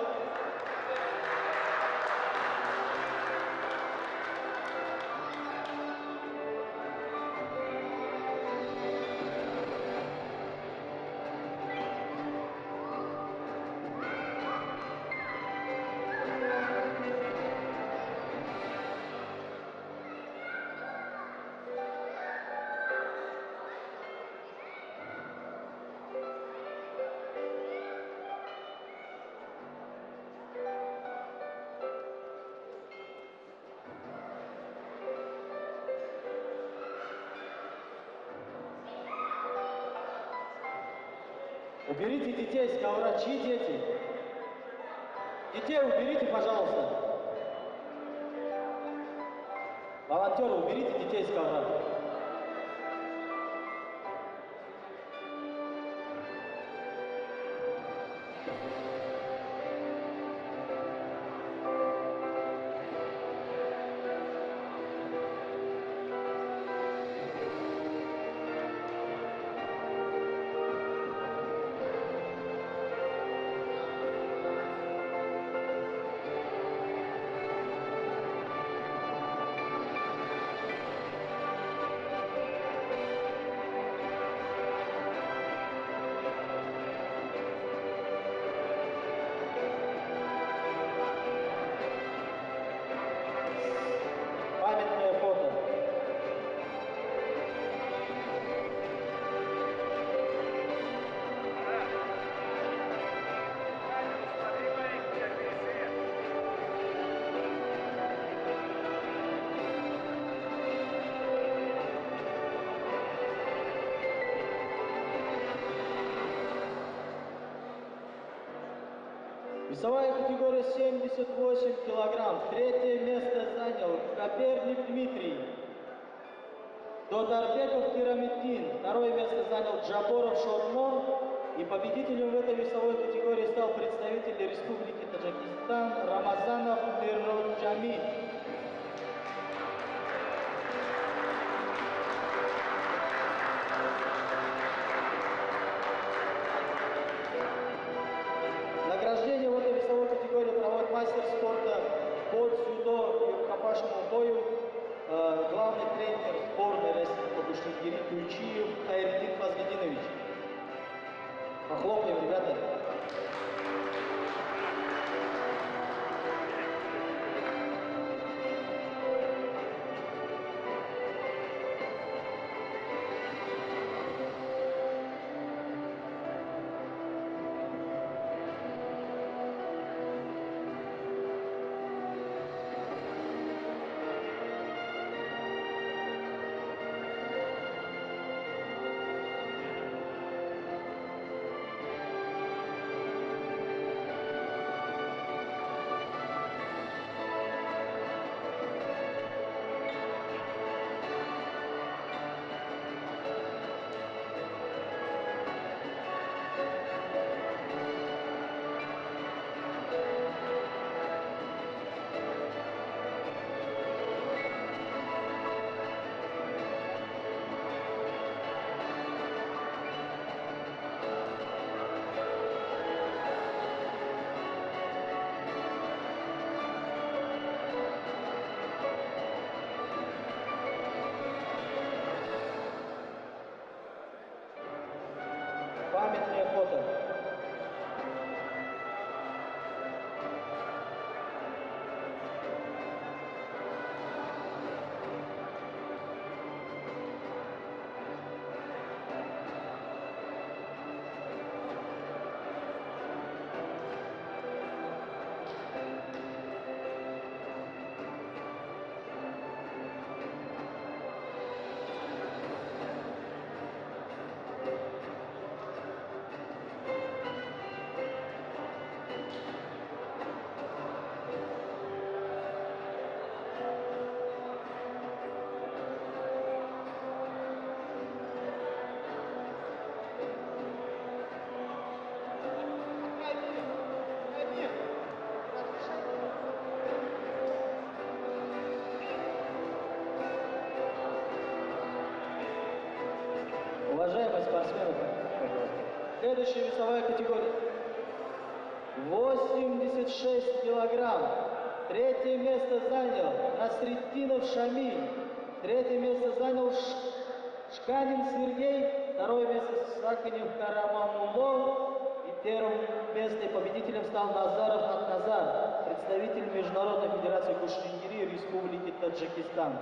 Уберите детей с ковра. Чьи дети? Детей уберите, пожалуйста. Волонтеры, уберите детей с ковра. Весовая категория 78 килограмм. Третье место занял Коперник Дмитрий. Додарбеков Кирамиддин. Второе место занял Джаборов Шормон. И победителем в этой весовой категории стал представитель Республики Таджикистан Рамазанов Мирнуджами. Награждение в этой весовой категории проводит мастер спорта по дзюдо и рукопашному бою, главный тренер сборной России по Кушнагири Туйчиев Хайрдин Фазлидинович. Похлопаем, ребята. Памятное фото. Уважаемые спортсмены, пожалуйста. Следующая весовая категория. 86 килограмм. Третье место занял Насреддинов Шамиль. Третье место занял Шканин Сергей. Второе место Саканев Карамамулло. И первым местом победителем стал Назаров Атназар, представитель Международной Федерации Кушнагири Республики Таджикистан.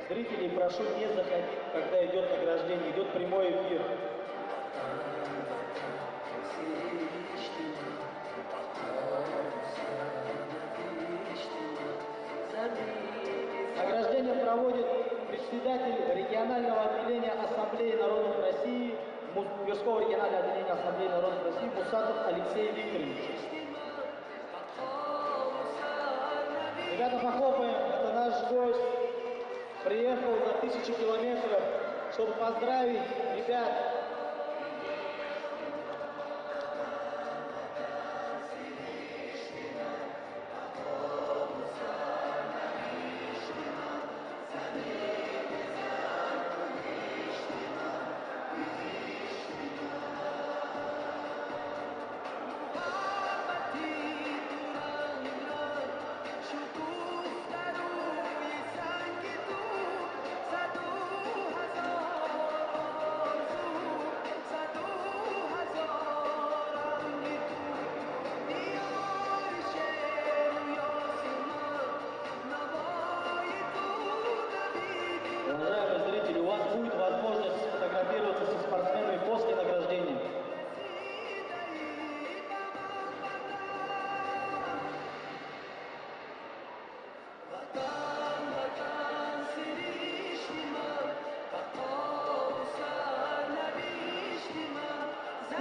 Зрителей прошу не заходить, когда идет награждение, идет прямой эфир. Награждение проводит председатель регионального отделения Ассамблеи народов России, Тверского регионального отделения Ассамблеи народов России Мусатов Алексей Викторович. Ребята, похлопаем, это наш гость. Приехал за 1000 километров, чтобы поздравить ребят.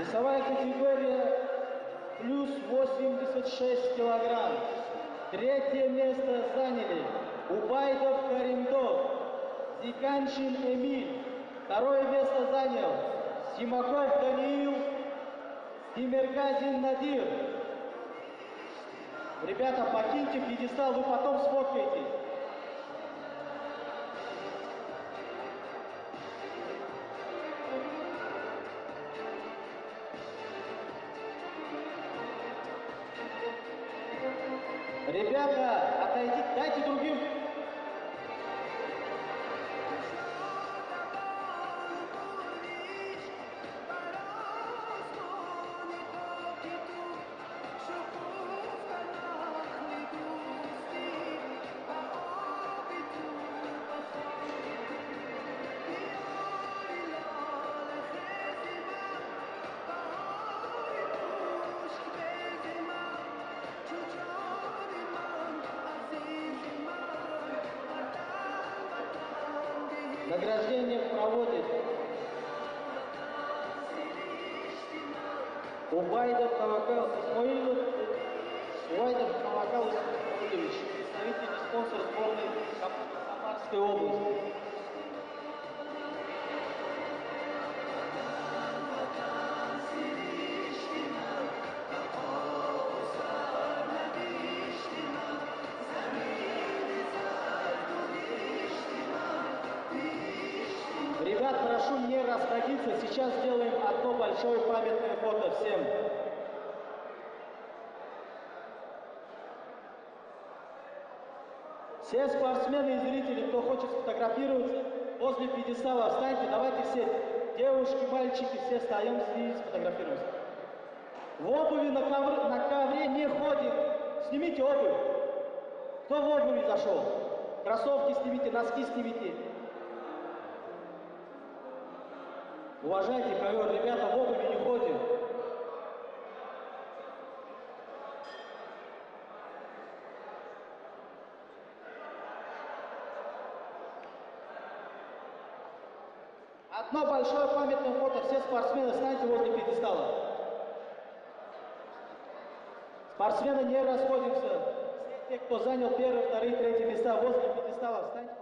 Весовая категория плюс 86 килограмм. Третье место заняли Убайдов Каримдов, Зиканчин Эмиль. Второе место занял Симаков Даниил, Тимиргазин Надир. Ребята, покиньте пьедестал, вы потом сфоткаетесь. Ребята, отойдите, дайте другим. Награждение проводит Убайдов Тавакал Исмаилович, Убайдов Тавакал Исмаилович, представительный спонсор сборной Самарской области. Ребят, прошу не расходиться, сейчас сделаем одно большое памятное фото всем. Все спортсмены и зрители, кто хочет сфотографироваться, возле пьедестала встаньте, давайте все, девушки, мальчики, все встаем и сфотографируемся. В обуви на ковре не ходим, снимите обувь. Кто в обуви зашел? Кроссовки снимите, носки снимите. Уважайте ковер, ребята, в обуви не ходим. Одно большое памятное фото, все спортсмены встаньте возле пьедестала. Спортсмены не расходимся. Все те, кто занял первые, вторые, третьи места возле пьедестала, встаньте.